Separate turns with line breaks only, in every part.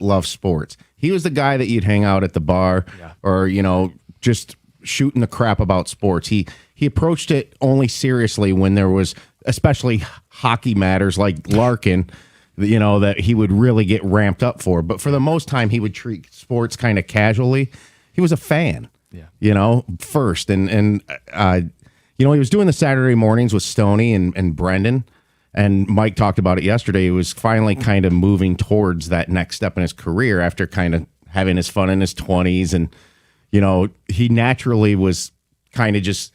love sports. He was the guy that you'd hang out at the bar or, just shooting the crap about sports. He approached it only seriously when there was, especially hockey matters like Larkin, that he would really get ramped up for. But for the most time, he would treat sports kind of casually. He was a fan, first. And he was doing the Saturday mornings with Stoney and Brendan. And Mike talked about it yesterday. He was finally kind of moving towards that next step in his career after kind of having his fun in his 20s. And, he naturally was kind of just,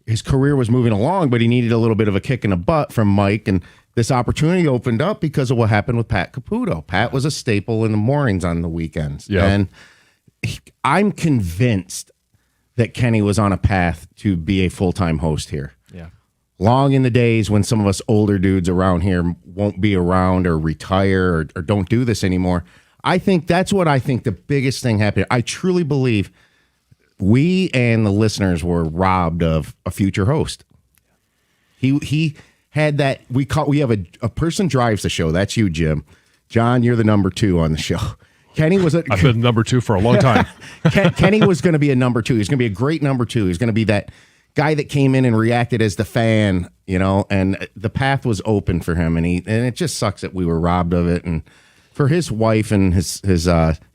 his career was moving along, but he needed a little bit of a kick in the butt from Mike. And this opportunity opened up because of what happened with Pat Caputo. Pat was a staple in the mornings on the weekends. Yeah. And I'm convinced that Kenny was on a path to be a full-time host here.
Yeah.
Long in the days when some of us older dudes around here won't be around or retire or don't do this anymore. I think that's what I think the biggest thing happened. I truly believe we and the listeners were robbed of a future host. He had that, we have a person drives the show. That's you, Jim. John, you're the number 2 on the show. Kenny was
I've been number 2 for a long time.
Kenny was going to be a number 2. He's going to be a great number 2. He's going to be that guy that came in and reacted as the fan, and the path was open for him. And it just sucks that we were robbed of it. And for his wife and his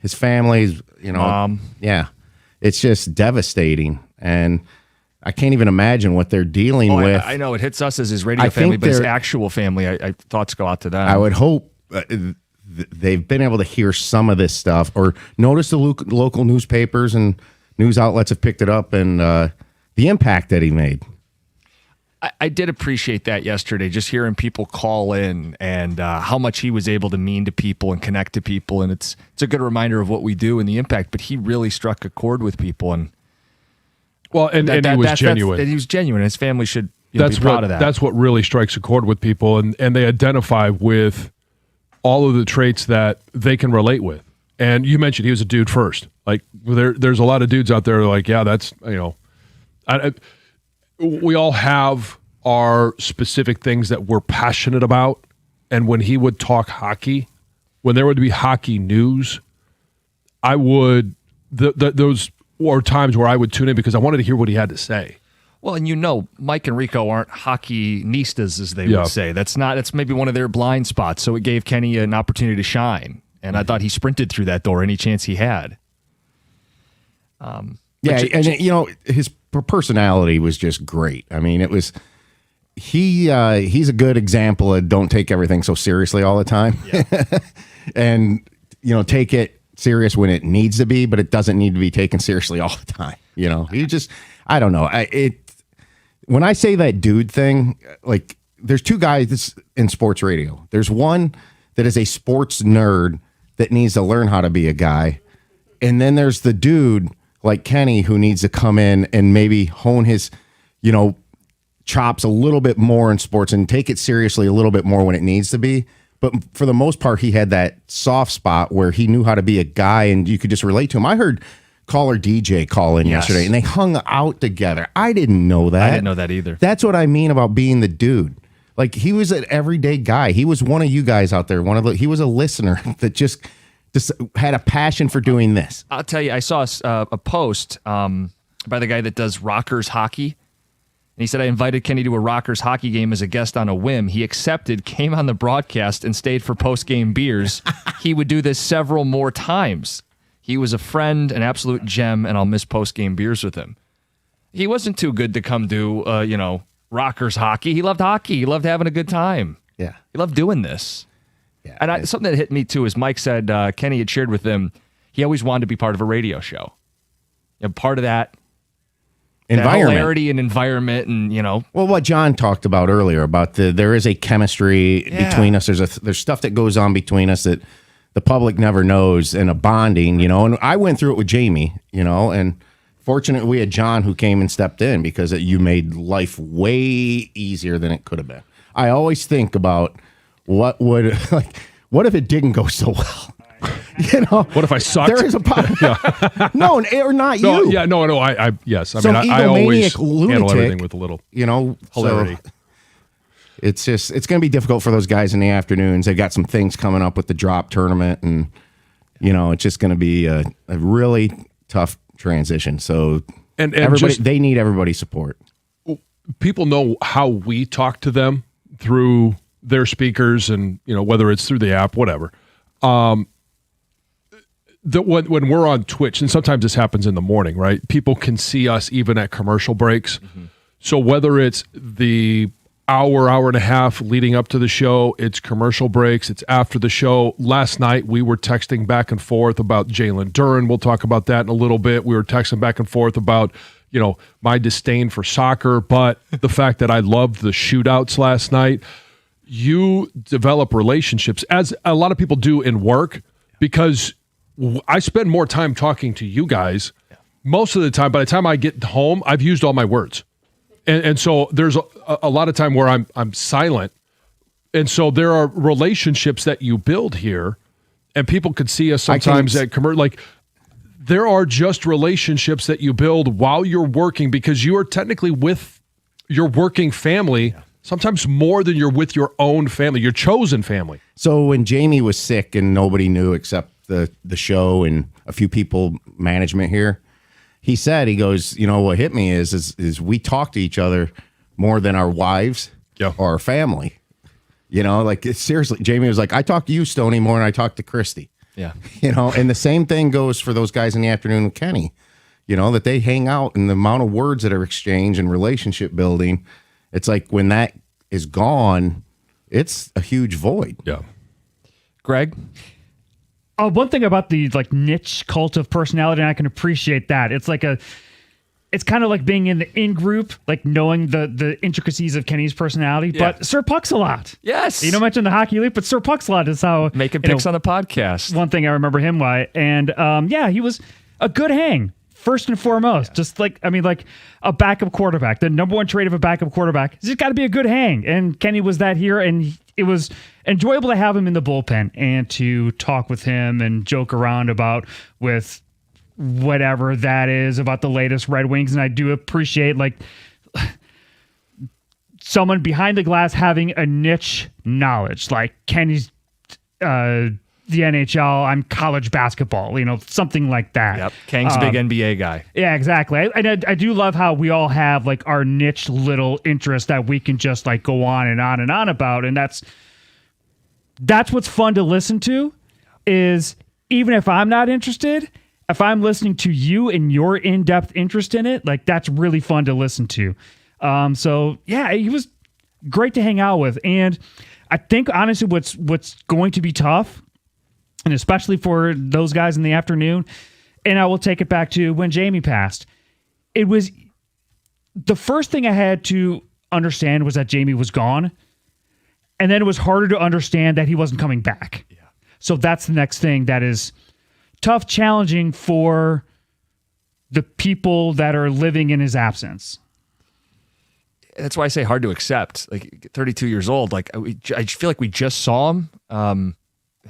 family,
Mom.
Yeah, it's just devastating. And I can't even imagine what they're dealing with.
I know it hits us as his radio family, but his actual family, I thoughts go out to them.
I would hope they've been able to hear some of this stuff or notice the local newspapers and news outlets have picked it up and the impact that he made.
I did appreciate that yesterday, just hearing people call in and how much he was able to mean to people and connect to people. And it's a good reminder of what we do and the impact, but he really struck a chord with people. And
he was genuine.
He was genuine. His family should be proud of that.
That's what really strikes a chord with people. And they identify with all of the traits that they can relate with. And you mentioned he was a dude first. Like there's a lot of dudes out there like, yeah, that's, we all have our specific things that we're passionate about. And when he would talk hockey, when there would be hockey news, I would, those were times where I would tune in because I wanted to hear what he had to say.
Well, and Mike and Rico aren't hockey-nistas, as they would say. That's maybe one of their blind spots. So it gave Kenny an opportunity to shine. And I thought he sprinted through that door any chance he had.
His personality was just great. I mean, it was he's a good example of don't take everything so seriously all the time. Yeah. And take it serious when it needs to be, but it doesn't need to be taken seriously all the time. He just, I don't know. When I say that dude thing, like there's 2 guys in sports radio. There's one that is a sports nerd that needs to learn how to be a guy. And then there's the dude like Kenny who needs to come in and maybe hone his, chops a little bit more in sports and take it seriously a little bit more when it needs to be. But for the most part, he had that soft spot where he knew how to be a guy and you could just relate to him. I heard Caller DJ call in yesterday and they hung out together. I didn't know that.
I didn't know that either.
That's what I mean about being the dude. Like he was an everyday guy. He was one of you guys out there. He was a listener that just had a passion for doing this.
I'll tell you, I saw a post by the guy that does Rockers Hockey. And he said, I invited Kenny to a Rockers hockey game as a guest on a whim. He accepted, came on the broadcast, and stayed for post-game beers. He would do this several more times. He was a friend, an absolute gem, and I'll miss post-game beers with him. He wasn't too good to come do, Rockers hockey. He loved hockey. He loved having a good time.
Yeah.
He loved doing this.
Yeah.
And something that hit me, too, is Mike said Kenny had shared with him he always wanted to be part of a radio show. Part of that
environment,
hilarity and environment, and
Well, what John talked about earlier about there is a chemistry between us. There's stuff that goes on between us that the public never knows, and a bonding, And I went through it with Jamie, and fortunately we had John who came and stepped in because you made life way easier than it could have been. I always think about what if it didn't go so well.
What if I sucked?
There is a no, or not
no,
you.
Yeah, no. I yes. I
Some
mean, I always
lunatic,
handle everything with a little hilarity.
So it's going to be difficult for those guys in the afternoons. They got some things coming up with the drop tournament, and You know, it's just going to be a really tough transition. So
And
everybody,
just,
they need everybody's support.
people know how we talk to them through their speakers, and whether it's through the app, whatever. When we're on Twitch, and sometimes this happens in the morning, right? People can see us even at commercial breaks. Mm-hmm. So whether it's the hour and a half leading up to the show, it's commercial breaks, it's after the show. Last night we were texting back and forth about Jalen Duren. We'll talk about that in a little bit. We were texting back and forth about my disdain for soccer, but the fact that I loved the shootouts last night. You develop relationships, as a lot of people do in work, because I spend more time talking to you guys. Most of the time, by the time I get home, I've used all my words. And so there's a lot of time where I'm silent. And so there are relationships that you build here, and people could see us sometimes at commercial. Like, there are just relationships that you build while you're working, because you are technically with your working family, sometimes more than you're with your own family, your chosen family.
So when Jamie was sick and nobody knew except the show and a few people, management here, he said, he goes, what hit me is we talk to each other more than our wives or our family. Seriously, Jamie was like, I talk to you, Stoney, more than I talk to Christy.
Yeah.
And the same thing goes for those guys in the afternoon with Kenny, that they hang out, and the amount of words that are exchanged and relationship building. It's like when that is gone, it's a huge void.
Yeah.
Greg?
One thing about the niche cult of personality, and I can appreciate that. It's kind of like being in the in-group, knowing the intricacies of Kenny's personality. Yeah. But Sir Pucks-a-Lot.
Yes.
You mentioned the hockey league, but Sir Pucks-a-Lot is how...
Making picks on the podcast.
One thing I remember him by. And he was a good hang, first and foremost. Yeah. Just a backup quarterback. The number one trait of a backup quarterback is it's got to be a good hang. And Kenny was that here, and it was enjoyable to have him in the bullpen and to talk with him and joke around with whatever that is about the latest Red Wings. And I do appreciate someone behind the glass having a niche knowledge, like Kenny's the NHL, I'm college basketball, something like that.
Yep. Kang's a big NBA guy.
Yeah, exactly. I do love how we all have our niche little interest that we can just go on and on and on about. And that's what's fun to listen to, is even if I'm not interested, if I'm listening to you and your in-depth interest in it, that's really fun to listen to. He was great to hang out with. And I think honestly what's going to be tough, and especially for those guys in the afternoon, and I will take it back to when Jamie passed, it was the first thing I had to understand was that Jamie was gone. And then it was harder to understand that he wasn't coming back. Yeah. So that's the next thing that is tough, challenging for the people that are living in his absence.
That's why I say hard to accept. 32 years old, I feel like we just saw him.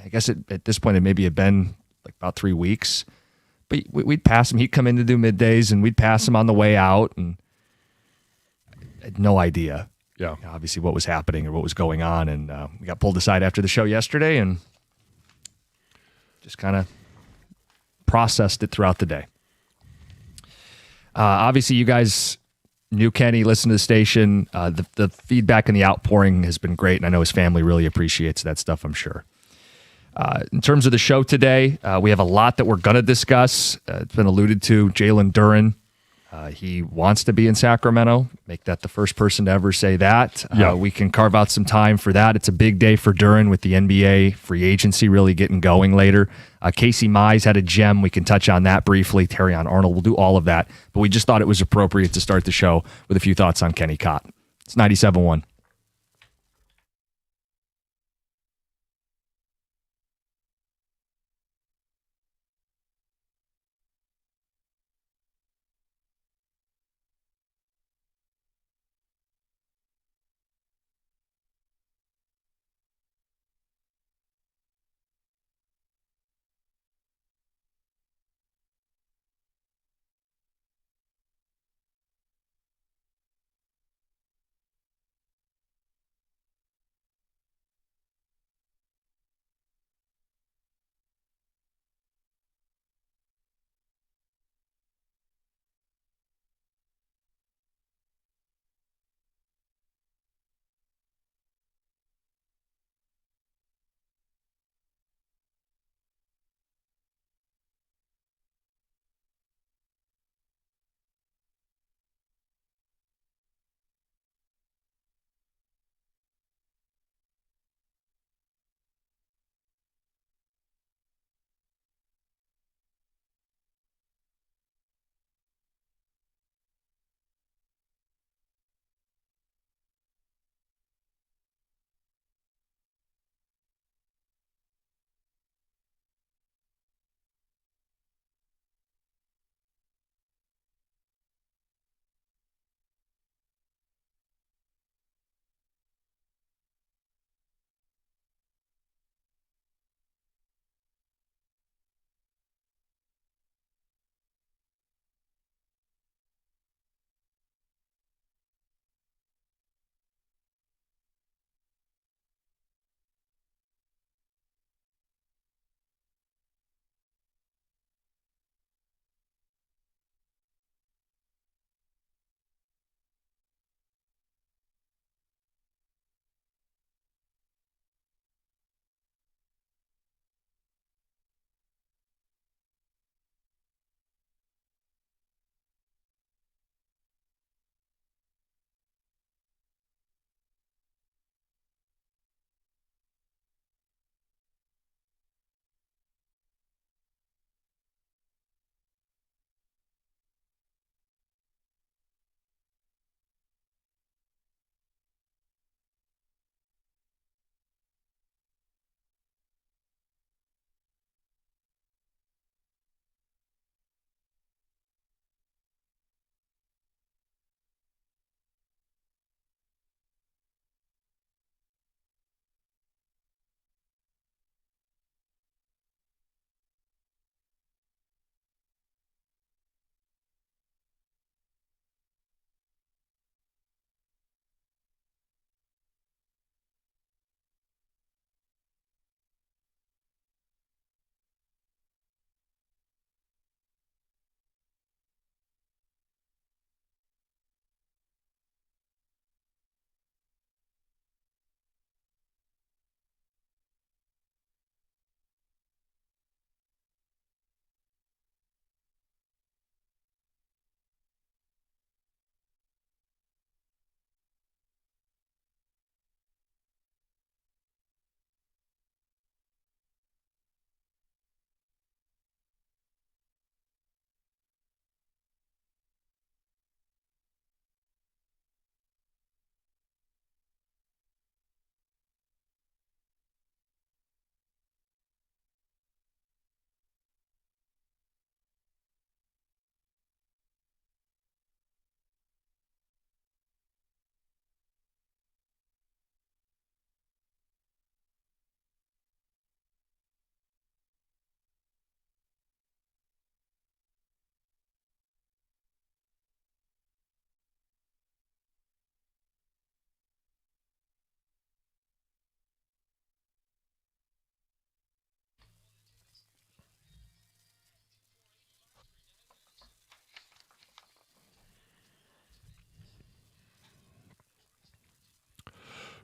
I guess at this point it maybe had been about 3 weeks. But we'd pass him. He'd come in to do middays, and we'd pass him on the way out, and I had no idea.
Yeah,
obviously what was happening or what was going on, and we got pulled aside after the show yesterday and just kind of processed it throughout the day. Obviously, you guys knew Kenny, listened to the station. The feedback and the outpouring has been great, and I know his family really appreciates that stuff, I'm sure. In terms of the show today, we have a lot that we're going to discuss. It's been alluded to. Jalen Duren. He wants to be in Sacramento. Make that the first person to ever say that. We can carve out some time for that. It's a big day for Duren with the NBA free agency really getting going later. Casey Mize had a gem. We can touch on that briefly. Terrion Arnold will do all of that. But we just thought it was appropriate to start the show with a few thoughts on Kenny Cott. It's 97.1.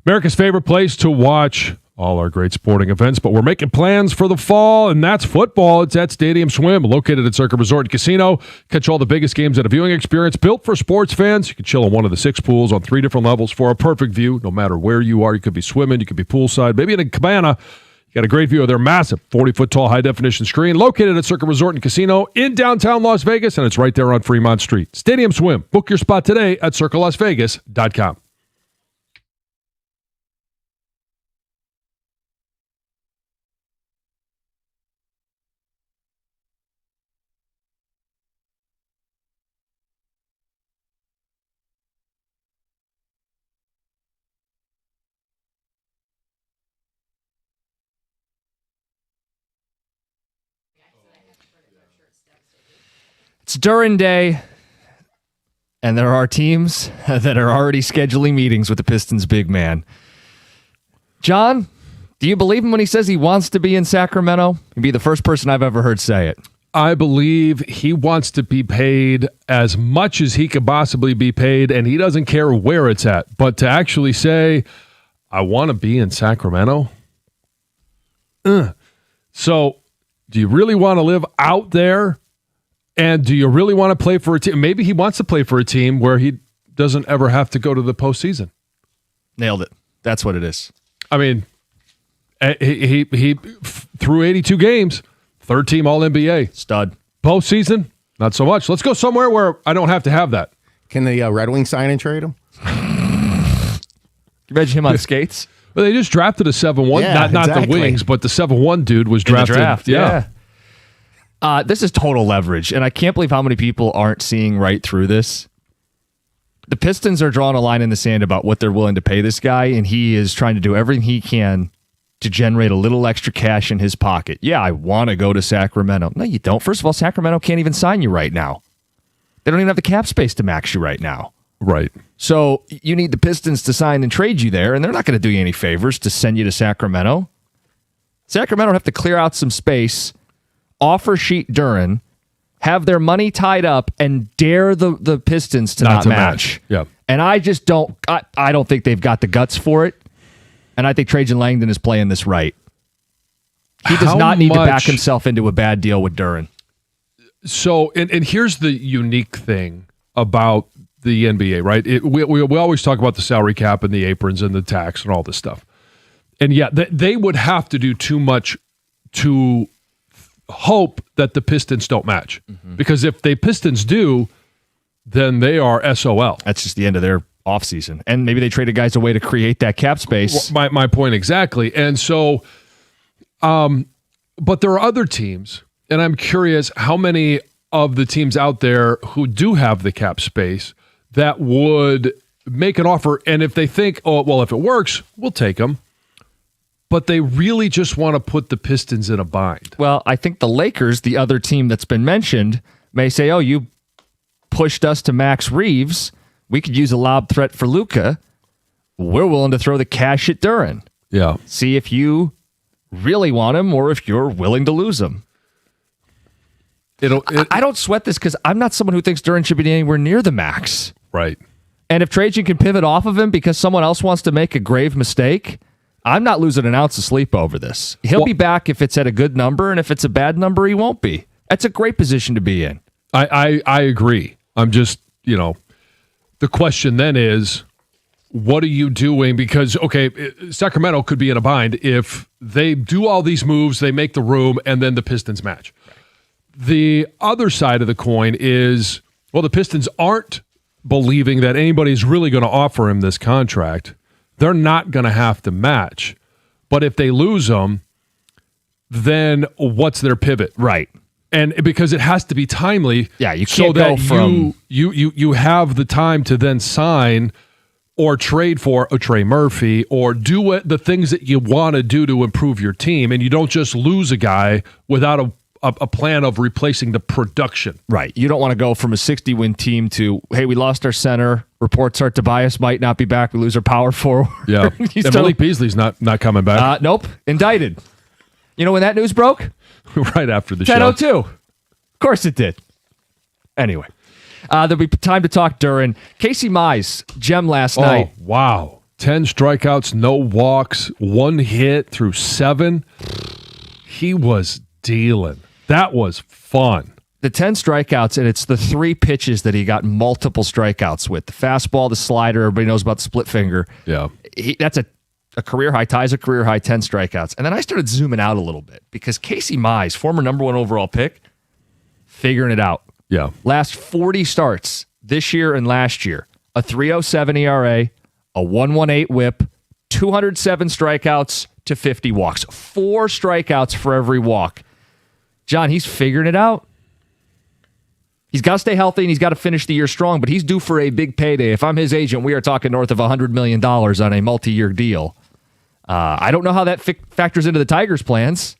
America's favorite place to watch all our great sporting events, but we're making plans for the fall, and that's football. It's at Stadium Swim, located at Circa Resort and Casino. Catch all the biggest games at a viewing experience built for sports fans. You can chill in one of the 6 pools on 3 different levels for a perfect view, no matter where you are. You could be swimming, you could be poolside, maybe in a cabana. You got a great view of their massive 40-foot tall high-definition screen located at Circa Resort and Casino in downtown Las Vegas, and it's right there on Fremont Street. Stadium Swim. Book your spot today at circalasvegas.com.
It's Durin Day, and there are teams that are already scheduling meetings with the Pistons' big man. John, do you believe him when he says he wants to be in Sacramento? He'd be the first person I've ever heard say it.
I believe he wants to be paid as much as he could possibly be paid, and he doesn't care where it's at. But to actually say, I want to be in Sacramento? So, do you really want to live out there? And do you really want to play for a team? Maybe he wants to play for a team where he doesn't ever have to go to the postseason.
Nailed it. That's what it is.
I mean, he through 82 games, 3rd team All-NBA.
Stud.
Postseason, not so much. Let's go somewhere where I don't have to have that.
Can the Red Wings sign and trade him?
Can you imagine him on skates?
Well, they just drafted a 7-1.
Yeah,
not
exactly.
the Wings, but the 7-1 dude was drafted.
In the draft, yeah. This is total leverage, and I can't believe how many people aren't seeing right through this. The Pistons are drawing a line in the sand about what they're willing to pay this guy, and he is trying to do everything he can to generate a little extra cash in his pocket. Yeah, I want to go to Sacramento. No, you don't. First of all, Sacramento can't even sign you right now. They don't even have the cap space to max you right now.
Right.
So you need the Pistons to sign and trade you there, and they're not going to do you any favors to send you to Sacramento. Sacramento would have to clear out some space, offer sheet Duren, have their money tied up, and dare the Pistons to not match.
Yeah.
And I just don't. I don't think they've got the guts for it. And I think Trajan Langdon is playing this right. He does not need to back himself into a bad deal with Duren.
So, and here's the unique thing about the NBA, right? We always talk about the salary cap and the aprons and the tax and all this stuff. And yeah, they would have to do too much to hope that the Pistons don't match. Mm-hmm. Because if the Pistons do, then they are SOL.
That's just the end of their offseason. And maybe they traded guys away to create that cap space.
Well, my point exactly. And so, but there are other teams, and I'm curious how many of the teams out there who do have the cap space that would make an offer, and if they think, oh, well, if it works, we'll take them. But they really just want to put the Pistons in a bind.
Well, I think the Lakers, the other team that's been mentioned, may say, oh, you pushed us to Max Reeves. We could use a lob threat for Luka. We're willing to throw the cash at Duren.
Yeah.
See if you really want him or if you're willing to lose him. I don't sweat this because I'm not someone who thinks Duren should be anywhere near the max.
Right.
And if Trajan can pivot off of him because someone else wants to make a grave mistake, I'm not losing an ounce of sleep over this. He'll be back if it's at a good number, and if it's a bad number, he won't be. That's a great position to be in.
I agree. I'm just, the question then is, what are you doing? Because, okay, Sacramento could be in a bind if they do all these moves, they make the room, and then the Pistons match. Right. The other side of the coin is, well, the Pistons aren't believing that anybody's really going to offer him this contract. They're not going to have to match. But if they lose them, then what's their pivot?
Right.
And because it has to be timely.
Yeah, you can't go from...
You have the time to then sign or trade for a Trey Murphy or do the things that you want to do to improve your team. And you don't just lose a guy without a plan of replacing the production.
Right. You don't want to go from a 60-win team to, hey, we lost our center. Reports are Tobias might not be back. We lose our power forward.
Yeah. And Malik Beasley's not coming back.
Nope. Indicted. You know when that news broke?
Right after the show.
10:02. Of course it did. Anyway, there'll be time to talk Duren. Casey Mize, gem last night.
Wow. 10 strikeouts, no walks, 1 hit through 7. He was dealing. That was fun.
The 10 strikeouts, and it's the 3 pitches that he got multiple strikeouts with. The fastball, the slider, everybody knows about the split finger.
Yeah.
That's a career high, ties a career high 10 strikeouts. And then I started zooming out a little bit because Casey Mize, former number 1 overall pick, figuring it out.
Yeah.
Last 40 starts this year and last year, a 3.07 ERA, a 1.18 whip, 207 strikeouts to 50 walks. 4 strikeouts for every walk. John, he's figuring it out. He's got to stay healthy and he's got to finish the year strong, but he's due for a big payday. If I'm his agent, we are talking north of $100 million on a multi-year deal. I don't know how that factors into the Tigers' plans.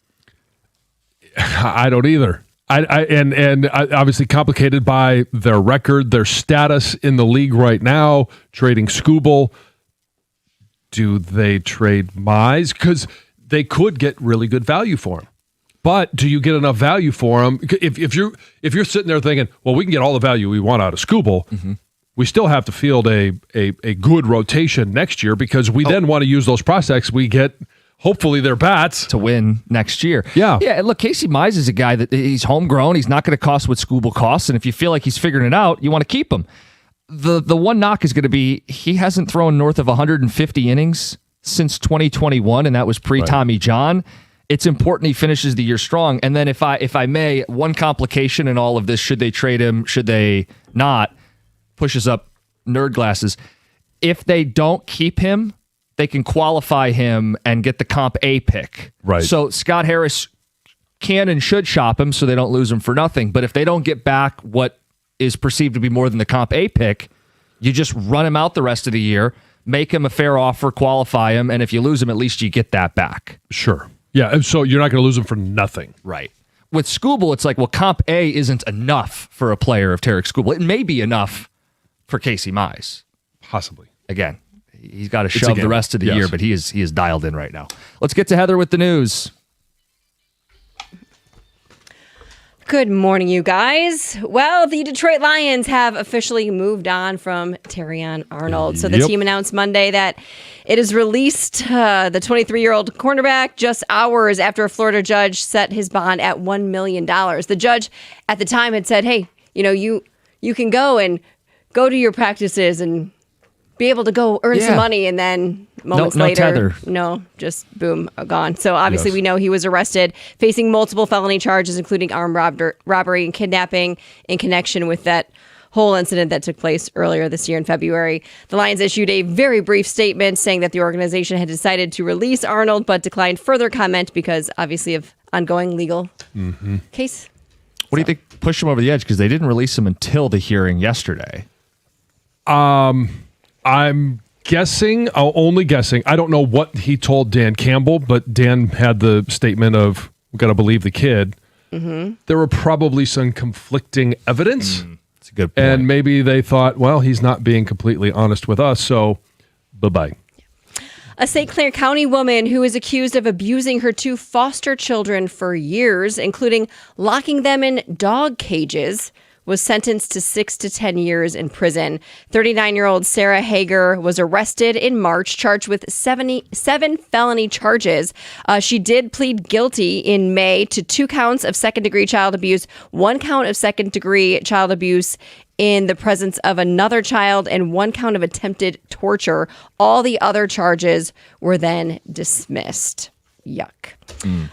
I don't either. And obviously complicated by their record, their status in the league right now, trading Skubal. Do they trade Mize? Because they could get really good value for him. But do you get enough value for him? If you're sitting there thinking, well, we can get all the value we want out of Skubal, we still have to field a good rotation next year because we then want to use those prospects we get. Hopefully their bats
to win next year.
Yeah.
Yeah. Look, Casey Mize is a guy that he's homegrown. He's not going to cost what Skubal costs. And if you feel like he's figuring it out, you want to keep him. The one knock is going to be he hasn't thrown north of 150 innings since 2021, and that was pre-Tommy John. It's important he finishes the year strong. And then if I may, one complication in all of this, should they trade him, should they not, pushes up nerd glasses. If they don't keep him, they can qualify him and get the Comp A pick.
Right.
So Scott Harris can and should shop him so they don't lose him for nothing. But if they don't get back what is perceived to be more than the Comp A pick, you just run him out the rest of the year, make him a fair offer, qualify him, and if you lose him, at least you get that back.
Sure. Yeah, and so you're not going to lose him for nothing.
Right. With Skubal, it's like, well, Comp A isn't enough for a player of Tarek Skubal. It may be enough for Casey Mize.
Possibly.
Again, he's got to shove the rest of the
Yes.
year, but he is dialed in right now. Let's get to Heather with the news.
Good morning, you guys. Well, the Detroit Lions have officially moved on from Terrion Arnold. So the
Yep.
team announced Monday that it has released the 23-year-old cornerback just hours after a Florida judge set his bond at $1 million. The judge at the time had said, hey, you can go to your practices and be able to go earn some money, and then moments
no
later,
tether.
no, just boom, gone. So obviously
Yes.
we know he was arrested, facing multiple felony charges, including armed robbery and kidnapping in connection with that whole incident that took place earlier this year in February. The Lions issued a very brief statement saying that the organization had decided to release Arnold, but declined further comment because obviously of ongoing legal case.
What do you think pushed him over the edge? Because they didn't release him until the hearing yesterday.
I'm guessing, only guessing. I don't know what he told Dan Campbell, but Dan had the statement of, we've got to believe the kid. Mm-hmm. There were probably some conflicting evidence.
That's a good point.
And maybe they thought, well, he's not being completely honest with us, so bye-bye.
A St. Clair County woman who is accused of abusing her 2 foster children for years, including locking them in dog cages, was sentenced to 6 to 10 years in prison. 39-year-old Sarah Hager was arrested in March, charged with 7 felony charges. She did plead guilty in May to 2 counts of second-degree child abuse, 1 count of second-degree child abuse in the presence of another child, and 1 count of attempted torture. All the other charges were then dismissed. Yuck.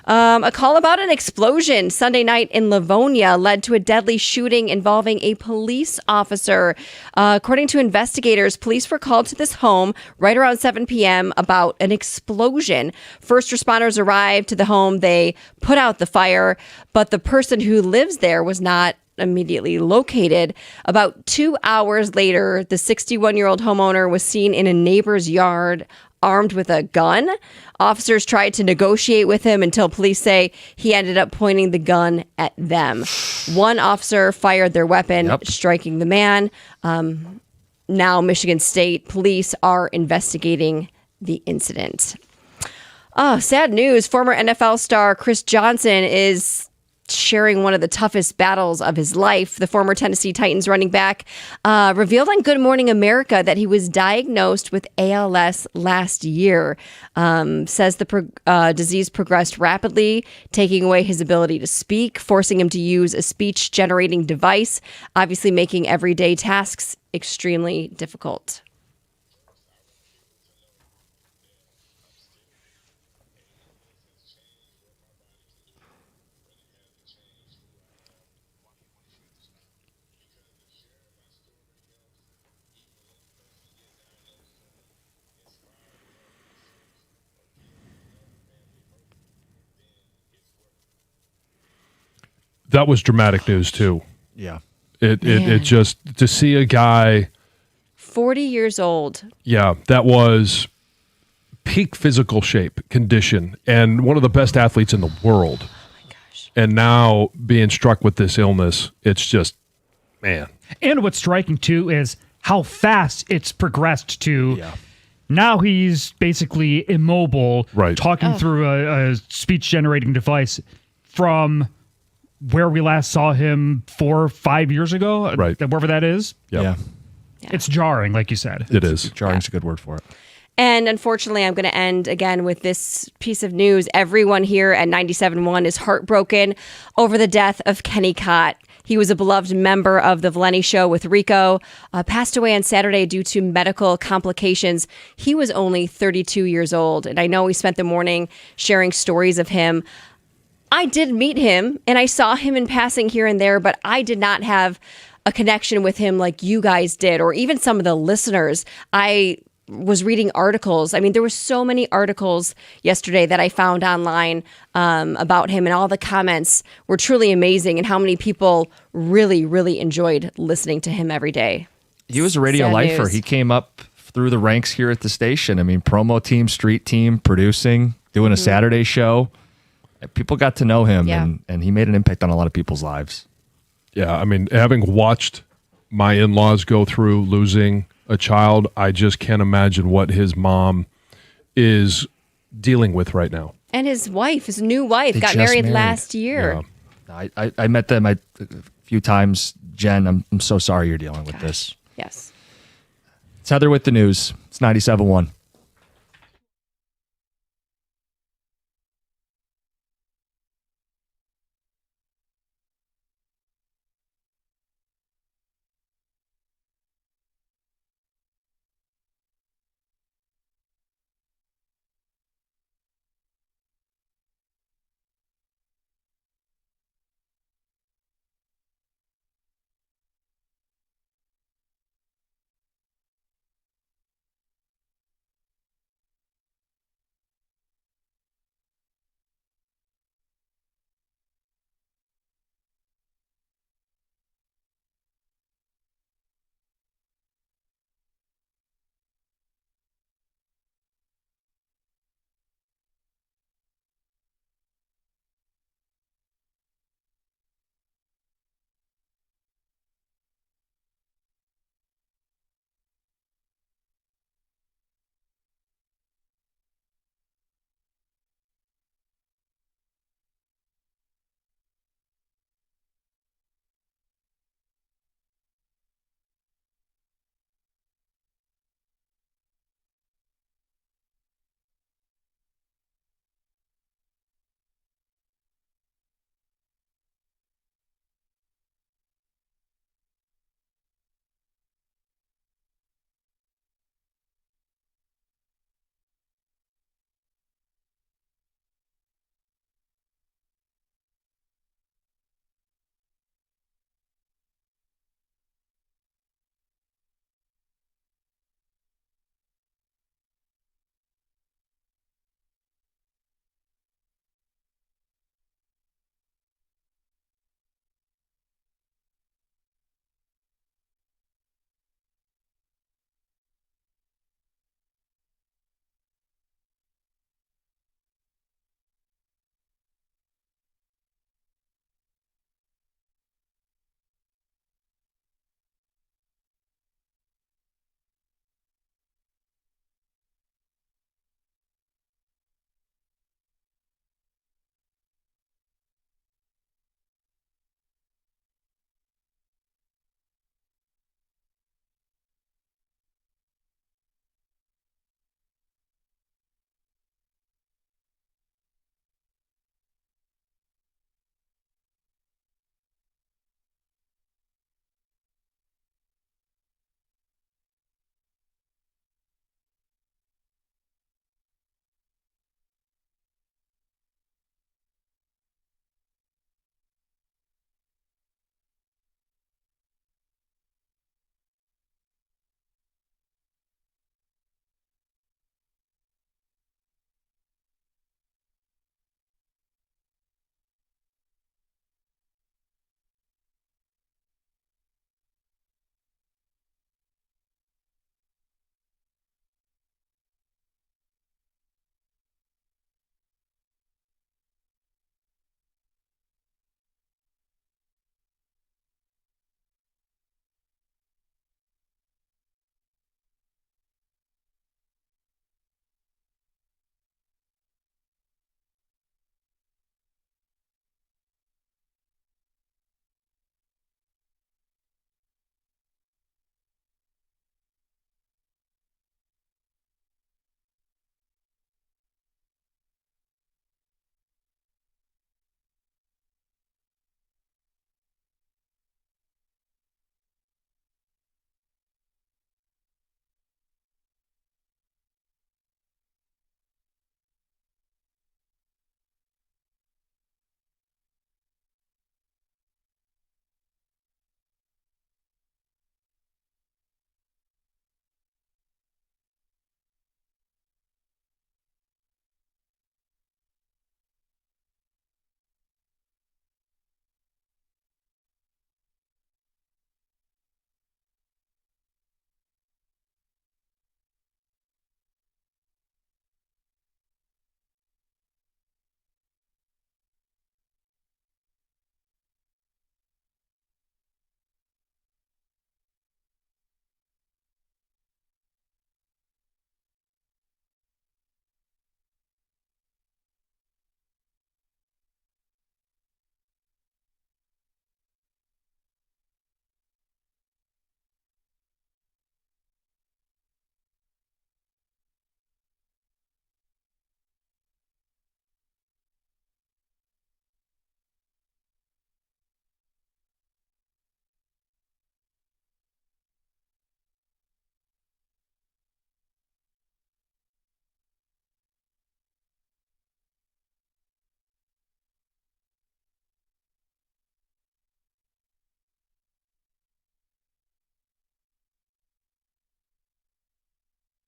A call about an explosion Sunday night in Livonia led to a deadly shooting involving a police officer. According to investigators, police were called to this home right around 7 p.m. about an explosion. First responders arrived to the home. They put out the fire, but the person who lives there was not immediately located. About 2 hours later, the 61-year-old homeowner was seen in a neighbor's yard armed with a gun. Officers tried to negotiate with him until police say he ended up pointing the gun at them. 1 officer fired their weapon, striking the man. Now Michigan State Police are investigating the incident. Oh, sad news. Former NFL star Chris Johnson is sharing one of the toughest battles of his life. The former Tennessee Titans running back revealed on Good Morning America that he was diagnosed with ALS last year. Says the disease progressed rapidly, taking away his ability to speak, forcing him to use a speech-generating device, obviously making everyday tasks extremely difficult.
That was dramatic news too.
Yeah.
It just, to see a guy,
40 years old.
yeah, that was peak physical shape, condition, and one of the best athletes in the world. And now being struck with this illness, it's just, man.
And what's striking too is how fast it's progressed to.
Yeah.
Now he's basically immobile,
Right.
talking through a speech generating device from where we last saw him 4 or 5 years ago,
Right.
wherever that is.
Yep.
Yeah.
It's jarring, like you said.
It is.
Jarring's a good word for it.
And unfortunately, I'm going to end again with this piece of news. Everyone here at 97.1 is heartbroken over the death of Kenny Cott. He was a beloved member of the Valeni Show with Rico, passed away on Saturday due to medical complications. He was only 32 years old. And I know we spent the morning sharing stories of him. I did meet him and I saw him in passing here and there, but I did not have a connection with him like you guys did, or even some of the listeners. I was reading articles. I mean, there were so many articles yesterday that I found online about him, and all the comments were truly amazing, and how many people really, really enjoyed listening to him every day.
He was a radio
Sad
lifer.
news.
He came up through the ranks here at the station. I mean, promo team, street team, producing, doing a Saturday show. People got to know him,
Yeah.
and he made an impact on a lot of people's lives.
Yeah, I mean, having watched my in-laws go through losing a child, I just can't imagine what his mom is dealing with right now.
And his wife, his new wife,
They
got
just
married
married.
last year.
Yeah.
I met them a few times. Jen, I'm so sorry you're dealing with this.
Yes.
It's Heather with the news. It's 97.1.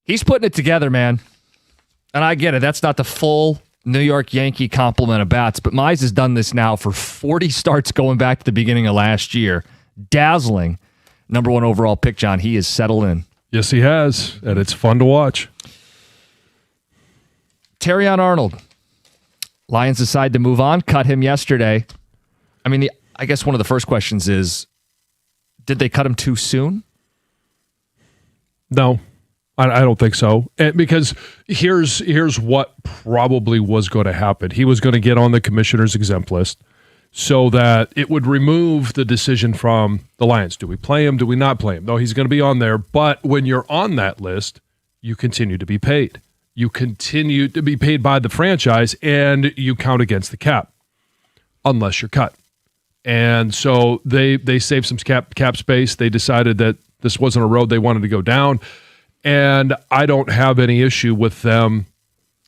He's putting it together, man. And I get it. That's not the full New York Yankee complement of bats, but Mize has done this now for 40 starts going back to the beginning of last year. Dazzling. Number 1 overall pick, John. He is settled in.
Yes, he has, and it's fun to watch.
Terrion Arnold. Lions decide to move on, cut him yesterday. I mean, I guess one of the first questions is, did they cut him too soon?
No, I don't think so. And because here's what probably was going to happen. He was going to get on the commissioner's exempt list so that it would remove the decision from the Lions. Do we play him? Do we not play him? No, he's going to be on there. But when you're on that list, you continue to be paid. You continue to be paid by the franchise, and you count against the cap unless you're cut. And so they saved some cap space. They decided that this wasn't a road they wanted to go down. And I don't have any issue with them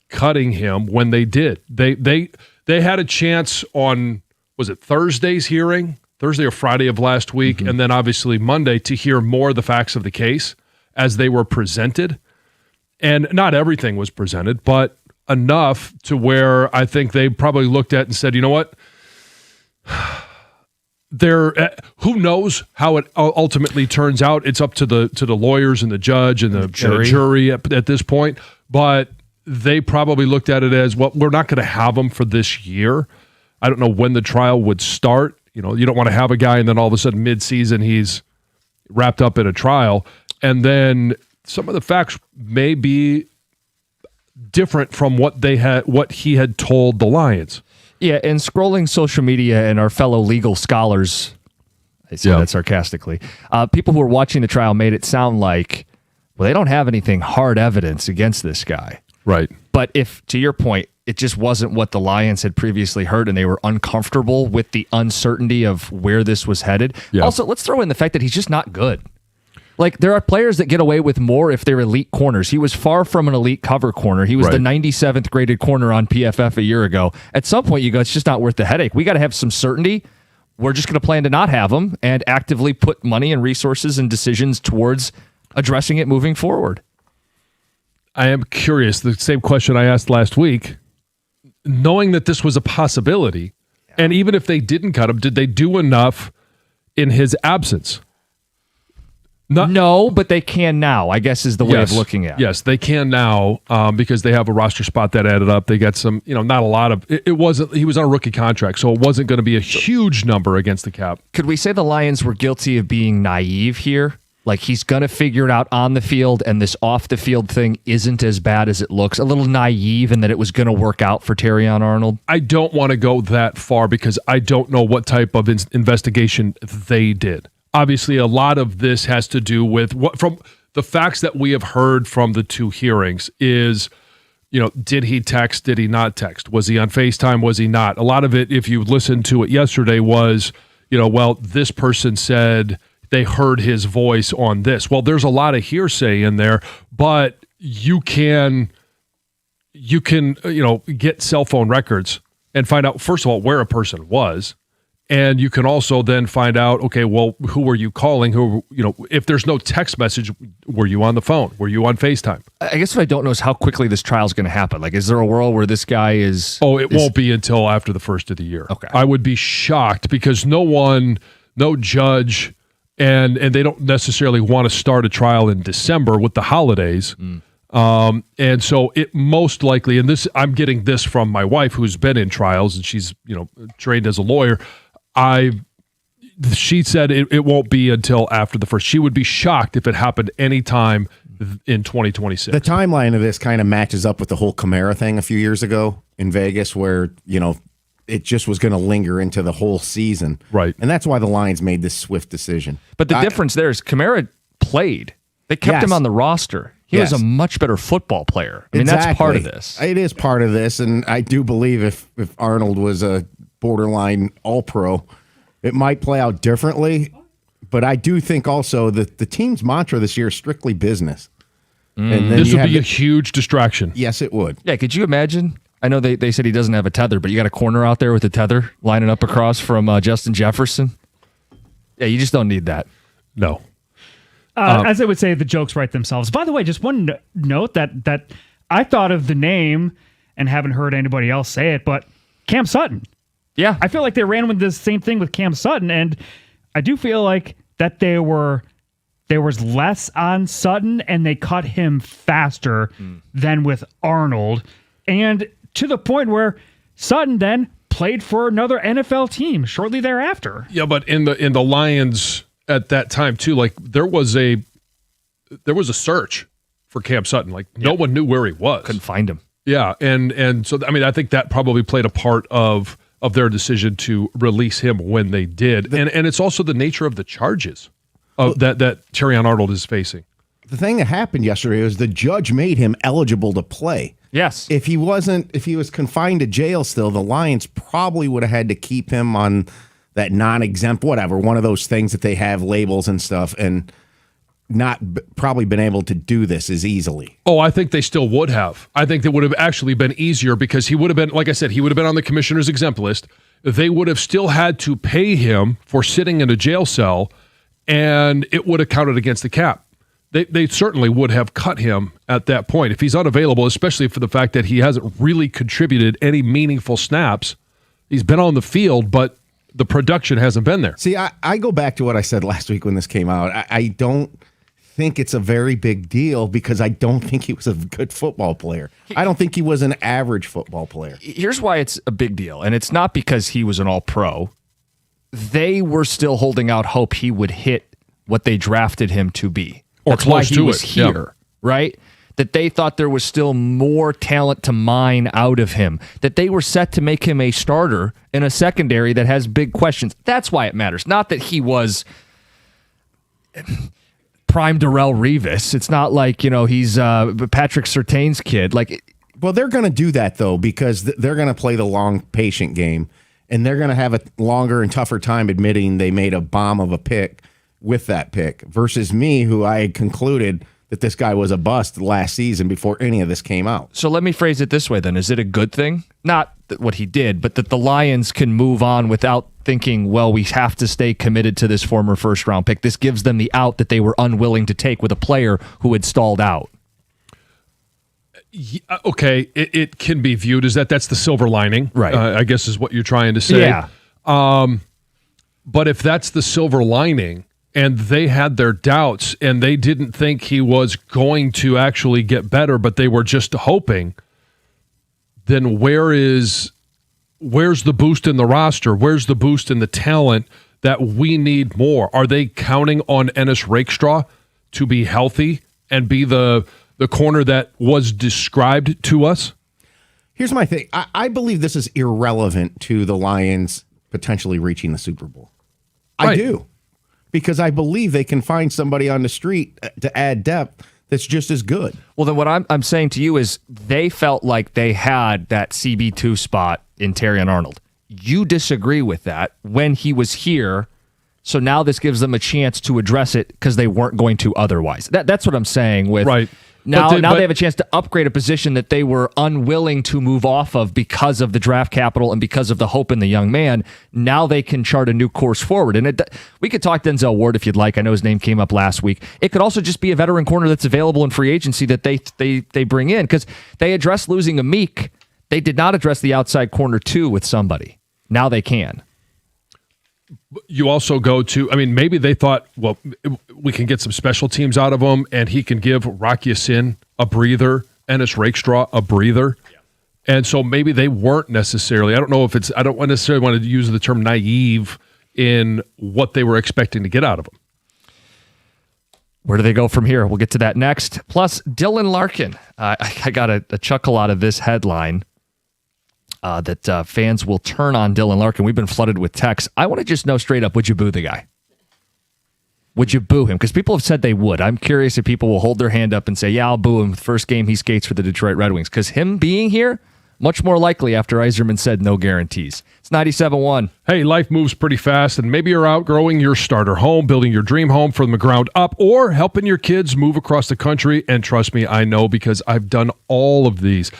cutting him when they did. They had a chance on, was it Thursday's hearing? Thursday or Friday of last week, and then obviously Monday to hear more of the facts of the case as they were presented. And not everything was presented, but enough to where I think they probably looked at and said, you know what? Who knows how it ultimately turns out? It's up to the lawyers and the judge and the jury at this point. But they probably looked at it as, well, we're not going to have him for this year. I don't know when the trial would start. You know, you don't want to have a guy and then all of a sudden mid-season he's wrapped up in a trial. And then some of the facts may be different from what he had told the Lions.
Yeah, and scrolling social media and our fellow legal scholars, I say that sarcastically, people who were watching the trial made it sound like, well, they don't have anything hard evidence against this guy.
Right.
But if, to your point, it just wasn't what the Lions had previously heard and they were uncomfortable with the uncertainty of where this was headed. Yeah. Also, let's throw in the fact that he's just not good. Like, there are players that get away with more if they're elite corners. He was far from an elite cover corner. He was the 97th graded corner on PFF a year ago. At some point, you go, it's just not worth the headache. We got to have some certainty. We're just going to plan to not have him and actively put money and resources and decisions towards addressing it moving forward.
I am curious. The same question I asked last week. Knowing that this was a possibility, and even if they didn't cut him, did they do enough in his absence?
No, but they can now, I guess, is the way of looking at it.
Yes, they can now because they have a roster spot that added up. They got some, not a lot of, it wasn't, he was on a rookie contract, so it wasn't going to be a huge number against the cap.
Could we say the Lions were guilty of being naive here? Like, he's going to figure it out on the field, and this off-the-field thing isn't as bad as it looks. A little naive in that it was going to work out for Terrion Arnold?
I don't want to go that far because I don't know what type of investigation they did. Obviously, a lot of this has to do with from the facts that we have heard from the two hearings is, did he text? Did he not text? Was he on FaceTime? Was he not? A lot of it, if you listened to it yesterday, was, this person said they heard his voice on this. Well, there's a lot of hearsay in there, but you can get cell phone records and find out, first of all, where a person was. And you can also then find out, okay, well, who were you calling? If there's no text message, were you on the phone? Were you on FaceTime?
I guess what I don't know is how quickly this trial is going to happen. Like, is there a world where this guy is...
Oh, it won't be until after the first of the year.
Okay.
I would be shocked because no judge, and they don't necessarily want to start a trial in December with the holidays. And so it most likely, and this, I'm getting this from my wife who's been in trials and she's, trained as a lawyer. She said it won't be until after the first. She would be shocked if it happened anytime in 2026.
The timeline of this kind of matches up with the whole Kamara thing a few years ago in Vegas where, it just was going to linger into the whole season.
Right.
And that's why the Lions made this swift decision.
But the difference there is Kamara played. They kept him on the roster. He was a much better football player. I mean, that's part of this.
It is part of this, and I do believe if Arnold was a borderline all-pro, it might play out differently. But I do think also that the team's mantra this year is strictly business. And then
this would be a huge distraction.
Yes, it would.
Yeah, could you imagine? I know they said he doesn't have a tether, but you got a corner out there with a tether lining up across from Justin Jefferson. Yeah, you just don't need that.
No.
As I would say, the jokes write themselves. By the way, just one note that I thought of the name and haven't heard anybody else say it, but Cam Sutton.
Yeah.
I feel like they ran with the same thing with Cam Sutton, and I do feel like that there was less on Sutton, and they cut him faster than with Arnold, and to the point where Sutton then played for another NFL team shortly thereafter.
Yeah, but in the Lions at that time too, like there was a search for Cam Sutton. Like no one knew where he was.
Couldn't find him.
Yeah, and so I mean I think that probably played a part of their decision to release him when they did, and it's also the nature of the charges that Terrion Arnold is facing.
The thing that happened yesterday was the judge made him eligible to play.
Yes.
If he was confined to jail still, the Lions probably would have had to keep him on that non-exempt, whatever, one of those things that they have labels and stuff, and not probably been able to do this as easily.
Oh, I think they still would have. I think that would have actually been easier because he would have been, like I said, he would have been on the commissioner's exempt list. They would have still had to pay him for sitting in a jail cell, and it would have counted against the cap. They certainly would have cut him at that point. If he's unavailable, especially for the fact that he hasn't really contributed any meaningful snaps, he's been on the field, but the production hasn't been there.
See, I go back to what I said last week when this came out. I don't think it's a very big deal because I don't think he was a good football player. I don't think he was an average football player.
Here's why it's a big deal, and it's not because he was an all-pro. They were still holding out hope he would hit what they drafted him to be.
Or
That's why
close
he
to
was
it.
here, right? That they thought there was still more talent to mine out of him, that they were set to make him a starter in a secondary that has big questions. That's why it matters. Not that he was prime Darrelle Revis. It's not like, he's Patrick Surtain's kid.
Well, they're going to do that, though, because they're going to play the long, patient game, and they're going to have a longer and tougher time admitting they made a bomb of a pick with that pick versus me, who I had concluded that this guy was a bust last season before any of this came out.
So let me phrase it this way then. Is it a good thing? Not what he did, but that the Lions can move on without thinking, well, we have to stay committed to this former first-round pick. This gives them the out that they were unwilling to take with a player who had stalled out.
Yeah, okay, it can be viewed as that's the silver lining,
right?
I guess is what you're trying to say.
Yeah.
But if that's the silver lining, and they had their doubts, and they didn't think he was going to actually get better, but they were just hoping, then where's the boost in the roster? Where's the boost in the talent that we need more? Are they counting on Ennis Rakestraw to be healthy and be the corner that was described to us?
Here's my thing. I believe this is irrelevant to the Lions potentially reaching the Super Bowl. I do. Because I believe they can find somebody on the street to add depth that's just as good.
Well, then what I'm saying to you is they felt like they had that CB2 spot in Terrion Arnold. You disagree with that when he was here, so now this gives them a chance to address it because they weren't going to otherwise. That's what I'm saying with
right.
Now they have a chance to upgrade a position that they were unwilling to move off of because of the draft capital and because of the hope in the young man. Now they can chart a new course forward. And we could talk Denzel Ward if you'd like. I know his name came up last week. It could also just be a veteran corner that's available in free agency that they bring in because they addressed losing Amik. They did not address the outside corner too with somebody. Now they can.
You also go to, maybe they thought, well, we can get some special teams out of him, and he can give Rocky Sin a breather, Ennis Rakestraw a breather. Yeah. And so maybe they weren't necessarily, I don't necessarily want to use the term naive in what they were expecting to get out of him.
Where do they go from here? We'll get to that next. Plus, Dylan Larkin. I got a chuckle out of this headline. That fans will turn on Dylan Larkin. We've been flooded with texts. I want to just know straight up, would you boo the guy? Would you boo him? Because people have said they would. I'm curious if people will hold their hand up and say, yeah, I'll boo him the first game he skates for the Detroit Red Wings. Because him being here, much more likely after Yzerman said no guarantees. It's 97.1.
Hey, life moves pretty fast, and maybe you're outgrowing your starter home, building your dream home from the ground up, or helping your kids move across the country. And trust me, I know because I've done all of these.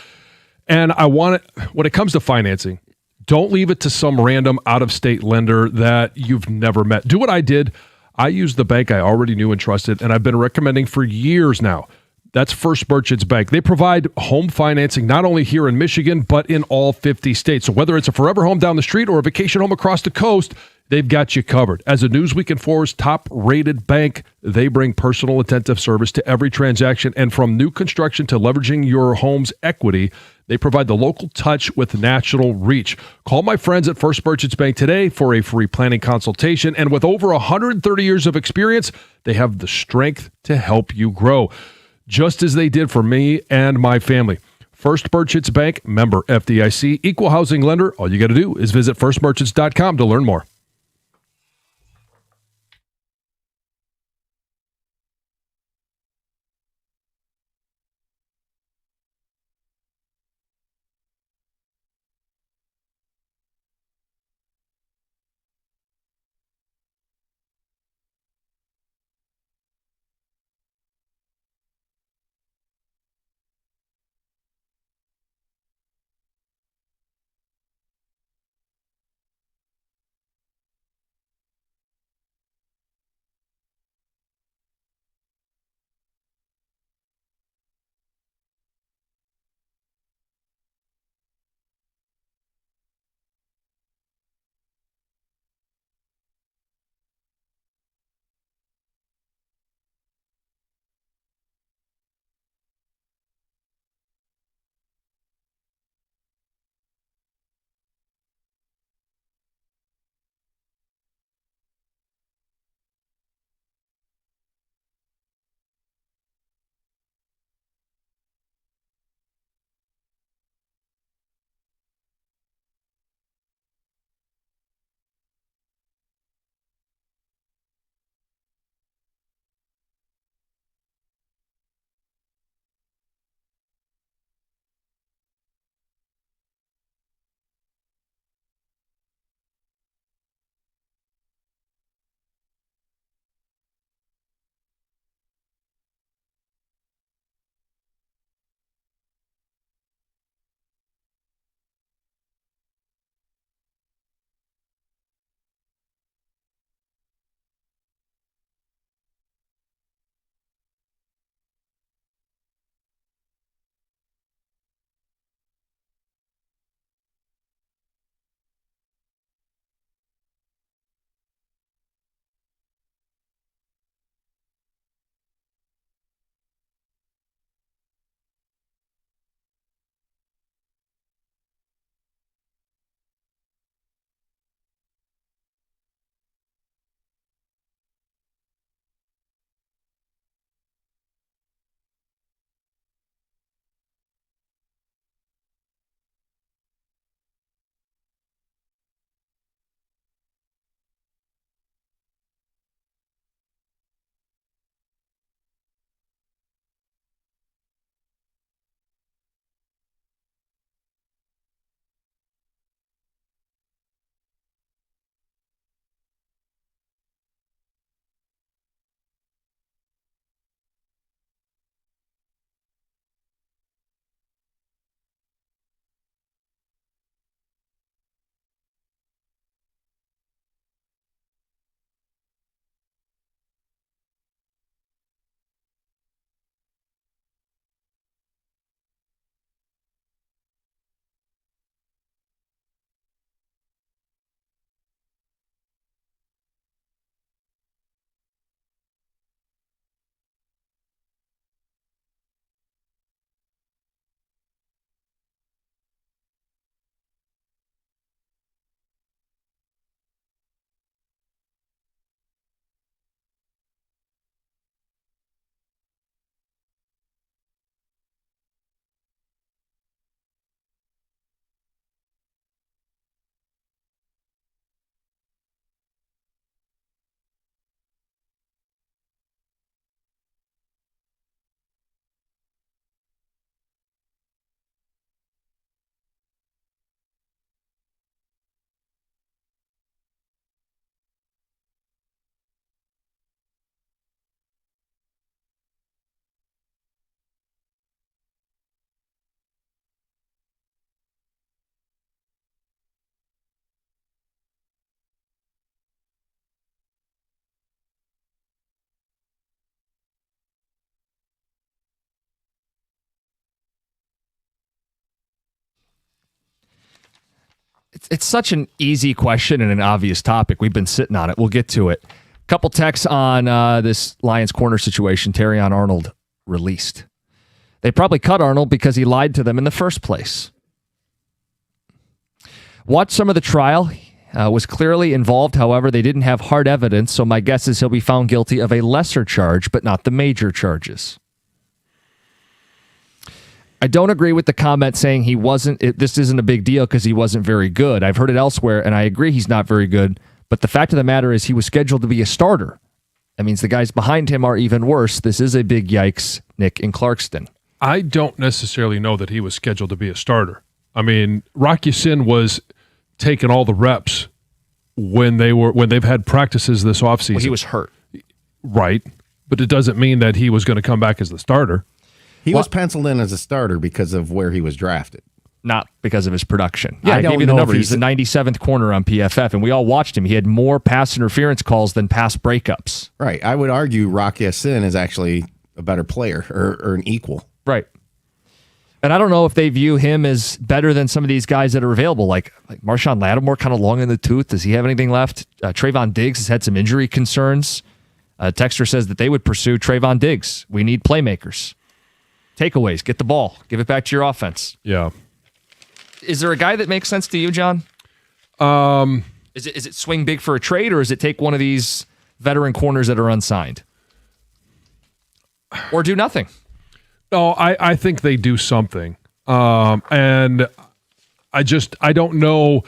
And I want it, when it comes to financing, don't leave it to some random out-of-state lender that you've never met. Do what I did. I use the bank I already knew and trusted, and I've been recommending for years now. That's First Merchants Bank. They provide home financing not only here in Michigan, but in all 50 states. So whether it's a forever home down the street or a vacation home across the coast, they've got you covered. As a Newsweek and Forbes top-rated bank, they bring personal attentive service to every transaction. And from new construction to leveraging your home's equity, they provide the local touch with national reach. Call my friends at First Merchants Bank today for a free planning consultation. And with over 130 years of experience, they have the strength to help you grow, just as they did for me and my family. First Merchants Bank, member FDIC, equal housing lender. All you got to do is visit firstmerchants.com to learn more.
It's such an easy question and an obvious topic. We've been sitting on it. We'll get to it. Couple texts on this Lions corner situation. Terrion Arnold released. They probably cut Arnold because he lied to them in the first place. Watched some of the trial. Was clearly involved. However, they didn't have hard evidence, so my guess is he'll be found guilty of a lesser charge, but not the major charges. I don't agree with the comment saying this isn't a big deal because he wasn't very good. I've heard it elsewhere, and I agree he's not very good, but the fact of the matter is he was scheduled to be a starter. That means the guys behind him are even worse. This is a big yikes, Nick in Clarkston.
I don't necessarily know that he was scheduled to be a starter. I mean, Rock Ya-Sin was taking all the reps when they've had practices this offseason.
Well, he was hurt.
Right, but it doesn't mean that he was going to come back as the starter.
He was penciled in as a starter because of where he was drafted.
Not because of his production. Yeah, I
don't
gave you the
know
number.
if
He's the 97th corner on PFF, and we all watched him. He had more pass interference calls than pass breakups.
Right. I would argue Rock Ya-Sin is actually a better player or an equal.
Right. And I don't know if they view him as better than some of these guys that are available, like Marshawn Lattimore, kind of long in the tooth. Does he have anything left? Trayvon Diggs has had some injury concerns. Texter says that they would pursue Trayvon Diggs. We need playmakers. Takeaways. Get the ball. Give it back to your offense.
Yeah.
Is there a guy that makes sense to you, John? Is it swing big for a trade, or is it take one of these veteran corners that are unsigned? Or do nothing?
No, I think they do something. And I don't know.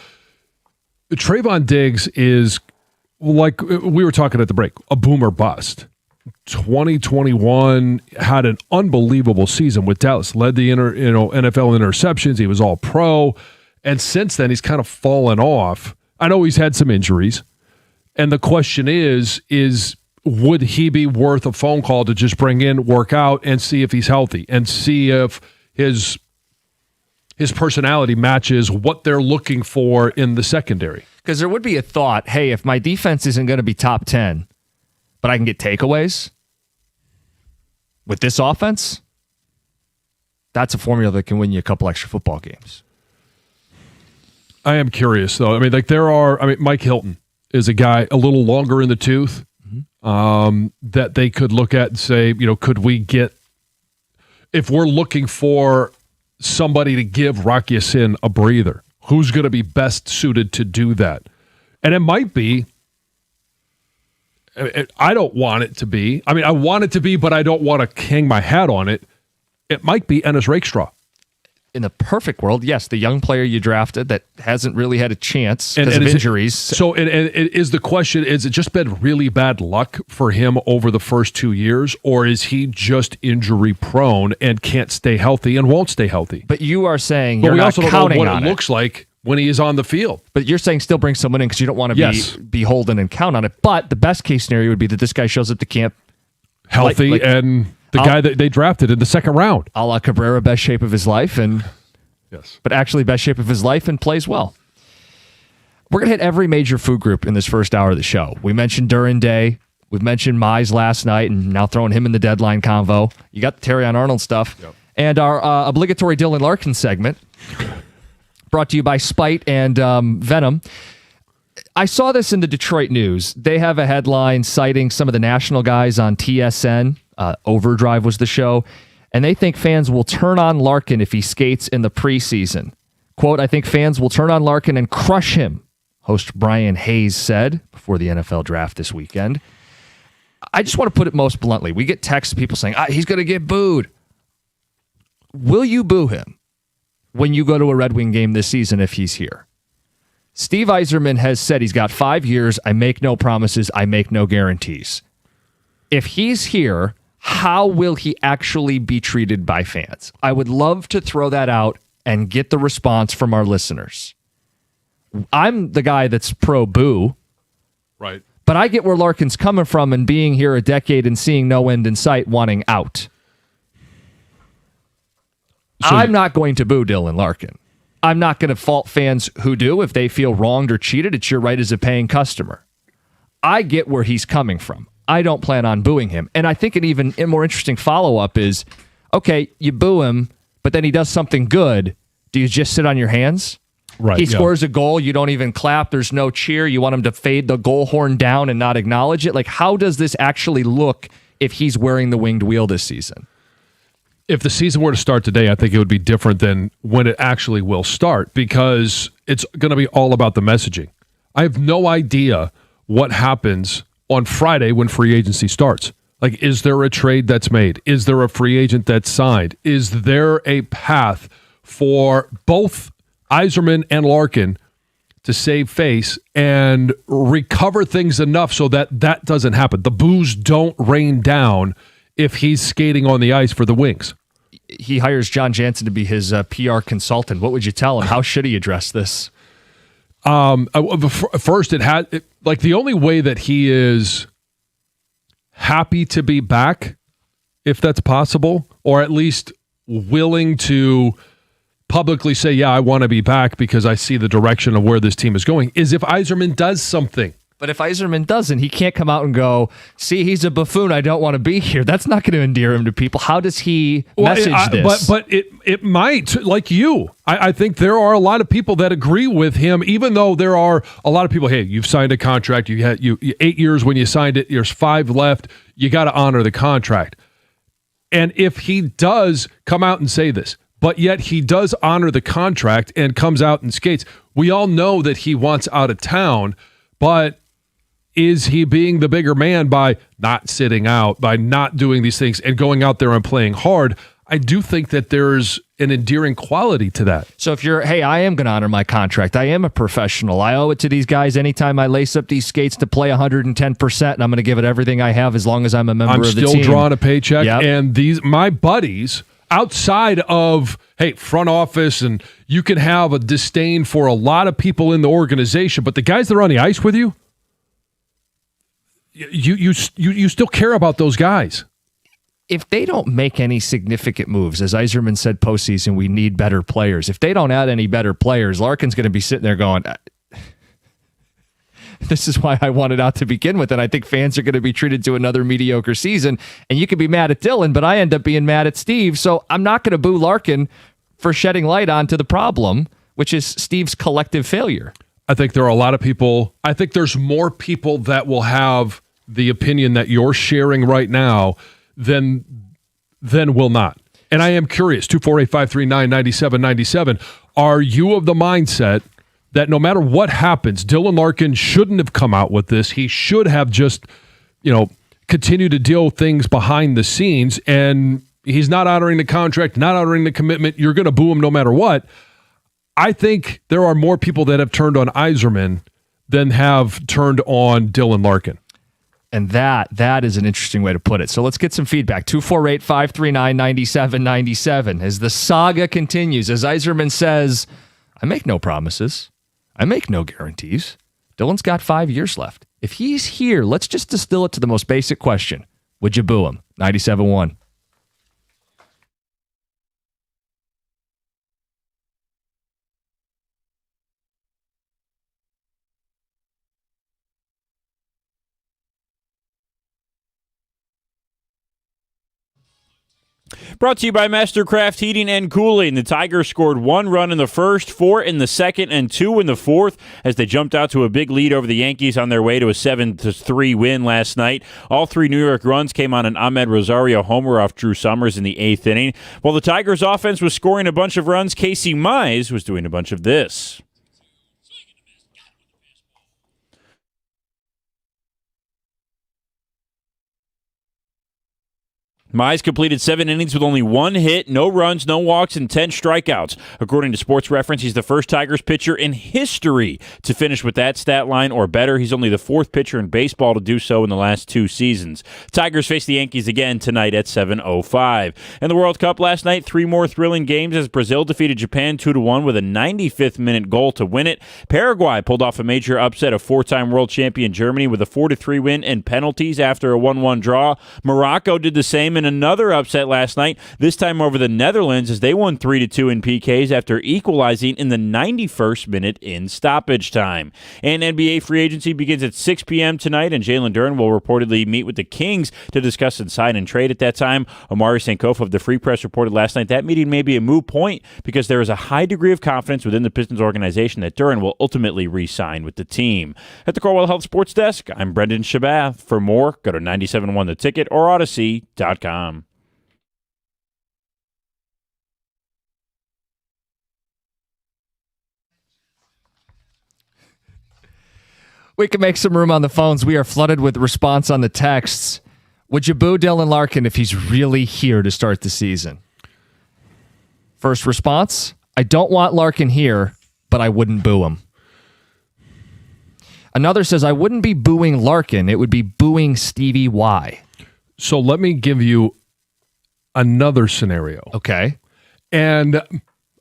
Trayvon Diggs is, like we were talking at the break, a boomer bust. 2021 had an unbelievable season with Dallas, led the NFL interceptions. He was all pro. And since then, he's kind of fallen off. I know he's had some injuries. And the question is would he be worth a phone call to just bring in, work out, and see if he's healthy and see if his personality matches what they're looking for in the secondary?
Because there would be a thought, hey, if my defense isn't going to be top 10, but I can get takeaways with this offense, that's a formula that can win you a couple extra football games.
I am curious, though. I mean, Mike Hilton is a guy a little longer in the tooth that they could look at and say, could we get, if we're looking for somebody to give Rock Ya-Sin a breather, who's going to be best suited to do that? And it might be, I don't want it to be. I mean, I want it to be, but I don't want to hang my hat on it. It might be Ennis Rakestraw.
In the perfect world, yes, the young player you drafted that hasn't really had a chance because of injuries.
So is the question, is it just been really bad luck for him over the first 2 years, or is he just injury prone and can't stay healthy and won't stay healthy?
But you are saying
but
you're
we
not
also don't
counting
know what
on
it looks like when he is on the field.
But you're saying still bring someone in because you don't want to be beholden and count on it. But the best case scenario would be that this guy shows up to camp
healthy and the guy that they drafted in the second round.
A la Cabrera, best shape of his life, but actually best shape of his life and plays well. We're going to hit every major food group in this first hour of the show. We mentioned Durin Day. We've mentioned Mize last night and now throwing him in the deadline convo. You got the Terrion Arnold stuff. Yep. And our obligatory Dylan Larkin segment brought to you by Spite and Venom. I saw this in the Detroit News. They have a headline citing some of the national guys on TSN. Overdrive was the show. And they think fans will turn on Larkin if he skates in the preseason. Quote, I think fans will turn on Larkin and crush him, host Brian Hayes said before the NFL draft this weekend. I just want to put it most bluntly. We get texts, people saying, he's going to get booed. Will you boo him when you go to a Red Wing game this season if he's here? Steve Yzerman has said he's got 5 years. I make no promises. I make no guarantees. If he's here, how will he actually be treated by fans? I would love to throw that out and get the response from our listeners. I'm the guy that's pro boo.
Right.
But I get where Larkin's coming from and being here a decade and seeing no end in sight, wanting out. So I'm not going to boo Dylan Larkin. I'm not going to fault fans who do if they feel wronged or cheated. It's your right as a paying customer. I get where he's coming from. I don't plan on booing him. And I think an even more interesting follow-up is, okay, you boo him, but then he does something good. Do you just sit on your hands?
Right,
He
yeah.
scores a goal, you don't even clap. There's no cheer. You want him to fade the goal horn down and not acknowledge it. Like, how does this actually look if he's wearing the winged wheel this season?
If the season were to start today, I think it would be different than when it actually will start, because it's going to be all about the messaging. I have no idea what happens on Friday when free agency starts. Like, is there a trade that's made? Is there a free agent that's signed? Is there a path for both Yzerman and Larkin to save face and recover things enough so that that doesn't happen? The boos don't rain down if he's skating on the ice for the Wings.
He hires John Jansen to be his PR consultant. What would you tell him? How should he address this?
First, like the only way that he is happy to be back, if that's possible, or at least willing to publicly say, yeah, I want to be back because I see the direction of where this team is going, is if Yzerman does something.
But if Yzerman doesn't, he can't come out and go, see, he's a buffoon. I don't want to be here. That's not going to endear him to people. How does he message this?
But it might, like you. I think there are a lot of people that agree with him, even though there are a lot of people, hey, you've signed a contract. You had 8 years when you signed it. There's 5 left. You got to honor the contract. And if he does come out and say this, but yet he does honor the contract and comes out and skates, we all know that he wants out of town, but is he being the bigger man by not sitting out, by not doing these things and going out there and playing hard? I do think that there's an endearing quality to that.
So if you're, hey, I am going to honor my contract. I am a professional. I owe it to these guys anytime I lace up these skates to play 110%, and I'm going to give it everything I have as long as I'm a member of the team.
I'm still drawing a paycheck,
Yep.
and my buddies outside of, hey, front office, and you can have a disdain for a lot of people in the organization, but the guys that are on the ice with you, you still care about those guys.
If they don't make any significant moves, as Yzerman said postseason, we need better players. If they don't add any better players, Larkin's going to be sitting there going, this is why I wanted out to begin with, and I think fans are going to be treated to another mediocre season. And you could be mad at Dylan, but I end up being mad at Steve, so I'm not going to boo Larkin for shedding light onto the problem, which is Steve's collective failure.
I think there are a lot of people. I think there's more people that will have the opinion that you're sharing right now than will not. And I am curious, 248-539-9797, are you of the mindset that no matter what happens, Dylan Larkin shouldn't have come out with this? He should have just, continue to deal with things behind the scenes, and he's not honoring the contract, not honoring the commitment. You're going to boo him no matter what. I think there are more people that have turned on Yzerman than have turned on Dylan Larkin.
And that is an interesting way to put it. So let's get some feedback. 248-539-9797. As the saga continues, as Yzerman says, I make no promises. I make no guarantees. Dylan's got 5 years left. If he's here, let's just distill it to the most basic question. Would you boo him? 97.1.
Brought to you by Mastercraft Heating and Cooling. The Tigers scored 1 run in the first, 4 in the second, and 2 in the fourth as they jumped out to a big lead over the Yankees on their way to a 7-3 win last night. All 3 New York runs came on an Ahmed Rosario homer off Drew Summers in the 8th inning. While the Tigers offense was scoring a bunch of runs, Casey Mize was doing a bunch of this. Mize completed 7 innings with only 1 hit, no runs, no walks, and 10 strikeouts. According to Sports Reference, he's the first Tigers pitcher in history to finish with that stat line or better. He's only the 4th pitcher in baseball to do so in the last 2 seasons. Tigers face the Yankees again tonight at 7:05. In the World Cup last night, 3 more thrilling games as Brazil defeated Japan 2-1 with a 95th-minute goal to win it. Paraguay pulled off a major upset of 4-time world champion Germany with a 4-3 win and penalties after a 1-1 draw. Morocco did the same in another upset last night, this time over the Netherlands as they won 3-2 in PKs after equalizing in the 91st minute in stoppage time. And NBA free agency begins at 6 p.m. tonight, and Jalen Duren will reportedly meet with the Kings to discuss and sign and trade at that time. Omari Sankofa of the Free Press reported last night that meeting may be a moot point because there is a high degree of confidence within the Pistons organization that Duren will ultimately re-sign with the team. At the Corewell Health Sports Desk, I'm Brendan Shabath. For more, go to 97.1 The Ticket or Odyssey.com.
We can make some room on the phones. We are flooded with response on the texts. Would you boo Dylan Larkin if he's really here to start the season? First response, I don't want Larkin here, but I wouldn't boo him. Another says, I wouldn't be booing Larkin. It would be booing Stevie Y.
So let me give you another scenario.
Okay.
And,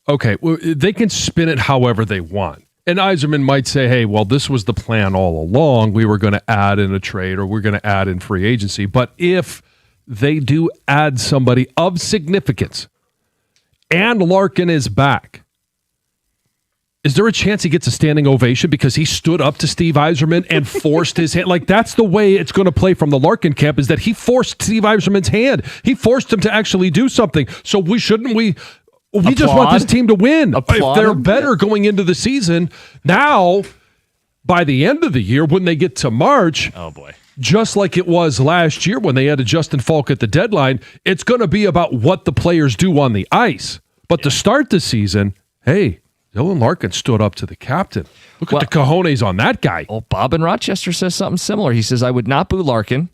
okay, well, they can spin it however they want. And Yzerman might say, hey, well, this was the plan all along. We were going to add in a trade or we're going to add in free agency. But if they do add somebody of significance and Larkin is back, is there a chance he gets a standing ovation because he stood up to Steve Yzerman and forced his hand? Like, that's the way it's going to play from the Larkin camp, is that he forced Steve Yzerman's hand. He forced him to actually do something. So we just want this team to win. If they're better going into the season, now, by the end of the year, when they get to March,
oh boy,
just like it was last year when they had a Justin Falk at the deadline, it's going to be about what the players do on the ice. But to start the season, hey, Dylan Larkin stood up to the captain. Look at the cojones on that guy.
Well, Bob in Rochester says something similar. He says, I would not boo Larkin.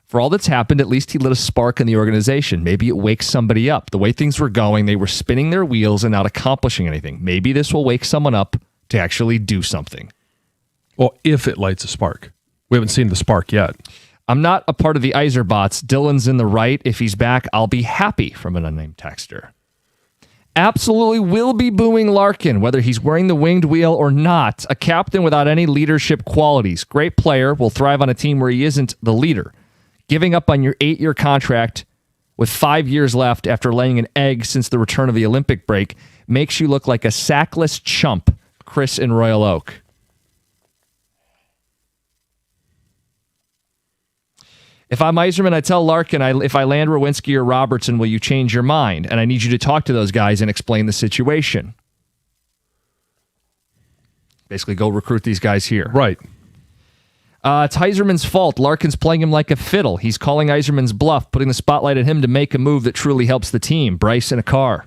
For all that's happened, at least he lit a spark in the organization. Maybe it wakes somebody up. The way things were going, they were spinning their wheels and not accomplishing anything. Maybe this will wake someone up to actually do something.
Well, if it lights a spark. We haven't seen the spark yet.
I'm not a part of the Yzerbots. Dylan's in the right. If he's back, I'll be happy, from an unnamed texter. Absolutely will be booing Larkin, whether he's wearing the winged wheel or not. A captain without any leadership qualities. Great player, will thrive on a team where he isn't the leader. Giving up on your 8-year contract with 5 years left after laying an egg since the return of the Olympic break makes you look like a sackless chump. Chris in Royal Oak. If I'm Yzerman, I tell Larkin, if I land Rowinski or Robertson, will you change your mind? And I need you to talk to those guys and explain the situation. Basically, go recruit these guys here.
Right.
It's Yzerman's fault. Larkin's playing him like a fiddle. He's calling Yzerman's bluff, putting the spotlight at him to make a move that truly helps the team. Bryce in a car.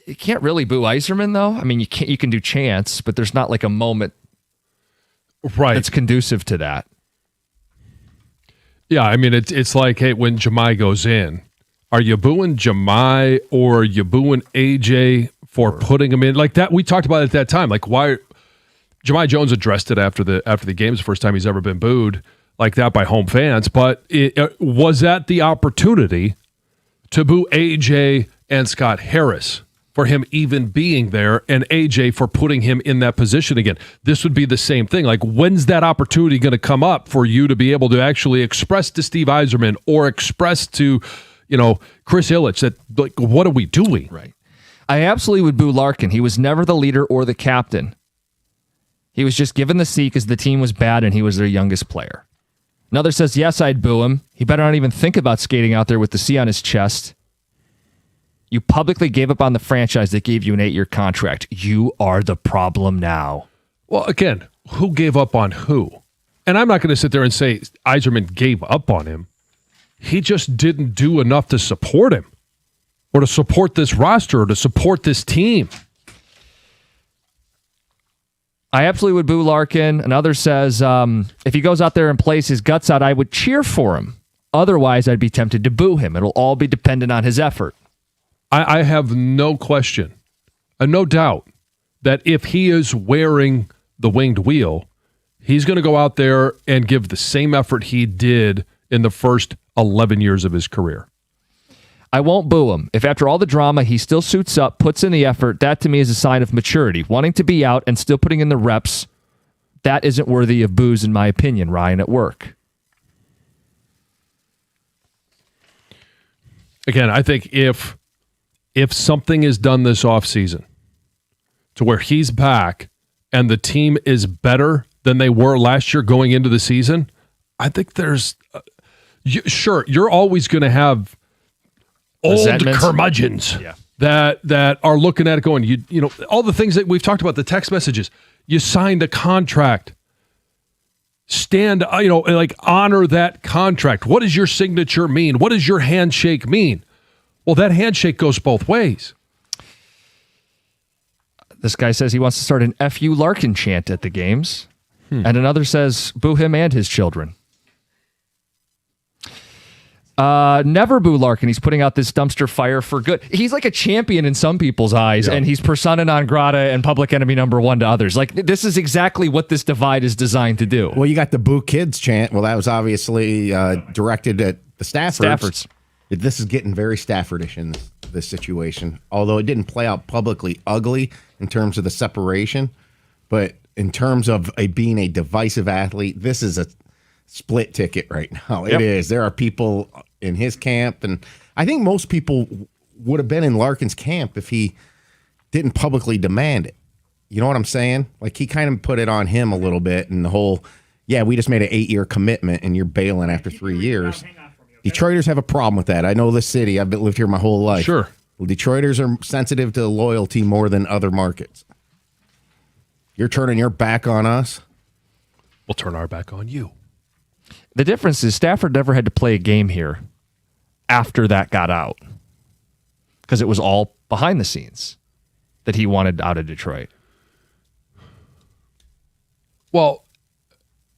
You can't really boo Yzerman, though. I mean, you can do chants, but there's not like a moment that's conducive to that.
Yeah, I mean, it's like, hey, when Jahmai goes in, are you booing Jahmai or are you booing AJ for putting him in? Like that, we talked about it at that time. Like, why... Jahmai Jones addressed it after the game. It's the first time he's ever been booed like that by home fans. But was that the opportunity to boo AJ and Scott Harris for him even being there and AJ for putting him in that position again? This would be the same thing. Like, when's that opportunity going to come up for you to be able to actually express to Steve Yzerman or express to, Chris Ilitch that, like, what are we doing?
Right. I absolutely would boo Larkin. He was never the leader or the captain. He was just given the seat because the team was bad and he was their youngest player. Another says, yes, I'd boo him. He better not even think about skating out there with the C on his chest. You publicly gave up on the franchise that gave you an 8-year contract. You are the problem now.
Well, again, who gave up on who? And I'm not going to sit there and say Yzerman gave up on him. He just didn't do enough to support him or to support this roster or to support this team.
I absolutely would boo Larkin. Another says, if he goes out there and plays his guts out, I would cheer for him. Otherwise, I'd be tempted to boo him. It'll all be dependent on his effort.
I have no question, no doubt, that if he is wearing the winged wheel, he's going to go out there and give the same effort he did in the first 11 years of his career.
I won't boo him. If after all the drama, he still suits up, puts in the effort, that to me is a sign of maturity. Wanting to be out and still putting in the reps, that isn't worthy of boos in my opinion, Ryan at work.
again, I think if something is done this offseason to where he's back and the team is better than they were last year going into the season, I think there's sure, you're always going to have old
Resentments.
curmudgeons
Yeah.
that are looking at it going, you know, all the things that we've talked about, the text messages, you signed a contract. Stand, like honor that contract. What does your signature mean? What does your handshake mean? Well, that handshake goes both ways.
This guy says he wants to start an F.U. Larkin chant at the games. And another says, boo him and his children. Never boo Larkin. He's putting out this dumpster fire for good. He's like a champion in some people's eyes, and he's persona non grata and public enemy number one to others. Like, this is exactly what this divide is designed to do.
Well, you got the Boo Kids chant. Well, that was obviously directed at the Staffords. This is getting very Staffordish in this situation, although it didn't play out publicly ugly in terms of the separation. But in terms of being a divisive athlete, this is a split ticket right now. It is. There are people in his camp, and I think most people would have been in Larkin's camp if he didn't publicly demand it. You know what I'm saying? Like, he kind of put it on him a little bit, and the whole, we just made an 8-year commitment and you're bailing after 3 years. Detroiters have a problem with that. I know this city. I've lived here my whole life.
Sure.
Well, Detroiters are sensitive to loyalty more than other markets. You're turning your back on us.
We'll turn our back on you.
The difference is Stafford never had to play a game here after that got out, because it was all behind the scenes that he wanted out of Detroit.
Well,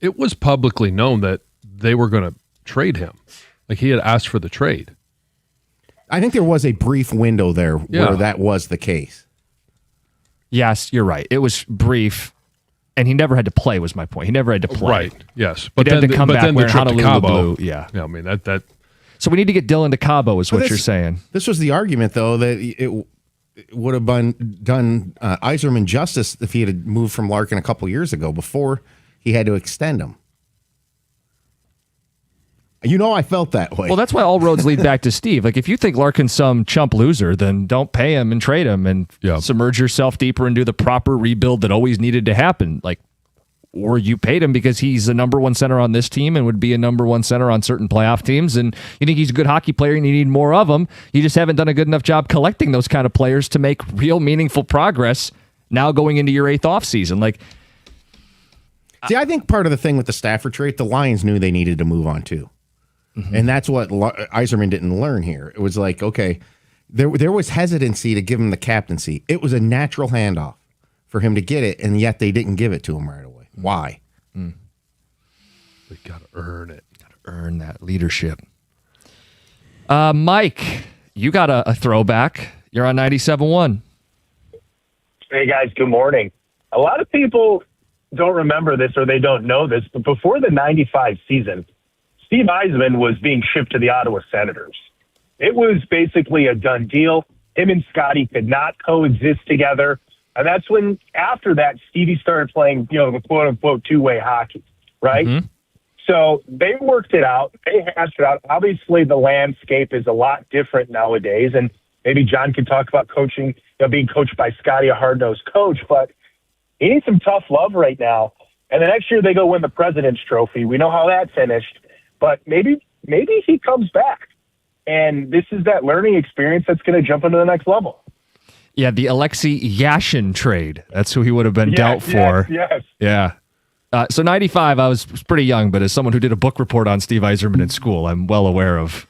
it was publicly known that they were going to trade him. Like, he had asked for the trade.
I think there was a brief window there where that was the case.
Yes, you're right. It was brief, and he never had to play, was my point. He never had to play.
Right, yes.
But he had to come back
the
wearing
trip to
Honolulu
Cabo.
blue. Yeah.
I mean, that
So we need to get Dylan to Cabo is what you're saying.
This was the argument, though, that it would have done Yzerman justice if he had moved from Larkin a couple years ago before he had to extend him. You know, I felt that way.
Well, that's why all roads lead back to Steve. Like, if you think Larkin's some chump loser, then don't pay him and trade him and submerge yourself deeper and do the proper rebuild that always needed to happen. Like, or you paid him because he's the number one center on this team and would be a number one center on certain playoff teams, and you think he's a good hockey player and you need more of them. You just haven't done a good enough job collecting those kind of players to make real meaningful progress now going into your 8th offseason. Like,
see, I think part of the thing with the Stafford trade, the Lions knew they needed to move on too. Mm-hmm. And that's what Yzerman didn't learn here. It was like, okay, there was hesitancy to give him the captaincy. It was a natural handoff for him to get it, and yet they didn't give it to him right away. Why?
They got to earn it.
Got to earn that leadership. Mike, you got a throwback. You're on 97.1.
Hey, guys, good morning. A lot of people don't remember this or they don't know this, but before the 95 season, Steve Yzerman was being shipped to the Ottawa Senators. It was basically a done deal. Him and Scotty could not coexist together. And that's when, after that, Stevie started playing, the quote-unquote two-way hockey, right? Mm-hmm. So they worked it out. They hashed it out. Obviously, the landscape is a lot different nowadays, and maybe John could talk about coaching, being coached by Scotty, a hard-nosed coach, but he needs some tough love right now. And the next year they go win the President's Trophy. We know how that finished. But maybe he comes back, and this is that learning experience that's going to jump into the next level.
Yeah, the Alexei Yashin trade. That's who he would have been dealt for.
Yes.
Yeah. So 95, I was pretty young, but as someone who did a book report on Steve Yzerman in school, I'm well aware of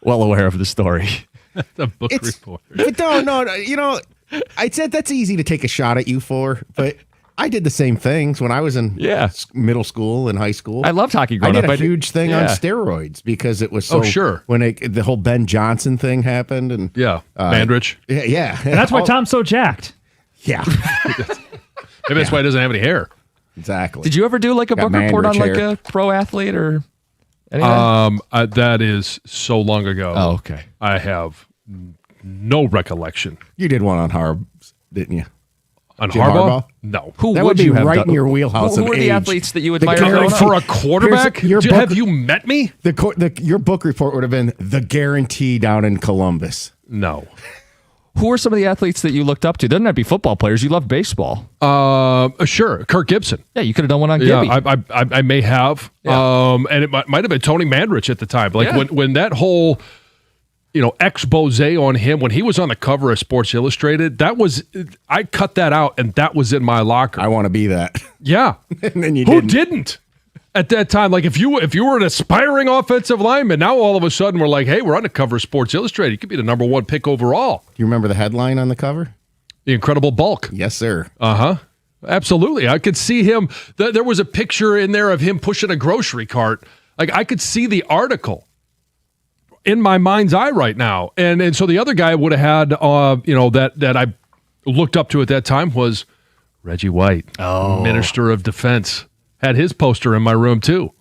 the story.
The book report.
But no, I said that's easy to take a shot at you for, but I did the same things when I was in middle school and high school.
I loved hockey growing
up.
up.
I did a huge thing on steroids because it was so.
Oh, sure.
When the whole Ben Johnson thing happened, and
Mandrich.
Yeah.
And that's why Tom's so jacked.
Yeah.
Maybe that's why he doesn't have any hair.
Exactly.
Did you ever do like a book report on like a pro athlete or anything?
That is so long ago.
Oh, okay.
I have no recollection.
You did one on Harbs, didn't you?
On
Jim
Harbaugh?
Harbaugh?
No.
Who
That
would
would be
you have
right
done?
in your wheelhouse
Who
of
are the
age.
athletes that you
The
admire
guarantee-
growing up?
For a quarterback?
Here's your
Have
book-
you met me?
Your book report would have been the guarantee down in Columbus.
No.
Who are some of the athletes that you looked up to? Doesn't that be football players? You love baseball.
Sure. Kirk Gibson.
Yeah, you could have done one on Gibby.
Yeah, I may have.
Yeah.
And it might have been Tony Mandrich at the time. Like
Yeah.
when that whole, expose on him, when he was on the cover of Sports Illustrated, I cut that out and that was in my locker.
I want to be that.
Yeah.
And then you
Who
didn't.
didn't? At that time, like if you were an aspiring offensive lineman, now all of a sudden we're like, hey, we're on the cover of Sports Illustrated. You could be the number 1 pick overall.
Do you remember the headline on the cover?
The Incredible Bulk.
Yes, sir.
Absolutely. I could see him. There was a picture in there of him pushing a grocery cart. Like I could see the article in my mind's eye right now. And so the other guy would have had, that I looked up to at that time was Reggie White, Minister of Defense. Had his poster in my room too.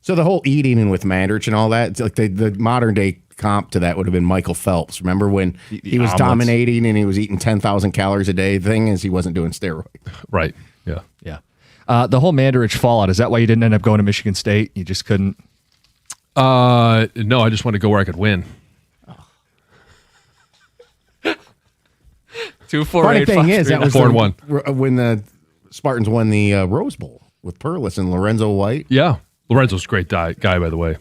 So the whole eating and with Mandrich and all that, it's like the modern day comp to that would have been Michael Phelps. Remember when he was
omelets.
dominating and he was eating 10,000 calories a day? The thing is, he wasn't doing steroids.
Right. Yeah.
Yeah. The whole Mandarich fallout, is that why you didn't end up going to Michigan State? You just couldn't?
No, I just wanted to go where I could win.
2 4
Funny
8
thing
5
is,
3
that was
4-1.
when the Spartans won the Rose Bowl with Perlis and Lorenzo White.
Yeah. Lorenzo's a great guy, by the way.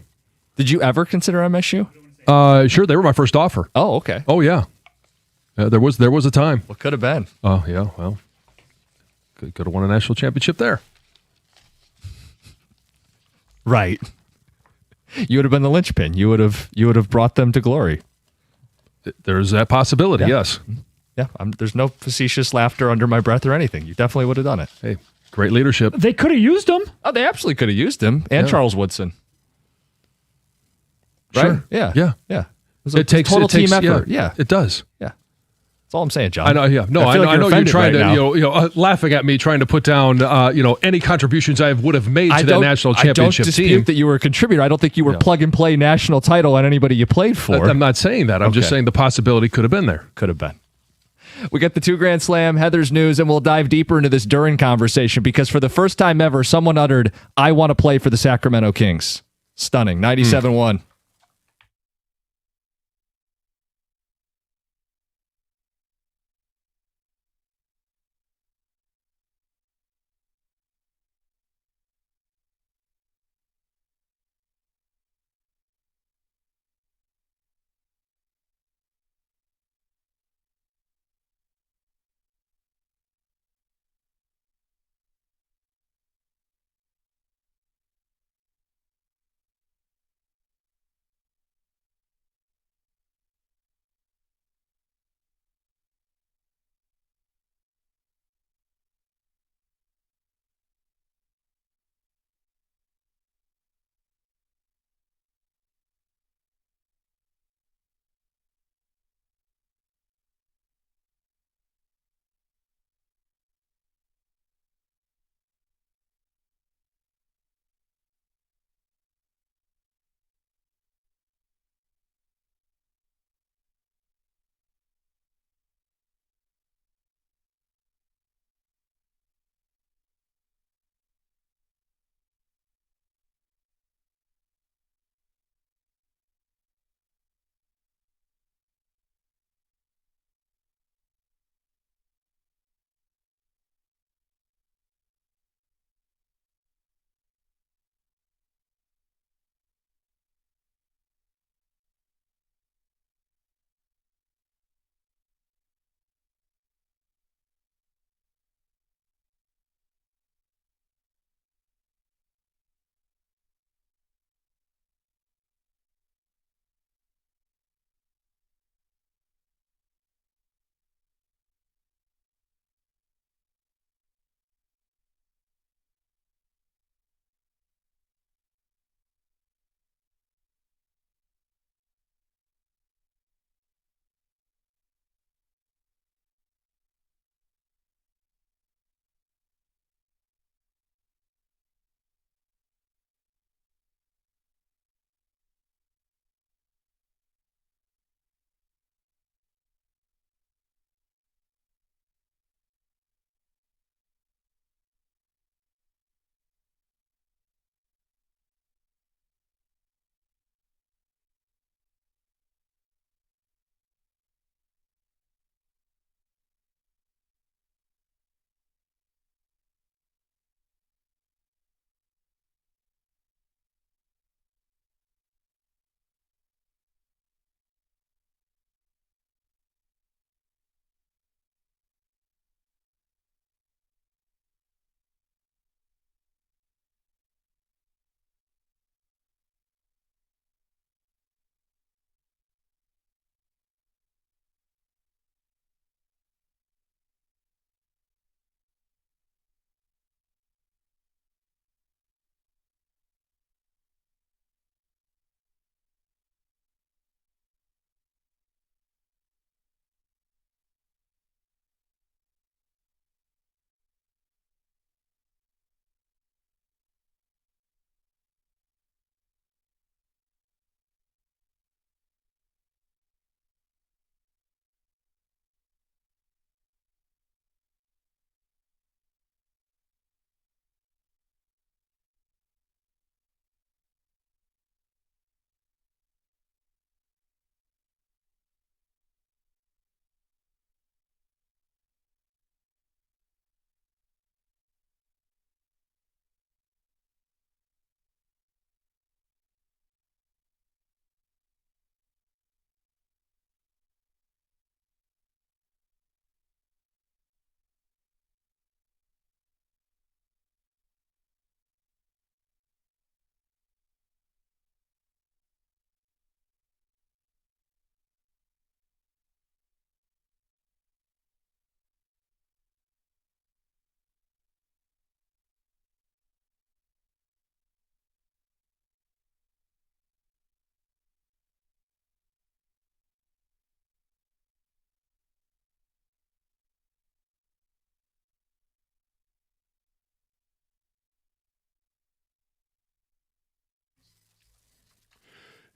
Did you ever consider MSU?
Sure. They were my first offer.
Oh, okay.
Oh, yeah. There was a time.
What could have been?
Oh, yeah. Well, could have won a national championship there.
Right. You would have been the linchpin. You would have brought them to glory.
There's that possibility,
Yeah.
yes.
Yeah. There's no facetious laughter under my breath or anything. You definitely would have done it.
Hey, great leadership.
They could have used him.
Oh, they absolutely could have used him and Charles Woodson. Right?
Sure.
Yeah.
Yeah.
Yeah. It takes total team effort. Yeah.
It does.
Yeah. That's all I'm saying, John.
I know. Yeah. No,
I
I
feel
know.
like
I know you're
offended
trying
right
to,
now.
laughing at me, trying to put down, any contributions I would have made to that national
I don't
championship
dispute
team.
that you were a contributor. I don't think you were plug and play national title on anybody you played for.
I'm not saying that. I'm just
Okay.
saying the possibility could have been there.
Could have been. We get the 2 Grand Slam, Heather's news, and we'll dive deeper into this Duren conversation because for the first time ever, someone uttered, "I want to play for the Sacramento Kings." Stunning. 97-1.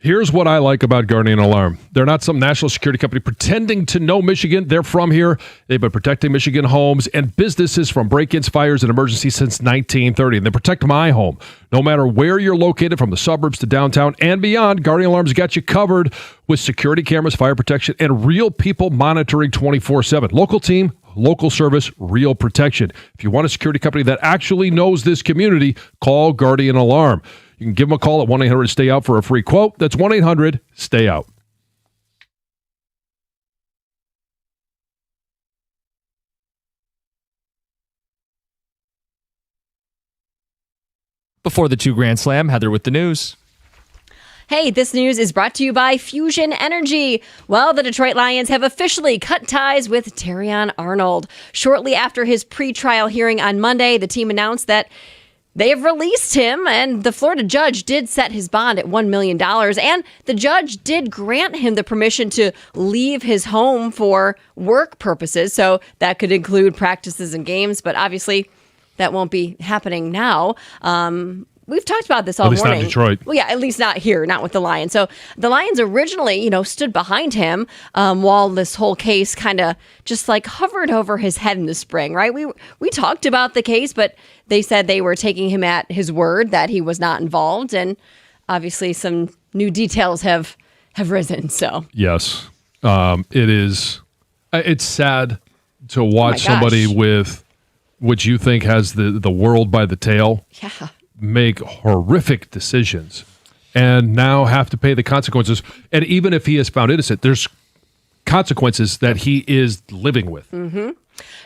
Here's what I like about Guardian Alarm. They're not some national security company pretending to know Michigan. They're from here. They've been protecting Michigan homes and businesses from break-ins, fires, and emergencies since 1930. And they protect my home. No matter where you're located, from the suburbs to downtown and beyond, Guardian Alarm's got you covered with security cameras, fire protection, and real people monitoring 24/7. Local team, local service, real protection. If you want a security company that actually knows this community, call Guardian Alarm. You can give them a call at 1-800-STAY-OUT for a free quote. That's 1-800-STAY-OUT.
Before the 2 Grand Slam, Heather with the news.
Hey, this news is brought to you by Fusion Energy. Well, the Detroit Lions have officially cut ties with Terrion Arnold. Shortly after his pretrial hearing on Monday, the team announced that they have released him, and the Florida judge did set his bond at $1 million, and the judge did grant him the permission to leave his home for work purposes, so that could include practices and games, but obviously that won't be happening now. We've talked about this all
At least
morning.
not in Detroit.
Well, yeah, at least not here, not with the Lions. So the Lions originally, stood behind him while this whole case kind of just like hovered over his head in the spring, right? We talked about the case, but they said they were taking him at his word that he was not involved, and obviously some new details have risen. So
Yes, it is. It's sad to watch
gosh.
somebody with which you think has the world by the tail
yeah.
make horrific decisions and now have to pay the consequences. And even if he is found innocent, there's consequences that he is living with.
Mm-hmm.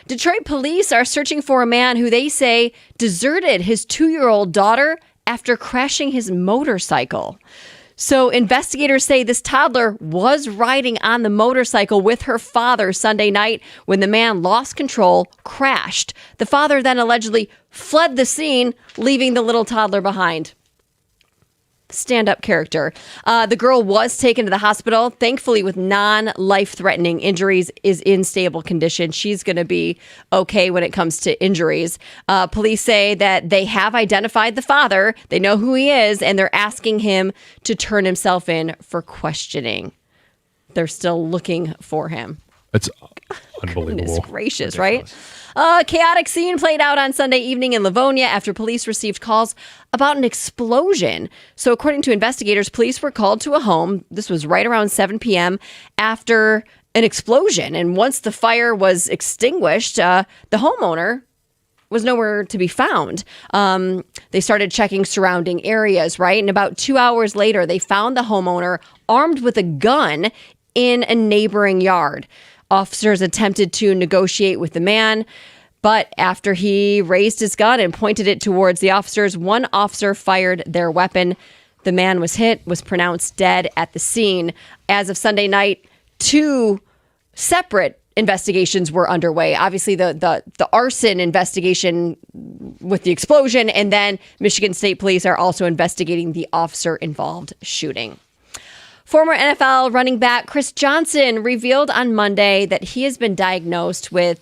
Detroit police are searching for a man who they say deserted his 2-year-old daughter after crashing his motorcycle. So investigators say this toddler was riding on the motorcycle with her father Sunday night when the man lost control, crashed. The father then allegedly fled the scene, leaving the little toddler behind. Stand-up character. The girl was taken to the hospital, thankfully with non-life-threatening injuries, is in stable condition. She's going to be okay when it comes to injuries. Police say that they have identified the father. They know who he is, and they're asking him to turn himself in for questioning. They're still looking for him.
It's
Goodness
unbelievable.
gracious, right? A chaotic scene played out on Sunday evening in Livonia after police received calls about an explosion. So according to investigators, police were called to a home. This was right around 7 p.m. after an explosion. And once the fire was extinguished, the homeowner was nowhere to be found. They started checking surrounding areas, right? And about 2 hours later, they found the homeowner armed with a gun in a neighboring yard. Officers attempted to negotiate with the man, but after he raised his gun and pointed it towards the officers, one officer fired their weapon. The man was hit, was pronounced dead at the scene. As of Sunday night, 2 separate investigations were underway. Obviously, the arson investigation with the explosion, and then Michigan State Police are also investigating the officer-involved shooting. Former NFL running back Chris Johnson revealed on Monday that he has been diagnosed with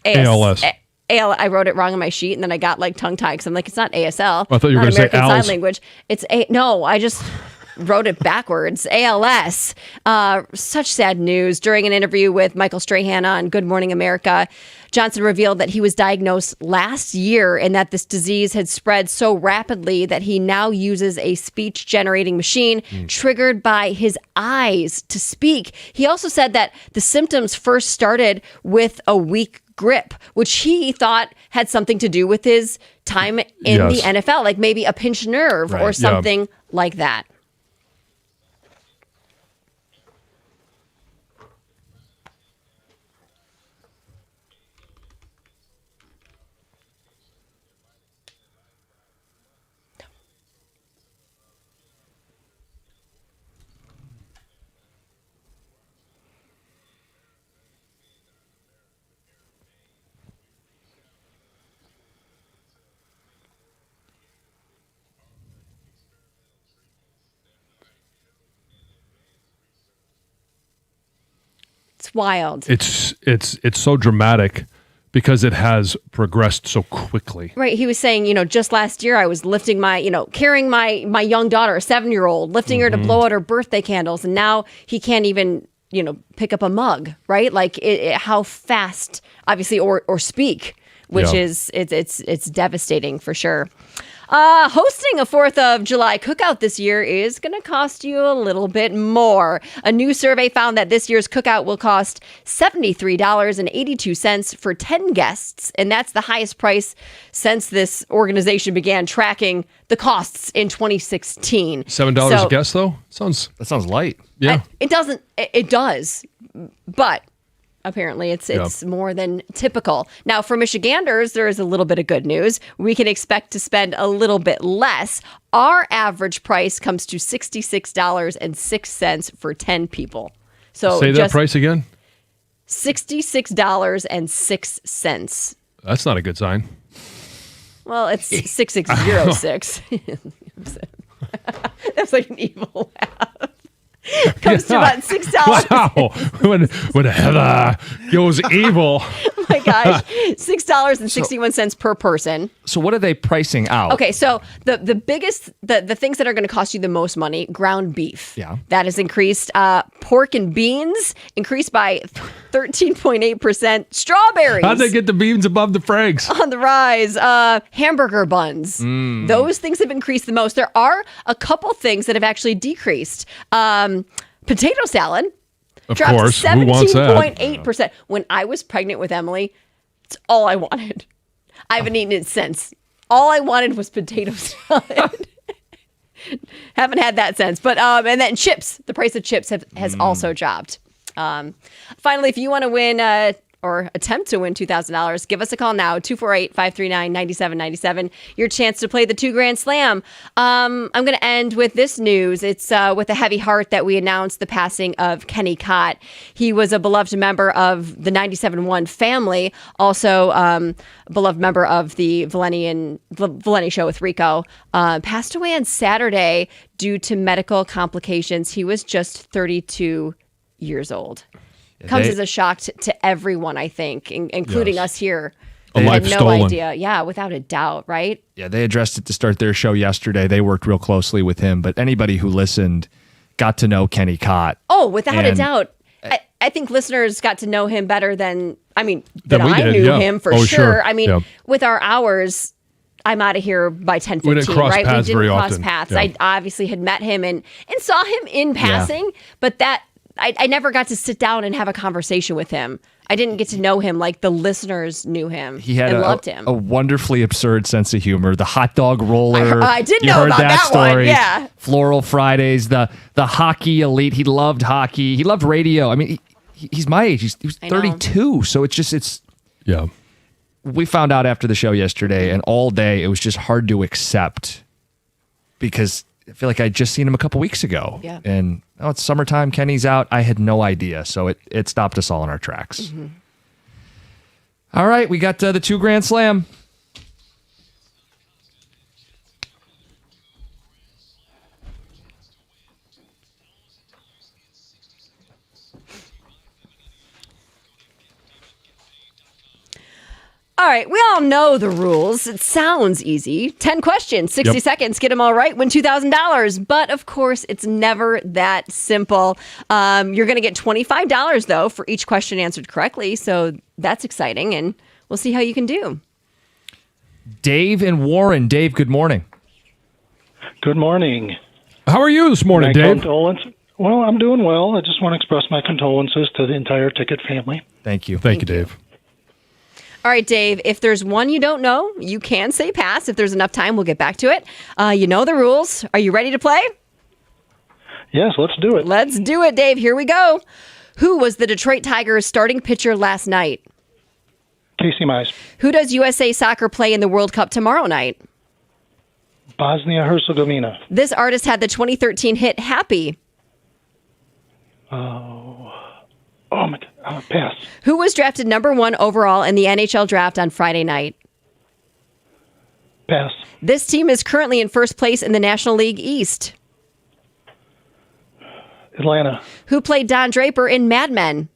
ALS.
I wrote it wrong on my sheet, and then I got like tongue-tied because I'm like, it's not ASL.
I thought you were
not
going to say
American Sign
ALS.
Language. No, I just wrote it backwards. ALS. Such sad news. During an interview with Michael Strahan on Good Morning America, Johnson revealed that he was diagnosed last year and that this disease had spread so rapidly that he now uses a speech-generating machine triggered by his eyes to speak. He also said that the symptoms first started with a weak grip, which he thought had something to do with his time in the NFL, like maybe a pinched nerve or something like that. It's wild.
It's so dramatic because it has progressed so quickly.
Right. He was saying, just last year I was lifting carrying my young daughter, a 7-year-old, lifting her to blow out her birthday candles. And now he can't even, pick up a mug, right? Like how fast, obviously, or speak, which is, it's devastating for sure. Hosting a 4th of July cookout this year is going to cost you a little bit more. A new survey found that this year's cookout will cost $73.82 for 10 guests, and that's the highest price since this organization began tracking the costs in 2016.
$7 a guest, though?
That sounds light.
Yeah.
It does, but apparently it's more than typical. Now, for Michiganders, there is a little bit of good news. We can expect to spend a little bit less. Our average price comes to $66.06 for 10 people. So
Say that price again?
$66.06.
That's not a good sign.
Well, it's 6606. That's like an evil laugh. Comes to about $6.
Wow. when Heather goes evil.
Oh my gosh. $6.61 per person.
So what are they pricing out?
Okay, so the biggest, the things that are going to cost you the most money, ground beef.
Yeah.
That has increased. Pork and beans increased by 13.8%. Strawberries.
How'd they get the beans above the frags?
On the rise. Hamburger buns. Those things have increased the most. There are a couple things that have actually decreased. Potato salad.
Of
dropped
course. Who wants that?
17.8%. When I was pregnant with Emily, it's all I wanted. I haven't eaten it since. All I wanted was potato salad. Haven't had that since. But and then chips. The price of chips has also dropped. Finally, if you want to win or attempt to win $2,000, give us a call now, 248-539-9797. Your chance to play the $2 Slam. I'm going to end with this news. It's with a heavy heart that we announced the passing of Kenny Cott. He was a beloved member of the 97.1 family, also a beloved member of the Valeni Show with Rico. Passed away on Saturday due to medical complications. He was just 32 years old. Comes as a shock to everyone, I think, including us here.
A
They
life
had no
stolen.
idea. Yeah, without a doubt, right?
Yeah, they addressed it to start their show yesterday. They worked real closely with him, but anybody who listened got to know Kenny Cott.
Oh, without a
And-
doubt. I think listeners got to know him better than
Than
I
we did,
knew
yeah.
him for
Oh,
sure.
sure.
I mean,
Yeah.
with our hours, I'm out of here by 10:15,
We didn't cross
right?
paths
We didn't
very
cross
often.
paths.
Yeah.
I obviously had met him and saw him in passing, but that I never got to sit down and have a conversation with him. I didn't get to know him like the listeners knew him.
He had
and loved him.
a wonderfully absurd sense of humor. The hot dog roller.
I did
You
know
heard
about that one,
story.
yeah.
Floral Fridays. The hockey elite. He loved hockey. He loved radio. I mean, he's my age. He was
I know.
32. So it's.
Yeah.
We found out after the show yesterday, and all day it was just hard to accept because I feel like I'd just seen him a couple weeks ago.
Yeah.
And it's summertime. Kenny's out. I had no idea. So it stopped us all in our tracks.
Mm-hmm.
All right. We got the $2 Slam.
All right, we all know the rules. It sounds easy. 10 questions, 60 seconds, get them all right, win $2,000. But of course, it's never that simple. You're going to get $25, though, for each question answered correctly. So that's exciting, and we'll see how you can do.
Dave and Warren. Dave, good morning.
Good morning.
How are you this morning,
My
Dave?
condolences. Well, I'm doing well. I just want to express my condolences to the entire Ticket family.
Thank you.
Thank you, Dave.
All right, Dave, if there's one you don't know, you can say pass. If there's enough time, we'll get back to it. You know the rules. Are you ready to play?
Yes, let's do it.
Let's do it, Dave. Here we go. Who was the Detroit Tigers starting pitcher last night?
Casey Mize.
Who does USA Soccer play in the World Cup tomorrow night?
Bosnia-Herzegovina.
This artist had the 2013 hit Happy.
Oh, my God. Pass.
Who was drafted number 1 overall in the NHL draft on Friday night?
Pass.
This team is currently in first place in the National League East.
Atlanta.
Who played Don Draper in Mad Men?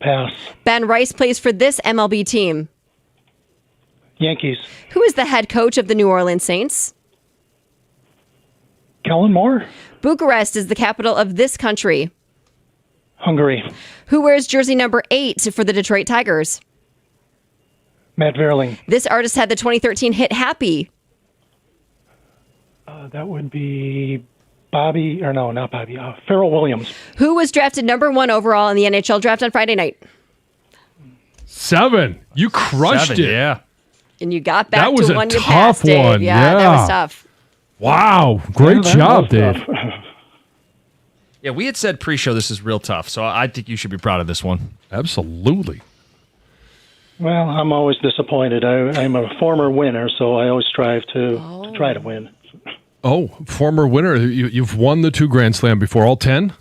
Pass.
Ben Rice plays for this MLB team.
Yankees.
Who is the head coach of the New Orleans Saints?
Kellen Moore.
Bucharest is the capital of this country.
Hungary.
Who wears jersey number 8 for the Detroit Tigers?
Matt Verling.
This artist had the 2013 hit Happy.
That would be Bobby, or no, not Bobby. Pharrell Williams.
Who was drafted number 1 overall in the NHL draft on Friday night?
7. You crushed
7,
it.
yeah.
And you got back
That was
to
a
one you
tough
passed, Dave.
one.
Yeah, that
Yeah.
was tough.
Wow. Great
Yeah, that
job,
was
Dave.
tough.
Yeah, we had said pre-show this is real tough, so I think you should be proud of this one.
Absolutely.
Well, I'm always disappointed. I'm a former winner, so I always strive to try to win.
Oh, former winner. You've won the 2 Grand Slam before, all 10?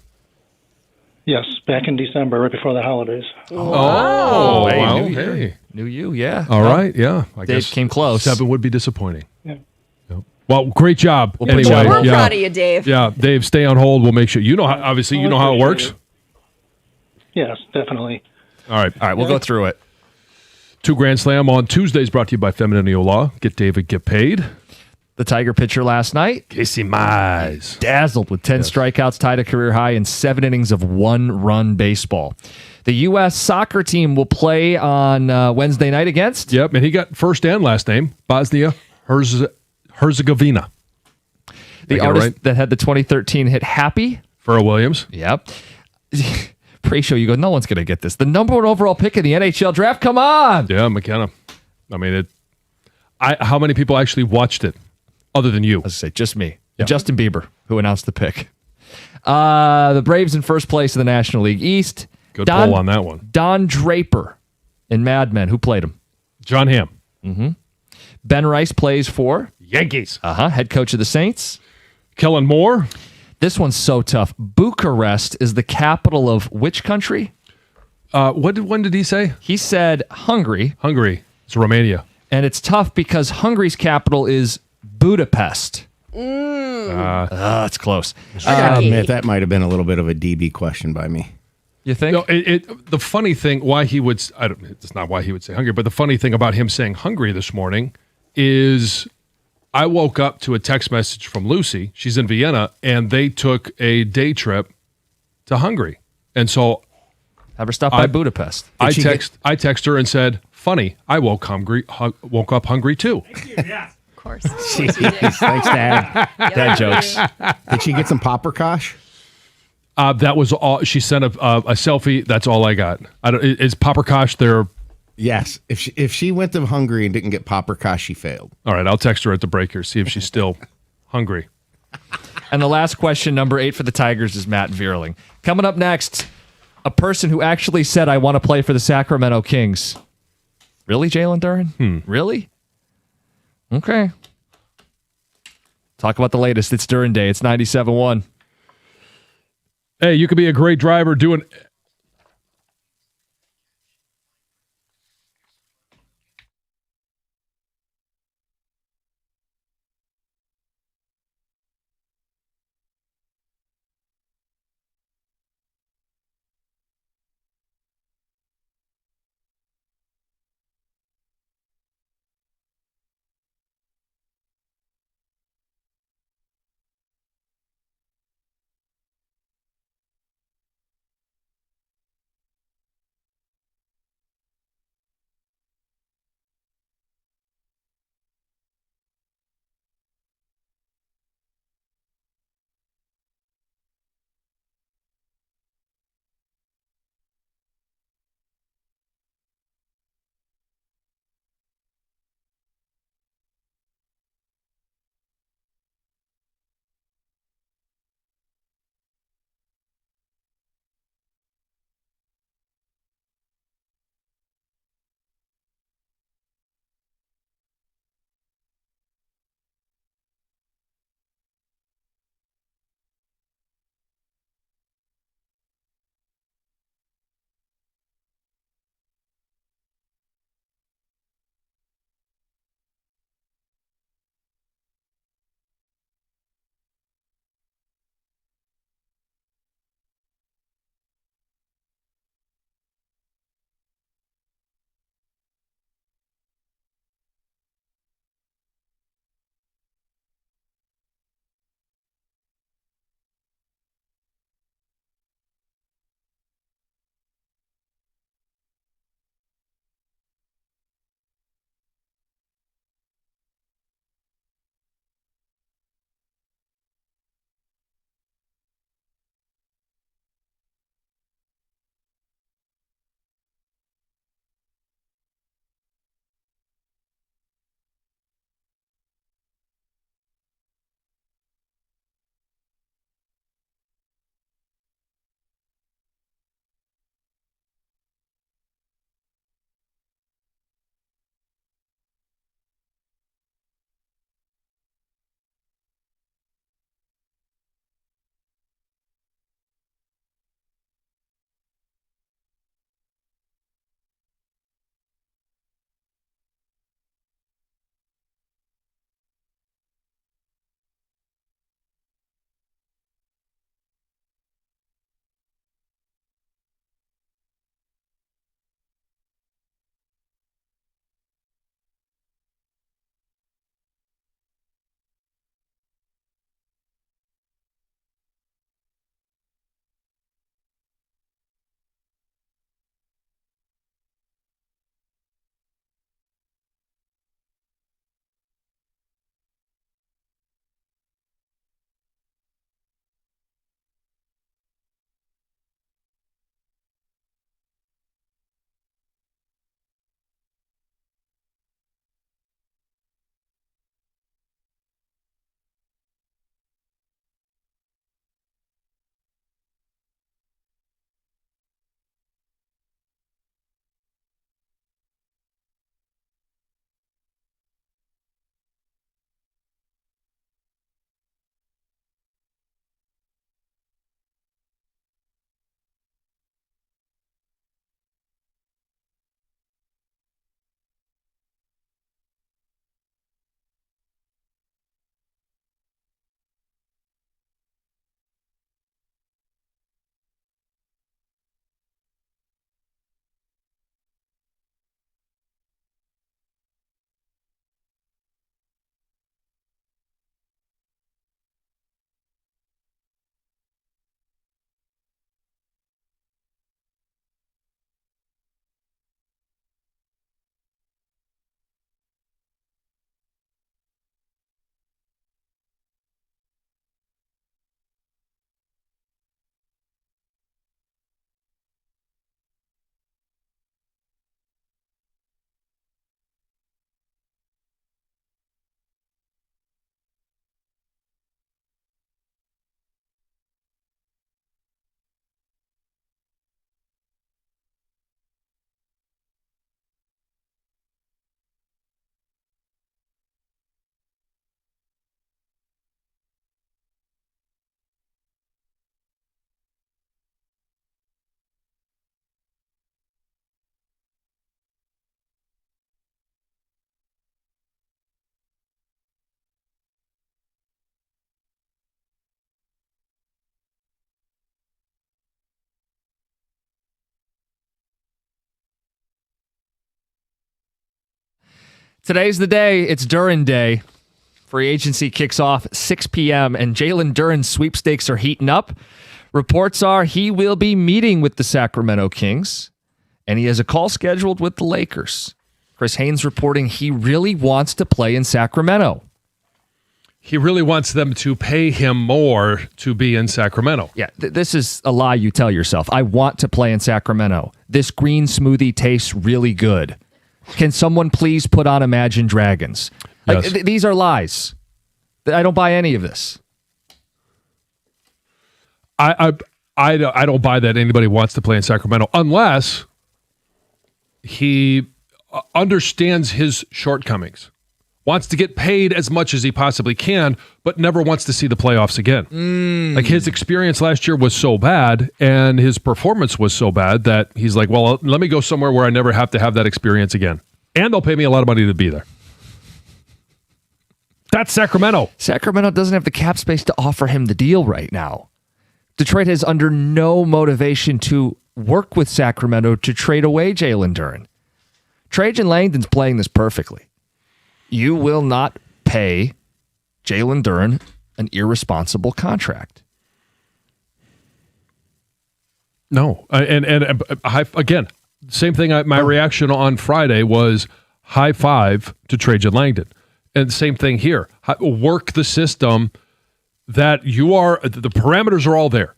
Yes, back in December, right before the holidays.
Oh,
hey,
well,
new year.
hey.
Knew you, yeah.
All right, yeah. I
Dave
guess
came close.
7 would be disappointing.
Yeah.
Yep. Well, great job.
Well, put you
anyway,
on
We're proud of you, Dave.
Yeah, Dave, stay on hold. We'll make sure. You know, obviously, you know how it works.
Yes, definitely.
All right.
All right, we'll go through it.
2 Grand Slam on Tuesdays brought to you by Feminine Law. Get David, get paid.
The Tiger pitcher last night
Casey Mize.
dazzled with 10 strikeouts, tied a career high in 7 innings of 1-run baseball. The U.S. soccer team will play on Wednesday night against
Yep, and he got first and last name, Bosnia Herzegovina.
the
I get it
artist
right?
that had the 2013 hit Happy.
Pharrell Williams.
Yep. Pre-show, you go, no one's going to get this. The number 1 overall pick in the NHL draft. Come on.
Yeah, McKenna. I mean, how many people actually watched it other than you?
I was going to say, just me.
Yeah.
Justin Bieber, who announced the pick. The Braves in first place in the National League East.
Good poll on that one.
Don Draper in Mad Men. Who played him?
John Hamm.
Ben Rice plays for
Yankees.
head coach of the Saints.
Kellen Moore.
This one's so tough. Bucharest is the capital of which country?
When did he say?
He said Hungary,
Hungary. It's Romania.
and it's tough because Hungary's capital is Budapest. It's close.
I gotta admit that might have been a little bit of a DB question by me.
You think?
No, the funny thing, why he would, it's not why he would say Hungary, but the funny thing about him saying Hungary this morning is I woke up to a text message from Lucy. She's in Vienna, and they took a day trip to Hungary. And so
Have her stop by Budapest.
I
she
text her and said, funny, I woke up hungry too.
Of course.
Thanks, Dad.
Dad jokes.
Did she get some paprikash?
That was all. She sent a selfie. That's all I got. Is Paprikash there?
Yes. If she went to Hungary and didn't get paprikash, she failed.
All right, I'll text her at the break here, see if she's still hungry.
And the last question, number 8 for the Tigers, is Matt Vierling. Coming up next, a person who actually said, I want to play for the Sacramento Kings. Really, Jalen Duren? Really? Okay. Talk about the latest. It's Duren Day. It's 97.1.
Hey, you could be a great driver doing
Today's the day. It's Duren Day. Free agency kicks off 6 p.m. and Jalen Duren's sweepstakes are heating up. Reports are he will be meeting with the Sacramento Kings, and he has a call scheduled with the Lakers. Chris Haynes reporting he really wants to play in Sacramento.
He really wants them to pay him more to be in Sacramento.
Yeah, this is a lie you tell yourself. I want to play in Sacramento. This green smoothie tastes really good. Can someone please put on Imagine Dragons?
Yes.
These are lies. I don't buy any of this.
I don't buy that anybody wants to play in Sacramento unless he understands his shortcomings, wants to get paid as much as he possibly can, but never wants to see the playoffs again. Like his experience last year was so bad and his performance was so bad that he's like, well, let me go somewhere where I never have to have that experience again. And they'll pay me a lot of money to be there. That's Sacramento.
Sacramento doesn't have the cap space to offer him the deal right now. Detroit is under no motivation to work with Sacramento to trade away Jalen Duren. Trajan Langdon's playing this perfectly. You will not pay Jalen Duren an irresponsible contract.
No. Again, same thing. My reaction on Friday was high five to Trajan Langdon. And same thing here. Work the system that the parameters are all there.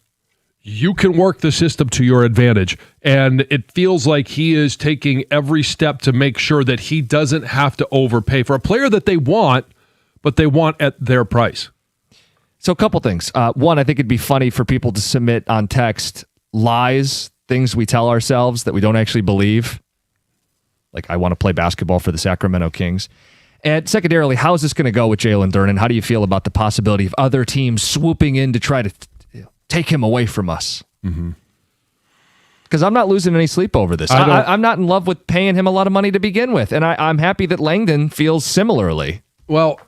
You can work the system to your advantage. And it feels like he is taking every step to make sure that he doesn't have to overpay for a player that they want, but they want at their price.
So a couple things. One, I think it'd be funny for people to submit on text lies, things we tell ourselves that we don't actually believe. Like, I want to play basketball for the Sacramento Kings. And secondarily, how is this going to go with Jalen Duren? And how do you feel about the possibility of other teams swooping in to try to take him away from us? Because I'm not losing any sleep over this. I'm not in love with paying him a lot of money to begin with. And I'm happy that Langdon feels similarly.
Well,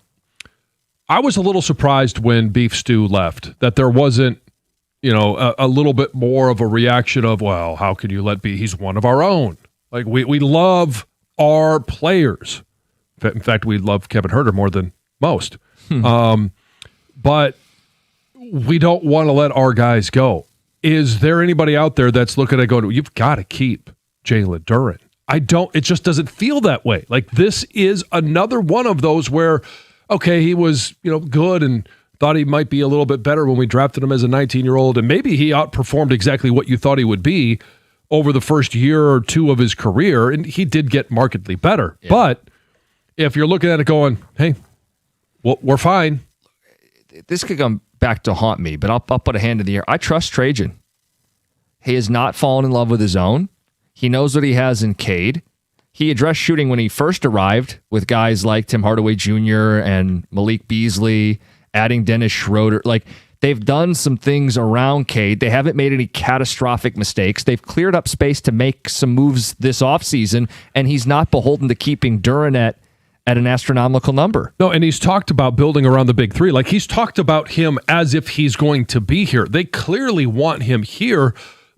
I was a little surprised when Beef Stew left that there wasn't, a little bit more of a reaction of, well, how can you let he's one of our own. Like, we love our players. In fact, we love Kevin Huerter more than most. But we don't want to let our guys go. Is there anybody out there that's looking at going, you've got to keep Jalen Duren? It just doesn't feel that way. Like, this is another one of those where, okay, he was, good and thought he might be a little bit better when we drafted him as a 19-year-old, and maybe he outperformed exactly what you thought he would be over the first year or two of his career, and he did get markedly better. Yeah. But if you're looking at it going, hey, well, we're fine.
This could come back to haunt me, but I'll put a hand in the air. I trust Trajan. He has not fallen in love with his own. He knows what he has in Cade. He addressed shooting when he first arrived with guys like Tim Hardaway Jr. and Malik Beasley, adding Dennis Schroeder. Like, they've done some things around Cade. They haven't made any catastrophic mistakes. They've cleared up space to make some moves this offseason, and he's not beholden to keeping Duren at an astronomical number.
No, and he's talked about building around the big three. Like, he's talked about him as if he's going to be here. They clearly want him here,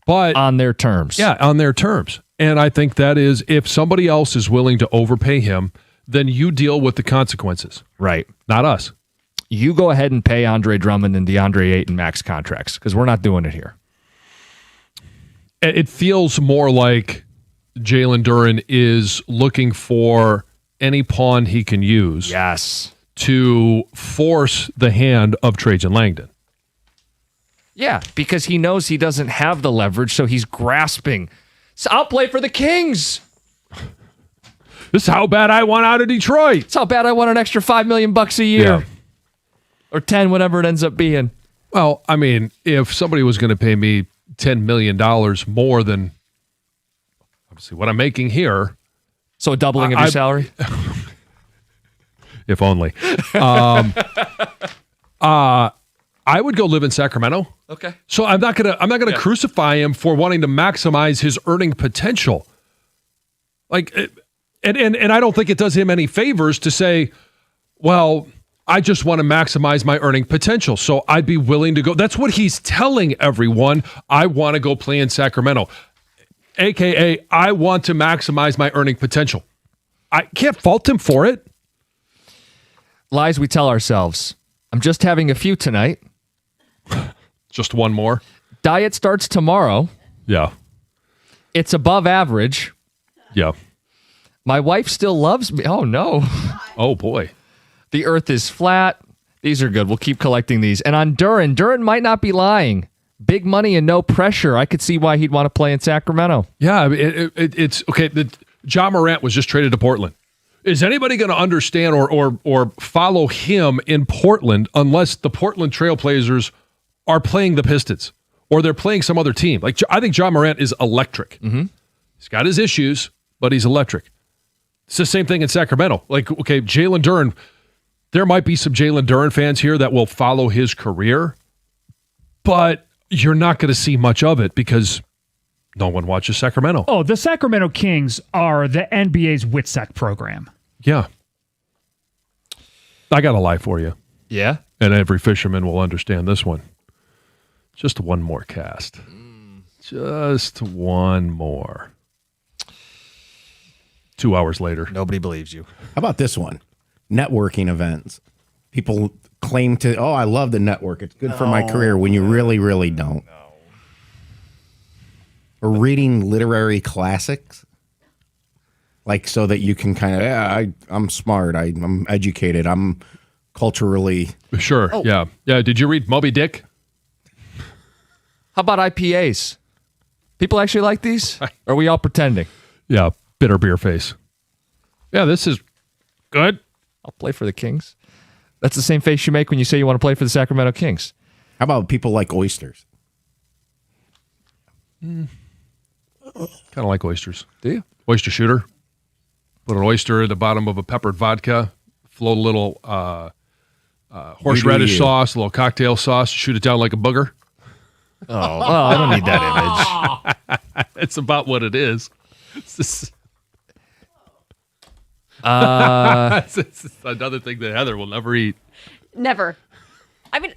but
on their terms.
Yeah, on their terms. And I think that is, if somebody else is willing to overpay him, then you deal with the consequences.
Right.
Not us.
You go ahead and pay Andre Drummond and DeAndre Ayton max contracts, because we're not doing it here.
It feels more like Jalen Duren is looking for any pawn he can use.
Yes.
To force the hand of Trajan Langdon.
Yeah, because he knows he doesn't have the leverage, so he's grasping. So I'll play for the Kings.
This is how bad I want out of Detroit.
It's how bad I want an extra $5 million a year. Yeah. Or 10, whatever it ends up being.
Well, I mean, if somebody was going to pay me $10 million more than obviously what I'm making here.
So a doubling of your salary?
If only. I would go live in Sacramento.
Okay.
So I'm not gonna crucify him for wanting to maximize his earning potential. Like, and I don't think it does him any favors to say, well, I just want to maximize my earning potential, so I'd be willing to go. That's what he's telling everyone. I want to go play in Sacramento, AKA I want to maximize my earning potential. I can't fault him for it.
Lies we tell ourselves. I'm just having a few tonight.
Just one more.
Diet starts tomorrow.
Yeah.
It's above average.
Yeah.
My wife still loves me. Oh, no.
Oh, boy.
The earth is flat. These are good. We'll keep collecting these. And on Duran might not be lying. Big money and no pressure. I could see why he'd want to play in Sacramento.
Yeah, it's okay. John Morant was just traded to Portland. Is anybody going to understand or follow him in Portland unless the Portland Trailblazers are playing the Pistons or they're playing some other team? Like, I think John Morant is electric. Mm-hmm. He's got his issues, but he's electric. It's the same thing in Sacramento. Like, okay, Jalen Duren, there might be some Jalen Duren fans here that will follow his career, but you're not going to see much of it because no one watches Sacramento.
Oh, the Sacramento Kings are the NBA's WITSEC program.
Yeah. I got a lie for you.
Yeah?
And every fisherman will understand this one. Just one more cast. Just one more. 2 hours later.
Nobody believes you.
How about this one? Networking events. People claim to, I love the network. It's good for my career when you really, really don't. Or reading literary classics. Like so that you can kind of, I'm smart. I'm educated. I'm culturally.
Sure.
Oh.
Yeah. Yeah. Did you read Moby Dick?
How about IPAs? People actually like these? Or are we all pretending?
Yeah. Bitter beer face. Yeah, this is good.
I'll play for the Kings. That's the same face you make when you say you want to play for the Sacramento Kings.
How about people like oysters?
Kind of like oysters.
Do you?
Oyster shooter. Put an oyster at the bottom of a peppered vodka. Float a little horseradish sauce, a little cocktail sauce. Shoot it down like a booger.
Oh, well, I don't need that image.
It's about what it is. It's another thing that Heather will never eat.
Never. I mean,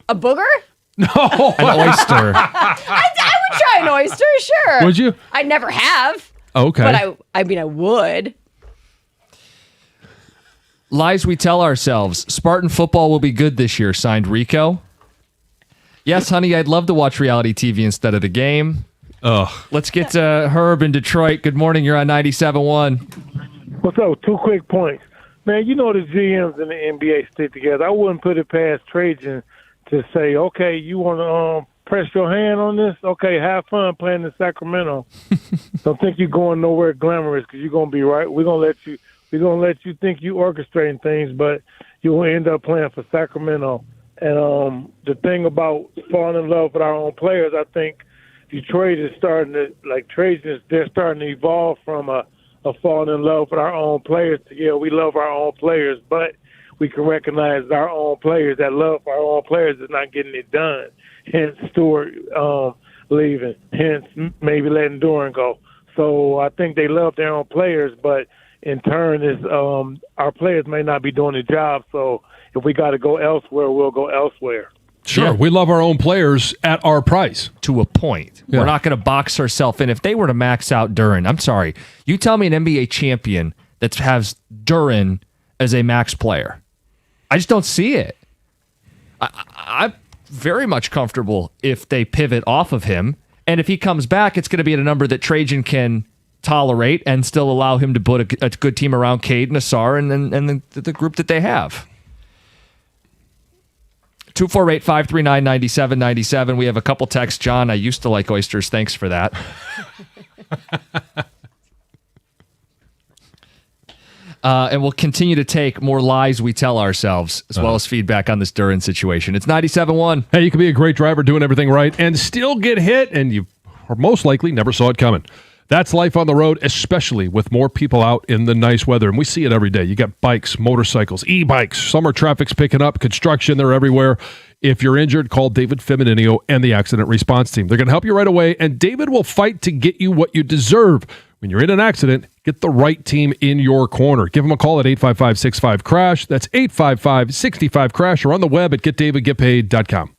a booger?
An oyster.
I would try an oyster, sure.
Would you?
I never have.
Okay.
But I mean, I would.
Lies we tell ourselves. Spartan football will be good this year, signed Rico. Yes, honey, I'd love to watch reality TV instead of the game.
Ugh.
Let's get to Herb in Detroit. Good morning. You're on 97.1.
What's up? 2 quick points. Man, you know the GMs in the NBA stick together. I wouldn't put it past Trajan to say, okay, you want to press your hand on this? Okay, have fun playing in Sacramento. Don't think you're going nowhere glamorous because you're going to be right. We're going to let you think you orchestrating things, but you will end up playing for Sacramento. And the thing about falling in love with our own players, I think Detroit is starting to, like Trajan, they're starting to evolve from a falling in love with our own players. Yeah, we love our own players, but we can recognize our own players. That love for our own players is not getting it done. Hence Stewart leaving. Hence maybe letting Duren go. So I think they love their own players, but in turn is our players may not be doing the job. So if we got to go elsewhere, we'll go elsewhere.
Sure.
Yeah.
We love our own players at our price.
To a point.
Yeah.
We're not going to box ourselves in. If they were to max out Duren, I'm sorry. You tell me an NBA champion that has Duren as a max player. I just don't see it. I'm very much comfortable if they pivot off of him. And if he comes back, it's going to be at a number that Trajan can tolerate and still allow him to put a good team around Cade and Asar and the group that they have. 248-539-9797. We have a couple texts. John, I used to like oysters. Thanks for that. And we'll continue to take more lies we tell ourselves, as well as feedback on this Duren situation. It's 97.1.
Hey, you can be a great driver doing everything right and still get hit, and you most likely never saw it coming. That's life on the road, especially with more people out in the nice weather. And we see it every day. You got bikes, motorcycles, e-bikes. Summer traffic's picking up. Construction, they're everywhere. If you're injured, call David Feminino and the accident response team. They're going to help you right away, and David will fight to get you what you deserve. When you're in an accident, get the right team in your corner. Give them a call at 855-65-CRASH. That's 855-65-CRASH, or on the web at getdavidgetpaid.com.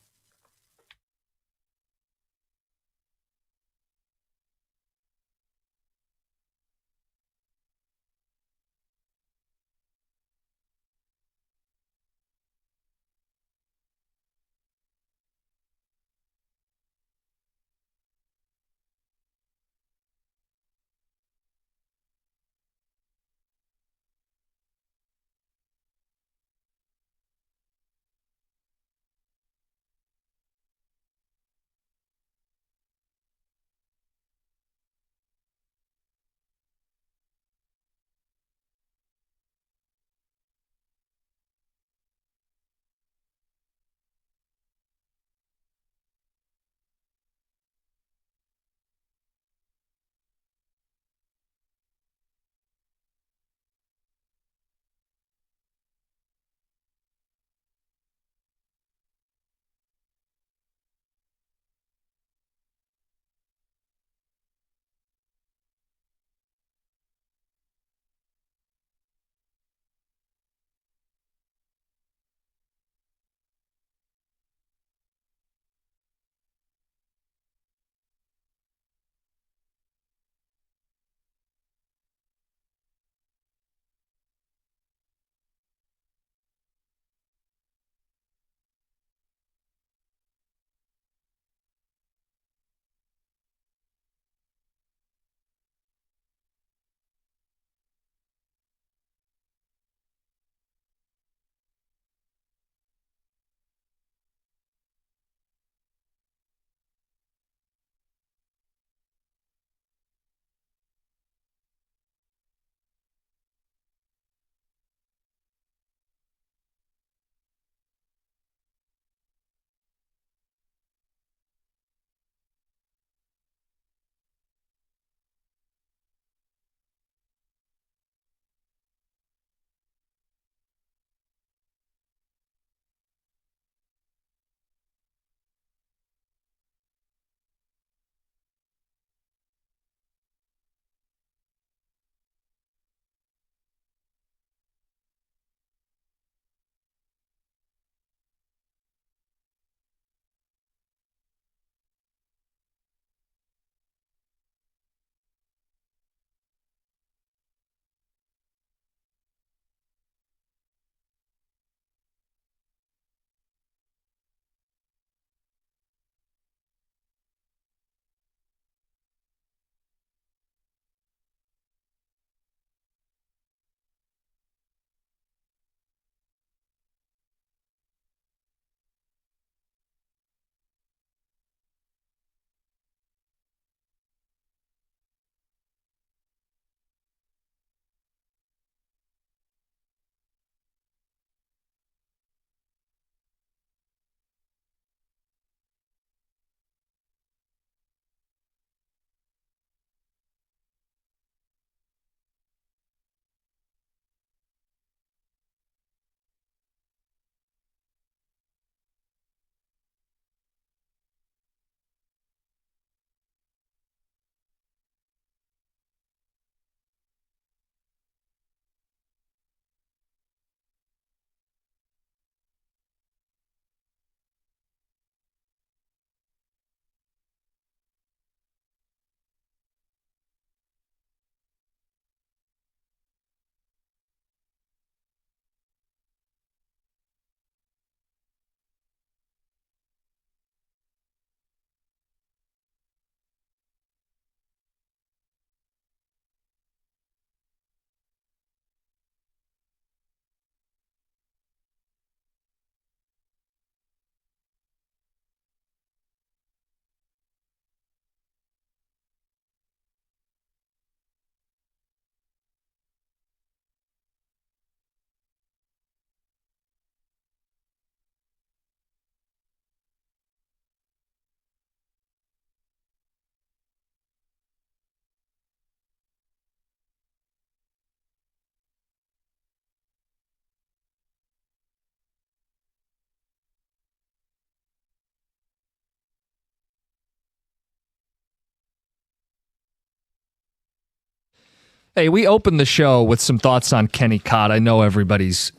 Hey, we opened the show with some thoughts on Kenny Cott. I know everybody's,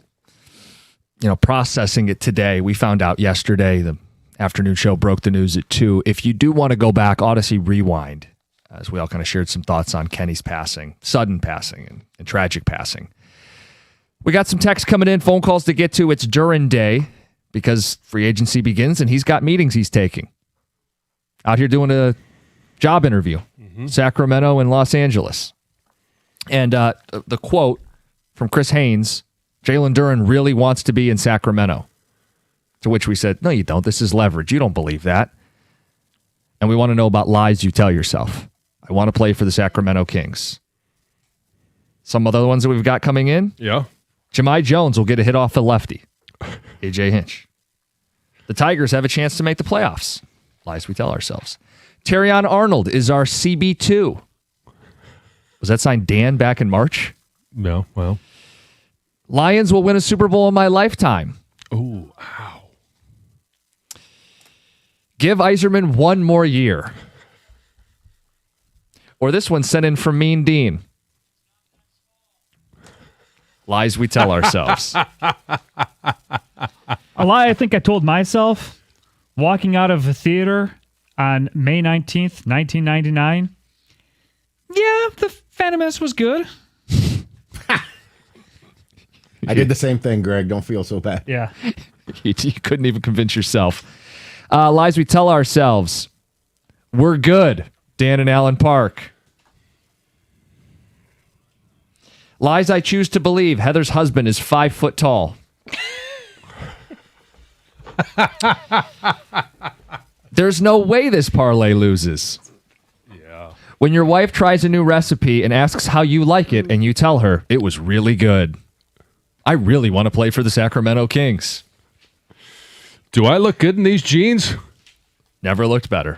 processing it today. We found out yesterday. The afternoon show broke the news at 2. If you do want to go back, Odyssey Rewind, as we all kind of shared some thoughts on Kenny's passing, sudden passing and tragic passing. We got some texts coming in, phone calls to get to. It's Duran Day because free agency begins and he's got meetings he's taking. Out here doing a job interview, Sacramento and Los Angeles. And the quote from Chris Haynes, Jalen Duren really wants to be in Sacramento. To which we said, no, you don't. This is leverage. You don't believe that. And we want to know about lies you tell yourself. I want to play for the Sacramento Kings. Some other ones that we've got coming in.
Yeah.
Jahmai Jones will get a hit off the lefty. AJ Hinch. The Tigers have a chance to make the playoffs. Lies we tell ourselves. Terrion Arnold is our CB2. Was that signed Dan back in March?
No, well.
Lions will win a Super Bowl in my lifetime.
Oh, ow.
Give Yzerman one more year. Or this one sent in from Mean Dean. Lies we tell ourselves.
A lie I think I told myself walking out of a theater on May 19th, 1999. Yeah, the Phantom Menace was good.
I did the same thing, Greg. Don't feel so bad.
Yeah.
You couldn't even convince yourself. Lies we tell ourselves. We're good. Dan and Allen Park. Lies I choose to believe. Heather's husband is 5 foot tall. There's no way this parlay loses.
Yeah.
When your wife tries a new recipe and asks how you like it, and you tell her it was really good. I really want to play for the Sacramento Kings.
Do I look good in these jeans?
Never looked better.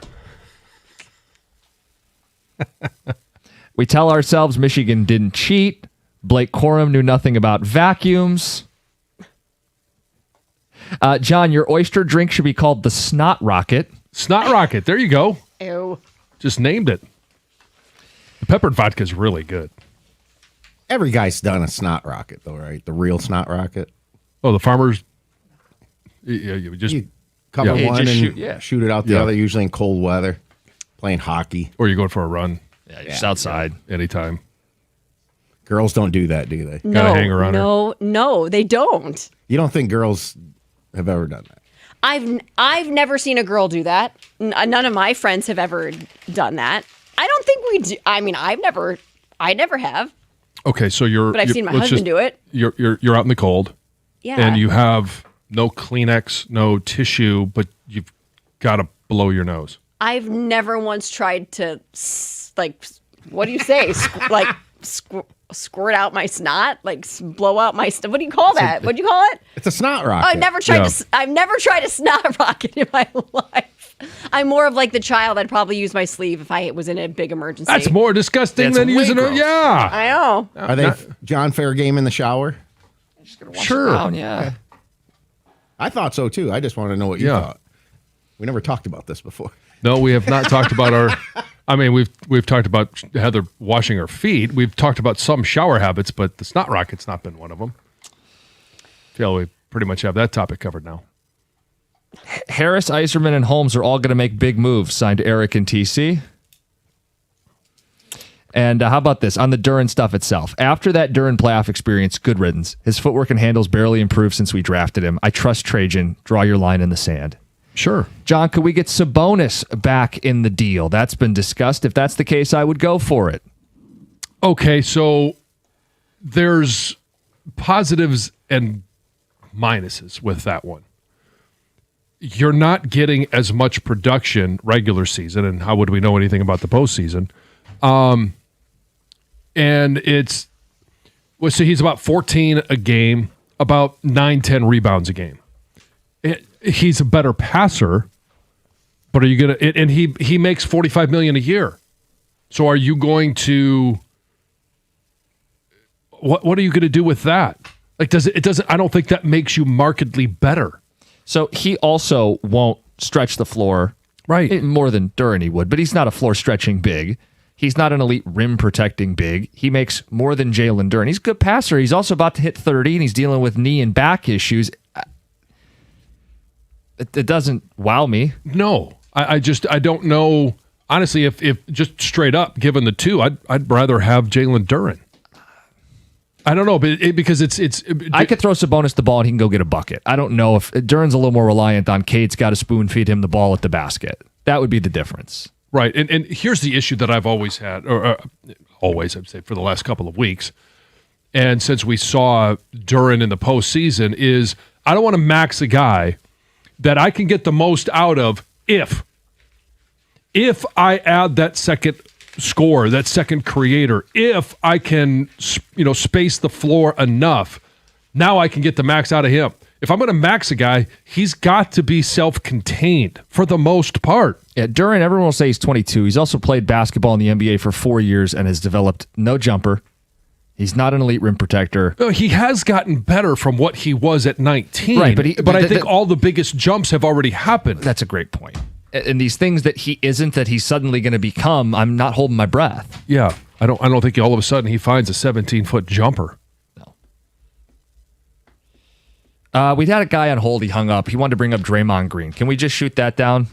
We tell ourselves Michigan didn't cheat. Blake Corum knew nothing about vacuums. John, your oyster drink should be called the Snot Rocket.
Snot Rocket. There you go.
Ew.
Just named it. The peppered vodka is really good.
Every guy's done a snot rocket, though, right? The real snot rocket.
Oh, the farmers. Yeah, you just
You cover
Yeah.
one
Just
and shoot it out the
Yeah.
other, usually in cold weather, playing hockey.
or you're going for a run
Yeah, just outside.
anytime.
Girls don't do that, do they?
No,
hang around her.
no, they don't.
You don't think girls have ever done that?
I've never seen a girl do that. None of my friends have ever done that. I don't think we do. I mean, I never have.
Okay, so
But I've seen my husband do it.
You're out in the cold,
Yeah.
and you have no Kleenex, no tissue, but you've got to blow your nose.
I've never once tried to what do you say? Squirt out my snot, blow out my snot. What do you call that? What do you call it?
It's a snot rocket.
I've never tried a snot rocket in my life. I'm more of like the child. I'd probably use my sleeve if I was in a big emergency.
That's more disgusting
That's
than
way
using a
gross.
yeah.
I know.
Are they John Fair game in the shower?
Sure.
Down, yeah.
I thought so, too. I just want to know what you
Yeah.
thought. We never talked about this before.
No, we have not talked about our. I mean, we've talked about Heather washing her feet. We've talked about some shower habits, but the snot rocket's not been one of them. Feel we pretty much have that topic covered now.
Harris, Yzerman, and Holmes are all going to make big moves, signed Eric and TC. And how about this? On the Duren stuff itself. After that Duren playoff experience, good riddance. His footwork and handles barely improved since we drafted him. I trust Trajan. Draw your line in the sand.
Sure.
John, could we get Sabonis back in the deal? That's been discussed. If that's the case, I would go for it.
Okay, so there's positives and minuses with that one. You're not getting as much production regular season, and how would we know anything about the postseason? And so he's about 14 a game, about 9-10 rebounds a game. He's a better passer, but are you gonna? And he makes $45 million a year. So are you going to? What are you going to do with that? Like, doesn't? I don't think that makes you markedly better.
So he also won't stretch the floor.
Right.
More than Duren he would, but he's not a floor stretching big. He's not an elite rim protecting big. He makes more than Jalen Duren. He's a good passer. He's also about to hit 30, and he's dealing with knee and back issues. It doesn't wow me.
No, I don't know. Honestly, if just straight up given the two, I'd rather have Jalen Duren. I don't know, but because it's.
I could throw Sabonis the ball and he can go get a bucket. I don't know if Duren's a little more reliant on Cade's got to spoon feed him the ball at the basket. That would be the difference.
Right, and here's the issue that I've always had, or always, I'd say, for the last couple of weeks, and since we saw Duren in the postseason, is I don't want to max a guy that I can get the most out of if I add that second scorer, that second creator, if I can space the floor enough, now I can get the max out of him. If I'm going to max a guy, he's got to be self-contained for the most part.
Yeah, Duren, everyone will say he's 22. He's also played basketball in the NBA for 4 years and has developed no jumper. He's not an elite rim protector.
He has gotten better from what he was at 19.
Right,
but I think all the biggest jumps have already happened.
That's a great point. And these things that he isn't, that he's suddenly going to become, I'm not holding my breath.
Yeah, I don't think all of a sudden he finds a 17-foot jumper.
No. We had a guy on hold. He hung up. He wanted to bring up Draymond Green. Can we just shoot that down?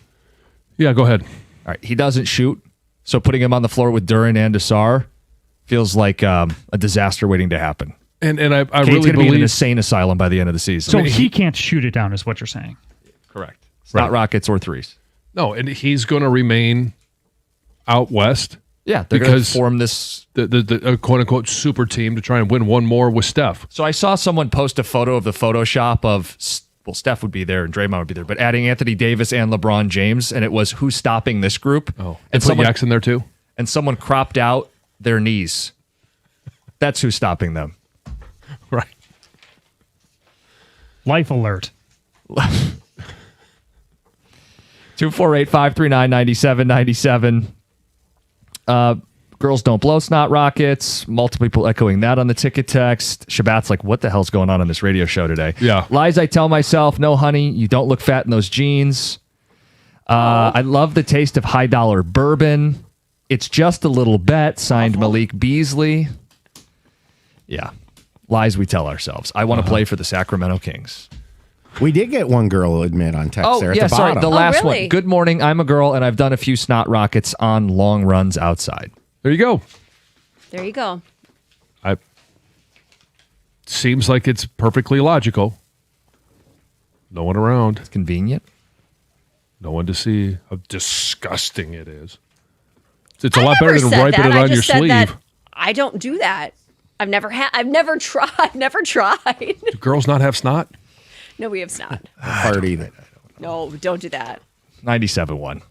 Yeah, go ahead.
All right. He doesn't shoot, so putting him on the floor with Duren and Asar feels like a disaster waiting to happen.
And I
Cade's
really
going to be in an
believe
insane asylum by the end of the season.
So he can't shoot it down, is what you're saying.
Correct. It's not rockets or threes.
no, and he's going to remain out west.
Yeah, they're going to form this.
The quote unquote super team to try and win one more with Steph.
So I saw someone post a photo of the Photoshop of, well, Steph would be there and Draymond would be there, but adding Anthony Davis and LeBron James, and it was who's stopping this group.
Oh,
and
put
someone
Yaks in there too.
And someone cropped out their knees. That's who's stopping them.
Right.
Life alert.
248-539-9797. Girls don't blow snot rockets. Multiple people echoing that on the ticket text. Shabbat's like, what the hell's going on this radio show today?
Yeah.
Lies I tell myself, no, honey, you don't look fat in those jeans. I love the taste of high dollar bourbon. It's just a little bet. Signed Malik Beasley. Yeah. Lies we tell ourselves. I want to play for the Sacramento Kings.
We did get one girl admit on text there at the
sorry.
bottom.
The last
really?
one. Good morning. I'm a girl, and I've done a few snot rockets on long runs outside.
There you go.
There you go.
Seems like it's perfectly logical. No one around.
It's convenient.
No one to see how disgusting it is. It's a
I
lot
never
better than
said
wiping
that.
it
I
on your
just said that
sleeve.
I don't do that. I've never tried. I've never tried.
Do girls not have snot?
No, we have snot.
Hard either.
No, don't do that.
97.1.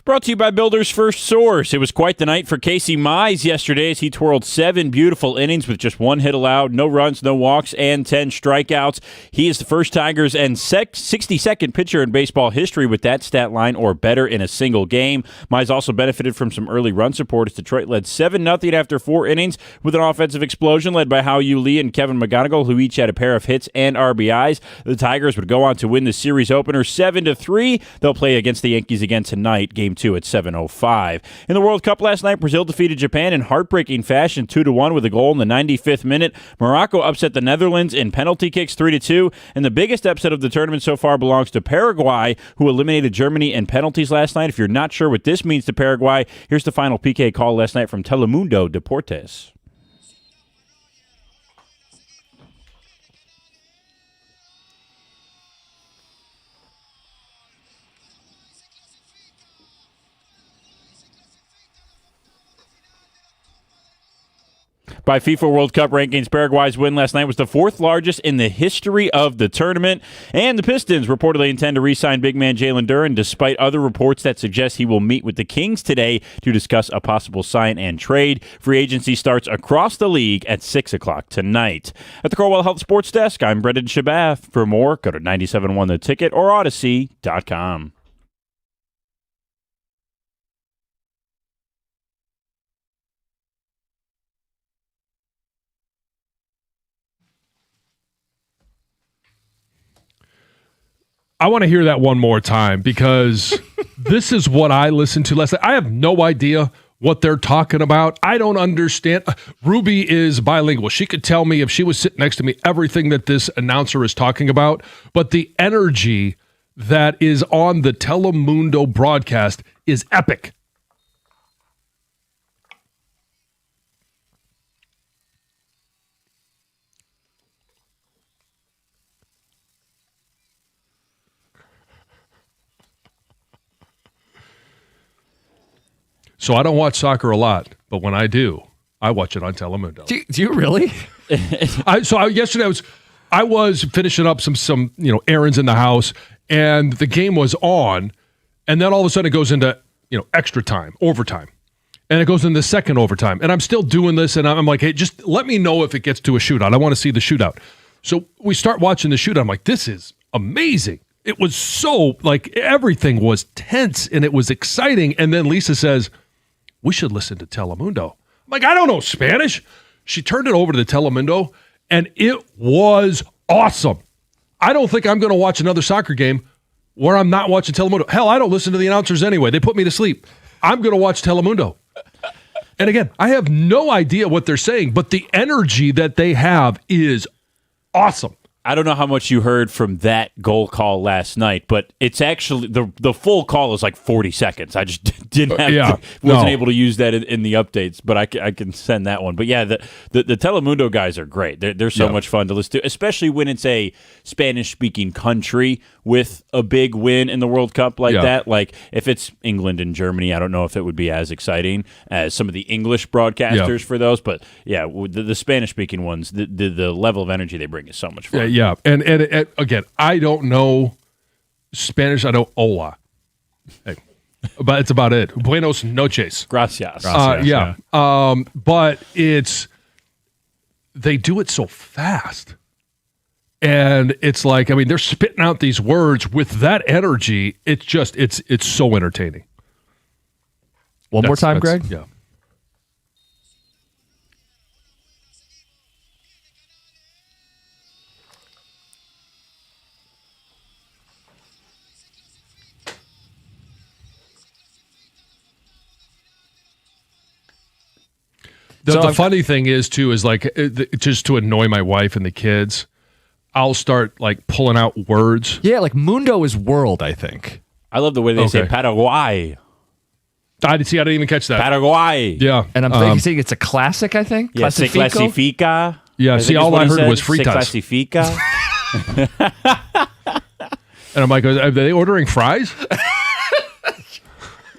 Brought to you by Builder's First Source. It was quite the night for Casey Mize yesterday as he twirled 7 beautiful innings with just 1 hit allowed, no runs, no walks, and 10 strikeouts. He is the first Tigers and 62nd pitcher in baseball history with that stat line or better in a single game. Mize also benefited from some early run support as Detroit led 7-0 after 4 innings with an offensive explosion led by Hao-Yu Lee and Kevin McGonigal, who each had a pair of hits and RBIs. The Tigers would go on to win the series opener 7-3. They'll play against the Yankees again tonight, Game 2 at 7:05. In the World Cup last night, Brazil defeated Japan in heartbreaking fashion 2-1 with a goal in the 95th minute. Morocco upset the Netherlands in penalty kicks 3-2, and the biggest upset of the tournament so far belongs to Paraguay, who eliminated Germany in penalties last night. If you're not sure what this means to Paraguay, here's the final PK call last night from Telemundo Deportes. By FIFA World Cup rankings, Paraguay's win last night was the 4th largest in the history of the tournament. And the Pistons reportedly intend to re-sign big man Jalen Duren, despite other reports that suggest he will meet with the Kings today to discuss a possible sign and trade. Free agency starts across the league at 6 o'clock tonight. At the Corwell Health Sports Desk, I'm Brendan Shabath. For more, go to 97.1 The Ticket or Odyssey.com.
I want to hear that one more time because this is what I listened to last night. I have no idea what they're talking about. I don't understand. Ruby is bilingual. She could tell me if she was sitting next to me everything that this announcer is talking about. But the energy that is on the Telemundo broadcast is epic. So I don't watch soccer a lot, but when I do, I watch it on Telemundo.
Do you really?
Yesterday I was finishing up some errands in the house, and the game was on, and then all of a sudden it goes into extra time, overtime, and it goes into second overtime, and I'm still doing this, and I'm like, hey, just let me know if it gets to a shootout. I want to see the shootout. So we start watching the shootout. I'm like, this is amazing. It was so everything was tense and it was exciting, and then Lisa says, we should listen to Telemundo. I'm like, I don't know Spanish. She turned it over to the Telemundo, and it was awesome. I don't think I'm going to watch another soccer game where I'm not watching Telemundo. Hell, I don't listen to the announcers anyway. They put me to sleep. I'm going to watch Telemundo. And again, I have no idea what they're saying, but the energy that they have is awesome.
I don't know how much you heard from that goal call last night, but it's actually the full call is like 40 seconds. I just didn't have wasn't able to use that in the updates, but I can send that one. But yeah, the Telemundo guys are great. They're so much fun to listen to, especially when it's a Spanish-speaking country with a big win in the World Cup like that. Like if it's England and Germany, I don't know if it would be as exciting as some of the English broadcasters for those. But yeah, the Spanish-speaking ones, the level of energy they bring is so much fun.
Yeah, and again, I don't know Spanish. I know hola, but it's about it. Buenos noches.
Gracias.
But they do it so fast, and it's like, I mean, they're spitting out these words with that energy. It's just it's so entertaining.
One more time, Greg.
Yeah. The funny thing is just to annoy my wife and the kids, I'll start pulling out words.
Yeah, Mundo is world, I think.
I love the way they say Paraguay.
I didn't even catch that.
Paraguay.
Yeah.
And I'm saying it's a classic, I think.
Yeah, se clasifica.
Yeah, see, all I heard was fritas.
Se clasifica.
And I'm like, are they ordering fries?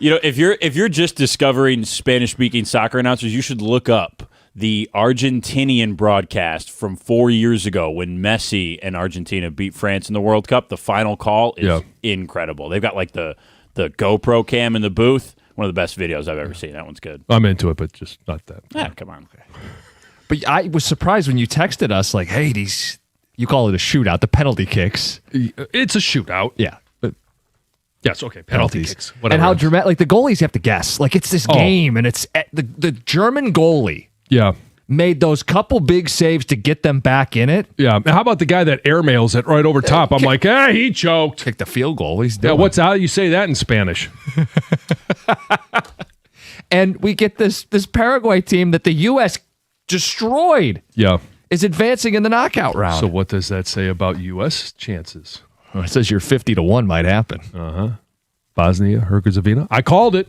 If you're just discovering Spanish-speaking soccer announcers, you should look up the Argentinian broadcast from 4 years ago when Messi and Argentina beat France in the World Cup. The final call is incredible. They've got the GoPro cam in the booth. One of the best videos I've ever seen. That one's good.
I'm into it, but just not that.
Yeah, come on.
But I was surprised when you texted us hey, you call it a shootout, the penalty kicks.
It's a shootout.
Yeah.
Yes, okay, penalty kicks. Whatever.
And how dramatic, the goalies have to guess. It's this game, and it's the German goalie made those couple big saves to get them back in it.
Yeah, how about the guy that airmails it right over top? I'm like, he choked.
Kick the field goal. He's doing.
Yeah, how do you say that in Spanish?
And we get this Paraguay team that the U.S. destroyed.
Yeah.
Is advancing in the knockout round.
So what does that say about U.S. chances?
Well, it says your 50-1 might happen.
Bosnia, Herzegovina. I called it.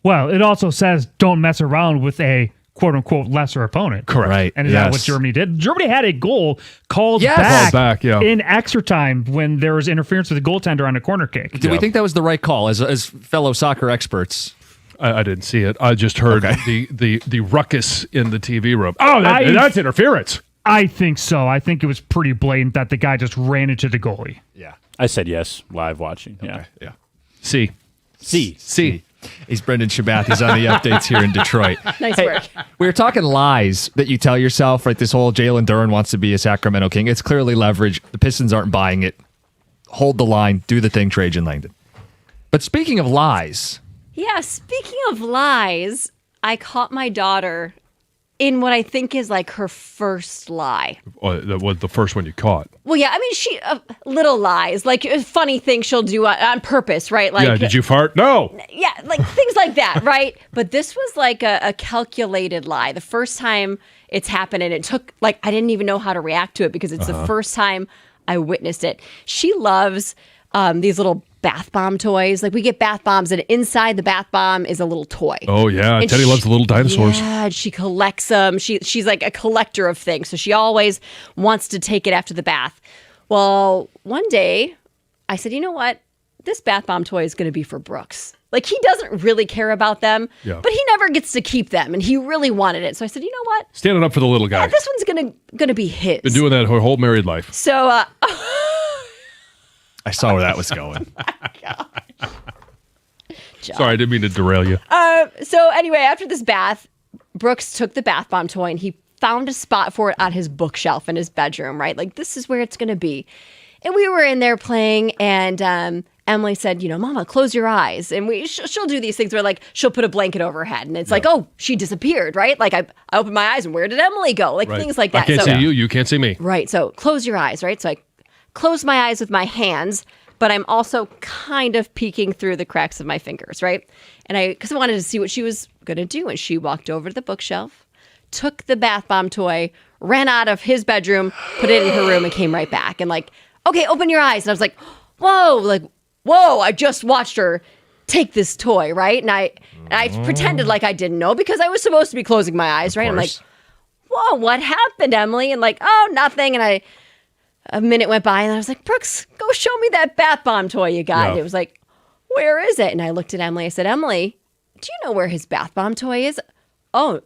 Well, it also says don't mess around with a quote-unquote lesser opponent.
Correct.
Right.
And is that what Germany did? Germany had a goal called back in extra time when there was interference with the goaltender on a corner kick.
Do we think that was the right call as fellow soccer experts?
I didn't see it. I just heard the ruckus in the TV room. Oh, that's interference.
I think so. I think it was pretty blatant that the guy just ran into the goalie.
Yeah. I said yes, live watching. Yeah.
Yeah.
See.
He's Brendan Shabath. He's on the updates here in Detroit.
Nice work.
We were talking lies that you tell yourself, right? This whole Jalen Duren wants to be a Sacramento King. It's clearly leverage. The Pistons aren't buying it. Hold the line. Do the thing, Trajan Langdon. But speaking of lies.
Yeah, speaking of lies, I caught my daughter in what I think is like her first lie.
That was the first one you caught.
Well, yeah, I mean, she little lies, like funny things she'll do on purpose, right? Like,
Yeah, did you fart? No.
yeah, like things like that, right? But this was like a calculated lie. The first time it's happened, and it took like I didn't even know how to react to it because it's the first time I witnessed it. She loves these little bath bomb toys. Like we get bath bombs, and inside the bath bomb is a little toy.
Oh yeah,
And
Teddy loves the little dinosaurs.
Yeah, she collects them. She's like a collector of things, so she always wants to take it after the bath. Well, one day I said, you know what? This bath bomb toy is going to be for Brooks. Like he doesn't really care about them, but he never gets to keep them, and he really wanted it. So I said, you know what?
Standing up for the little guy.
Yeah, this one's gonna be his.
Been doing that her whole married life.
So
I saw where that was going.
Sorry, I didn't mean to derail you.
So anyway, after this bath, Brooks took the bath bomb toy and he found a spot for it on his bookshelf in his bedroom, right? Like, this is where it's going to be. And we were in there playing, and Emily said, you know, Mama, close your eyes. And she'll do these things where, like, she'll put a blanket over her head. And it's like, oh, she disappeared, right? Like, I opened my eyes, and where did Emily go? Like, things like that.
I can't see you. You can't see me.
Right. So close your eyes, right? So I close my eyes with my hands, but I'm also kind of peeking through the cracks of my fingers, right? And because I wanted to see what she was going to do. And she walked over to the bookshelf, took the bath bomb toy, ran out of his bedroom, put it in her room, and came right back. And like, okay, open your eyes. And I was like, whoa, I just watched her take this toy, right? And I pretended like I didn't know because I was supposed to be closing my eyes, right? I'm like, whoa, what happened, Emily? And like, oh, nothing. And a minute went by, and I was like, Brooks, go show me that bath bomb toy you got. And it was like, where is it? And I looked at Emily. I said, Emily, do you know where his bath bomb toy is? Oh,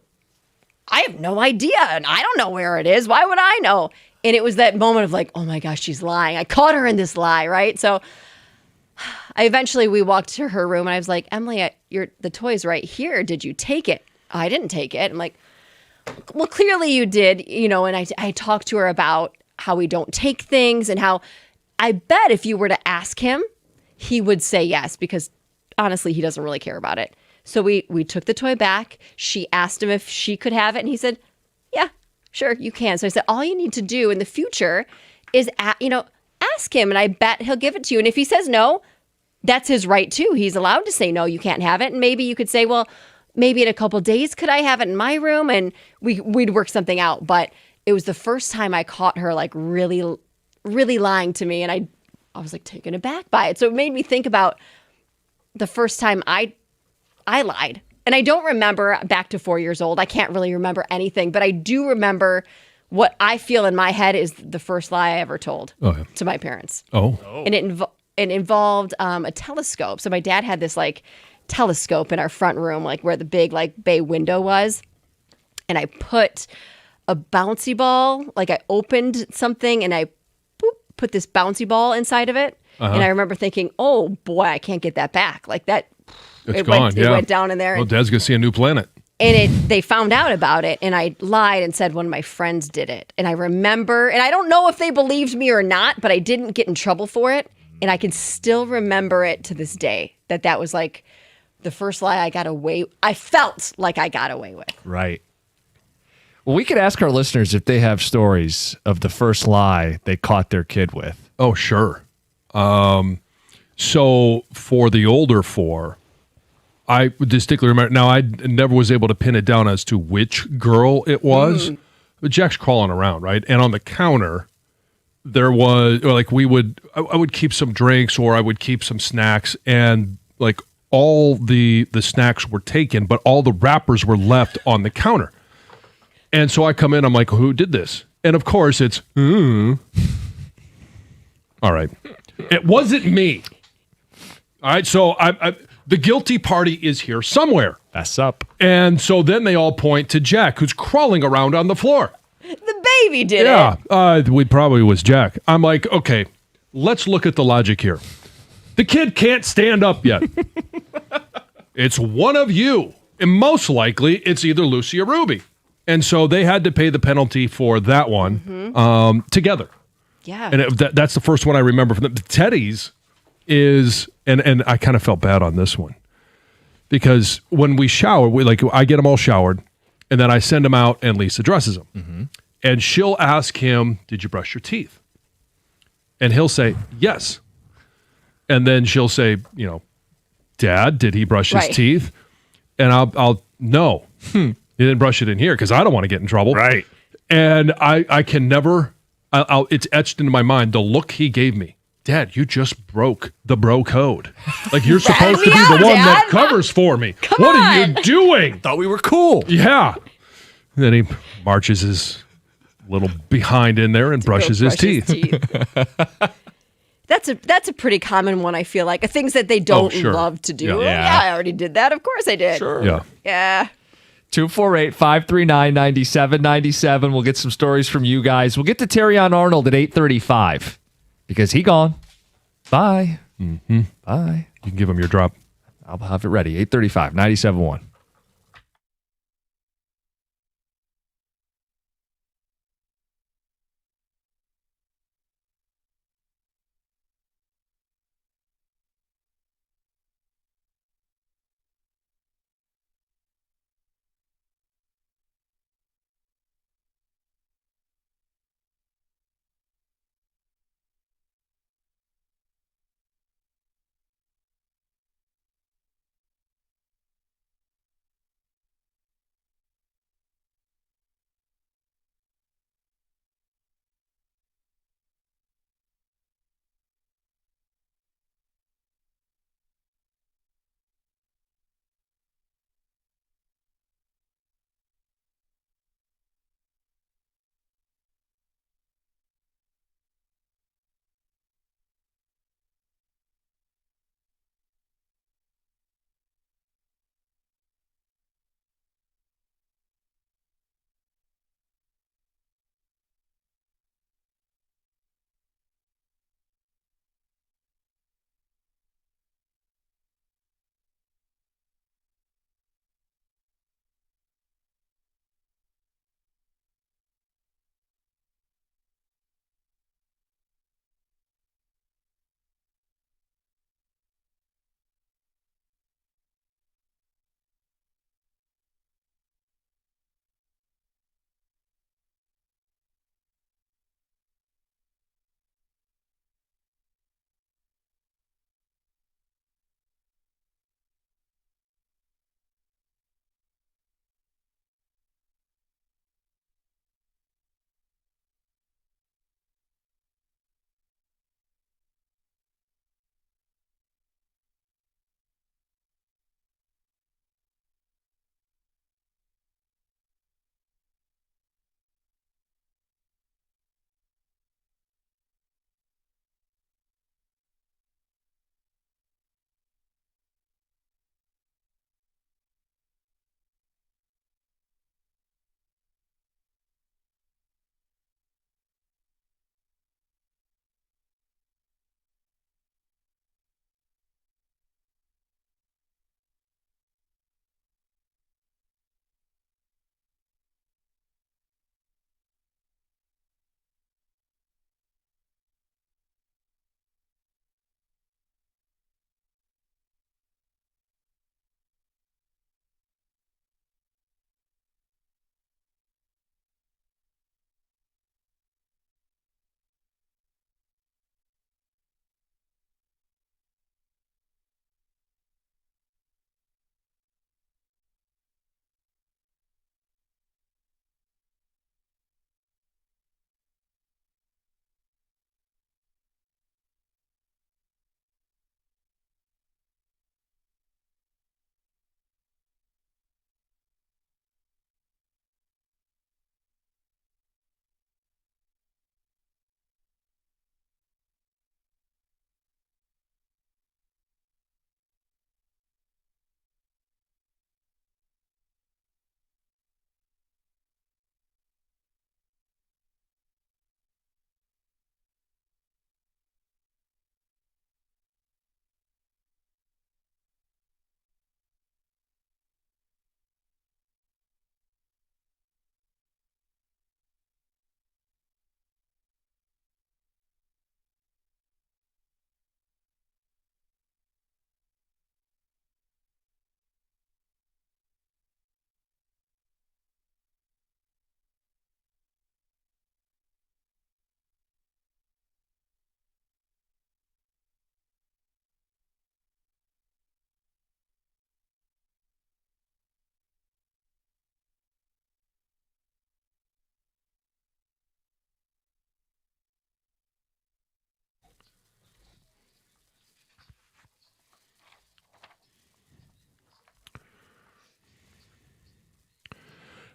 I have no idea. And I don't know where it is. Why would I know? And it was that moment of like, oh my gosh, she's lying. I caught her in this lie, right? So we walked to her room, and I was like, Emily, the toy's right here. Did you take it? I didn't take it. I'm like, well, clearly you did, you know, and I talked to her about how we don't take things and how I bet if you were to ask him, he would say yes, because honestly, he doesn't really care about it. So we took the toy back. She asked him if she could have it, and he said, yeah, sure, you can. So I said, all you need to do in the future is, ask him, and I bet he'll give it to you. And if he says no, that's his right too. He's allowed to say no, you can't have it. And maybe you could say, well, maybe in a couple days, could I have it in my room? And we'd work something out. But it was the first time I caught her like really, really lying to me. And I was like taken aback by it. So it made me think about the first time I lied. And I don't remember back to 4 years old. I can't really remember anything, but I do remember what I feel in my head is the first lie I ever told to my parents. And it involved a telescope. So my dad had this like telescope in our front room, like where the big like bay window was. And I put a bouncy ball, like I opened something and I put this bouncy ball inside of it. And I remember thinking, oh boy, I can't get that back. Like that,
it went
down in there.
Well, Dad's going to see a new planet.
And they found out about it, and I lied and said one of my friends did it. And I remember, and I don't know if they believed me or not, but I didn't get in trouble for it. And I can still remember it to this day, that was like the first lie I felt like I got away with.
Right. Well, we could ask our listeners if they have stories of the first lie they caught their kid with.
Oh, sure. So for the older four, I distinctly remember. Now, I never was able to pin it down as to which girl it was. But Jack's crawling around, right? And on the counter, there was, or like I would keep some drinks or I would keep some snacks, and like all the snacks were taken, but all the wrappers were left on the counter. And so I come in, I'm like, who did this? And of course it's, all right. It wasn't me. All right, so the guilty party is here somewhere.
Fess up.
And so then they all point to Jack, who's crawling around on the floor.
The baby did it.
Yeah, we probably was Jack. I'm like, okay, let's look at the logic here. The kid can't stand up yet. It's one of you. And most likely, it's either Lucy or Ruby. And so they had to pay the penalty for that one together.
Yeah.
And that's the first one I remember from the Teddy's is, and I kind of felt bad on this one. Because when we shower, I get them all showered, And then I send him out and Lisa dresses him. And she'll ask him, did you brush your teeth? And he'll say, yes. And then she'll say, Dad, did he brush his
Right.
teeth? And I'll no. He didn't brush it in here because I don't want to get in trouble.
Right.
And I can never, it's etched into my mind, the look he gave me. Dad, you just broke the bro code. Like you're supposed to be
me
the
out,
one that
Dad.
covers for me.
Come
What are
on.
you doing?
Thought we were cool.
Yeah. And then he marches his little behind in there and brushes his teeth.
That's a pretty common one, I feel like. Things that they don't
sure.
love to do.
Yeah.
Oh, yeah, I already did that. Of course I did.
Sure.
Yeah.
Yeah.
248-539-9797. We'll get some stories from you guys. We'll get to Terrion Arnold at 8:35 because he gone. Bye. Bye.
You can give him your drop.
I'll have it ready. 8:35, 97.1.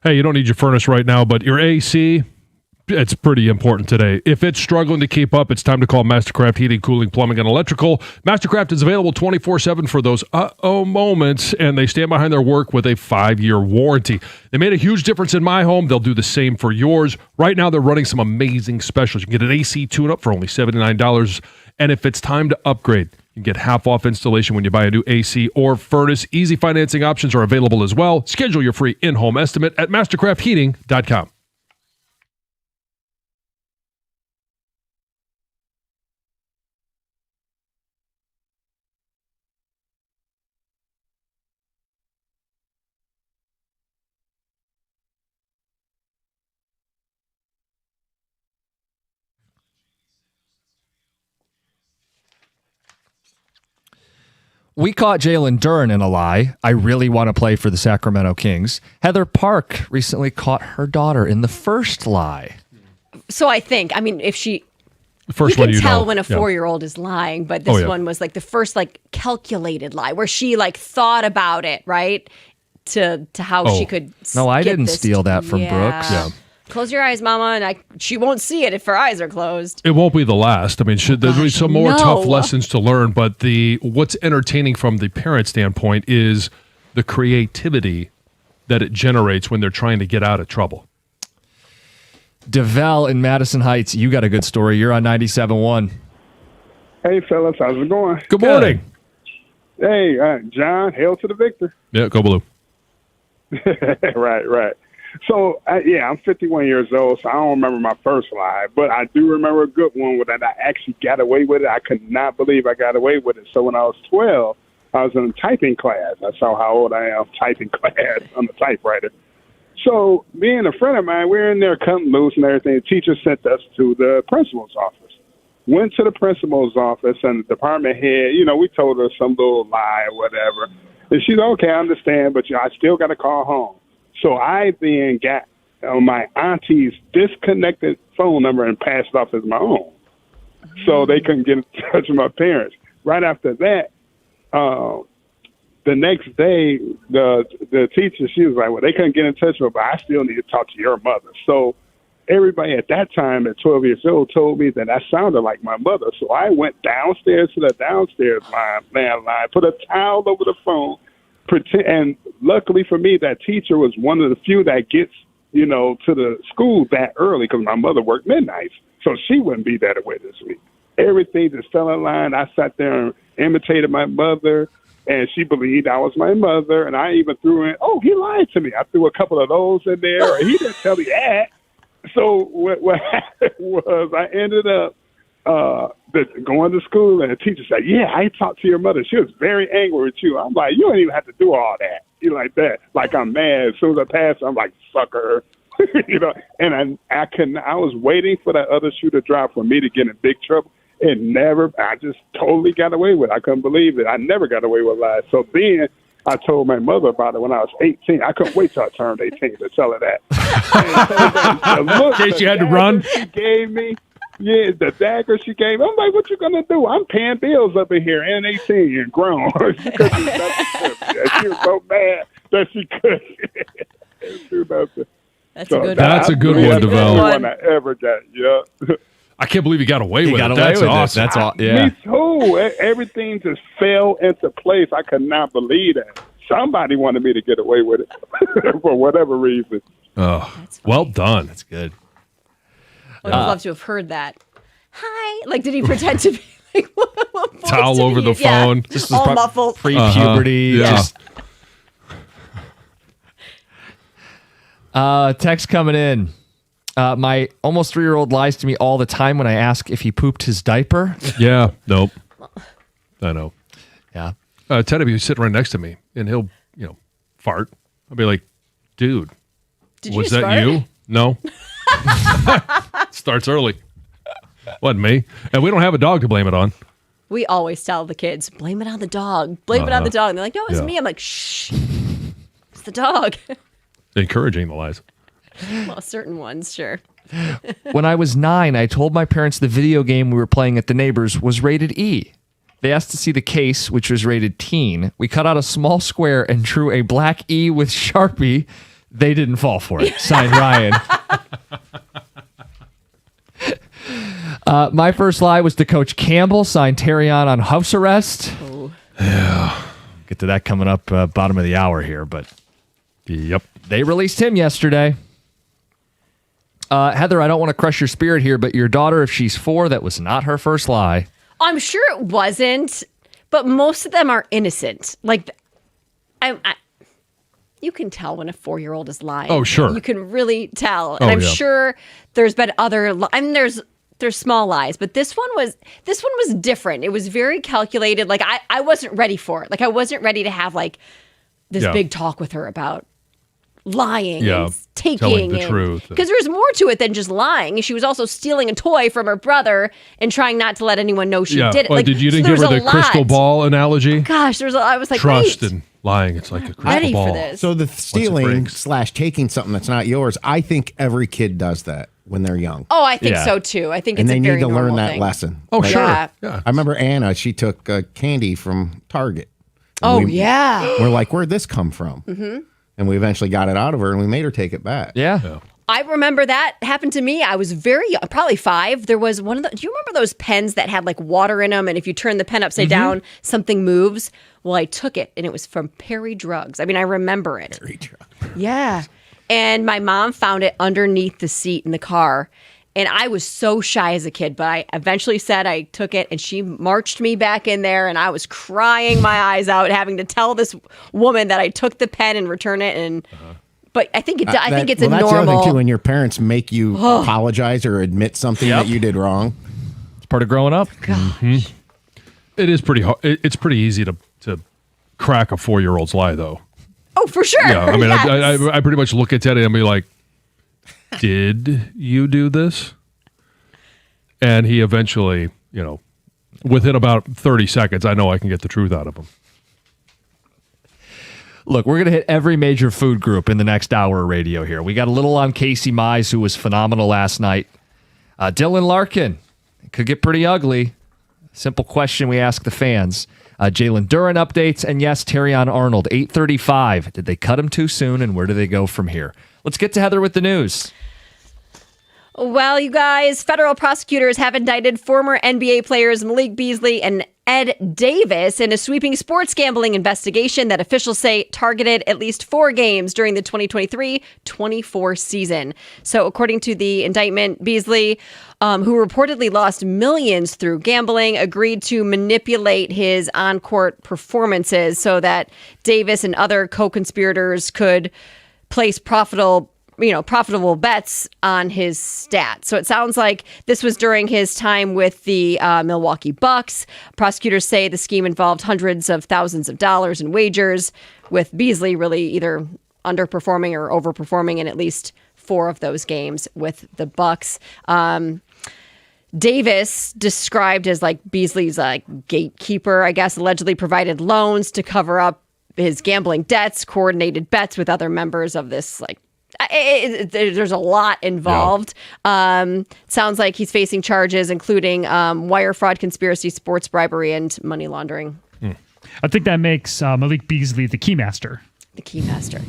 hey, you don't need your furnace right now, but your AC, it's pretty important today. If it's struggling to keep up, it's time to call Mastercraft Heating, Cooling, Plumbing, and Electrical. Mastercraft is available 24/7 for those moments, and they stand behind their work with a 5-year warranty. They made a huge difference in my home. They'll do the same for yours. Right now, they're running some amazing specials. You can get an AC tune-up for only $79, and if it's time to upgrade, you can get half off installation when you buy a new AC or furnace. Easy financing options are available as well. Schedule your free in-home estimate at mastercraftheating.com.
We caught Jalen Duren in a lie. I really want to play for the Sacramento Kings. Heather Park recently caught her daughter in the first lie.
So I think, I mean, if she,
The first
you
one
can
you
tell
know.
when a
Yeah.
4-year-old is lying, but this one was like the first like calculated lie where she like thought about it, right? To how she could.
No, I
get
didn't
this
steal that from Brooks.
Yeah.
Close your eyes, Mama, and she won't see it if her eyes are closed.
It won't be the last. I mean, there'll be some more
no.
tough lessons to learn, but what's entertaining from the parent standpoint is the creativity that it generates when they're trying to get out of trouble.
DeVal in Madison Heights, you got a good story. You're on 97.1.
Hey, fellas, how's it going?
Good morning.
Hey, John, hail to the victor.
Yeah, go blue.
Right. So, I'm 51 years old, so I don't remember my first lie, but I do remember a good one where I actually got away with it. I could not believe I got away with it. So when I was 12, I was in a typing class. I saw how old I am, typing class on the typewriter. So me and a friend of mine, we were in there cutting loose and everything. The teacher sent us to the principal's office. Went to the principal's office, and the department head, we told her some little lie or whatever. And she's okay, I understand, but I still got to call home. So I then got my auntie's disconnected phone number and passed it off as my own. So they couldn't get in touch with my parents. Right after that, the next day, the teacher, she was like, well, they couldn't get in touch with her, but I still need to talk to your mother. So everybody at that time at 12 years old told me that I sounded like my mother. So I went downstairs to the downstairs landline, put a towel over the phone, and luckily for me, that teacher was one of the few that gets, to the school that early because my mother worked midnights. So she wouldn't be that away this week. Everything just fell in line. I sat there and imitated my mother, and she believed I was my mother. And I even threw in, oh, he lied to me. I threw a couple of those in there, or he didn't tell me that. So what happened was I ended up going to school, and the teacher said, yeah, I talked to your mother. She was very angry with you. I'm like, you don't even have to do all that. Like that. Like I'm mad. As soon as I pass, I'm like, fuck her. And I was waiting for that other shoe to drop for me to get in big trouble. I just totally got away with it. I couldn't believe it. I never got away with lies. So then I told my mother about it when I was 18. I couldn't wait till I turned 18 to tell her that.
In case you had to run.
She gave me. Yeah, the dagger she gave me. I'm like, what you going to do? I'm paying bills up in here and 18 and grown. She couldn't do nothing. She was so mad that she couldn't do nothing.
That's a good
That's a good one, DeVal.
One I ever got, yeah.
I can't believe you got away with it.
That's
That's
awesome.
awesome.
That's all. Yeah.
Me too. Everything just fell into place. I could not believe that. Somebody wanted me to get away with it for whatever reason.
Oh, well done.
That's good.
I would love to have heard that. Hi. Like, did he pretend to be like, what voice
Towel
did he
over the
use? Yeah.
phone.
This was
All muffled.
pre-puberty.
Yeah.
Text coming in. My almost 3-year-old lies to me all the time when I ask if he pooped his diaper.
Yeah. Nope. I know.
Yeah.
Ted will be sitting right next to me, and he'll, fart. I'll be like, dude,
Did
was
you
that
fart?
you? No. Starts early. Wasn't me. And we don't have a dog to blame it on.
We always tell the kids, blame it on the dog. Blame it on the dog. And they're like, no, it's me. I'm like, shh. It's the dog.
Encouraging the lies.
Well, certain ones, sure.
When I was 9, I told my parents the video game we were playing at the neighbors was rated E. They asked to see the case, which was rated teen. We cut out a small square and drew a black E with Sharpie. They didn't fall for it. Signed, Ryan. My first lie was to Coach Campbell. Signed, Terrion on house arrest.
Oh.
Yeah. Get to that coming up bottom of the hour here, but
Yep.
they released him yesterday. Heather, I don't want to crush your spirit here, but your daughter, if she's 4, that was not her first lie.
I'm sure it wasn't, but most of them are innocent. Like, you can tell when a 4-year-old is lying.
Oh, sure.
You can really tell. And
Oh,
I'm
yeah.
sure there's been other, there's small lies, but this one was different. It was very calculated. Like, I wasn't ready for it. Like, I wasn't ready to have like this
Yeah.
big talk with her about lying
Yeah,
and taking
telling the truth.
because there's more to it than just lying. She was also stealing a toy from her brother and trying not to let anyone know she
Yeah.
did it.
Well,
Like,
did you
so
didn't
there
give her
was
the
a
crystal
lot.
ball analogy?
Gosh, I was like,
Trust
wait,
and lying. It's like a crystal
ready
ball.
for this.
So the stealing
breaks.
/ taking something that's not yours, I think every kid does that when they're young.
Oh, I think
Yeah.
so too. I think
And
it's
they
a
need
very
to learn
normal
that
thing.
lesson.
Oh,
Like,
sure.
Yeah.
Yeah.
I remember Anna, she took candy from Target. And
Oh,
we-
yeah.
We're like, where'd this come from? Mm-hmm. And we eventually got it out of her and we made her take it back.
Yeah.
I remember that happened to me. I was very young, probably 5. There was one of the, do you remember those pens that had like water in them? And if you turn the pen upside down, something moves? Well, I took it and it was from Perry Drugs. I mean, I remember it. Yeah. And my mom found it underneath the seat in the car. And I was so shy as a kid, but I eventually said I took it and she marched me back in there and I was crying my eyes out having to tell this woman that I took the pen and return it. And but I think I think it's a
that's the other
normal.
thing too, when your parents make you apologize or admit something that you did wrong.
It's part of growing up.
It is pretty hard. It's pretty easy to crack a 4-year-old's lie, though.
Oh, for sure.
Yeah, I mean,
Yes.
I pretty much look at Teddy and be like, "Did you do this?" And he eventually, within about 30 seconds, I know I can get the truth out of him.
Look, we're going to hit every major food group in the next hour of radio here. We got a little on Casey Mize, who was phenomenal last night. Dylan Larkin, could get pretty ugly. Simple question we ask the fans. Jalen Duren updates, and yes, Terrion Arnold, 8:35. Did they cut him too soon, and where do they go from here? Let's get to Heather with the news.
Well, you guys, federal prosecutors have indicted former NBA players Malik Beasley and Ed Davis in a sweeping sports gambling investigation that officials say targeted at least 4 games during the 2023-24 season. So according to the indictment, Beasley, who reportedly lost millions through gambling, agreed to manipulate his on-court performances so that Davis and other co-conspirators could place profitable bets on his stats. So it sounds like this was during his time with the Milwaukee Bucks. Prosecutors say the scheme involved hundreds of thousands of dollars in wagers, with Beasley really either underperforming or overperforming in at least 4 of those games with the Bucks. Davis, described as like Beasley's gatekeeper, I guess, allegedly provided loans to cover up his gambling debts, coordinated bets with other members of this there's a lot involved. Sounds like he's facing charges, including wire fraud, conspiracy, sports bribery, and money laundering.
I think that makes Malik Beasley the keymaster.
The keymaster.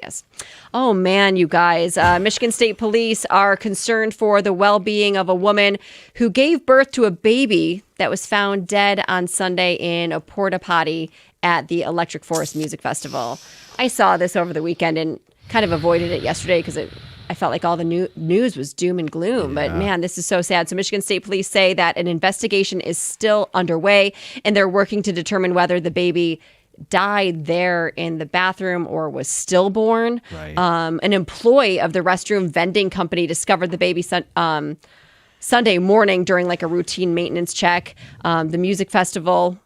Yes. Oh, man, you guys. Michigan State Police are concerned for the well-being of a woman who gave birth to a baby that was found dead on Sunday in a porta potty at the Electric Forest Music Festival. I saw this over the weekend and kind of avoided it yesterday because I felt like all the news was doom and gloom. But man, this is so sad. So Michigan State Police say that an investigation is still underway and they're working to determine whether the baby died there in the bathroom or was stillborn.
Right.
An employee of the restroom vending company discovered the baby Sunday morning during like a routine maintenance check. The music festival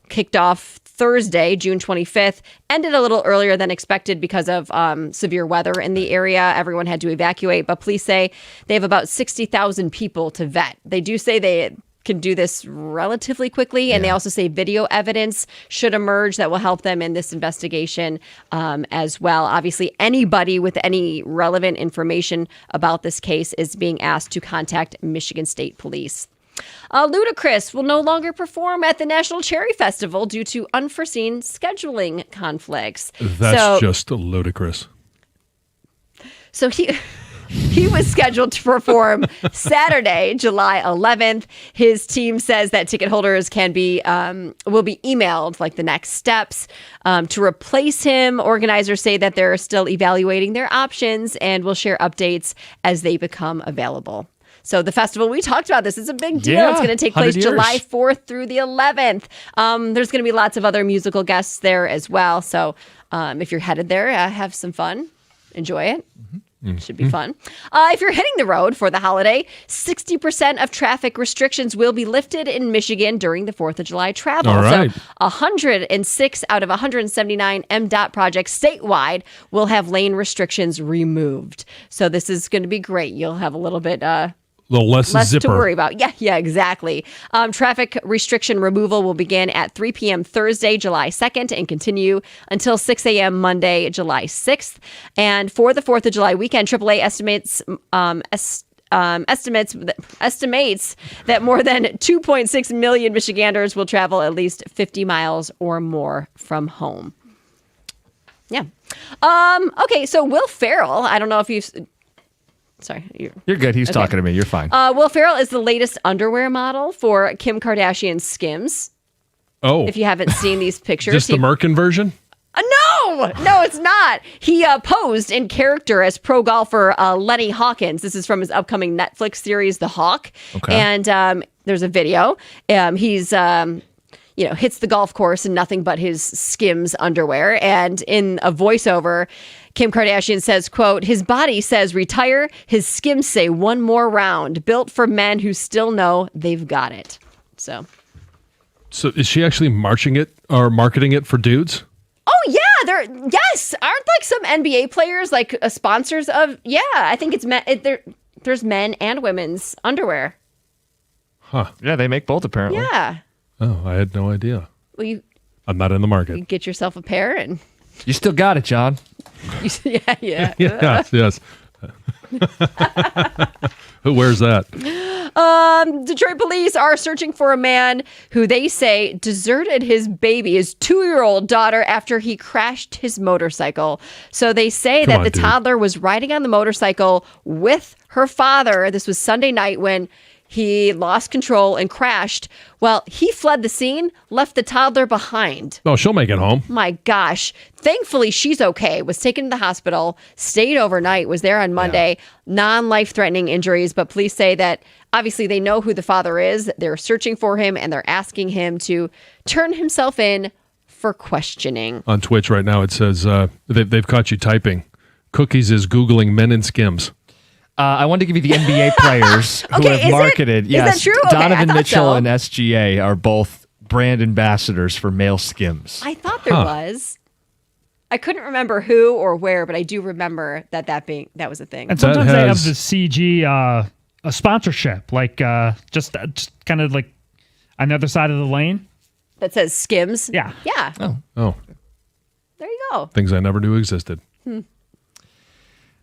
kicked off Thursday, June 25th, ended a little earlier than expected because of severe weather in the area. Everyone had to evacuate, but police say they have about 60,000 people to vet. They do say they can do this relatively quickly, and they also say video evidence should emerge that will help them in this investigation as well. Obviously, anybody with any relevant information about this case is being asked to contact Michigan State Police. Ludacris will no longer perform at the National Cherry Festival due to unforeseen scheduling conflicts.
That's just ludicrous.
So he was scheduled to perform Saturday, July 11th. His team says that ticket holders will be emailed like the next steps to replace him. Organizers say that they're still evaluating their options and will share updates as they become available. So the festival, we talked about this. It's a big deal.
Yeah,
It's going to take
100
place
years.
July 4th through the 11th. There's going to be lots of other musical guests there as well. So if you're headed there, have some fun. Enjoy it. Should be fun. If you're hitting the road for the holiday, 60% of traffic restrictions will be lifted in Michigan during the 4th of July travel.
All right.
So 106 out of 179 MDOT projects statewide will have lane restrictions removed. So this is going to be great. You'll have a little bit
little less zipper.
to worry about. Yeah, exactly. Traffic restriction removal will begin at 3 p.m. Thursday, July 2nd, and continue until 6 a.m. Monday, July 6th. And for the 4th of July weekend, AAA estimates that more than 2.6 million Michiganders will travel at least 50 miles or more from home. Yeah. Okay, so Will Ferrell, I don't know if you've... Sorry.
You're good. He's
Okay.
talking to me. You're fine.
Will Ferrell is the latest underwear model for Kim Kardashian's Skims.
Oh,
If you haven't seen these pictures.
just the Merkin version?
No, it's not. He posed in character as pro golfer Lenny Hawkins. This is from his upcoming Netflix series, The Hawk.
Okay.
And there's a video. He's hits the golf course in nothing but his Skims underwear. And in a voiceover, Kim Kardashian says, quote, his body says retire, his Skims say one more round, built for men who still know they've got it. So
is she actually marketing it for dudes?
Oh yeah, aren't like some NBA players like sponsors of? Yeah, I think it's men. There's men and women's underwear.
Yeah, they make both apparently.
Yeah.
Oh, I had no idea.
Well,
I'm not in the market.
you get yourself a pair and
You still got it, John.
yeah.
Yes. Who wears that?
Detroit police are searching for a man who they say deserted his 2-year-old daughter after he crashed his motorcycle. So they say that the toddler was riding on the motorcycle with her father. This was Sunday night when he lost control and crashed. Well, he fled the scene, left the toddler behind.
Oh, she'll make it home.
My gosh. Thankfully, she's okay. Was taken to the hospital, stayed overnight, was there on Monday. Non-life-threatening injuries, but police say that obviously they know who the father is. They're searching for him, and they're asking him to turn himself in for questioning.
On Twitch right now, it says they've caught you typing. Cookies is Googling men in Skims.
I wanted to give you the NBA players who
Okay,
have marketed.
is that true? Okay, I
Donovan
thought
Mitchell
so.
and SGA are both brand ambassadors for male Skims.
I thought there was. I couldn't remember who or where, but I do remember that was a thing.
And sometimes they have the CG a sponsorship, like just kind of like on the other side of the lane.
That says Skims.
Yeah.
Yeah.
Oh,
There you go.
things I never knew existed.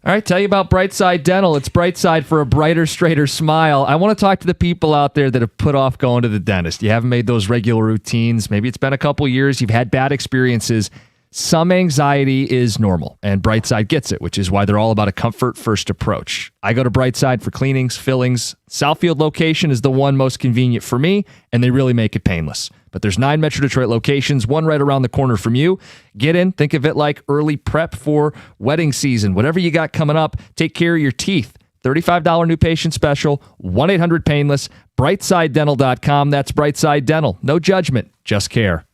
All right, tell you about Brightside Dental. It's Brightside for a brighter, straighter smile. I want to talk to the people out there that have put off going to the dentist. You haven't made those regular routines. Maybe it's been a couple years. You've had bad experiences. Some anxiety is normal, and Brightside gets it, which is why they're all about a comfort-first approach. I go to Brightside for cleanings, fillings. Southfield location is the one most convenient for me, and they really make it painless. But there's 9 Metro Detroit locations, one right around the corner from you. Get in, think of it like early prep for wedding season. Whatever you got coming up, take care of your teeth. $35 new patient special, 1-800-PAINLESS, BrightsideDental.com. That's Brightside Dental. No judgment, just care.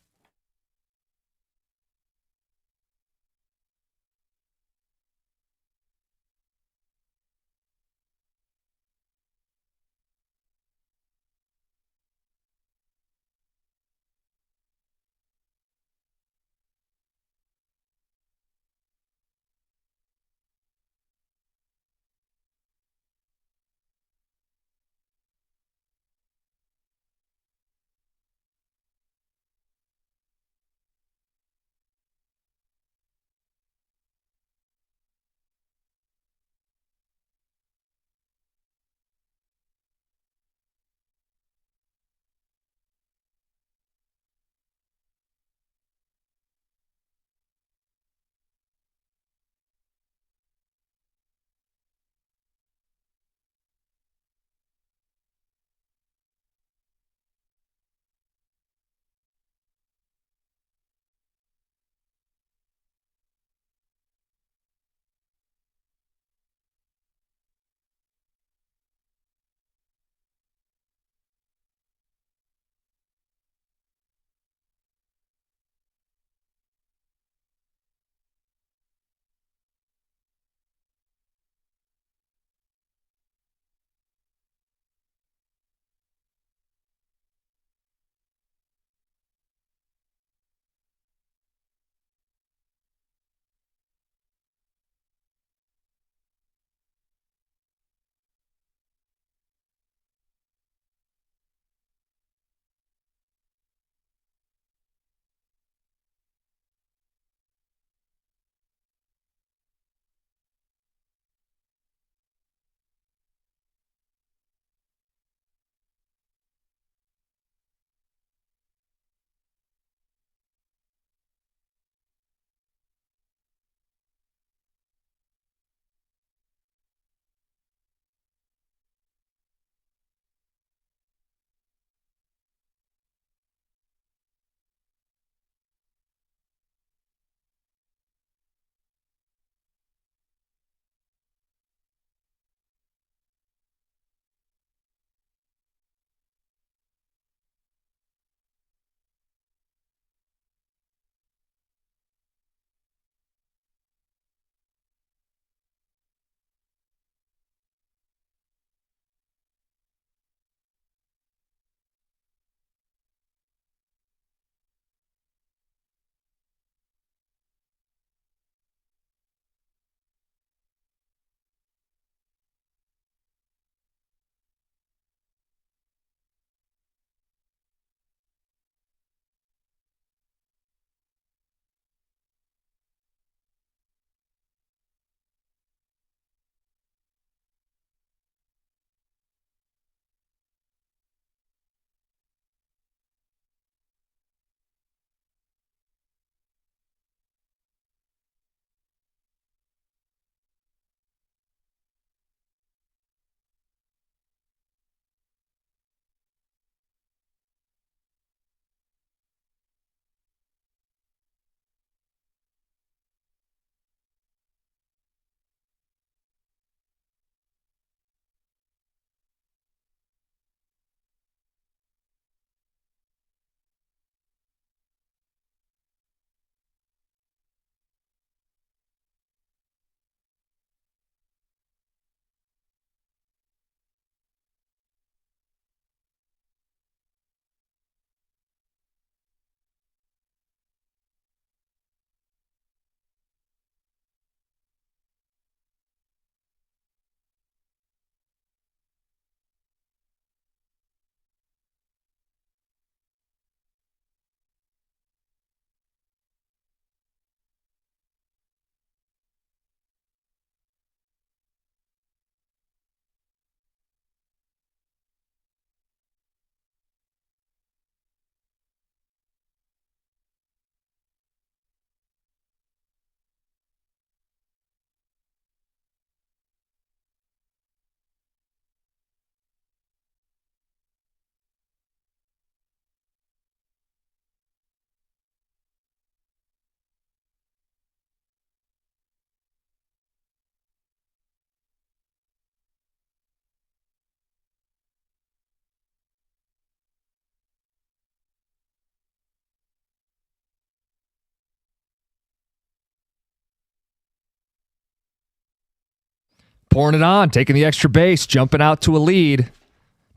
pouring it on, taking the extra base, jumping out to a lead,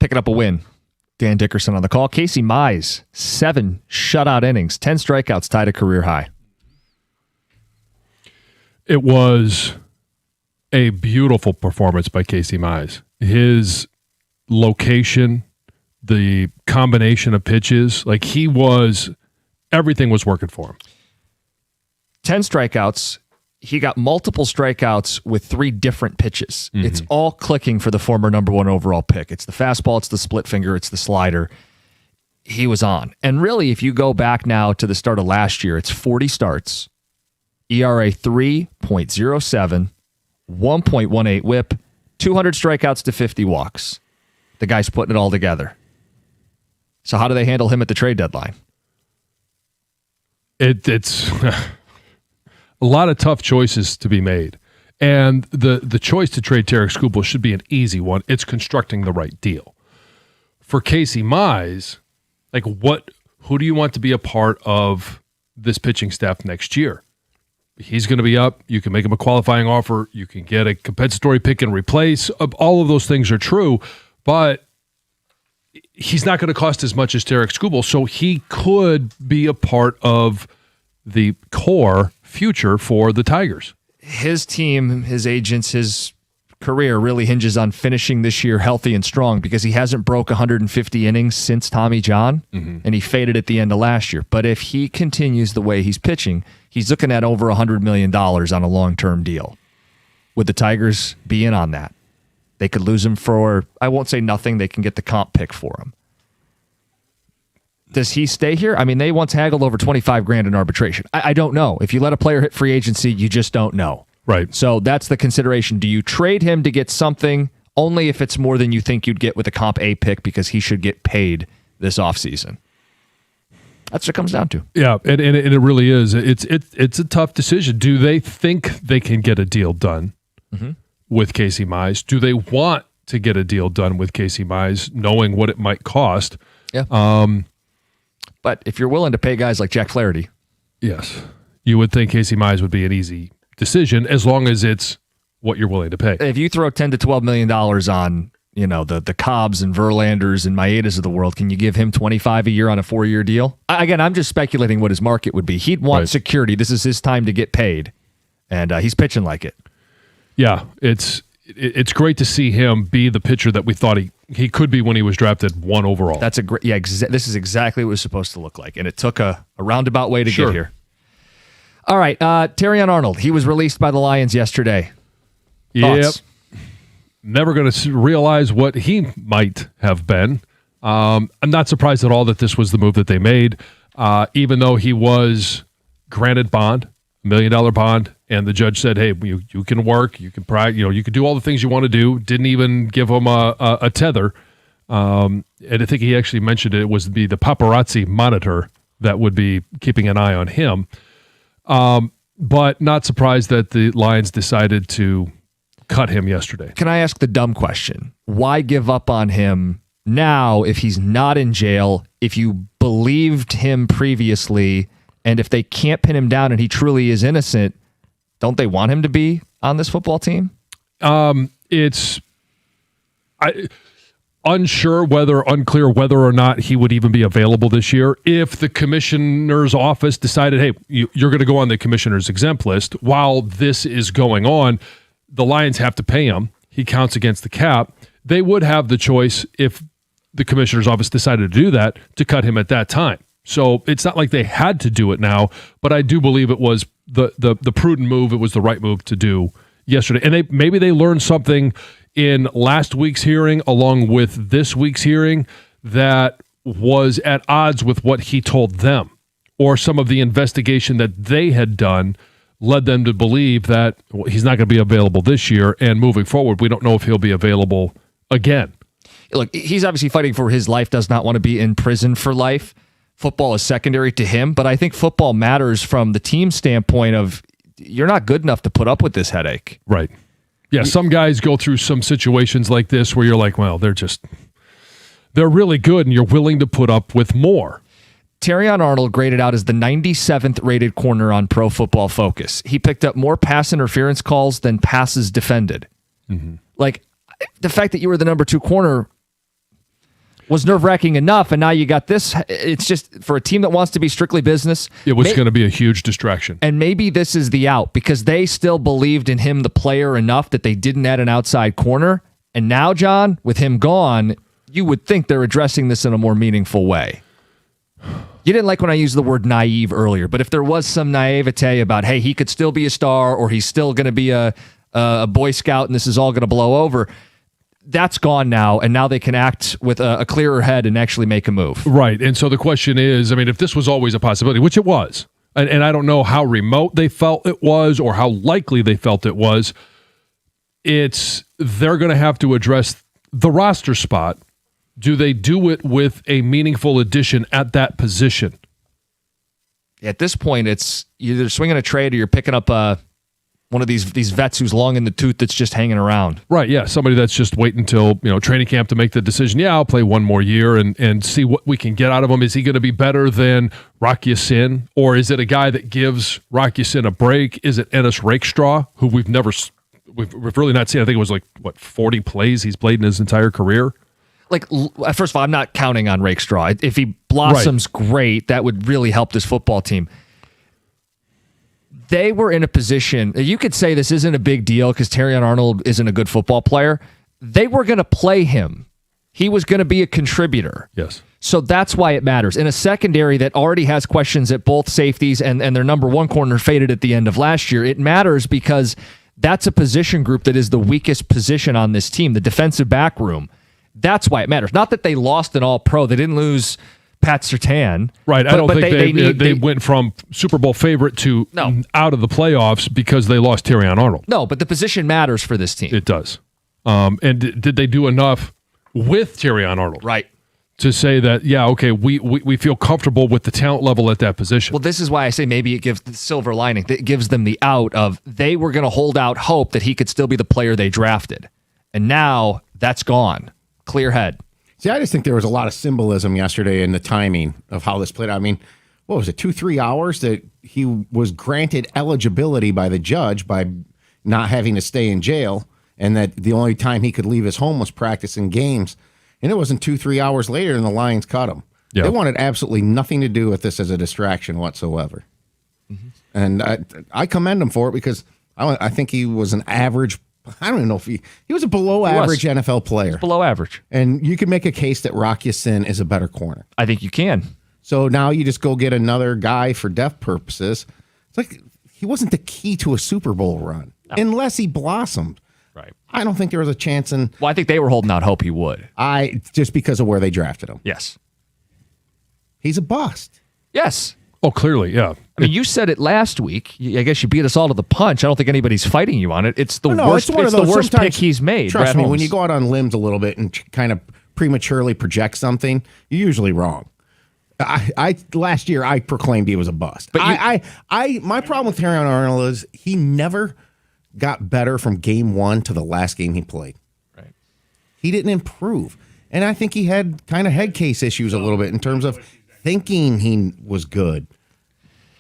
picking up a win. Dan Dickerson on the call. Casey Mize, 7 shutout innings, 10 strikeouts, tied a career high.
It was a beautiful performance by Casey Mize. His location, the combination of pitches, everything was working for him.
10 strikeouts. He got multiple strikeouts with 3 different pitches. Mm-hmm. It's all clicking for the former number 1 overall pick. It's the fastball, it's the split finger, it's the slider. He was on. And really, if you go back now to the start of last year, it's 40 starts, ERA 3.07, 1.18 whip, 200 strikeouts to 50 walks. The guy's putting it all together. So how do they handle him at the trade deadline?
It's a lot of tough choices to be made. And the choice to trade Tarik Skubal should be an easy one. It's constructing the right deal. For Casey Mize, who do you want to be a part of this pitching staff next year? He's going to be up. You can make him a qualifying offer. You can get a compensatory pick and replace. All of those things are true, but he's not going to cost as much as Tarik Skubal, so he could be a part of the core future for the Tigers.
His team, his agents, his career really hinges on finishing this year healthy and strong because he hasn't broke 150 innings since Tommy John, and he faded at the end of last year. But if he continues the way he's pitching, he's looking at over $100 million on a long-term deal. Would the Tigers be in on that? They could lose him for, I won't say nothing, they can get the comp pick for him. Does he stay here? I mean, they once haggled over $25,000 in arbitration. I don't know. If you let a player hit free agency, you just don't know.
Right.
So that's the consideration. Do you trade him to get something only if it's more than you think you'd get with a comp A pick because he should get paid this offseason? That's what it comes down to.
Yeah, and it really is. It's a tough decision. Do they think they can get a deal done with Casey Mize? Do they want to get a deal done with Casey Mize, knowing what it might cost?
Yeah. But if you're willing to pay guys like Jack Flaherty,
yes, you would think Casey Mize would be an easy decision as long as it's what you're willing to pay.
If you throw $10 to $12 million on, the Cobbs and Verlanders and Maedas of the world, can you give him $25 a year on a 4-year deal? Again, I'm just speculating what his market would be. He'd want security. This is his time to get paid, and he's pitching like it.
Yeah, it's great to see him be the pitcher that we thought he could be when he was drafted 1 overall.
That's a great, this is exactly what it was supposed to look like, and it took a roundabout way to get here. All right, Terrion Arnold, he was released by the Lions yesterday. Thoughts?
Yep. Never going to realize what he might have been. I'm not surprised at all that this was the move that they made, even though he was granted bond, $1 million bond, and the judge said, "Hey, you can work, you can you can do all the things you want to do." Didn't even give him a tether, and I think he actually mentioned it was the paparazzi monitor that would be keeping an eye on him. But not surprised that the Lions decided to cut him yesterday.
Can I ask the dumb question? Why give up on him now if he's not in jail, if you believed him previously, and if they can't pin him down and he truly is innocent, don't they want him to be on this football team?
Unclear whether or not he would even be available this year. If the commissioner's office decided, hey, you're going to go on the commissioner's exempt list while this is going on, the Lions have to pay him. He counts against the cap. They would have the choice, if the commissioner's office decided to do that, to cut him at that time. So it's not like they had to do it now, but I do believe it was the prudent move. It was the right move to do yesterday. And maybe they learned something in last week's hearing along with this week's hearing that was at odds with what he told them, or some of the investigation that they had done led them to believe that he's not going to be available this year, and moving forward, we don't know if he'll be available again.
Look, he's obviously fighting for his life, does not want to be in prison for life. Football is secondary to him, but I think football matters from the team standpoint of you're not good enough to put up with this headache.
Right. Yeah, some guys go through some situations like this where you're like, well, they're really good, and you're willing to put up with more.
Terrion Arnold graded out as the 97th rated corner on Pro Football Focus. He picked up more pass interference calls than passes defended. Like, the fact that you were the number 2 corner was nerve-wracking enough, and now you got this. It's just, for a team that wants to be strictly business,
It was going to be a huge distraction.
and maybe this is the out, because they still believed in him, the player, enough that they didn't add an outside corner. And now, John, with him gone, you would think they're addressing this in a more meaningful way. You didn't like when I used the word naive earlier, but if there was some naivete about, hey, he could still be a star, or he's still going to be a Boy Scout and this is all going to blow over, that's gone now, and now they can act with a clearer head and actually make a move.
Right. And so the question is, I mean, if this was always a possibility, which it was, and I don't know how remote they felt it was or how likely they felt it was, they're going to have to address the roster spot. Do they do it with a meaningful addition at that position?
At this point, it's either swinging a trade or you're picking up one of these vets who's long in the tooth that's just hanging around.
Right, yeah, somebody that's just waiting until training camp to make the decision. Yeah, I'll play one more year and see what we can get out of him. Is he going to be better than Rock Ya-Sin, or is it a guy that gives Rock Ya-Sin a break? Is it Ennis Rakestraw, who we've really not seen? I think it was 40 plays he's played in his entire career.
First of all, I'm not counting on Rakestraw. If he blossoms, great. That would really help this football team. They were in a position, you could say this isn't a big deal because Terrion Arnold isn't a good football player. They were going to play him. He was going to be a contributor.
Yes.
So that's why it matters. In a secondary that already has questions at both safeties and their number 1 corner faded at the end of last year, it matters because that's a position group that is the weakest position on this team, the defensive back room. That's why it matters. Not that they lost an all-pro. They didn't lose Pat Surtain.
Right. I don't think they went from Super Bowl favorite to out of the playoffs because they lost Terrion Arnold.
No, but the position matters for this team.
It does. And did they do enough with Terrion Arnold?
Right.
To say that, yeah, okay, we feel comfortable with the talent level at that position.
Well, this is why I say maybe it gives the silver lining. It gives them the out of they were going to hold out hope that he could still be the player they drafted. And now that's gone. Clear head.
See, I just think there was a lot of symbolism yesterday in the timing of how this played out. I mean, what was it, 2-3 hours that he was granted eligibility by the judge by not having to stay in jail, and that the only time he could leave his home was practicing games. And it wasn't 2-3 hours later and the Lions cut him. Yeah. They wanted absolutely nothing to do with this as a distraction whatsoever. Mm-hmm. And I commend him for it because I think he was an average. I don't even know if he was a below average NFL player.
Below average.
And you can make a case that Rock Ya-Sin is a better corner.
I think you can.
So now you just go get another guy for depth purposes. It's like he wasn't the key to a Super Bowl run unless he blossomed.
Right.
I don't think there was a chance in.
Well, I think they were holding out hope he would.
Just because of where they drafted him.
Yes.
He's a bust.
Yes.
Oh, clearly, yeah.
I mean, you said it last week. I guess you beat us all to the punch. I don't think anybody's fighting you on it. It's the worst. It's the worst pick he's made.
Trust
Brad
me,
Holmes.
when you go out on limbs a little bit and kind of prematurely project something, you're usually wrong. Last year I proclaimed he was a bust. But my problem with Terrion Arnold is he never got better from game 1 to the last game he played.
Right.
He didn't improve, and I think he had kind of head case issues a little bit in terms of thinking he was good.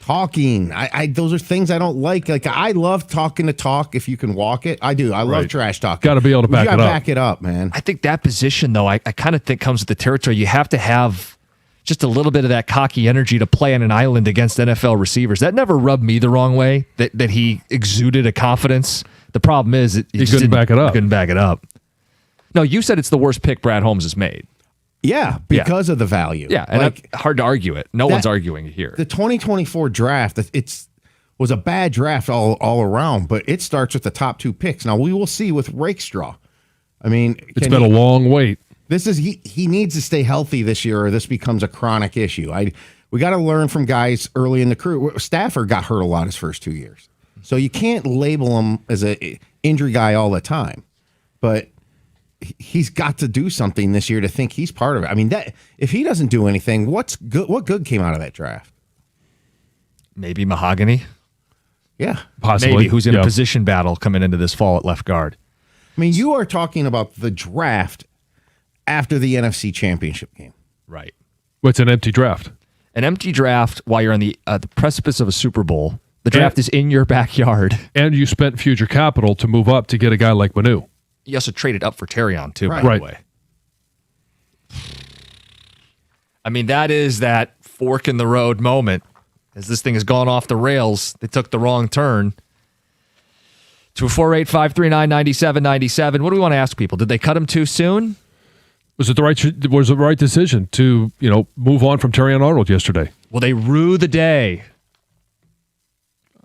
Talking, those are things I don't like. Like, I love talking to talk if you can walk it. I do. I love trash talking.
Got to be able to back it up.
Back it up, man.
I think that position, though, I kind of think comes with the territory. You have to have just a little bit of that cocky energy to play on an island against NFL receivers. That never rubbed me the wrong way, that he exuded a confidence. The problem is he
couldn't back it up.
Couldn't back it up. No, you said it's the worst pick Brad Holmes has made.
Yeah, because of the value.
Yeah, and hard to argue it. No one's arguing it here.
The 2024 draft, was a bad draft all around, but it starts with the top 2 picks. Now, we will see with Rakestraw. I mean,
it's been a long wait.
He needs to stay healthy this year, or this becomes a chronic issue. We got to learn from guys early in the career. Stafford got hurt a lot his first 2 years, so you can't label him as a injury guy all the time. But he's got to do something this year to think he's part of it. I mean, that if he doesn't do anything, what good came out of that draft?
Maybe Mahogany.
Yeah,
possibly.
Maybe who's in a position battle coming into this fall at left guard.
I mean, you are talking about the draft after the NFC Championship game.
Right.
What's an empty draft?
An empty draft while you're on the precipice of a Super Bowl. The draft is in your backyard.
And you spent future capital to move up to get a guy like Manu.
He also traded up for Terrion, too, by
Right.
the way. I mean, that is that fork in the road moment. As this thing has gone off the rails, they took the wrong turn. 248-539-9797. What do we want to ask people? Did they cut him too soon?
Was it the right decision to, move on from Terrion Arnold yesterday?
Will they rue the day?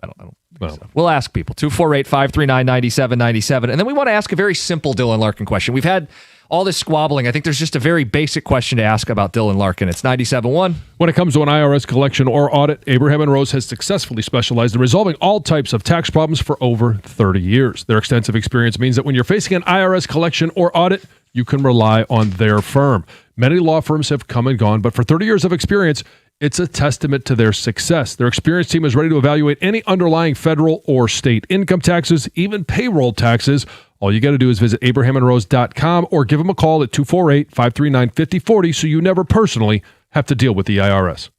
I don't think so. We'll ask people. 248-539-9797. And then we want to ask a very simple Dylan Larkin question. We've had all this squabbling. I think there's just a very basic question to ask about Dylan Larkin. It's 97.1.
When it comes to an IRS collection or audit, Abraham and Rose has successfully specialized in resolving all types of tax problems for over 30 years. Their extensive experience means that when you're facing an IRS collection or audit, you can rely on their firm. Many law firms have come and gone, but for 30 years of experience, it's a testament to their success. Their experienced team is ready to evaluate any underlying federal or state income taxes, even payroll taxes. All you got to do is visit abrahamandrose.com or give them a call at 248-539-5040 so you never personally have to deal with the IRS.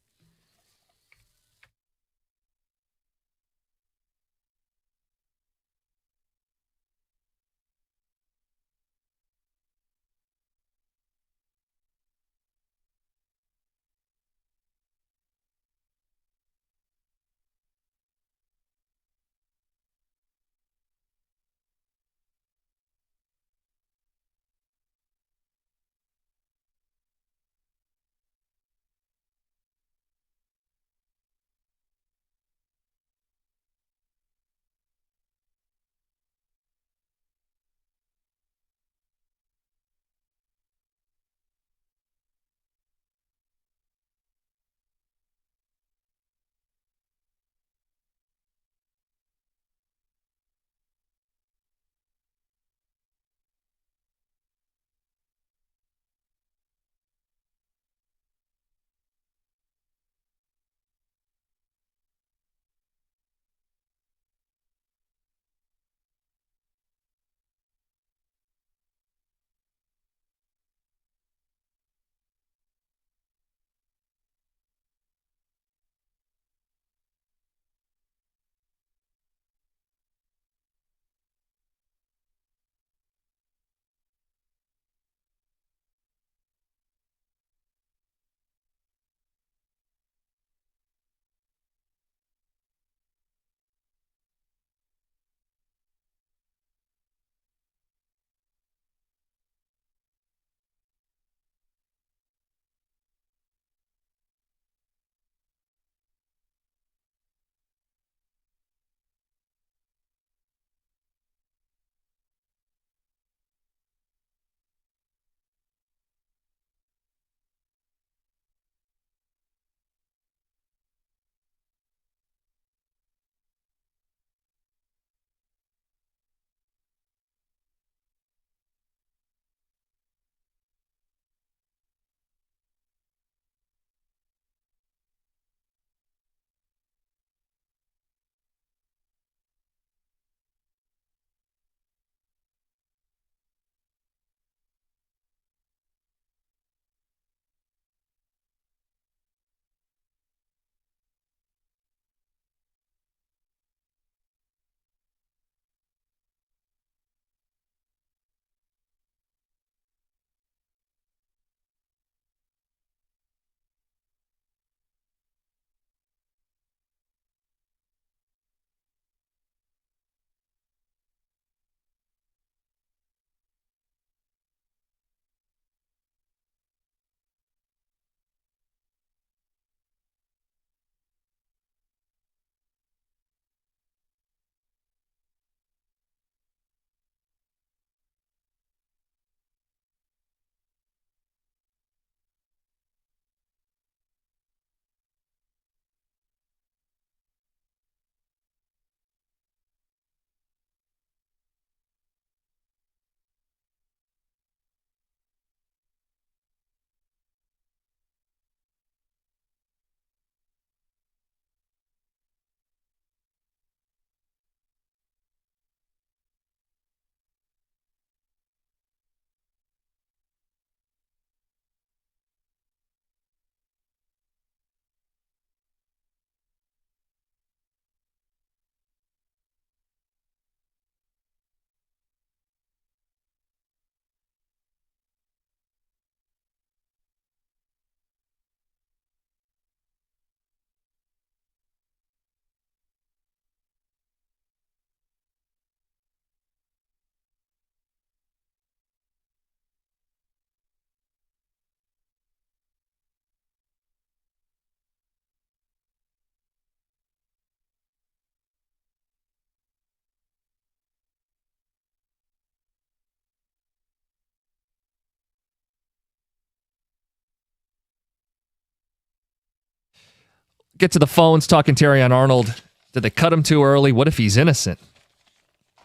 Get to the phones talking Terrion Arnold. Did they cut him too early? What if he's innocent?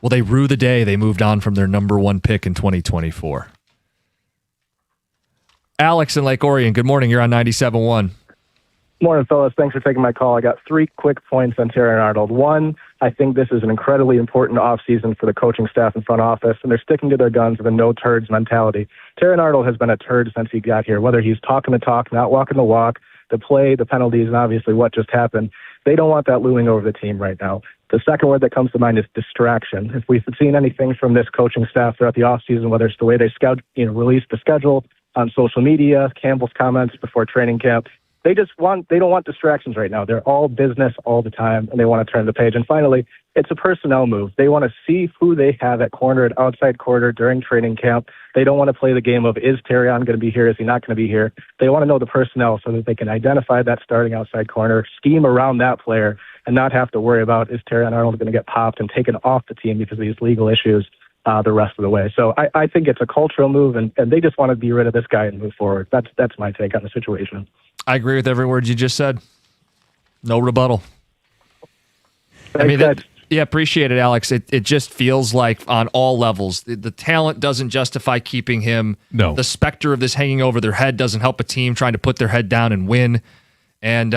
Will they rue the day they moved on from their number 1 pick in 2024? Alex in Lake Orion, good morning. You're on 97.1.
Morning, fellas. Thanks for taking my call. I got 3 quick points on Terrion Arnold. One, I think this is an incredibly important offseason for the coaching staff and front office, and they're sticking to their guns with a no turds mentality. Terrion Arnold has been a turd since he got here, whether he's talking the talk, not walking the walk, the play, the penalties, and obviously what just happened. They don't want that looming over the team right now. The second word that comes to mind is distraction. If we've seen anything from this coaching staff throughout the offseason, whether it's the way they release the schedule on social media, Campbell's comments before training camp, they don't want distractions right now. They're all business all the time, and they want to turn the page. And finally, it's a personnel move. They want to see who they have at corner and outside corner during training camp. They don't want to play the game of, is Terrion going to be here? Is he not going to be here? They want to know the personnel so that they can identify that starting outside corner, scheme around that player, and not have to worry about, is Terrion Arnold going to get popped and taken off the team because of these legal issues the rest of the way. So I think it's a cultural move, and they just want to be rid of this guy and move forward. That's my take on the situation.
I agree with every word you just said. No rebuttal.
Thanks,
yeah, appreciate it, Alex. It just feels like on all levels, the talent doesn't justify keeping him.
No.
The specter of this hanging over their head doesn't help a team trying to put their head down and win. And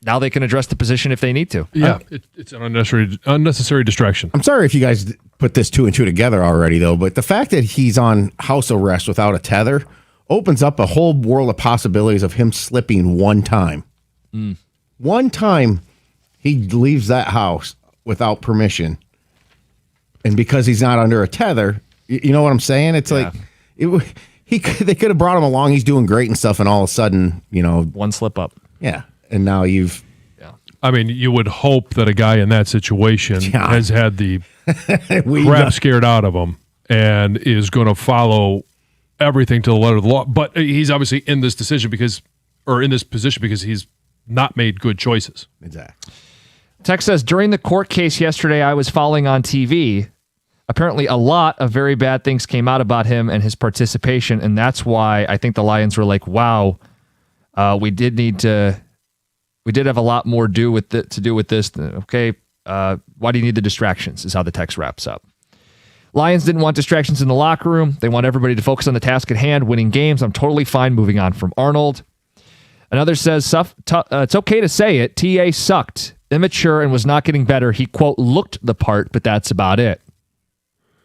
now they can address the position if they need to.
Yeah, it's an unnecessary distraction.
I'm sorry if you guys put this 2 and 2 together already, though, but the fact that he's on house arrest without a tether opens up a whole world of possibilities of him slipping one time. One time he leaves that house without permission, and because he's not under a tether, you know what I'm saying? It's like they could have brought him along. He's doing great and stuff, and all of a sudden,
one slip up.
Yeah, and now you've.
I mean, you would hope that a guy in that situation has had the crap scared out of him and is going to follow everything to the letter of the law. But he's obviously in this position because he's not made good choices.
Exactly.
Text says, during the court case yesterday, I was following on TV. Apparently, a lot of very bad things came out about him and his participation, and that's why I think the Lions were like, wow, we did have a lot more to do with this. Okay, why do you need the distractions is how the text wraps up. Lions didn't want distractions in the locker room. They want everybody to focus on the task at hand, winning games. I'm totally fine moving on from Arnold. Another says, it's okay to say it. TA sucked, immature, and was not getting better. He, quote, looked the part, but that's about it.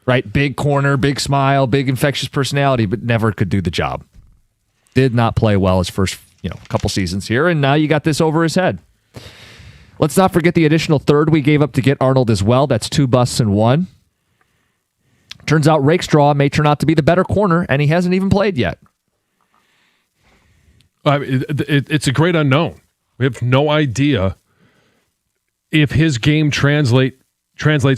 Right? Big corner, big smile, big infectious personality, but never could do the job. Did not play well his first couple seasons here, and now you got this over his head. Let's not forget the additional third we gave up to get Arnold as well. That's 2 busts and 1. Turns out Rakestraw may turn out to be the better corner, and he hasn't even played yet.
It's a great unknown. We have no idea if his game translates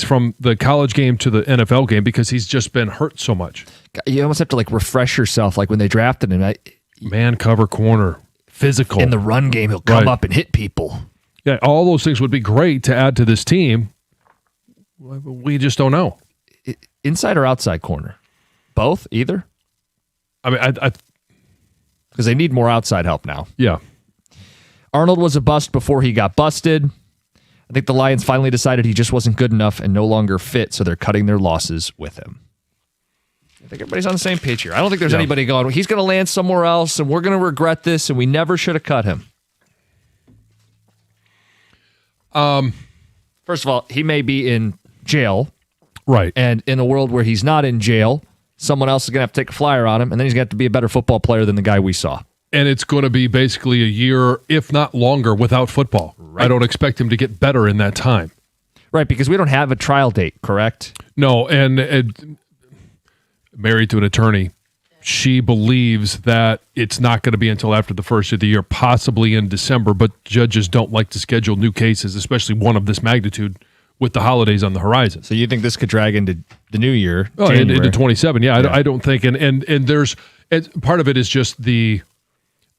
from the college game to the NFL game because he's just been hurt so much.
You almost have to refresh yourself, like when they drafted him.
Man cover corner, physical.
In the run game, he'll come up and hit people.
Yeah, all those things would be great to add to this team. We just don't know.
Inside or outside corner? Both? Either?
I mean,
because they need more outside help now.
Yeah.
Arnold was a bust before he got busted. I think the Lions finally decided he just wasn't good enough and no longer fit, so they're cutting their losses with him. I think everybody's on the same page here. I don't think there's anybody going, he's going to land somewhere else, and we're going to regret this, and we never should have cut him. First of all, he may be in jail.
Right.
And in a world where he's not in jail, someone else is going to have to take a flyer on him, and then he's going to have to be a better football player than the guy we saw.
And it's going to be basically a year, if not longer, without football. Right. I don't expect him to get better in that time.
Right, because we don't have a trial date, correct?
No, and married to an attorney, she believes that it's not going to be until after the first of the year, possibly in December, but judges don't like to schedule new cases, especially one of this magnitude, with the holidays on the horizon.
So you think this could drag into the new year?
Into 27, yeah. I don't think, and there's part of it is just the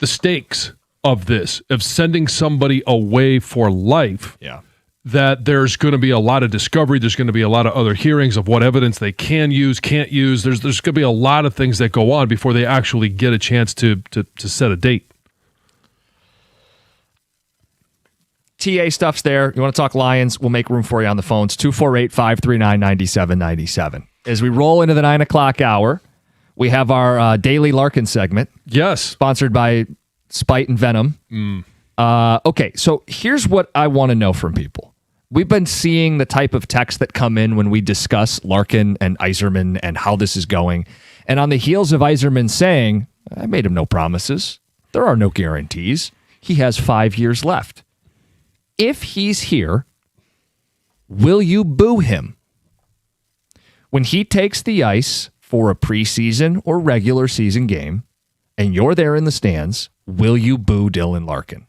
stakes of this, of sending somebody away for life.
Yeah.
That there's going to be a lot of discovery. There's going to be a lot of other hearings of what evidence they can use, can't use. There's going to be a lot of things that go on before they actually get a chance to set a date.
TA stuff's there. You want to talk Lions? We'll make room for you on the phones. 248-539-9797. As we roll into the 9 o'clock hour, we have our daily Larkin segment.
Yes.
Sponsored by Spite and Venom. Okay, so here's what I want to know from people. We've been seeing the type of text that come in when we discuss Larkin and Yzerman and how this is going. And on the heels of Yzerman saying, I made him no promises. There are no guarantees. He has 5 years left. If he's here, will you boo him? When he takes the ice for a preseason or regular season game, and you're there in the stands, will you boo Dylan Larkin?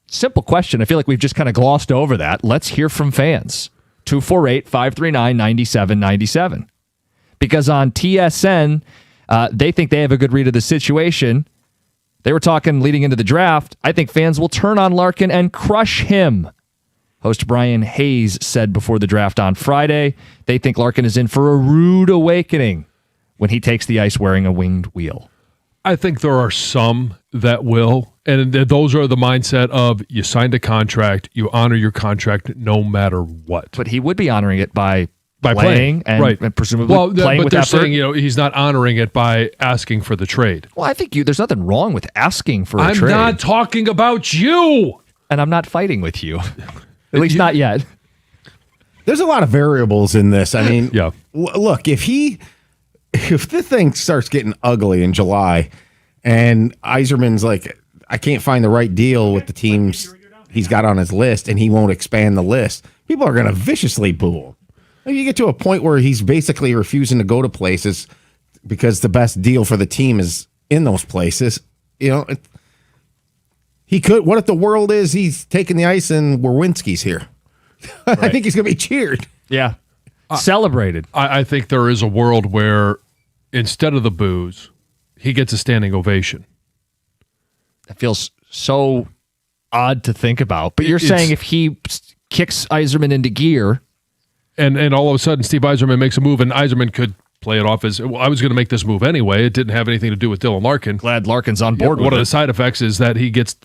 Simple question. I feel like we've just kind of glossed over that. Let's hear from fans. 248-539-9797. Because on TSN, they think they have a good read of the situation. They were talking leading into the draft. I think fans will turn on Larkin and crush him. Host Brian Hayes said before the draft on Friday, they think Larkin is in for a rude awakening when he takes the ice wearing a winged wheel.
I think there are some that will, and those are the mindset of you signed a contract, you honor your contract no matter what.
But he would be honoring it by playing and,
right.
and presumably playing
but
with
they're
effort.
saying he's not honoring it by asking for the trade.
Well, I think there's nothing wrong with asking for a trade.
I'm not talking about you,
and I'm not fighting with you, at least not yet.
There's a lot of variables in this. I mean,
yeah.
Look, if this thing starts getting ugly in July and Yzerman's like, I can't find the right deal with the teams he's got on his list and he won't expand the list, people are going to viciously boo him. If you get to a point where he's basically refusing to go to places because the best deal for the team is in those places, he could. What if the world is he's taking the ice and Werenski's here? Right. I think he's going to be cheered.
Yeah. Celebrated.
I think there is a world where instead of the boos, he gets a standing ovation.
It feels so odd to think about. But you're saying if he kicks Yzerman into gear.
And all of a sudden Steve Yzerman makes a move and Yzerman could play it off as, well, I was going to make this move anyway. It didn't have anything to do with Dylan Larkin.
Glad Larkin's on board with it.
One of the side effects is that he gets,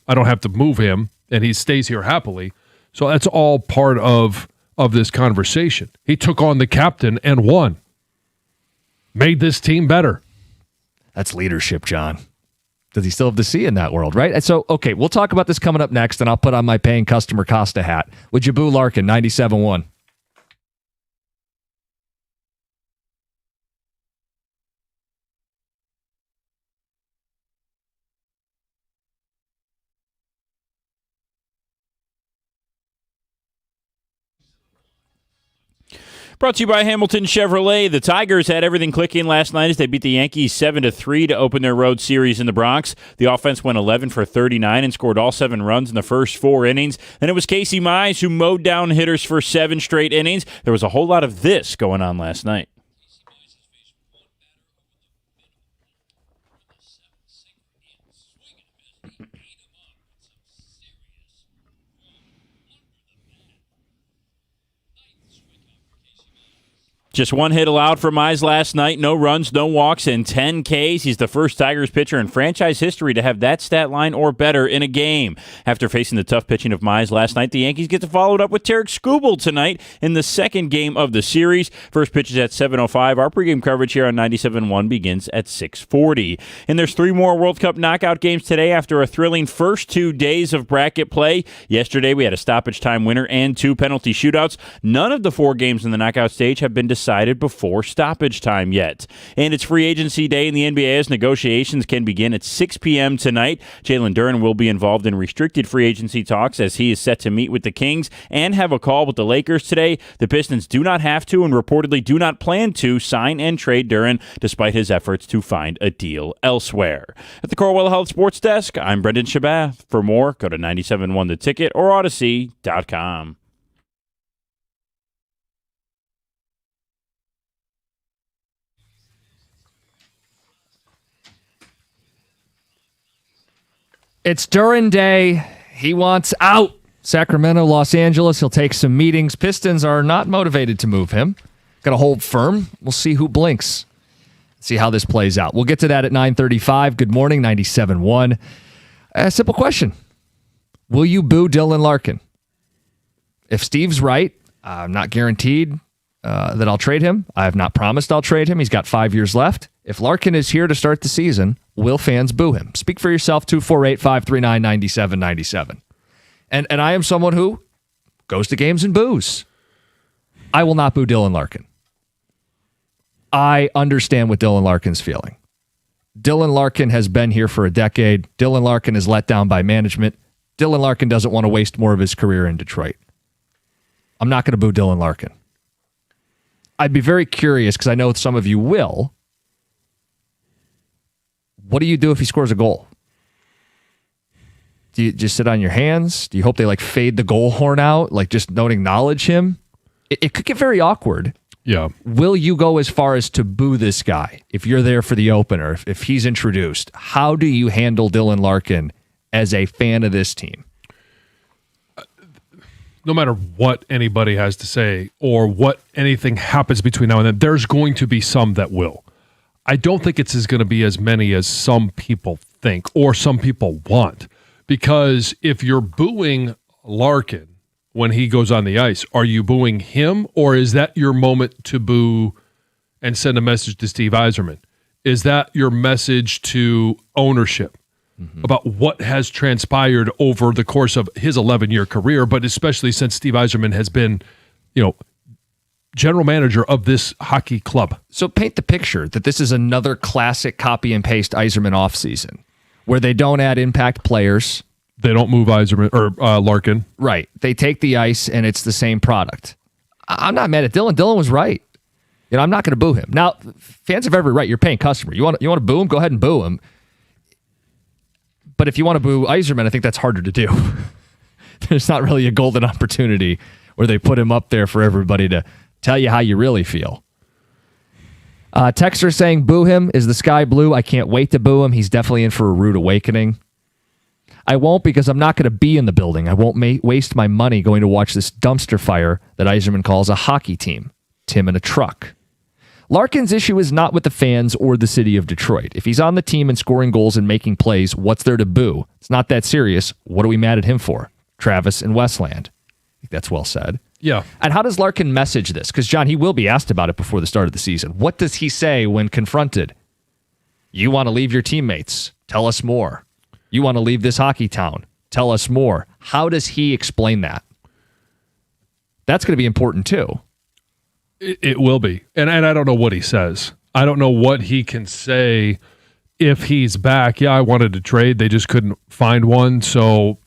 I don't have to move him and he stays here happily. So that's all part of this conversation. He took on the captain and won. Made this team better.
That's leadership, John. Does he still have the C in that world, right? And so, okay, we'll talk about this coming up next, and I'll put on my paying customer Costa hat. Would you boo Larkin, 97.1?
Brought to you by Hamilton Chevrolet. The Tigers had everything clicking last night as they beat the Yankees 7-3 to open their road series in the Bronx. The offense went 11 for 39 and scored all 7 runs in the first 4 innings. Then it was Casey Mize who mowed down hitters for 7 straight innings. There was a whole lot of this going on last night. Just 1 hit allowed for Mize last night. No runs, no walks, and 10 Ks. He's the first Tigers pitcher in franchise history to have that stat line or better in a game. After facing the tough pitching of Mize last night, the Yankees get to follow it up with Tarek Skubal tonight in the second game of the series. First pitch is at 7:05. Our pregame coverage here on 97.1 begins at 6:40. And there's 3 more World Cup knockout games today after a thrilling first 2 days of bracket play. Yesterday, we had a stoppage time winner and 2 penalty shootouts. None of the 4 games in the knockout stage have been decided before stoppage time yet. And it's free agency day in the NBA as negotiations can begin at 6 p.m. tonight. Jalen Duren will be involved in restricted free agency talks as he is set to meet with the Kings and have a call with the Lakers today. The Pistons do not have to and reportedly do not plan to sign and trade Duren despite his efforts to find a deal elsewhere. At the Corwell Health Sports Desk, I'm Brendan Shabath. For more, go to 97.1 The Ticket or Odyssey.com.
It's Duren Day. He wants out. Sacramento, Los Angeles. He'll take some meetings. Pistons are not motivated to move him. Got to hold firm. We'll see who blinks. See how this plays out. We'll get to that at 9:35. Good morning, 97.1. A simple question. Will you boo Dylan Larkin? If Steve's right, I'm not guaranteed that I'll trade him. I have not promised I'll trade him. He's got 5 years left. If Larkin is here to start the season, will fans boo him? Speak for yourself, 248-539-9797. And I am someone who goes to games and boos. I will not boo Dylan Larkin. I understand what Dylan Larkin's feeling. Dylan Larkin has been here for a decade. Dylan Larkin is let down by management. Dylan Larkin doesn't want to waste more of his career in Detroit. I'm not going to boo Dylan Larkin. I'd be very curious, because I know some of you will. What do you do if he scores a goal? Do you just sit on your hands? Do you hope they fade the goal horn out? Just don't acknowledge him? It could get very awkward.
Yeah.
Will you go as far as to boo this guy if you're there for the opener, if he's introduced? How do you handle Dylan Larkin as a fan of this team?
No matter what anybody has to say or what anything happens between now and then, there's going to be some that will. I don't think it's going to be as many as some people think or some people want. Because if you're booing Larkin when he goes on the ice, are you booing him, or is that your moment to boo and send a message to Steve Yzerman? Is that your message to ownership about what has transpired over the course of his 11-year career, but especially since Steve Yzerman has been, general manager of this hockey club?
So paint the picture that this is another classic copy and paste Yzerman offseason where they don't add impact players.
They don't move Yzerman or Larkin.
Right. They take the ice and it's the same product. I'm not mad at Dylan. Dylan was right. I'm not going to boo him. Now, fans have every right. You're paying customer. You want to boo him? Go ahead and boo him. But if you want to boo Yzerman, I think that's harder to do. There's not really a golden opportunity where they put him up there for everybody to tell you how you really feel. Texter saying, boo him. Is the sky blue? I can't wait to boo him. He's definitely in for a rude awakening. I won't, because I'm not going to be in the building. I won't waste my money going to watch this dumpster fire that Yzerman calls a hockey team. Tim in a truck. Larkin's issue is not with the fans or the city of Detroit. If he's on the team and scoring goals and making plays, what's there to boo? It's not that serious. What are we mad at him for? Travis and Westland. I think that's well said.
Yeah.
And how does Larkin message this? Because, John, he will be asked about it before the start of the season. What does he say when confronted? You want to leave your teammates? Tell us more. You want to leave this hockey town? Tell us more. How does he explain that? That's going to be important, too.
It will be. And I don't know what he says. I don't know what he can say if he's back. Yeah, I wanted to trade. They just couldn't find one. So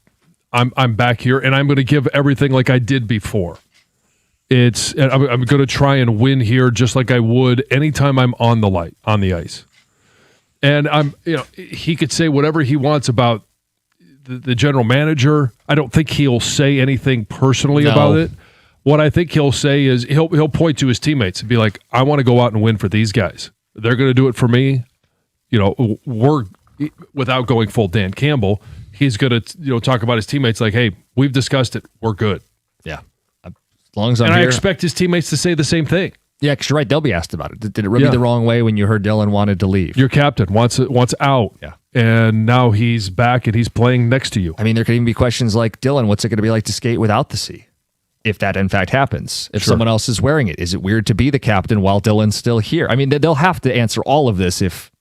I'm back here, and I'm going to give everything like I did before. I'm going to try and win here just like I would anytime I'm on the ice. And he could say whatever he wants about the general manager. I don't think he'll say anything personally about it. What I think he'll say is he'll point to his teammates and be like, I want to go out and win for these guys. They're going to do it for me. We're, without going full Dan Campbell, he's going to talk about his teammates like, hey, we've discussed it. We're good.
Yeah. As long as I'm
here.
And
I expect his teammates to say the same thing.
Yeah, because you're right. They'll be asked about it. Did it rub you the wrong way when you heard Dylan wanted to leave?
Your captain wants out.
Yeah.
And now he's back and he's playing next to you.
I mean, there could even be questions like, Dylan, what's it going to be like to skate without the C? If that in fact happens. If someone else is wearing it. Is it weird to be the captain while Dylan's still here? I mean, they'll have to answer all of this if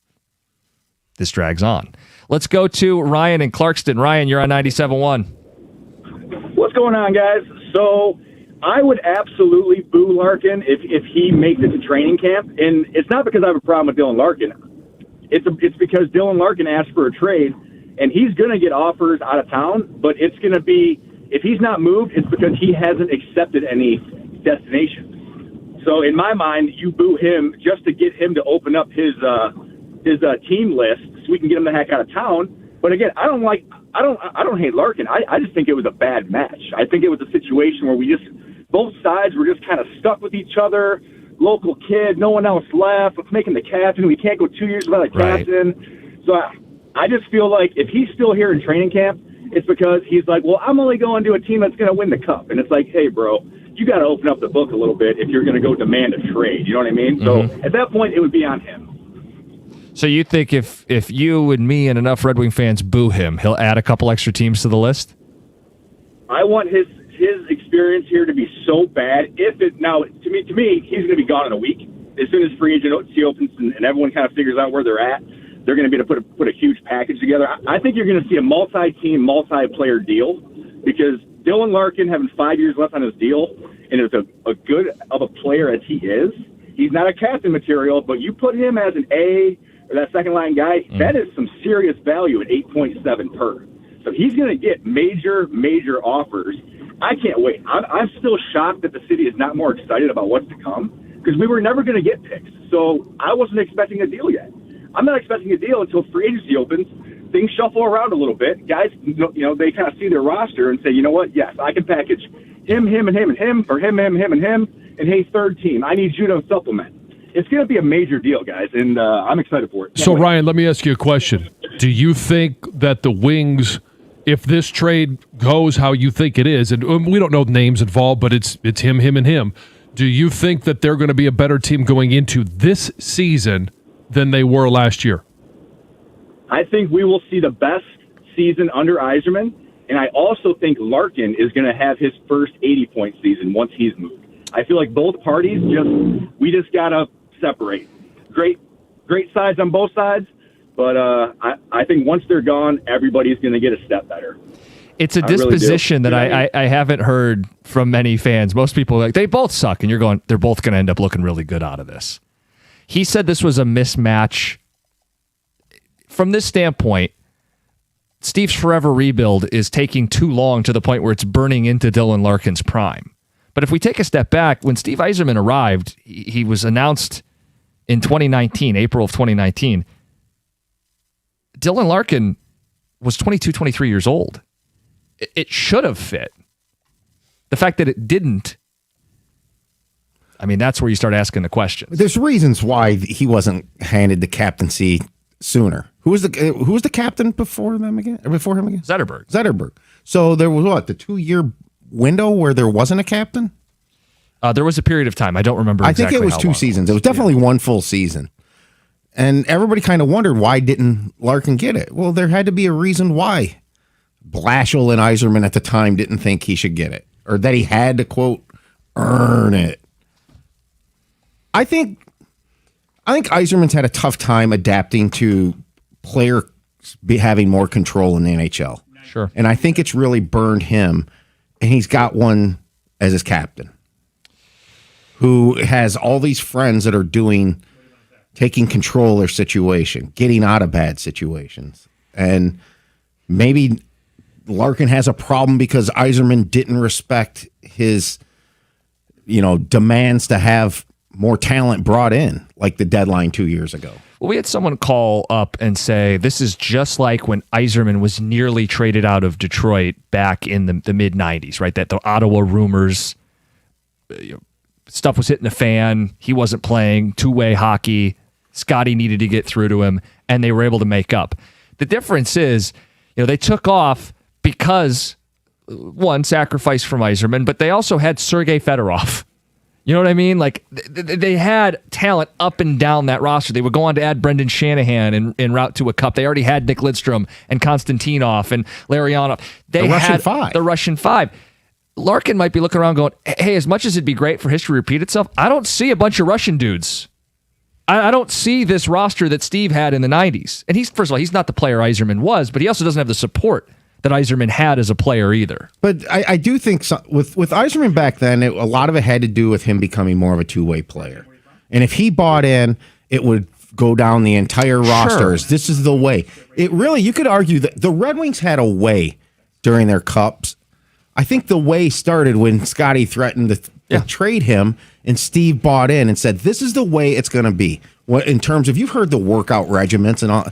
this drags on. Let's go to Ryan in Clarkston. Ryan, you're on 97.1.
What's going on, guys? So I would absolutely boo Larkin if he makes it to training camp. And it's not because I have a problem with Dylan Larkin. It's because Dylan Larkin asked for a trade, and he's going to get offers out of town, but it's going to be, if he's not moved, it's because he hasn't accepted any destinations. So in my mind, you boo him just to get him to open up his team list so we can get him the heck out of town. But again, I don't hate Larkin. I just think it was a bad match. I think it was a situation where both sides were just kind of stuck with each other. Local kid, no one else left. Let's make him the captain. We can't go 2 years without a captain. Right. So I just feel like if he's still here in training camp, it's because he's like, well, I'm only going to a team that's going to win the cup. And it's like, hey, bro, you got to open up the book a little bit if you're going to go demand a trade. You know what I mean? Mm-hmm. So at that point, it would be on him.
So you think if you and me and enough Red Wing fans boo him, he'll add a couple extra teams to the list?
I want his experience here to be so bad. If it now to me, he's going to be gone in a week. As soon as free agency opens and everyone kind of figures out where they're at, they're going to be able to put a huge package together. I think you're going to see a multi-team, multi-player deal because Dylan Larkin having 5 years left on his deal, and as a good of a player as he is, he's not a captain material, but you put him as an A or that second line guy, that is some serious value at 8.7 per. So he's going to get major offers. I can't wait. I'm still shocked that the city is not more excited about what's to come because we were never going to get picks. So I wasn't expecting a deal yet. I'm not expecting a deal until free agency opens. Things shuffle around a little bit. Guys, they kind of see their roster and say, you know what? Yes, I can package him, and him, or him, and him, and hey, third team, I need you to supplement. It's going to be a major deal, guys, and I'm excited for it.
So, Ryan, let me ask you a question. Do you think that the Wings, if this trade goes how you think it is, and we don't know names involved, but it's him, and him, do you think that they're going to be a better team going into this season than they were last year?
I think we will see the best season under Yzerman, and I also think Larkin is going to have his first 80-point season once he's moved. I feel like both parties we just got to separate. Great sides on both sides, but I think once they're gone, everybody's going to get a step better.
It's a disposition that I haven't heard from many fans. Most people are like, they both suck, and you're going, they're both going to end up looking really good out of this. He said this was a mismatch. From this standpoint, Steve's forever rebuild is taking too long to the point where it's burning into Dylan Larkin's prime. But if we take a step back, when Steve Yzerman arrived, he was announced in 2019, April of 2019. Dylan Larkin was 22, 23 years old. It should have fit. The fact that it didn't, I mean, that's where you start asking the questions.
There's reasons why he wasn't handed the captaincy sooner. Who was the captain before him again? Zetterberg. So there was the 2-year window where there wasn't a captain?
There was a period of time. I don't remember exactly.
I think it was 2 seasons. It was definitely one full season. And everybody kind of wondered, why didn't Larkin get it? Well, there had to be a reason why Blashill and Yzerman at the time didn't think he should get it, or that he had to, quote, earn it. I think Yzerman's had a tough time adapting to players having more control in the NHL.
Sure.
And I think it's really burned him, and he's got one as his captain who has all these friends that are taking control of their situation, getting out of bad situations. And maybe Larkin has a problem because Yzerman didn't respect his, demands to have more talent brought in, like the deadline 2 years ago.
Well, we had someone call up and say, this is just like when Yzerman was nearly traded out of Detroit back in the mid-'90s, right? That the Ottawa rumors, stuff was hitting the fan. He wasn't playing two-way hockey. Scotty needed to get through to him, and they were able to make up. The difference is, they took off because, one, sacrifice from Yzerman, but they also had Sergei Fedorov. You know what I mean? Like, they had talent up and down that roster. They would go on to add Brendan Shanahan en route to a cup. They already had Nick Lidstrom and Konstantinov and Larionov. They had the Russian Five. Larkin might be looking around going, hey, as much as it'd be great for history to repeat itself, I don't see a bunch of Russian dudes. I don't see this roster that Steve had in the 90s. And first of all, he's not the player Yzerman was, but he also doesn't have the support that Yzerman had as a player either.
But I do think with Yzerman back then, a lot of it had to do with him becoming more of a two-way player. And if he bought in, it would go down the entire roster.
Sure.
This is the way. You could argue that the Red Wings had a way during their cups. I think the way started when Scotty threatened to trade him, and Steve bought in and said, this is the way it's going to be. In terms of, you've heard the workout regiments and all.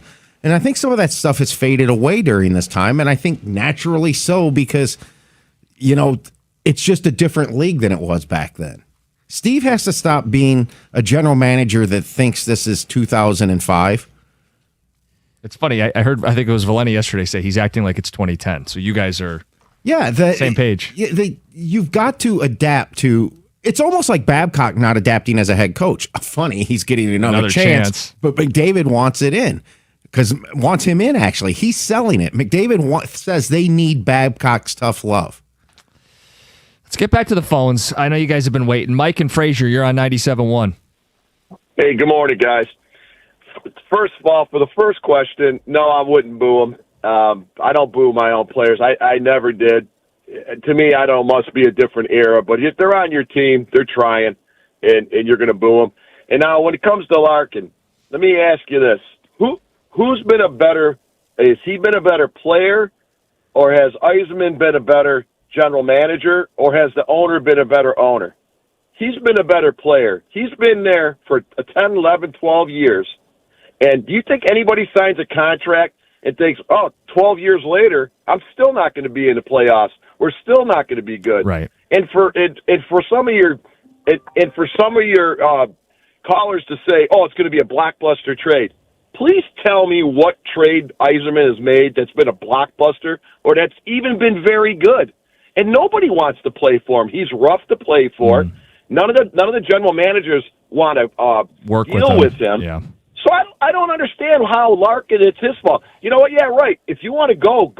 And I think some of that stuff has faded away during this time. And I think naturally so, because, it's just a different league than it was back then. Steve has to stop being a general manager that thinks this is 2005.
It's funny. I think it was Valenti yesterday say he's acting like it's 2010. So you guys are same page.
You've got to adapt to. It's almost like Babcock not adapting as a head coach. Funny, he's getting another chance. But McDavid wants it in. Wants him in, actually. He's selling it. McDavid says they need Babcock's tough love.
Let's get back to the phones. I know you guys have been waiting. Mike and Frazier, you're on 97.1.
Hey, good morning, guys. First of all, for the first question, no, I wouldn't boo them. I don't boo my own players. I never did. To me, I don't. Must be a different era. But if they're on your team, they're trying, and you're going to boo them. And now, when it comes to Larkin, let me ask you this: who's been a better? Has he been a better player, or has Yzerman been a better general manager, or has the owner been a better owner? He's been a better player. He's been there for 10, 11, 12 years. And do you think anybody signs a contract and thinks, 12 years later, I'm still not going to be in the playoffs. We're still not going to be good.
Right.
And for some of your callers to say, it's going to be a blockbuster trade. Please tell me what trade Yzerman has made that's been a blockbuster or that's even been very good. And nobody wants to play for him. He's rough to play for. None of the general managers want to deal with him.
Yeah.
So I don't understand how Larkin, it's his fault. You know what? Yeah, right. If you want to go.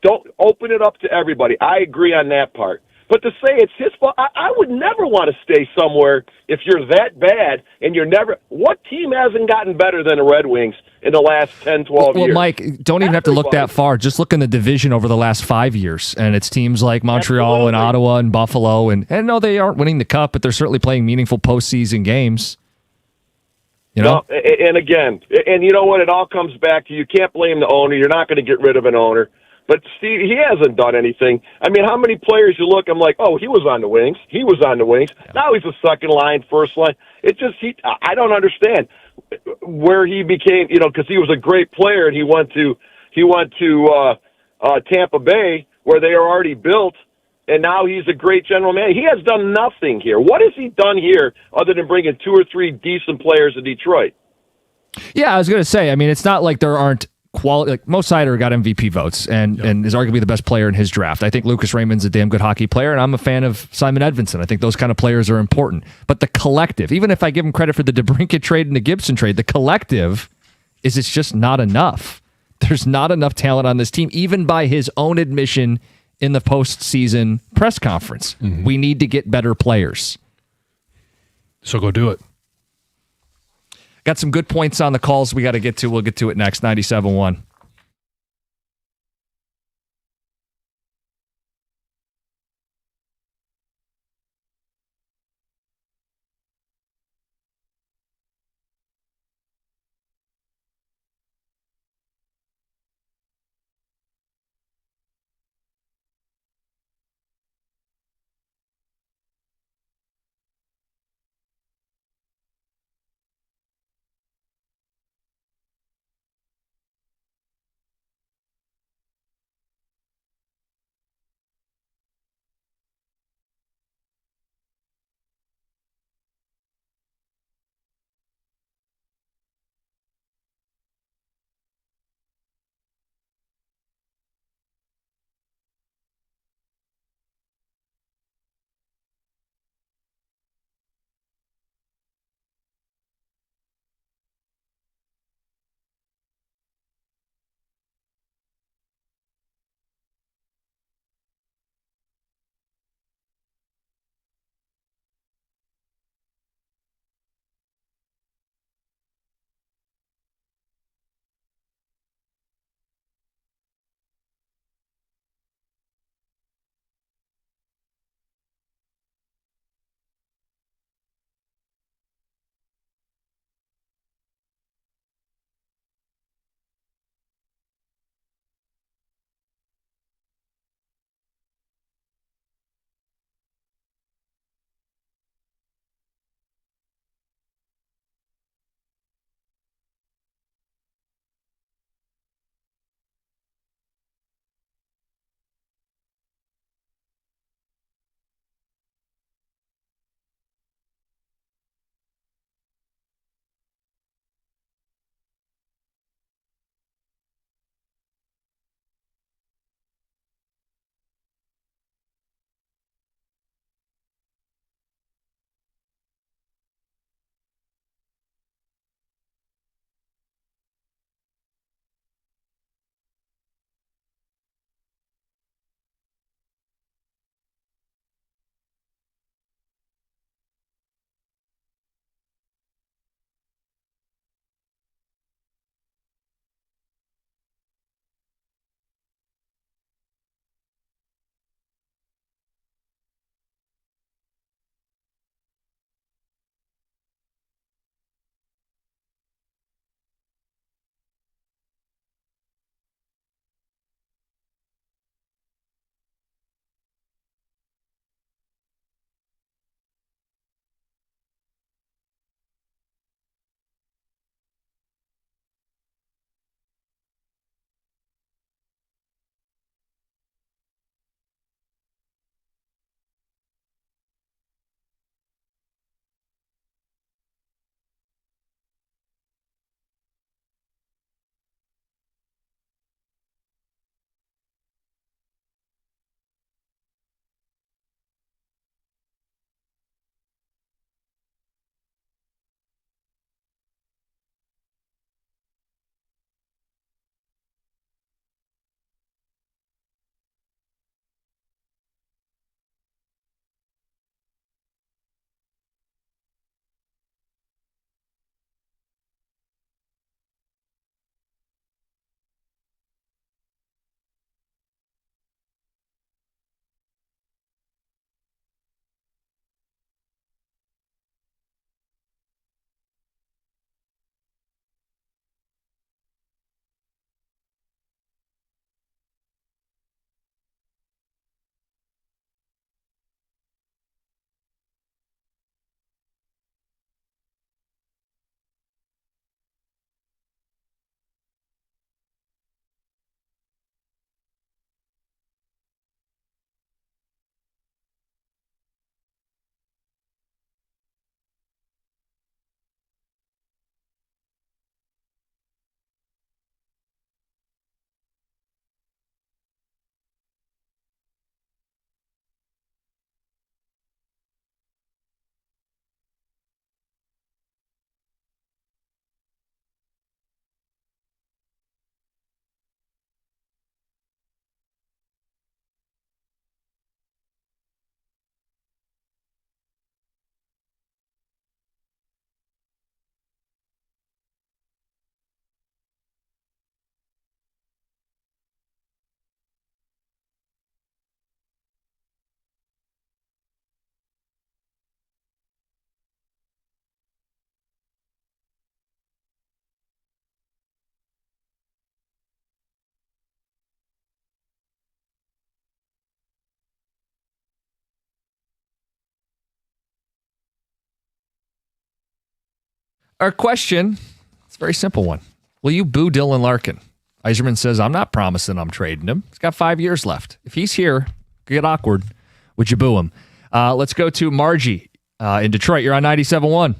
Don't open it up to everybody. I agree on that part. But to say it's his fault, I would never want to stay somewhere if you're that bad and you're never – what team hasn't gotten better than the Red Wings in the last 10, 12 years?
Well, Mike, don't even have to look that far. Just look in the division over the last 5 years, and it's teams like Montreal and Ottawa and Buffalo. And no, they aren't winning the Cup, but they're certainly playing meaningful postseason games. You know?
No, and again, and you know what? It all comes back to you can't blame the owner. You're not going to get rid of an owner. But Steve, he hasn't done anything. I mean, how many players you look, I'm like, he was on the Wings. He was on the Wings. Yeah. Now he's a second line, first line. I don't understand where he became, because he was a great player and he went to Tampa Bay where they are already built, and now he's a great general manager. He has done nothing here. What has he done here other than bringing 2 or 3 decent players to Detroit?
Yeah, I was going to say, I mean, it's not like there aren't quality. Like Mo Seider got MVP votes and is arguably the best player in his draft. I think Lucas Raymond's a damn good hockey player, and I'm a fan of Simon Edvinsson. I think those kind of players are important. But the collective, even if I give him credit for the DeBrincat trade and the Gibson trade, the collective it's just not enough. There's not enough talent on this team, even by his own admission in the postseason press conference. Mm-hmm. We need to get better players.
So go do it.
Got some good points on the calls we got to get to. We'll get to it next. 97.1. Our question, it's a very simple one. Will you boo Dylan Larkin? Yzerman says, I'm not promising I'm trading him. He's got 5 years left. If he's here, get awkward. Would you boo him? Let's go to Margie in Detroit. You're on 97.1.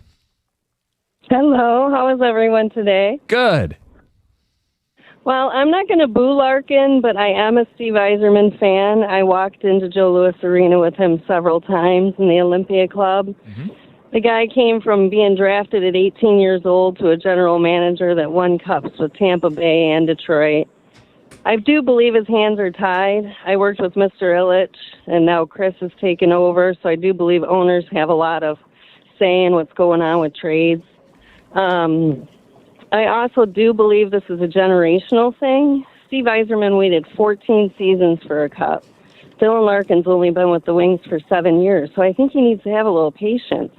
Hello. How is everyone today?
Good.
Well, I'm not going to boo Larkin, but I am a Steve Yzerman fan. I walked into Joe Louis Arena with him several times in the Olympia Club.
Mm-hmm.
The guy came from being drafted at 18 years old to a general manager that won cups with Tampa Bay and Detroit. I do believe his hands are tied. I worked with Mr. Ilitch, and now Chris has taken over, so I do believe owners have a lot of say in what's going on with trades. I also do believe this is a generational thing. Steve Yzerman waited 14 seasons for a cup. Dylan Larkin's only been with the Wings for 7 years, so I think he needs to have a little patience.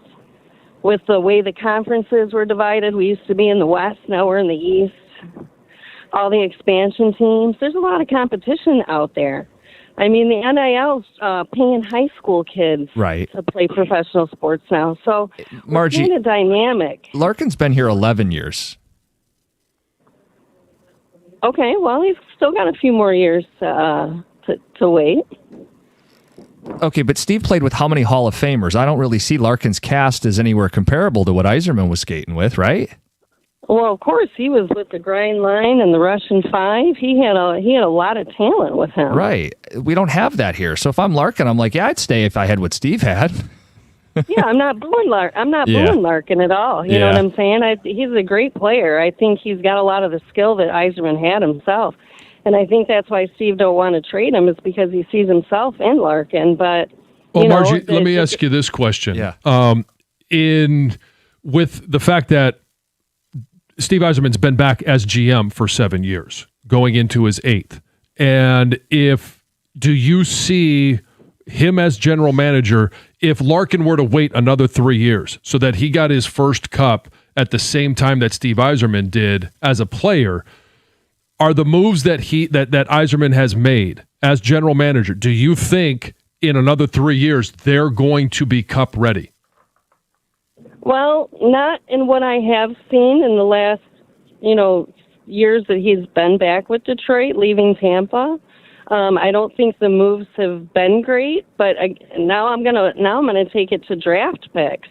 With the way the conferences were divided, we used to be in the West, now we're in the East. All the expansion teams, there's a lot of competition out there. I mean, the NIL's paying high school kids to play professional sports now. So,
Margie,
it's kind of dynamic.
Larkin's been here 11 years.
Okay, well, he's still got a few more years to wait.
Okay, but Steve played with how many Hall of Famers? I don't really see Larkin's cast as anywhere comparable to what Yzerman was skating with, right?
Well, of course, he was with the Grind Line and the Russian Five. He had a lot of talent with him.
Right. We don't have that here. So if I'm Larkin, I'm like, yeah, I'd stay if I had what Steve had.
Yeah, I'm not booing Larkin at all. You know what I'm saying? He's a great player. I think he's got a lot of the skill that Yzerman had himself. And I think that's why Steve don't want to trade him, is because he sees himself in Larkin. But
Margie, let me ask you this question.
Yeah.
With the fact that Steve Yzerman's been back as GM for 7 years, going into his 8th, and do you see him as general manager if Larkin were to wait another 3 years so that he got his first cup at the same time that Steve Yzerman did as a player? Are the moves that Yzerman has made as general manager, do you think in another 3 years they're going to be cup ready?
Well, not in what I have seen in the last, years that he's been back with Detroit, leaving Tampa. I don't think the moves have been great, but now I'm gonna take it to draft picks.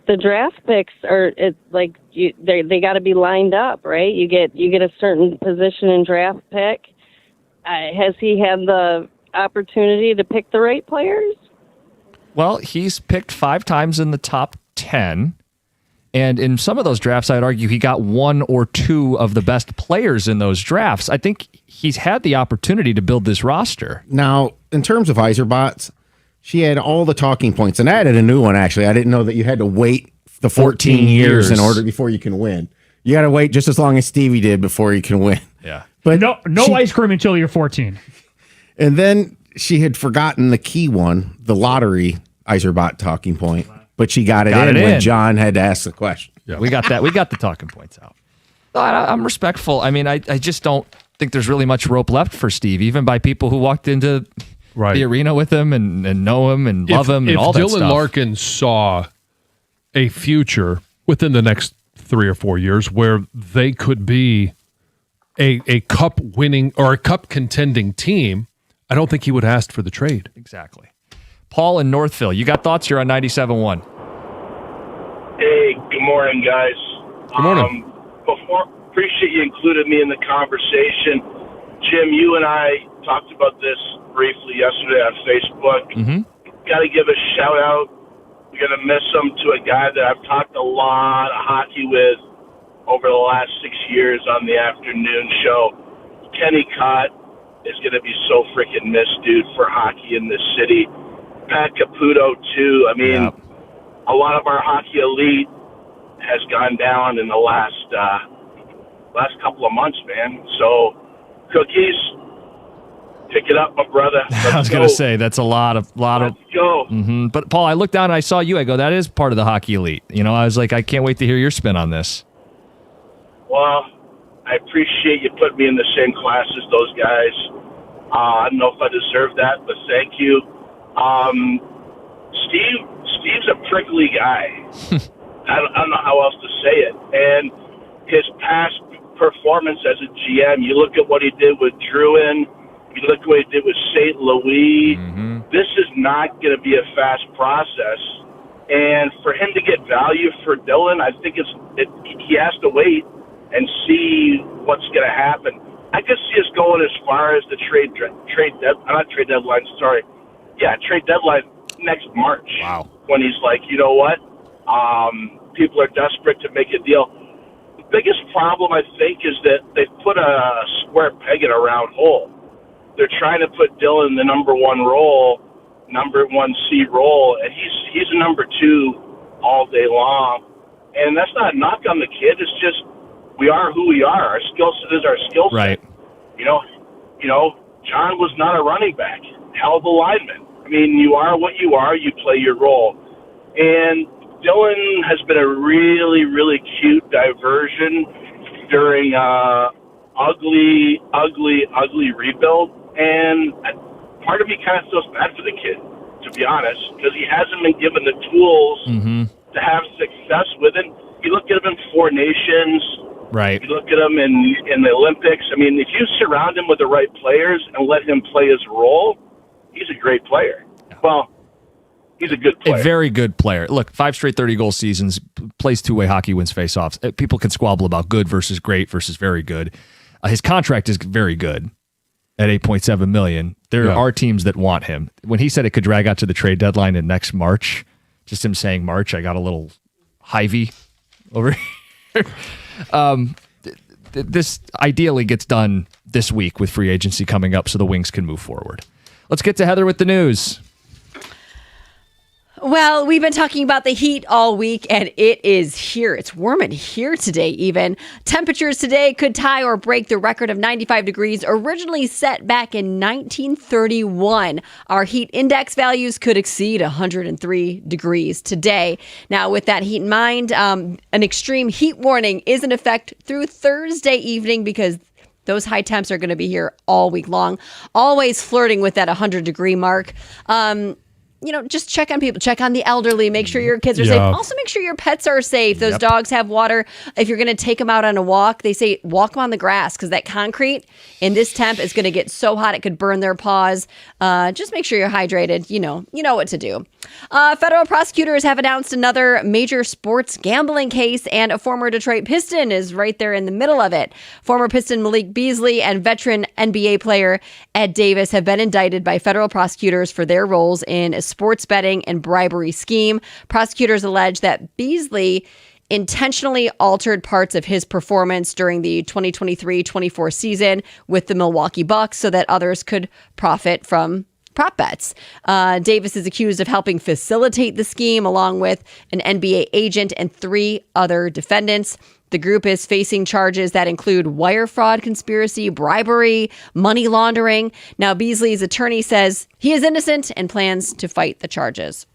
The draft picks they got to be lined up, right? You get a certain position in draft pick. Has he had the opportunity to pick the right players?
Well, he's picked 5 times in the top 10. And in some of those drafts, I'd argue he got 1 or 2 of the best players in those drafts. I think he's had the opportunity to build this roster.
Now, in terms of Yzerbots, she had all the talking points, and I added a new one, actually. I didn't know that you had to wait the 14 years in order before you can win. You got to wait just as long as Stevie did before you can win.
Yeah.
But no ice cream until you're 14.
And then she had forgotten the key one, the lottery Yzerbot talking point. But she got it in when John had to ask the question.
Yeah. We got that. We got the talking points out. I'm respectful. I mean, I just don't think there's really much rope left for Steve, even by people who walked into the arena with him and know him and love him and all that stuff.
If Dylan Larkin saw a future within the next 3 or 4 years where they could be a cup winning or a cup contending team, I don't think he would ask for the trade.
Exactly. Paul in Northville, you got thoughts? You're on 97.1.
Hey, good morning, guys.
Good morning.
Appreciate you included me in the conversation. Jim, you and I talked about this briefly yesterday on Facebook. Got to give a shout out. We're going to miss him to a guy that I've talked a lot of hockey with over the last 6 years on the afternoon show. Kenny Cott is going to be so freaking missed, dude, for hockey in this city. Pat Caputo, too. I mean, a lot of our hockey elite has gone down in the last couple of months, man. So, Cookies, pick it up, my brother.
I was going to say, that's a lot of.
Let's go.
But, Paul, I looked down and I saw you. I go, that is part of the hockey elite. I was like, I can't wait to hear your spin on this.
Well, I appreciate you putting me in the same class as those guys. I don't know if I deserve that, but thank you. Steve's a prickly guy. I don't know how else to say it. And his past performance as a GM, you look at what he did with Druin, you look at what he did with St. Louis. This is not going to be a fast process. And for him to get value for Dylan, I think he has to wait and see what's going to happen. I could see us going as far as the trade deadline next March.
Wow.
When he's like, you know what? People are desperate to make a deal. The biggest problem, I think, is that they put a square peg in a round hole. They're trying to put Dylan in the number 1 seed role, and he's a number 2 all day long. And that's not a knock on the kid. It's just we are who we are. Our skill set is our skill set.
Right.
You know, John was not a running back, hell of a lineman. I mean, you are what you are. You play your role. And Dylan has been a really, really cute diversion during ugly rebuild. And part of me kind of feels bad for the kid, to be honest, because he hasn't been given the tools to have success with it. You look at him in Four Nations.
Right.
You look at him in the Olympics. I mean, if you surround him with the right players and let him play his role, he's a great player. Well, he's a good player.
A very good player. Look, 5 straight 30-goal seasons, plays two-way hockey, wins face-offs. People can squabble about good versus great versus very good. His contract is very good at $8.7 million. There are teams that want him. When he said it could drag out to the trade deadline in next March, just him saying March, I got a little Hy-Vee over here. This ideally gets done this week with free agency coming up so the Wings can move forward. Let's get to Heather with the news.
Well, we've been talking about the heat all week, and it is here. It's warm in here today, even. Temperatures today could tie or break the record of 95 degrees, originally set back in 1931. Our heat index values could exceed 103 degrees today. Now, with that heat in mind, an extreme heat warning is in effect through Thursday evening because those high temps are going to be here all week long, always flirting with that 100-degree mark. Just check on people, check on the elderly, make sure your kids are safe. Also, make sure your pets are safe. Those dogs have water. If you're going to take them out on a walk, they say walk them on the grass because that concrete in this temp is going to get so hot it could burn their paws. Just make sure you're hydrated. You know what to do. Federal prosecutors have announced another major sports gambling case, and a former Detroit Piston is right there in the middle of it. Former Piston Malik Beasley and veteran NBA player Ed Davis have been indicted by federal prosecutors for their roles in a sports betting and bribery scheme. Prosecutors allege that Beasley intentionally altered parts of his performance during the 2023-24 season with the Milwaukee Bucks so that others could profit from prop bets. Davis is accused of helping facilitate the scheme along with an NBA agent and 3 other defendants. The group is facing charges that include wire fraud conspiracy, bribery, money laundering. Now, Beasley's attorney says he is innocent and plans to fight the charges.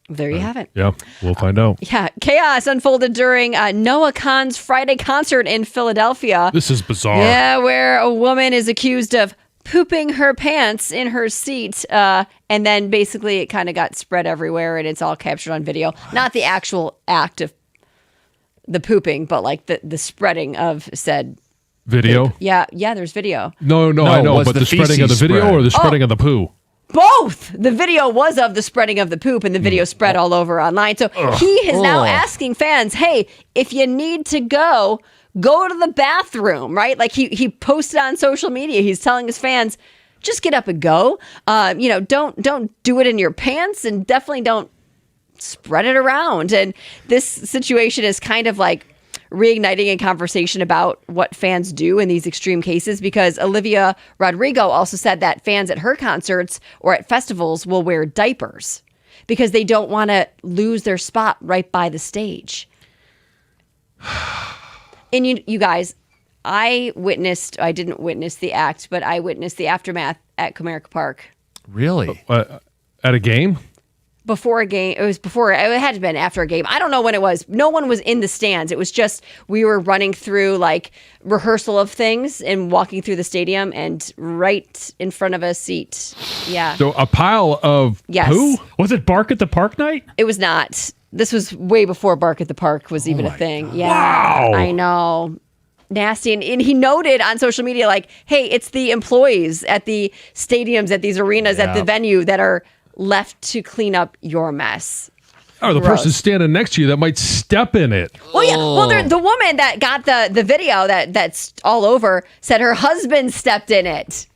There you have it.
Yeah, we'll find out.
Yeah, chaos unfolded during Noah Kahan's Friday concert in Philadelphia.
This is bizarre.
Yeah, where a woman is accused of pooping her pants in her seat. And then basically it kind of got spread everywhere and it's all captured on video. Not the actual act of the pooping, but like the spreading of said
video.
poop. Yeah, there's video.
No, I know, but the spreading of the video or the spreading of the poo?
Both. The video was of the spreading of the poop, and the video spread all over online. So he is now asking fans, hey, if you need to go to the bathroom, right? Like he posted on social media. He's telling his fans, just get up and go. Don't do it in your pants, and definitely don't spread it around. And this situation is kind of like reigniting a conversation about what fans do in these extreme cases, because Olivia Rodrigo also said that fans at her concerts or at festivals will wear diapers because they don't want to lose their spot right by the stage. And you guys, I didn't witness the act, but I witnessed the aftermath at Comerica Park.
Really?
At a game?
Before a game. It had to have been after a game. I don't know when it was. No one was in the stands. It was just, we were running through like rehearsal of things and walking through the stadium, and right in front of a seat. Yeah.
So a pile of
Yes.
poo?
Was it Bark at the Park night?
It was not. This was way before Bark at the Park was even a thing.
God.
Yeah.
Wow.
I know. Nasty. And he noted on social media, like, hey, it's the employees at the stadiums, at these arenas, at the venue that are left to clean up your mess.
Or the
Gross.
person standing next to you that might step in it.
Well, yeah. Well, the woman that got the video that's all over said her husband stepped in it.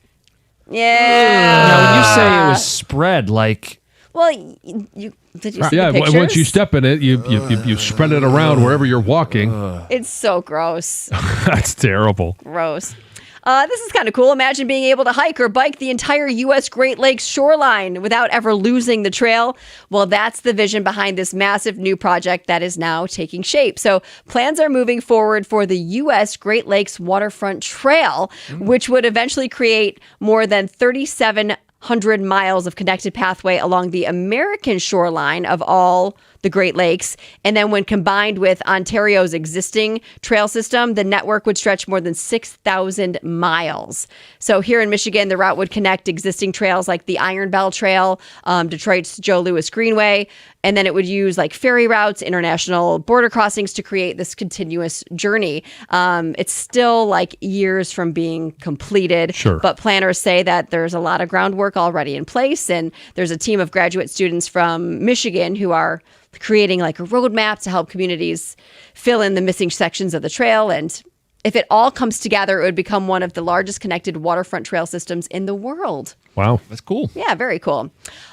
Yeah.
Now, when you say it was spread, like,
Well, you did you see
Yeah,
the pictures?
once you step in it, you spread it around wherever you're walking.
It's so gross.
That's terrible.
Gross. This is kind of cool. Imagine being able to hike or bike the entire U.S. Great Lakes shoreline without ever losing the trail. Well, that's the vision behind this massive new project that is now taking shape. So plans are moving forward for the U.S. Great Lakes Waterfront Trail, which would eventually create more than 3,700 miles of connected pathway along the American shoreline of all the Great Lakes. And then when combined with Ontario's existing trail system, the network would stretch more than 6,000 miles. So here in Michigan, the route would connect existing trails like the Iron Bell Trail, Detroit's Joe Louis Greenway, and then it would use like ferry routes, international border crossings to create this continuous journey. It's still like years from being completed,
Sure.
but planners say that there's a lot of groundwork already in place, and there's a team of graduate students from Michigan who are creating like a roadmap to help communities fill in the missing sections of the trail. And if it all comes together, it would become one of the largest connected waterfront trail systems in the world.
Wow.
That's cool.
Yeah, very cool.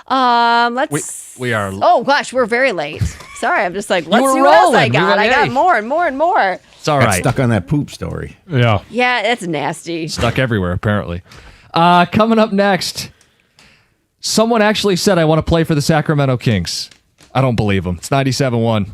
Let's.
We are.
Oh gosh, we're very late. Sorry, I'm just like, let's
were
see what else I
rolling.
got. I got
Hey.
more and more and more.
It's all
Got
right.
stuck on that poop story.
Yeah.
Yeah, that's nasty.
Stuck everywhere, apparently. Coming up next, someone actually said, I want to play for the Sacramento Kings. I don't believe them. It's 97.1.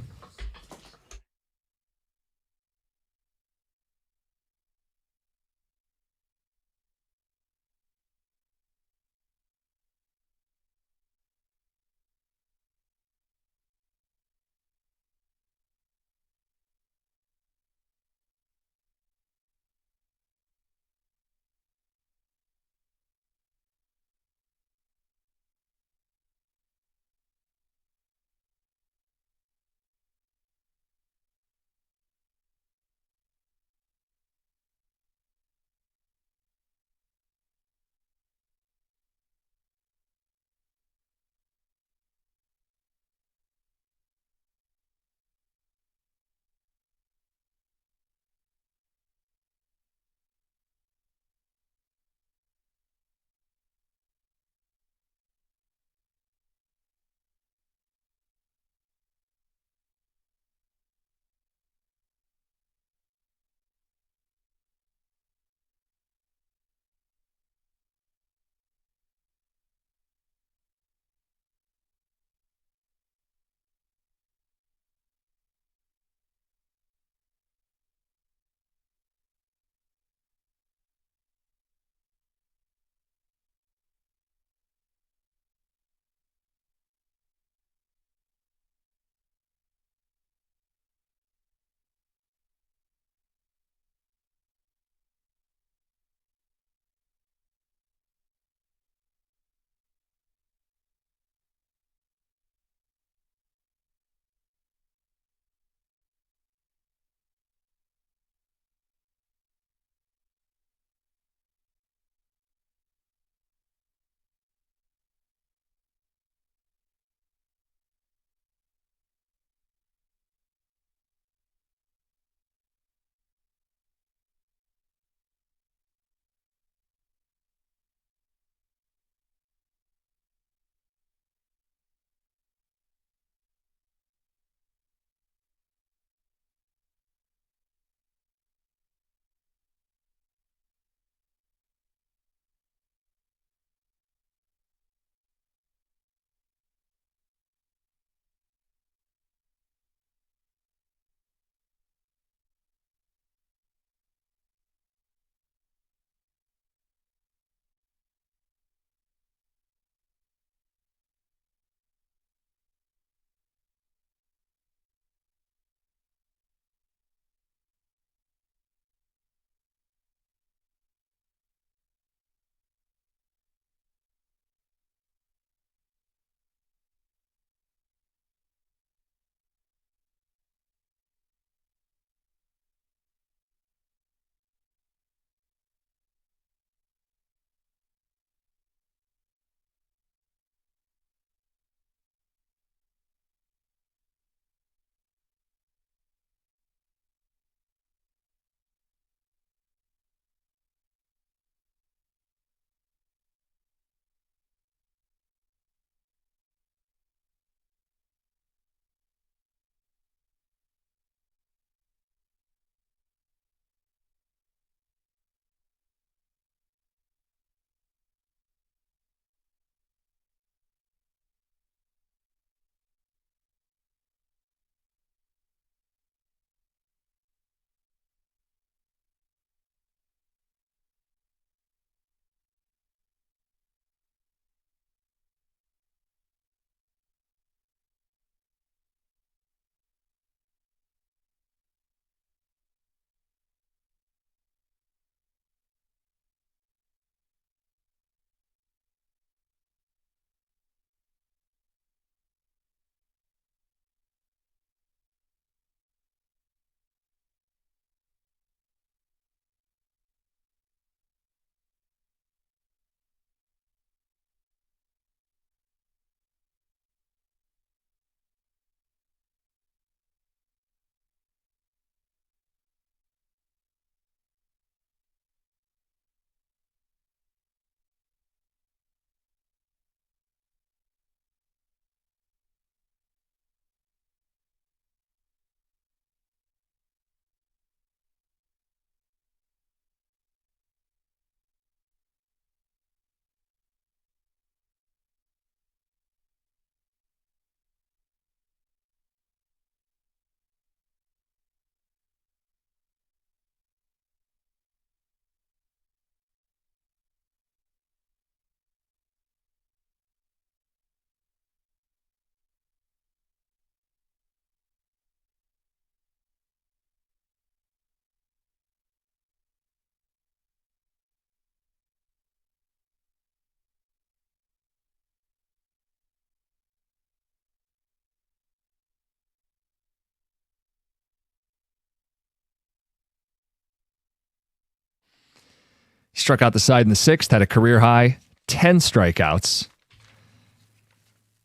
He struck out the side in the 6th, had a career high 10 strikeouts.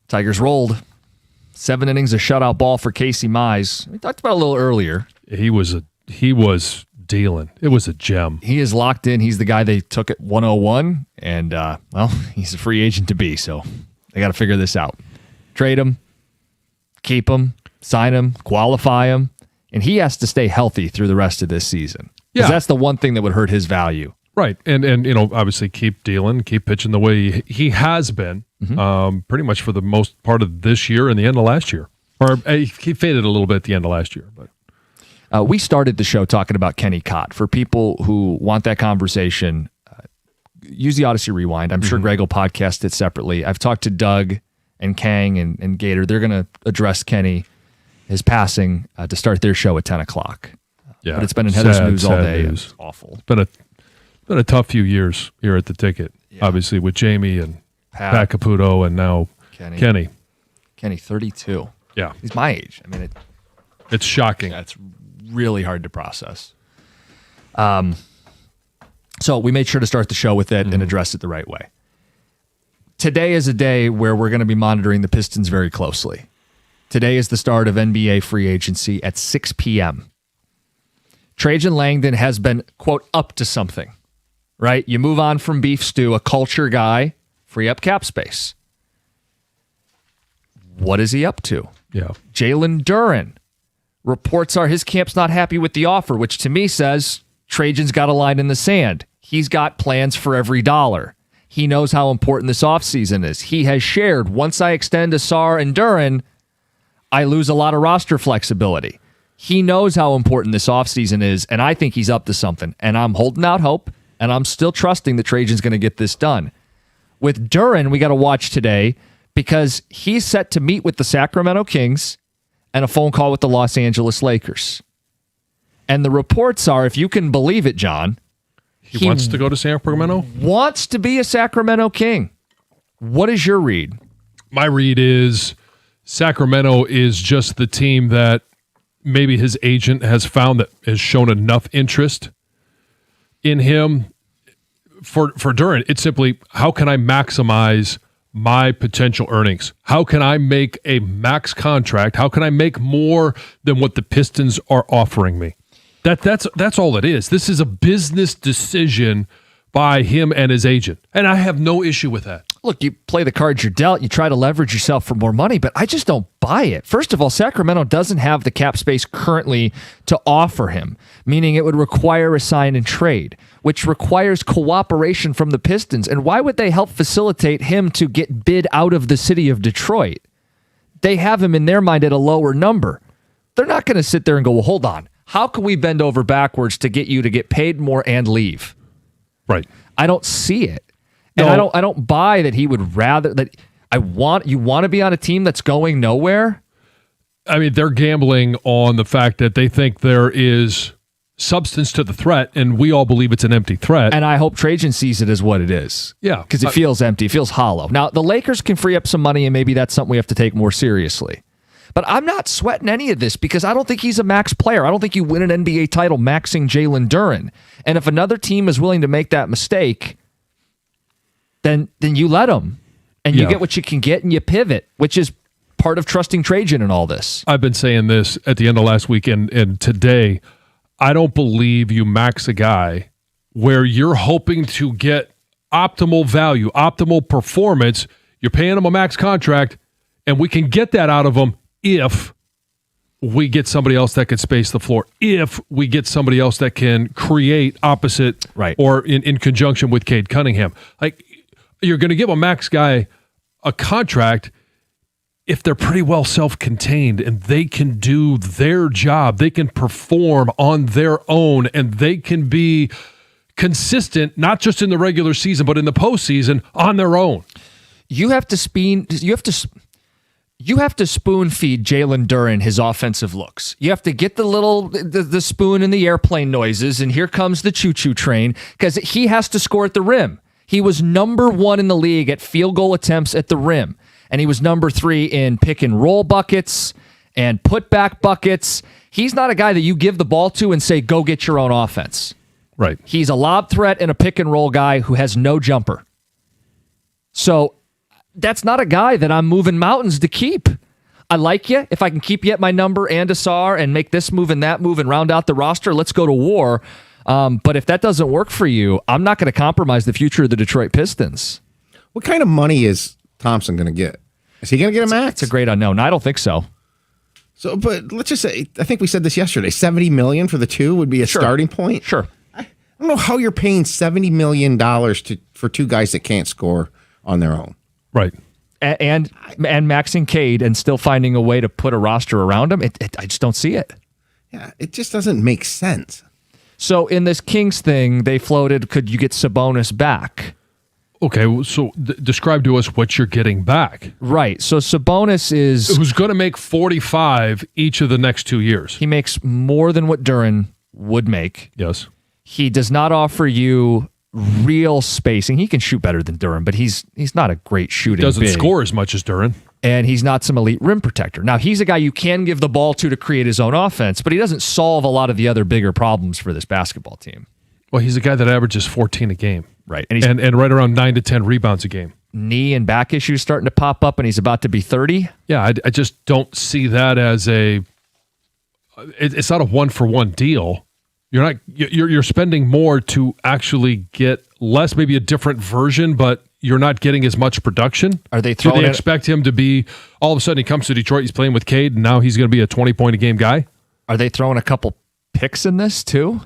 Tigers rolled. 7 innings of shutout ball for Casey Mize. We talked about it a little earlier.
He was dealing. It was a gem.
He is locked in. He's the guy they took at 101, and well, he's a free agent to be, so they got to figure this out. Trade him, keep him, sign him, qualify him, and he has to stay healthy through the rest of this season. Because that's the one thing that would hurt his value.
Right, and obviously keep dealing, keep pitching the way he has been, pretty much for the most part of this year and the end of last year. Or he faded a little bit at the end of last year, but.
We started the show talking about Kenny Cott. For people who want that conversation, use the Odyssey Rewind. I'm sure Greg will podcast it separately. I've talked to Doug and Kang and Gator. They're going to address Kenny, his passing, to start their show at 10 o'clock.
Yeah,
but it's been in Heather's News all day.
News.
It's awful.
It's been a tough few years here at the Ticket, obviously, with Jamie and Pat Caputo and now Kenny.
Kenny, 32.
Yeah.
He's my age. I mean,
it's shocking.
That's really hard to process. So we made sure to start the show with it and address it the right way. Today is a day where we're going to be monitoring the Pistons very closely. Today is the start of NBA free agency at 6 p.m. Trajan Langdon has been, quote, up to something, right? You move on from beef stew, a culture guy, free up cap space. What is he up to?
Yeah.
Jalen Duren. Reports are his camp's not happy with the offer, which to me says Trajan's got a line in the sand. He's got plans for every dollar. He knows how important this offseason is. He has shared, once I extend Asar and Duren, I lose a lot of roster flexibility. He knows how important this offseason is, and I think he's up to something. And I'm holding out hope, and I'm still trusting that Trajan's going to get this done. With Duren, we got to watch today because he's set to meet with the Sacramento Kings and a phone call with the Los Angeles Lakers. And the reports are, if you can believe it, John,
he wants to go to Sacramento?
Wants to be a Sacramento King. What is your read?
My read is Sacramento is just the team that maybe his agent has found that has shown enough interest in him. For Duren, it's simply, how can I maximize my potential earnings? How can I make a max contract? How can I make more than what the Pistons are offering me? That's all it is. This is a business decision by him and his agent, and I have no issue with that.
Look, you play the cards you're dealt, you try to leverage yourself for more money, but I just don't buy it. First of all, Sacramento doesn't have the cap space currently to offer him, meaning it would require a sign and trade, which requires cooperation from the Pistons. And why would they help facilitate him to get bid out of the city of Detroit? They have him in their mind at a lower number. They're not going to sit there and go, well, hold on. How can we bend over backwards to get you to get paid more and leave?
Right.
I don't see it. And I don't buy that he would rather that you want to be on a team that's going nowhere.
I mean, they're gambling on the fact that they think there is substance to the threat, and we all believe it's an empty threat.
And I hope Trajan sees it as what it is.
Yeah.
Because it feels empty. It feels hollow. Now, the Lakers can free up some money, and maybe that's something we have to take more seriously. But I'm not sweating any of this because I don't think he's a max player. I don't think you win an NBA title maxing Jalen Duren. And if another team is willing to make that mistake, then you let them. And you get what you can get and you pivot, which is part of trusting Trajan in all this.
I've been saying this at the end of last week and today. I don't believe you max a guy where you're hoping to get optimal value, optimal performance. You're paying him a max contract, and we can get that out of him if we get somebody else that can space the floor, if we get somebody else that can create opposite or in conjunction with Cade Cunningham. Like, you're going to give a max guy a contract if they're pretty well self-contained and they can do their job, they can perform on their own, and they can be consistent, not just in the regular season, but in the postseason on their own.
You have to spoon feed Jalen Duren his offensive looks. You have to get the spoon and the airplane noises, and here comes the choo-choo train, because he has to score at the rim. He was number 1 in the league at field goal attempts at the rim, and he was number 3 in pick and roll buckets and putback buckets. He's not a guy that you give the ball to and say, go get your own offense.
Right.
He's a lob threat and a pick and roll guy who has no jumper. So that's not a guy that I'm moving mountains to keep. I like you. If I can keep you at my number and Asar and make this move and that move and round out the roster, let's go to war. But if that doesn't work for you, I'm not going to compromise the future of the Detroit Pistons.
What kind of money is Thompson going to get? Is he going to get a max?
It's a great unknown. I don't think so.
So, but let's just say, I think we said this yesterday, $70 million for the two would be a starting point.
Sure.
I don't know how you're paying $70 million for two guys that can't score on their own.
Right.
And maxing Cade and still finding a way to put a roster around him. I just don't see it.
Yeah, it just doesn't make sense.
So in this Kings thing, they floated, could you get Sabonis back?
Okay, so describe to us what you're getting back.
Right. So Sabonis is...
Who's going to make 45 each of the next 2 years.
He makes more than what Duren would make.
Yes.
He does not offer you real spacing. He can shoot better than Duren, but he's not a great shooting
Doesn't
big.
score as much as Duren.
And he's not some elite rim protector. Now, he's a guy you can give the ball to create his own offense, but he doesn't solve a lot of the other bigger problems for this basketball team.
Well, he's a guy that averages 14 a game.
Right.
And right around 9 to 10 rebounds a game.
Knee and back issues starting to pop up, and he's about to be 30.
Yeah, I just don't see that as it's not a one-for-one deal. You're spending more to actually get less, maybe a different version, but you're not getting as much production.
Are they
Do
throwing
they expect him to be, all of a sudden he comes to Detroit, he's playing with Cade, and now he's going to be a 20-point-a-game guy?
Are they throwing a couple picks in this too?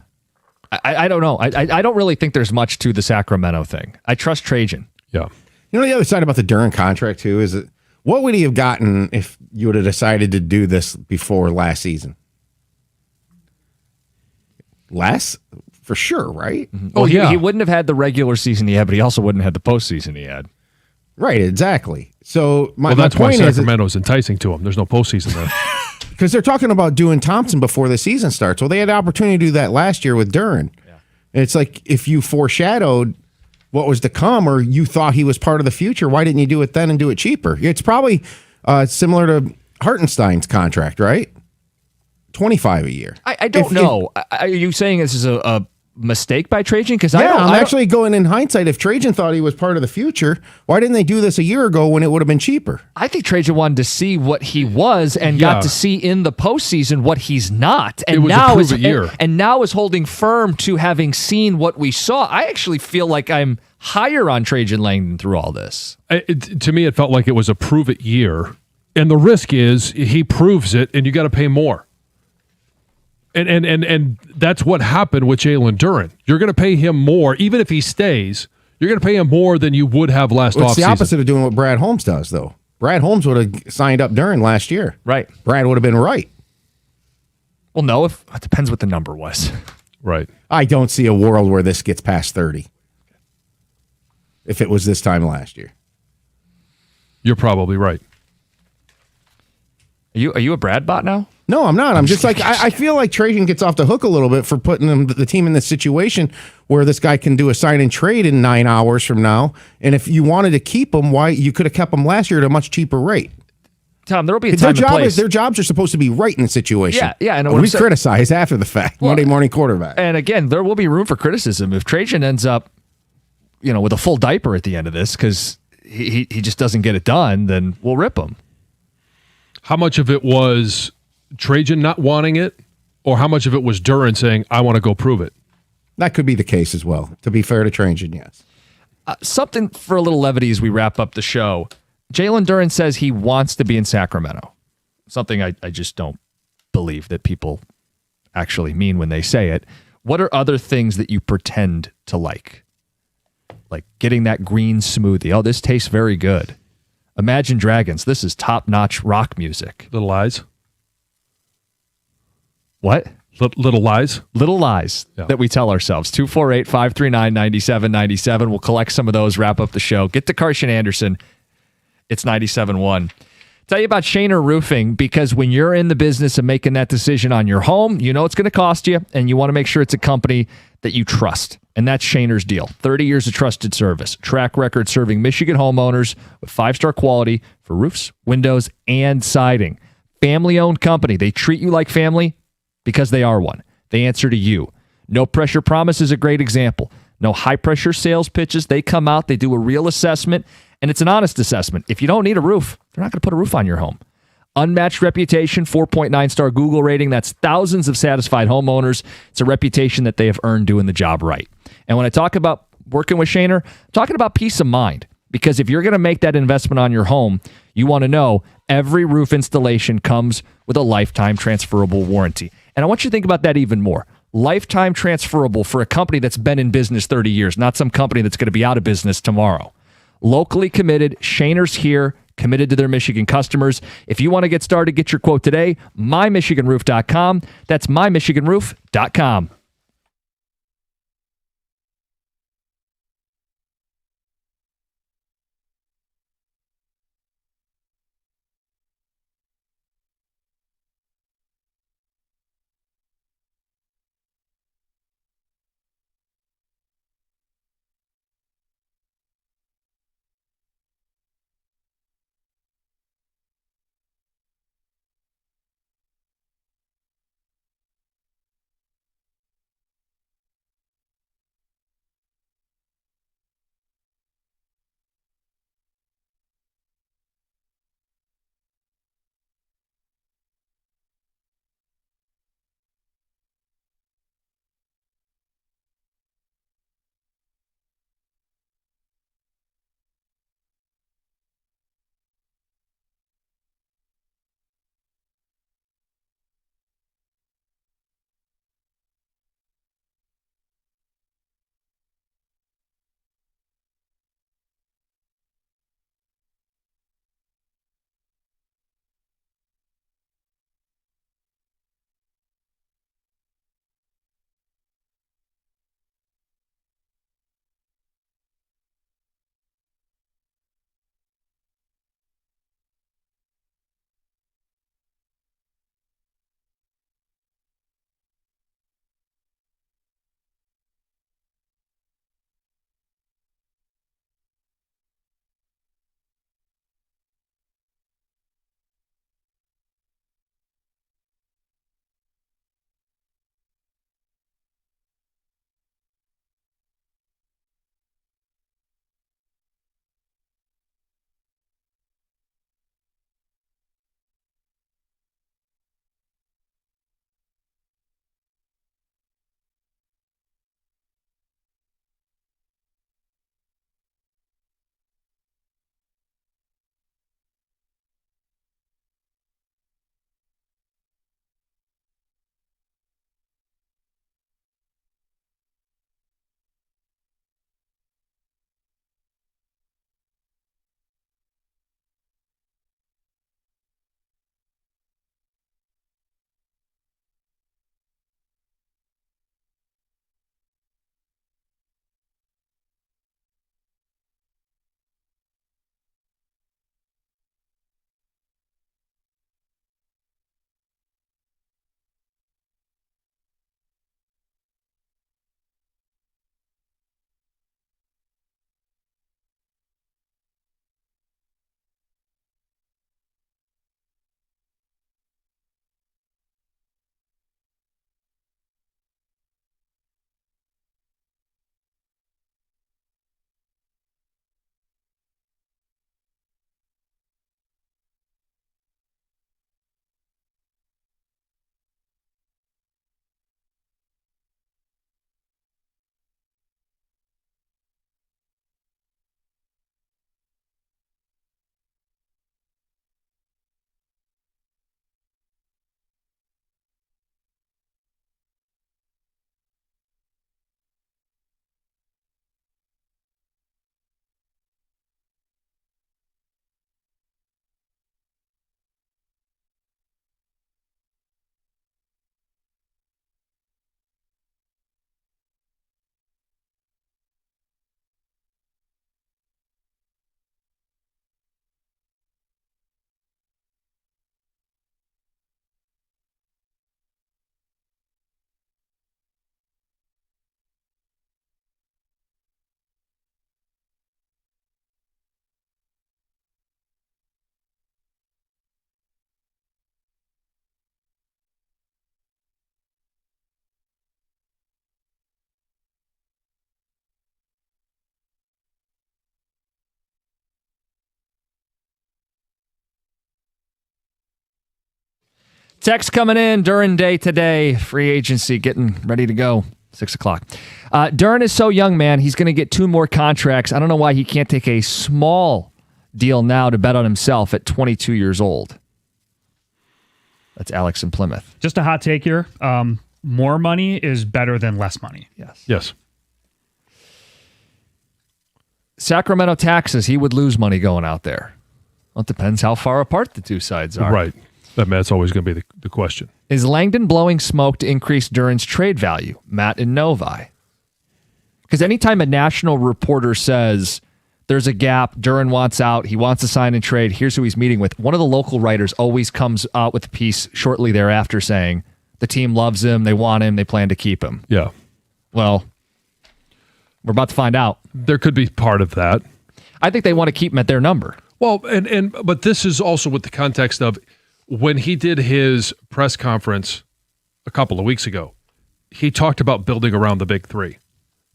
I don't know. I don't really think there's much to the Sacramento thing. I trust Trajan.
Yeah.
You know, the other side about the Duren contract, too, is that what would he have gotten if you would have decided to do this before last season? Less? For sure, right?
Mm-hmm. Well, he wouldn't have had the regular season he had, but he also wouldn't have had the postseason he had.
Right, exactly. So
that's
my
why
point is
Sacramento's enticing to him. There's no postseason there.
because they're talking about doing Thompson before the season starts. Well, they had the opportunity to do that last year with Duren. Yeah. And it's like if you foreshadowed what was to come, or you thought he was part of the future, why didn't you do it then and do it cheaper? It's probably similar to Hartenstein's contract, right? 25 a year.
I don't know. Are you saying this is a mistake by Trajan? Because
I'm actually going in hindsight. If Trajan thought he was part of the future, why didn't they do this a year ago when it would have been cheaper?
I think Trajan wanted to see what he was and got to see in the postseason what he's not. And
it was
now
a prove it year.
And now is holding firm to having seen what we saw. I actually feel like I'm higher on Trajan Langdon through all this.
To me, it felt like it was a prove it year. And the risk is he proves it and you got to pay more. And that's what happened with Jalen Duren. You're going to pay him more, even if he stays. You're going to pay him more than you would have last offseason.
It's the opposite of doing what Brad Holmes does, though. Brad Holmes would have signed up Duren last year.
Right.
Brad would have been right.
Well, no, it depends what the number was.
Right.
I don't see a world where this gets past 30. If it was this time last year.
You're probably right.
Are you a Brad bot now?
No, I'm not. I'm just like, I feel like Trajan gets off the hook a little bit for putting the team in this situation where this guy can do a sign and trade in 9 hours from now. And if you wanted to keep him, why you could have kept him last year at a much cheaper rate.
Tom, there will be a time and place.
Their jobs are supposed to be right in the situation.
Yeah. And
we criticize after the fact. Monday morning quarterback.
And again, there will be room for criticism if Trajan ends up, with a full diaper at the end of this because he just doesn't get it done. Then we'll rip him.
How much of it was Trajan not wanting it, or how much of it was Duren saying, I want to go prove it?
That could be the case as well. To be fair to Trajan, yes.
Something for a little levity as we wrap up the show. Jalen Duren says he wants to be in Sacramento. Something I just don't believe that people actually mean when they say it. What are other things that you pretend to like? Like getting that green smoothie. Oh, this tastes very good. Imagine Dragons. This is top-notch rock music.
Little Lies.
What?
Little Lies.
Little lies that we tell ourselves. 248-539-9797. We'll collect some of those, wrap up the show. Get to Carson Anderson. It's 97.1. Tell you about Shaner Roofing, because when you're in the business of making that decision on your home, you know it's going to cost you, and you want to make sure it's a company that you trust. And that's Shaner's deal. 30 years of trusted service. Track record serving Michigan homeowners with 5-star quality for roofs, windows, and siding. Family-owned company. They treat you like family because they are one. They answer to you. No Pressure Promise is a great example. No high-pressure sales pitches. They come out, they do a real assessment, and it's an honest assessment. If you don't need a roof, they're not going to put a roof on your home. Unmatched reputation, 4.9-star Google rating. That's thousands of satisfied homeowners. It's a reputation that they have earned doing the job right. And when I talk about working with Shaner, I'm talking about peace of mind. Because if you're going to make that investment on your home, you want to know every roof installation comes with a lifetime transferable warranty. And I want you to think about that even more. Lifetime transferable for a company that's been in business 30 years, not some company that's going to be out of business tomorrow. Locally committed, Shaner's here, committed to their Michigan customers. If you want to get started, get your quote today, mymichiganroof.com. That's mymichiganroof.com. Text coming in during day today. Free agency getting ready to go. 6 o'clock. Duran is so young, man. He's going to get 2 more contracts. I don't know why he can't take a small deal now to bet on himself at 22 years old. That's Alex in Plymouth.
Just a hot take here. More money is better than less money.
Yes.
Sacramento taxes, he would lose money going out there. Well, it depends how far apart the two sides are.
Right. That's always going to be the question.
Is Langdon blowing smoke to increase Duran's trade value? Matt in Novi. Because anytime a national reporter says there's a gap, Duran wants out, he wants to sign and trade, here's who he's meeting with, one of the local writers always comes out with a piece shortly thereafter saying the team loves him, they want him, they plan to keep him.
Yeah.
Well, we're about to find out.
There could be part of that.
I think they want to keep him at their number.
Well, but this is also with the context of when he did his press conference a couple of weeks ago, he talked about building around the big 3.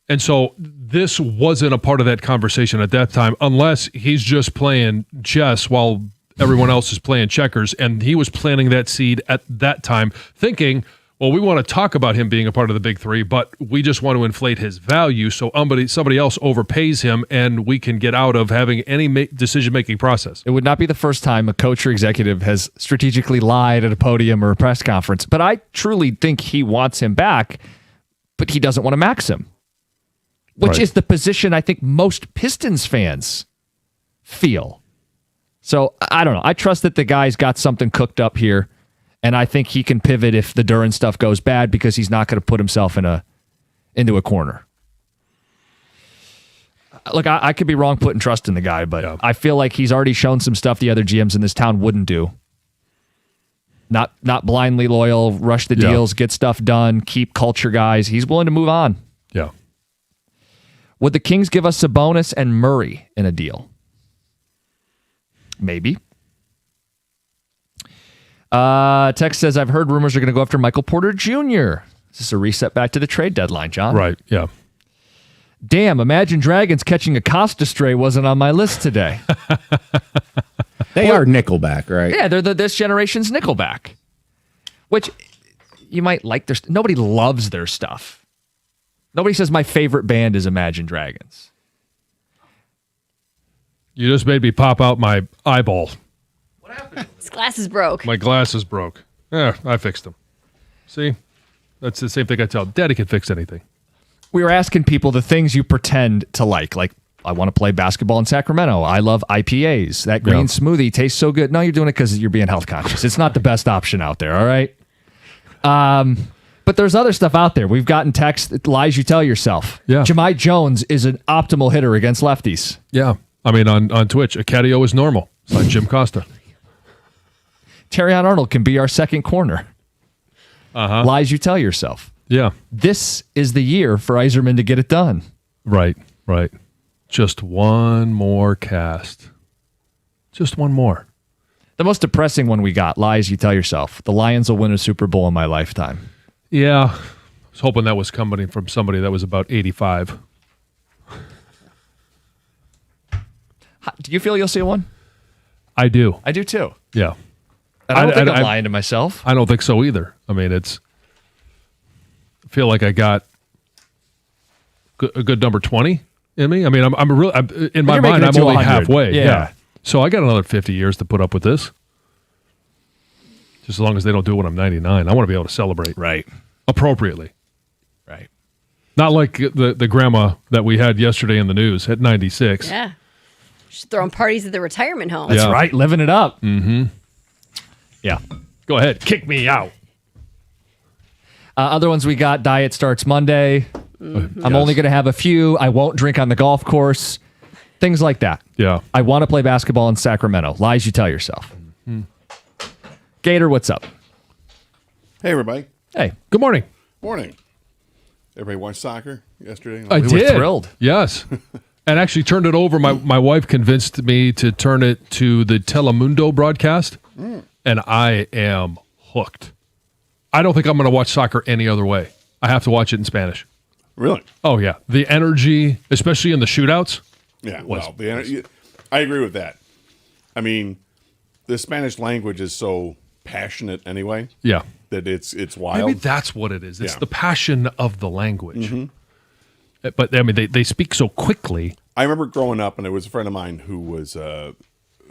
And so this wasn't a part of that conversation at that time, unless he's just playing chess while everyone else is playing checkers. And he was planting that seed at that time, thinking, well, we want to talk about him being a part of the big 3, but we just want to inflate his value so somebody else overpays him and we can get out of having any decision-making process.
It would not be the first time a coach or executive has strategically lied at a podium or a press conference, but I truly think he wants him back, but he doesn't want to max him, which is the position I think most Pistons fans feel. So I don't know. I trust that the guy's got something cooked up here. And I think he can pivot if the Duran stuff goes bad because he's not going to put himself into a corner. Look, I could be wrong putting trust in the guy, but I feel like he's already shown some stuff the other GMs in this town wouldn't do. Not blindly loyal, rush the deals, get stuff done, keep culture guys. He's willing to move on.
Yeah.
Would the Kings give us Sabonis and Murray in a deal? Maybe. Text says, I've heard rumors are going to go after Michael Porter Jr. Is this a reset back to the trade deadline, John?
Right, yeah.
Damn, Imagine Dragons catching a Costa stray wasn't on my list today.
They are Nickelback, right?
Yeah, they're this generation's Nickelback. Which you might like their nobody loves their stuff. Nobody says my favorite band is Imagine Dragons.
You just made me pop out my eyeball.
His glasses broke.
My glasses broke. Yeah, I fixed them. See? That's the same thing I tell. Daddy can fix anything.
We were asking people the things you pretend to like I want to play basketball in Sacramento. I love IPAs. That green smoothie tastes so good. No, you're doing it because you're being health conscious. It's not the best option out there, all right? But there's other stuff out there. We've gotten text, lies you tell yourself.
Yeah.
Jahmai Jones is an optimal hitter against lefties.
Yeah. I mean, on Twitch, a catio is normal. It's like Jim Costa.
Terrion Arnold can be our second corner. Lies you tell yourself.
Yeah.
This is the year for Yzerman to get it done.
Right. Just one more cast. Just one more.
The most depressing one we got, lies you tell yourself. The Lions will win a Super Bowl in my lifetime.
Yeah. I was hoping that was coming from somebody that was about 85.
Do you feel you'll see one?
I do.
I do too.
Yeah.
I don't think I'm lying to myself.
I don't think so either. I mean, I feel like I got a good number 20 in me. I mean, I'm in my mind, I'm only halfway. Yeah. So I got another 50 years to put up with this. Just as long as they don't do it when I'm 99. I want to be able to celebrate.
Right.
Appropriately.
Right.
Not like the grandma that we had yesterday in the news at 96.
Yeah. She's throwing parties at the retirement home.
That's right. Living it up.
Mm-hmm.
Yeah.
Go ahead. Kick me out.
Other ones we got, diet starts Monday.
Mm-hmm.
I'm only going to have a few. I won't drink on the golf course. Things like that.
Yeah.
I want to play basketball in Sacramento. Lies you tell yourself.
Mm-hmm.
Gator, what's up?
Hey, everybody.
Hey.
Good morning.
Morning. Everybody watched soccer yesterday?
I
We
did.
were thrilled.
Yes. And actually turned it over. My wife convinced me to turn it to the Telemundo broadcast. And I am hooked. I don't think I'm going to watch soccer any other way. I have to watch it in Spanish.
Really?
Oh, yeah. The energy, especially in the shootouts.
Yeah, well, the energy, I agree with that. I mean, the Spanish language is so passionate anyway.
Yeah.
That it's wild.
Maybe that's what it is. It's
Yeah.
the passion of the language.
Mm-hmm.
But I mean, they speak so quickly.
I remember growing up, and there was a friend of mine who was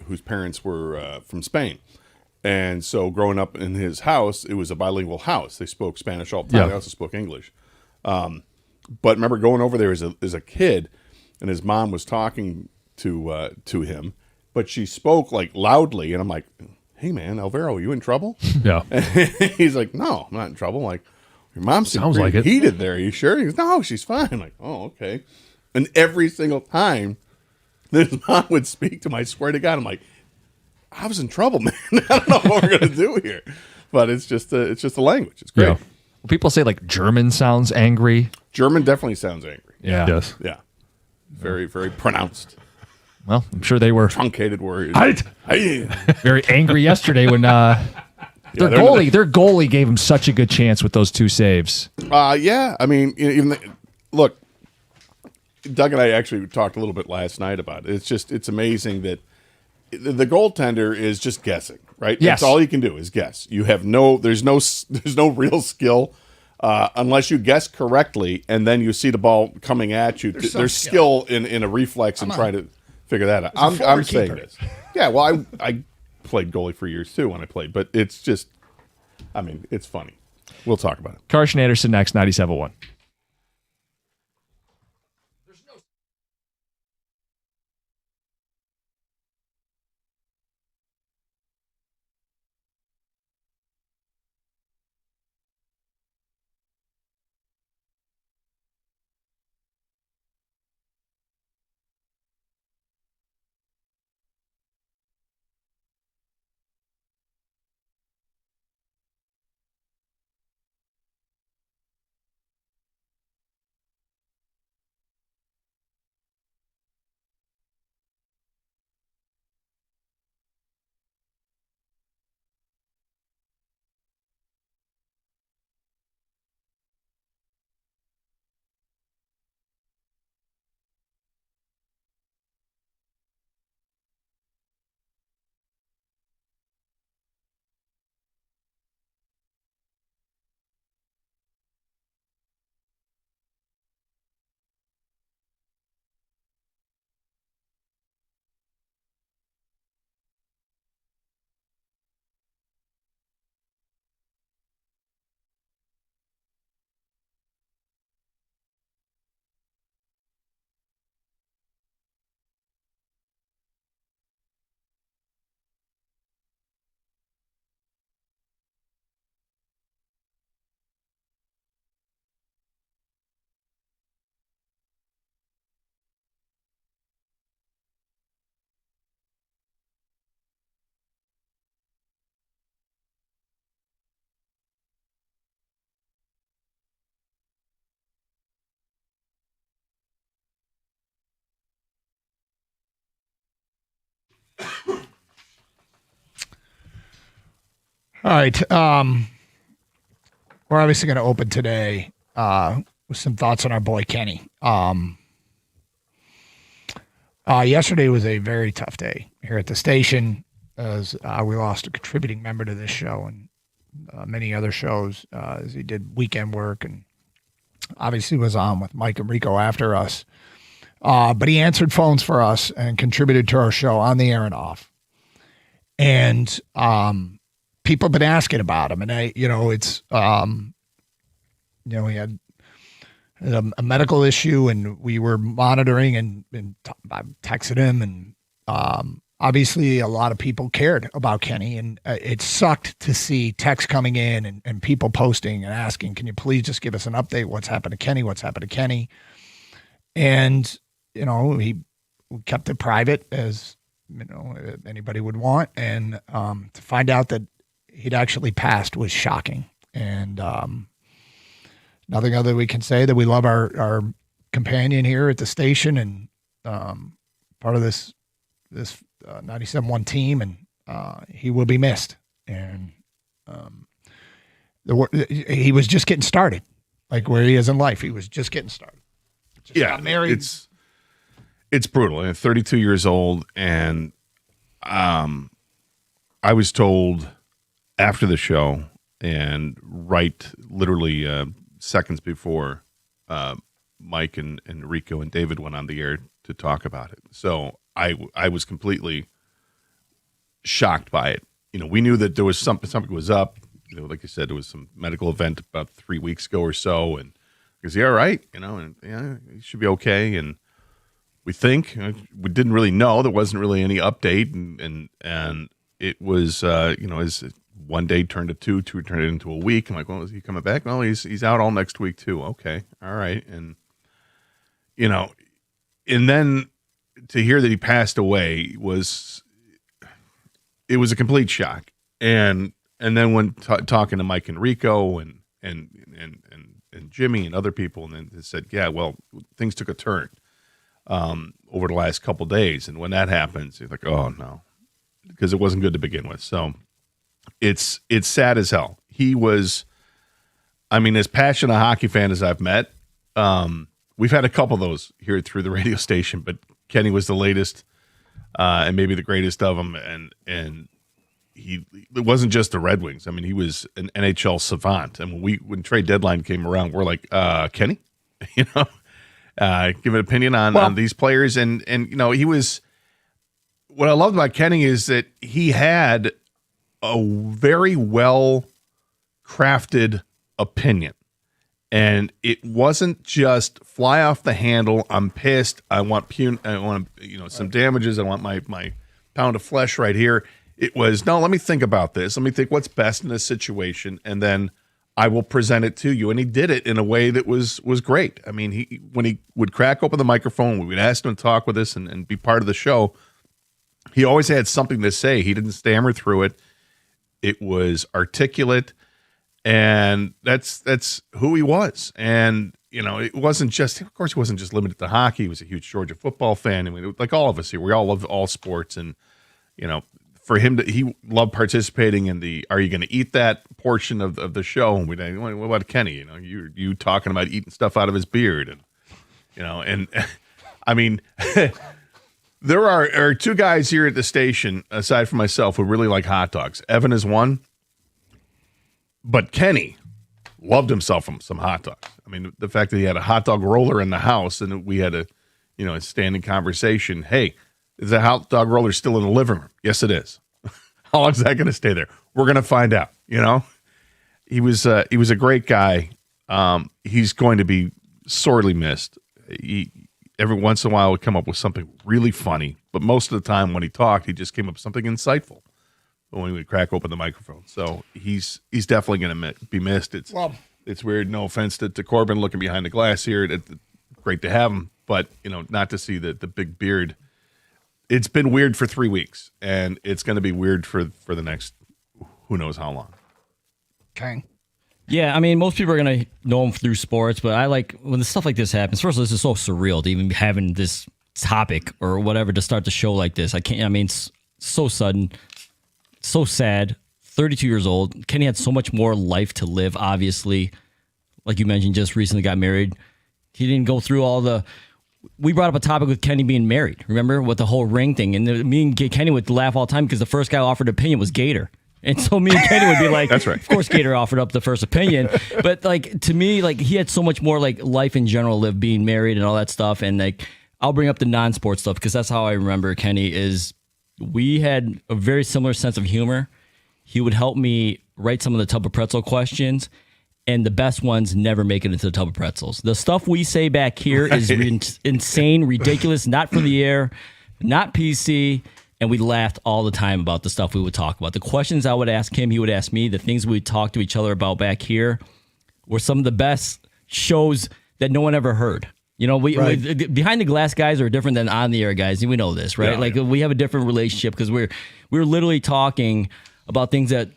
whose parents were from Spain, and so growing up in his house, it was a bilingual house. They spoke Spanish all the time.
Yeah.
They also spoke English. But remember going over there as a kid, and his mom was talking to him, but she spoke like loudly, and I'm like, "Hey man, Alvaro, you in trouble?"
Yeah.
And he's like, "No, I'm not in trouble." I'm like, your mom
Sounds like it.
heated there. Are you sure? He goes, "No, she's fine." I'm like, "Oh, okay." And every single time this mom would speak to me, I swear to God, I'm like, I was in trouble, man. I don't know what we're gonna do here. But it's just the language. It's great.
Yeah. Well, people say like German sounds angry.
German definitely sounds angry.
Yeah.
Yes.
Yeah. Very, very pronounced.
Well, I'm sure they were
Truncated words.
very angry yesterday when their goalie gave him such a good chance with those 2 saves.
Yeah. I mean, look, Doug and I actually talked a little bit last night about it. It's amazing that the goaltender is just guessing, right?
Yes.
That's all you can do is guess. You have there's no real skill unless you guess correctly, and then you see the ball coming at you. There's skill in a reflex and try to figure that out. I'm saying this. Yeah, well, I played goalie for years too when I played, but it's just, I mean, it's funny. We'll talk about it.
Carson Anderson next, 97.1.
All right. We're obviously going to open today with some thoughts on our boy Kenny. Yesterday was a very tough day here at the station as we lost a contributing member to this show and many other shows as he did weekend work and obviously was on with Mike and Rico after us. But he answered phones for us and contributed to our show on the air and off. And people have been asking about him. And he had a medical issue and we were monitoring and I texted him and obviously a lot of people cared about Kenny and it sucked to see texts coming in and people posting and asking, can you please just give us an update? What's happened to Kenny? What's happened to Kenny? And, we kept it private as, anybody would want. And to find out that he'd actually passed was shocking. And nothing other we can say that we love our companion here at the station and part of this 97.1 team, and he will be missed. And he was just getting started, like where he is in life. He was just getting started. Just got married.
It's brutal. I'm 32 years old, and I was told
after the show and literally seconds before Mike and Rico and David went on the air to talk about it. So I was completely shocked by it. We knew that there was something was up. Like I said, there was some medical event about 3 weeks ago or so, and is he all right? And he should be okay. And we think we didn't really know. There wasn't really any update, and it was as one day turned to two turned it into a week. I'm like, well, is he coming back? Well, he's out all next week too. Okay, all right, and and then to hear that he passed away was a complete shock. And then when talking to Mike and Rico and Jimmy and other people, and then they said, yeah, well, things took a turn over the last couple days. And when that happens, you're like, oh no, because it wasn't good to begin with. So it's sad as hell. He was, as passionate a hockey fan as I've met. We've had a couple of those here through the radio station, but Kenny was the latest and maybe the greatest of them. And it wasn't just the Red Wings. He was an NHL savant. And when trade deadline came around, we're like, Kenny, give an opinion on these players. And he was, what I loved about Kenny is that he had a very well crafted opinion. And it wasn't just fly off the handle. I'm pissed. I want some damages. I want my pound of flesh right here. It was, no, let me think about this. Let me think what's best in this situation, and then I will present it to you. And he did it in a way that was great. When he would crack open the microphone, we would ask him to talk with us and be part of the show. He always had something to say. He didn't stammer through it. It was articulate. And that's who he was. And, it wasn't just, of course, he wasn't just limited to hockey. He was a huge Georgia football fan. Like all of us here, we all love all sports. And, for him he loved participating in the, are you going to eat that portion of the show? And what about Kenny? You talking about eating stuff out of his beard. And, there are two guys here at the station, aside from myself, who really like hot dogs. Evan is one. But Kenny loved himself some hot dogs. The fact that he had a hot dog roller in the house and we had a standing conversation. Hey, is the hot dog roller still in the living room? Yes, it is. How long is that going to stay there? We're going to find out. He was a great guy. He's going to be sorely missed. He every once in a while would come up with something really funny, but most of the time when he talked, he just came up with something insightful when he would crack open the microphone. So he's definitely going to be missed. It's weird. No offense to Corbin looking behind the glass here. It's great to have him, but not to see the big beard. It's been weird for 3 weeks, and it's going to be weird for the next who knows how long.
Okay.
Yeah, most people are going to know him through sports, but I like when the stuff like this happens. First of all, this is so surreal to even be having this topic or whatever to start the show like this. I can't. It's so sudden. So sad. 32 years old. Kenny had so much more life to live, obviously. Like you mentioned, just recently got married. He didn't go through all the... We brought up a topic with Kenny being married. Remember? With the whole ring thing. And me and Kenny would laugh all the time because the first guy offered opinion was Gator. And so me and Kenny would be like... That's right. Of course Gator offered up the first opinion. But to me, he had so much more life in general, live being married and all that stuff. And I'll bring up the non-sports stuff because that's how I remember Kenny is... We had a very similar sense of humor. He would help me write some of the Tub of Pretzel questions, and the best ones never make it into the Tub of Pretzels. The stuff we say back here is insane, ridiculous, not for the air, not PC, and we laughed all the time about the stuff we would talk about. The questions I would ask him, he would ask me. The things we would talk to each other about back here were some of the best shows that no one ever heard. We behind the glass guys are different than on the air guys, and we know this, right? Yeah, we have a different relationship because we're literally talking about things that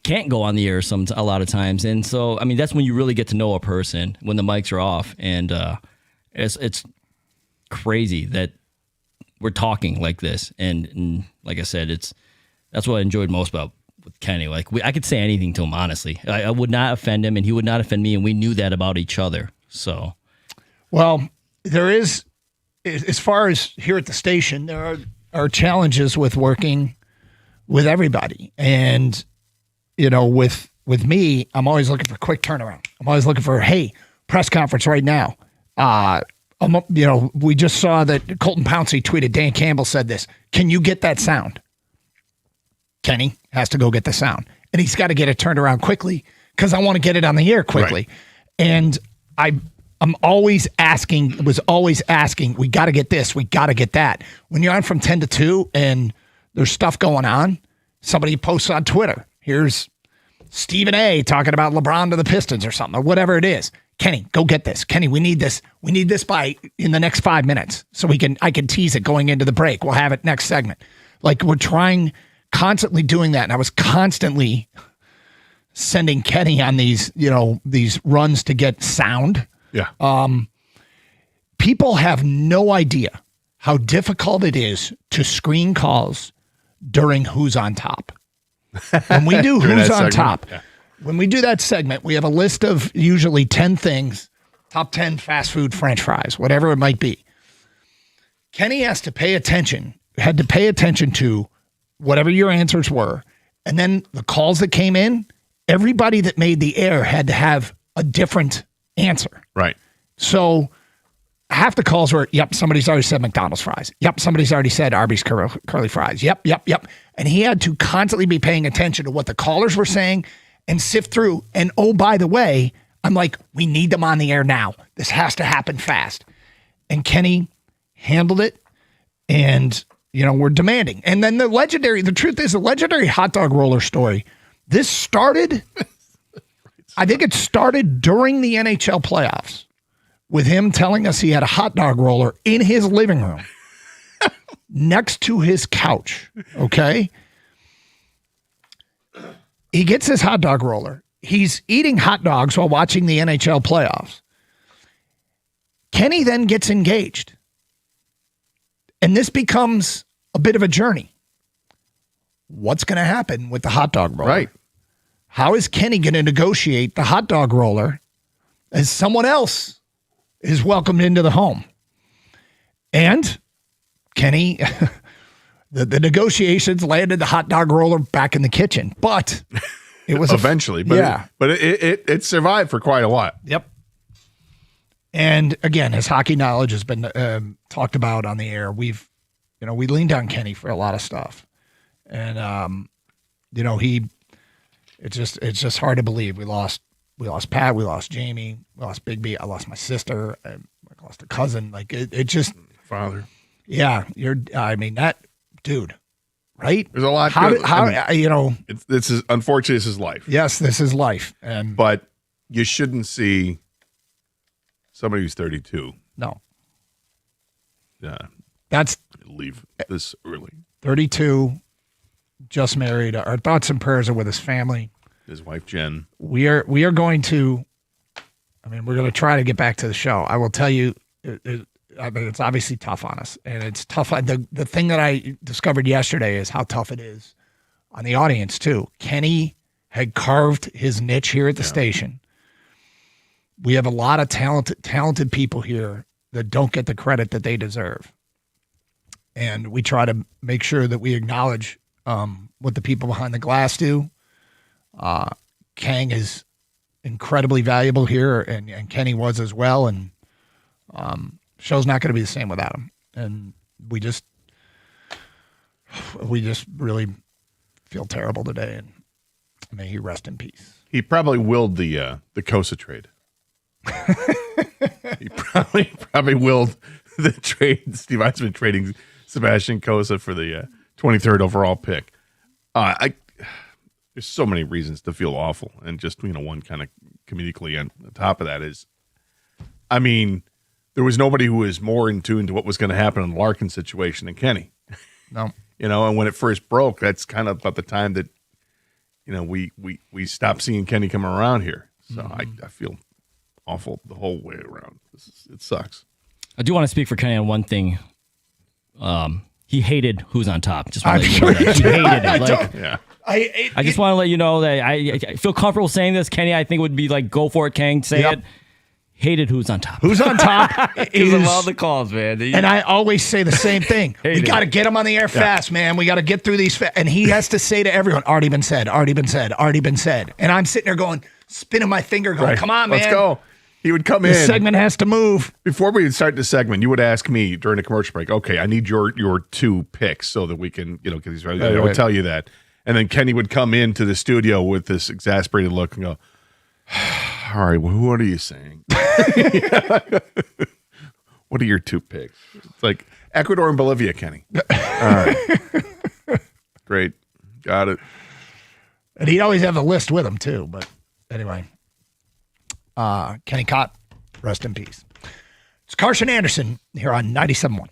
can't go on the air a lot of times, and so that's when you really get to know a person when the mics are off, and it's crazy that we're talking like this, and like I said, that's what I enjoyed most about with Kenny. I could say anything to him, honestly. I would not offend him, and he would not offend me, and we knew that about each other. So.
Well, there is, as far as here at the station, there are challenges with working with everybody. And with me, I'm always looking for quick turnaround. I'm always looking for, hey, press conference right now. We just saw that Colton Pouncey tweeted, Dan Campbell said this. Can you get that sound? Kenny has to go get the sound. And he's got to get it turned around quickly because I want to get it on the air quickly. Right. And I'm always asking, we got to get this, we got to get that. When you're on from 10 to 2 and there's stuff going on, somebody posts on Twitter, here's Stephen A. talking about LeBron to the Pistons or something, or whatever it is. Kenny, go get this. Kenny, we need this. We need this by in the next 5 minutes. So I can tease it going into the break. We'll have it next segment. Like we're constantly doing that. And I was constantly sending Kenny on these runs to get sound.
Yeah.
People have no idea how difficult it is to screen calls during Who's on Top. When we do Who's on Top, when we do that segment, we have a list of usually 10 things, top 10 fast food French fries, whatever it might be. Kenny had to pay attention to whatever your answers were. And then the calls that came in, everybody that made the air had to have a different answer.
Right.
So half the calls were, yep, somebody's already said McDonald's fries. Yep, somebody's already said Arby's curly fries. Yep. And he had to constantly be paying attention to what the callers were saying and sift through. And oh, by the way, I'm like, we need them on the air now. This has to happen fast. And Kenny handled it. And, we're demanding. And then the truth is the legendary hot dog roller story. This started, I think it started during the NHL playoffs with him telling us he had a hot dog roller in his living room next to his couch. Okay. He gets his hot dog roller. He's eating hot dogs while watching the NHL playoffs. Kenny then gets engaged. And this becomes a bit of a journey. What's going to happen with the hot dog roller?
Right.
How is Kenny going to negotiate the hot dog roller as someone else is welcomed into the home? And Kenny, the negotiations landed the hot dog roller back in the kitchen, but it was
eventually, but it survived for quite a while.
Yep. And again, his hockey knowledge has been talked about on the air. We leaned on Kenny for a lot of stuff, and it's just hard to believe we lost Pat, we lost Jamie, we lost Big B, I lost my sister, I lost a cousin. Like it just
father.
Yeah, that dude, right?
There's a lot. This is unfortunately this is life.
Yes, this is life,
but you shouldn't see somebody who's 32.
No.
Yeah.
That's
leave this early.
32, just married. Our thoughts and prayers are with his family.
His wife, Jen.
We are going to, we're going to try to get back to the show. I will tell you, it's obviously tough on us. And it's tough. The thing that I discovered yesterday is how tough it is on the audience, too. Kenny had carved his niche here at the station. We have a lot of talented people here that don't get the credit that they deserve. And we try to make sure that we acknowledge what the people behind the glass do. Kang is incredibly valuable here, and Kenny was as well. And show's not going to be the same without him. And we just really feel terrible today. And may he rest in peace.
He probably willed the Kosa trade. He probably willed the trade. Steve Yzerman trading Sebastian Kosa for the 23rd overall pick. There's so many reasons to feel awful, and just one kind of comedically on top of that is, there was nobody who was more in tune to what was going to happen in the Larkin situation than Kenny.
No,
and when it first broke, that's kind of about the time that we stopped seeing Kenny come around here. So I feel awful the whole way around. It sucks.
I do want to speak for Kenny on one thing. He hated Who's on Top. Just want to let you know that. He hated it. I just want to let you know that I feel comfortable saying this. Kenny, I think would be like, go for it, Kang. Say it. hated who's on top.
Who's on top
Because of all the calls, man.
And I always say the same thing. We got to get him on the air fast, man. We got to get through these. And he has to say to everyone, already been said, already been said, already been said. And I'm sitting there going, spinning my finger, going, come on, man.
Let's go. He would come
This
in.
segment has to move.
Before we would start the segment, you would ask me during the commercial break, okay, I need your 2 picks so that we can, get these right. I would tell you that. And then Kenny would come into the studio with this exasperated look and go, all right, well, what are you saying? What are your 2 picks? It's like Ecuador and Bolivia, Kenny. All right. Great. Got it.
And he'd always have a list with him, too. But anyway, Kenny Cott, rest in peace. It's Carson Anderson here on 97.1.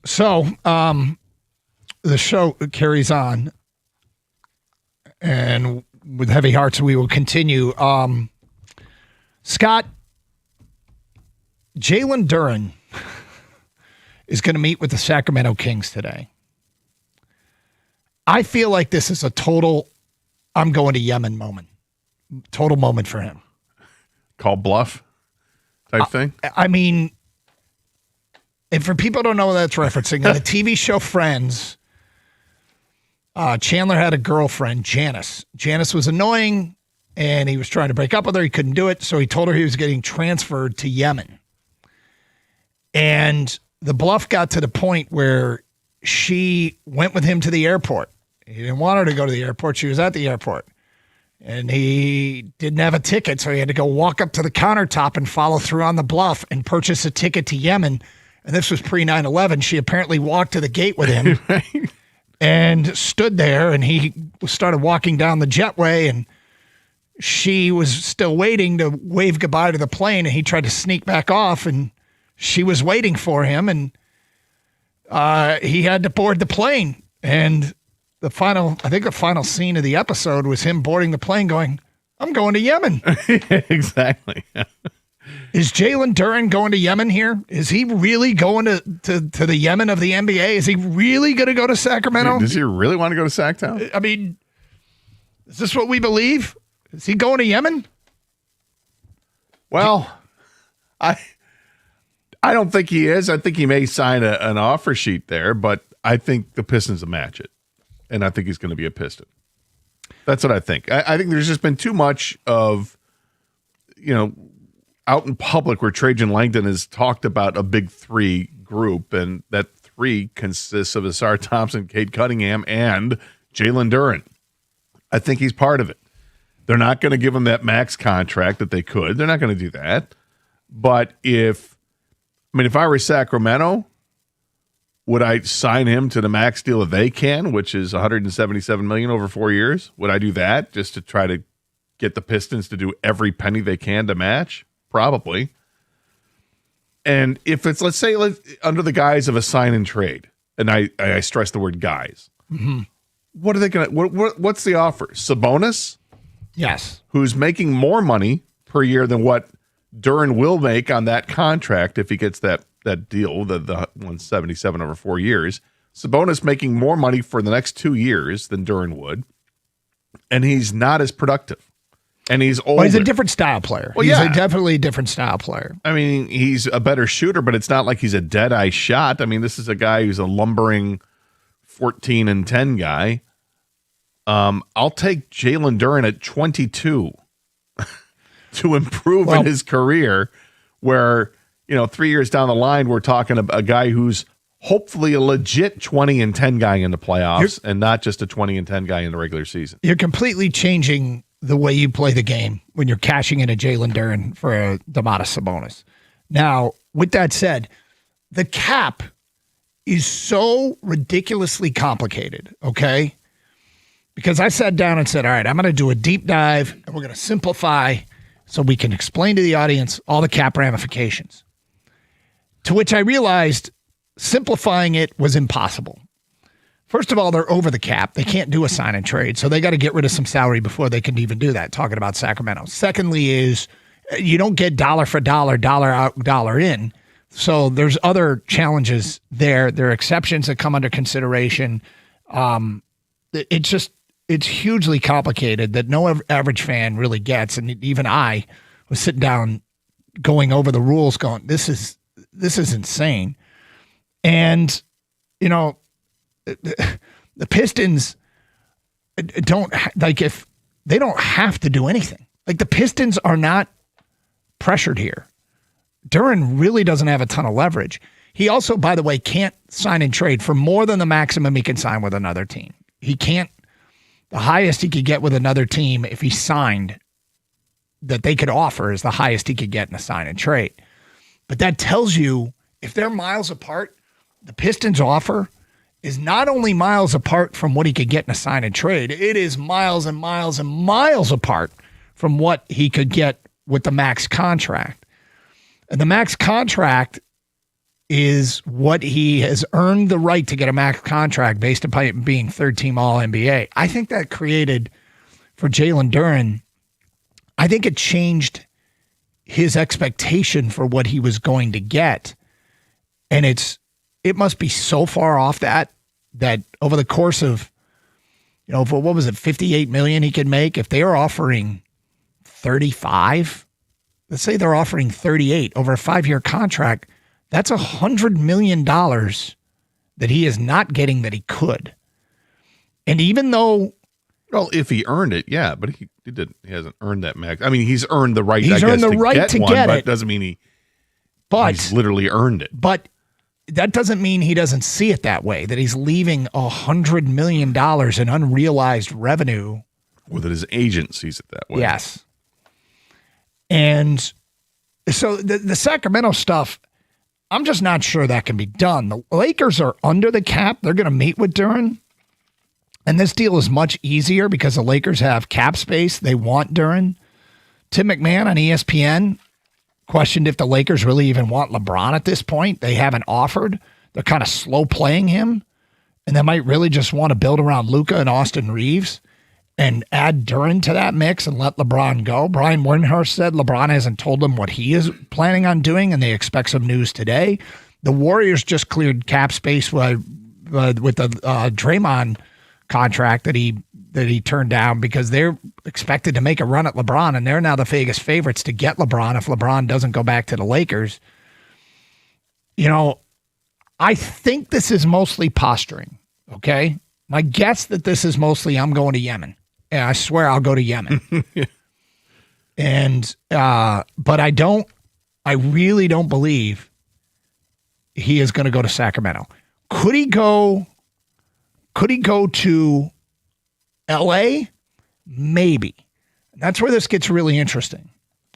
So, the show carries on, and with heavy hearts, we will continue. Scott, Jalen Duren is going to meet with the Sacramento Kings today. I feel like this is a total I'm going to Yemen moment. Total moment for him.
Call bluff type thing?
I mean, and for people who don't know what that's referencing, in the TV show Friends, Chandler had a girlfriend, Janice. Janice was annoying, and he was trying to break up with her. He couldn't do it, so he told her he was getting transferred to Yemen. And the bluff got to the point where she went with him to the airport. He didn't want her to go to the airport. She was at the airport. And he didn't have a ticket, so he had to go walk up to the countertop and follow through on the bluff and purchase a ticket to Yemen. And this was pre-9/11. She apparently walked to the gate with him and stood there, and he started walking down the jetway, and she was still waiting to wave goodbye to the plane, and he tried to sneak back off, and she was waiting for him, and he had to board the plane. And the final scene of the episode was him boarding the plane going, I'm going to Yemen.
Exactly.
Is Jalen Duren going to Yemen here? Is he really going to the Yemen of the NBA? Is he really going to go to Sacramento?
Does he really want to go to Sacktown?
I mean, is this what we believe? Is he going to Yemen?
Well, I don't think he is. I think he may sign an offer sheet there, but I think the Pistons will match it. And I think he's going to be a Piston. That's what I think. I think there's just been too much of, out in public where Trajan Langdon has talked about a big three group, and that three consists of Asar Thompson, Cade Cunningham, and Jalen Duren. I think he's part of it. They're not going to give him that max contract that they could. They're not going to do that. But if I were Sacramento, would I sign him to the max deal that they can, which is $177 million over 4 years? Would I do that just to try to get the Pistons to do every penny they can to match? Probably. And if it's, let's say, under the guise of a sign and trade, and I stress the word guys, what are they going to? What's the offer? Sabonis?
Yes.
Who's making more money per year than what Duren will make on that contract if he gets that deal, the 177 over 4 years. Sabonis making more money for the next 2 years than Duren would, and he's not as productive. And he's older.
Well, he's a different style player.
Well,
he's
yeah.
definitely a different style player.
I mean, he's a better shooter, but it's not like he's a dead-eye shot. I mean, this is a guy who's a lumbering 14-10 guy. I'll take Jalen Duren at 22 to improve in his career, where, 3 years down the line, we're talking a guy who's hopefully a legit 20-10 guy in the playoffs and not just a 20-10 guy in the regular season.
You're completely changing the way you play the game when you're cashing in a Jalen Duren for a Domantas Sabonis. Now, with that said, the cap is so ridiculously complicated, okay? Because I sat down and said, all right, I'm going to do a deep dive, and we're going to simplify so we can explain to the audience all the cap ramifications. To which I realized simplifying it was impossible. First of all, they're over the cap. They can't do a sign and trade, so they got to get rid of some salary before they can even do that, talking about Sacramento. Secondly is you don't get dollar for dollar, dollar out, dollar in. So there's other challenges there. There are exceptions that come under consideration. It's hugely complicated that no average fan really gets. And even I was sitting down going over the rules going, this is insane. And, the Pistons don't if they don't have to do anything. Like, the Pistons are not pressured here. Duren really doesn't have a ton of leverage. He also, by the way, can't sign and trade for more than the maximum he can sign with another team. He can't. The highest he could get with another team if he signed that they could offer is the highest he could get in a sign and trade. But that tells you if they're miles apart, the Pistons offer is not only miles apart from what he could get in a sign and trade, it is miles and miles and miles apart from what he could get with the max contract. And the max contract is what he has earned the right to get a max contract based upon being third team All NBA. I think that created for Jalen Duren, I think it changed his expectation for what he was going to get. And it must be so far off that over the course of, for what was it, $58 million he could make, if they are offering 35, let's say they're offering 38 over a 5-year contract, that's $100 million that he is not getting that he could. And even though,
well, if he earned it, yeah, but he didn't. He hasn't earned that max. I mean, he's earned the right.
He's earned the right to get
but
it.
Doesn't mean he's literally earned it.
But that doesn't mean he doesn't see it that way. That he's leaving $100 million in unrealized revenue,
or that his agent sees it that way.
Yes. And so the Sacramento stuff, I'm just not sure that can be done. The Lakers are under the cap. They're going to meet with Duren. And this deal is much easier because the Lakers have cap space. They want Duren. Tim McMahon on ESPN questioned if the Lakers really even want LeBron at this point. They haven't offered. They're kind of slow playing him. And they might really just want to build around Luka and Austin Reeves and add Duren to that mix and let LeBron go. Brian Windhorst said LeBron hasn't told them what he is planning on doing, and they expect some news today. The Warriors just cleared cap space with the Draymond contract that he turned down because they're expected to make a run at LeBron, and they're now the Vegas favorites to get LeBron if LeBron doesn't go back to the Lakers. I think this is mostly posturing, okay? My guess that this is mostly I'm going to Yemen. And I swear I'll go to Yemen. And but I really don't believe he is going to go to Sacramento. Could he go to LA? Maybe. That's where this gets really interesting.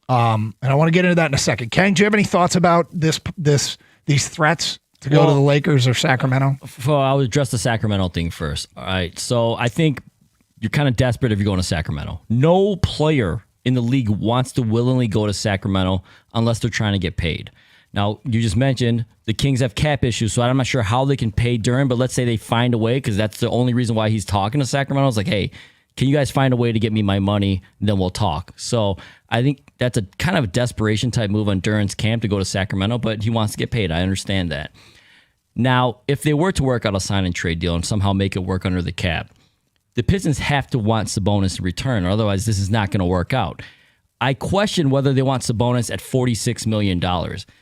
And I want to get into that in a second. Ken, do you have any thoughts about these threats to go to the Lakers or Sacramento?
I'll address the Sacramento thing first. All right. So I think you're kind of desperate if you're going to Sacramento. No player in the league wants to willingly go to Sacramento unless they're trying to get paid. Now, you just mentioned the Kings have cap issues, so I'm not sure how they can pay Duren, but let's say they find a way, because that's the only reason why he's talking to Sacramento. It's like, hey, can you guys find a way to get me my money? Then we'll talk. So I think that's a kind of desperation type move on Duren's camp to go to Sacramento, but he wants to get paid. I understand that. Now, if they were to work out a sign and trade deal and somehow make it work under the cap, the Pistons have to want Sabonis in return, or otherwise this is not going to work out. I question whether they want Sabonis at $46 million.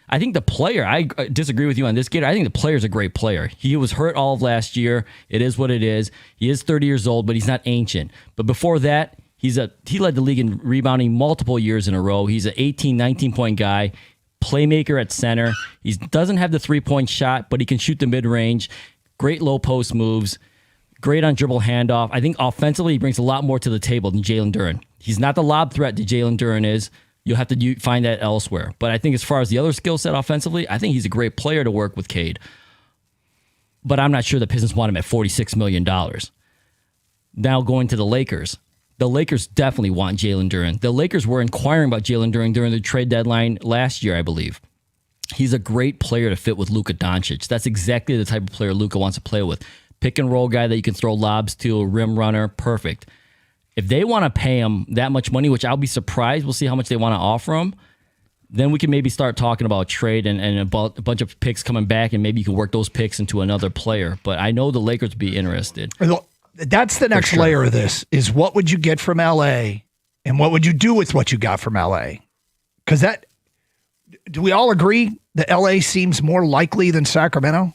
I think the player, I disagree with you on this, Gator. I think the player's a great player. He was hurt all of last year. It is what it is. He is 30 years old, but he's not ancient. But before that, he led the league in rebounding multiple years in a row. He's an 18, 19-point guy, playmaker at center. He doesn't have the three-point shot, but he can shoot the mid-range. Great low post moves. Great on dribble handoff. I think offensively he brings a lot more to the table than Jalen Duren. He's not the lob threat that Jalen Duren is. You'll have to find that elsewhere. But I think as far as the other skill set offensively, I think he's a great player to work with Cade. But I'm not sure the Pistons want him at $46 million. Now going to the Lakers. The Lakers definitely want Jalen Duren. The Lakers were inquiring about Jalen Duren during the trade deadline last year, I believe. He's a great player to fit with Luka Doncic. That's exactly the type of player Luka wants to play with. Pick and roll guy that you can throw lobs to, a rim runner, perfect. If they want to pay him that much money, which I'll be surprised, we'll see how much they want to offer him, then we can maybe start talking about trade and about a bunch of picks coming back, and maybe you can work those picks into another player. But I know the Lakers would be interested.
That's the next layer of this, is what would you get from LA and what would you do with what you got from LA? Because do we all agree that LA seems more likely than Sacramento?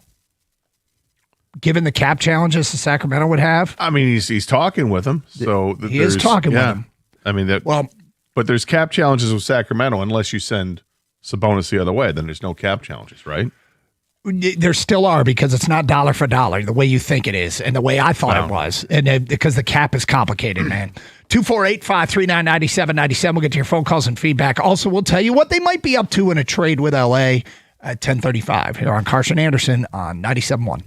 Given the cap challenges that Sacramento would have?
I mean, he's talking with them. So
he is talking with them.
I mean, but there's cap challenges with Sacramento unless you send Sabonis the other way. Then there's no cap challenges, right?
There still are, because it's not dollar for dollar the way you think it is and the way I thought it was. And because the cap is complicated, man. 248-539-9797. We'll get to your phone calls and feedback. Also, we'll tell you what they might be up to in a trade with LA at 10:35 here on Carson Anderson on 97.1.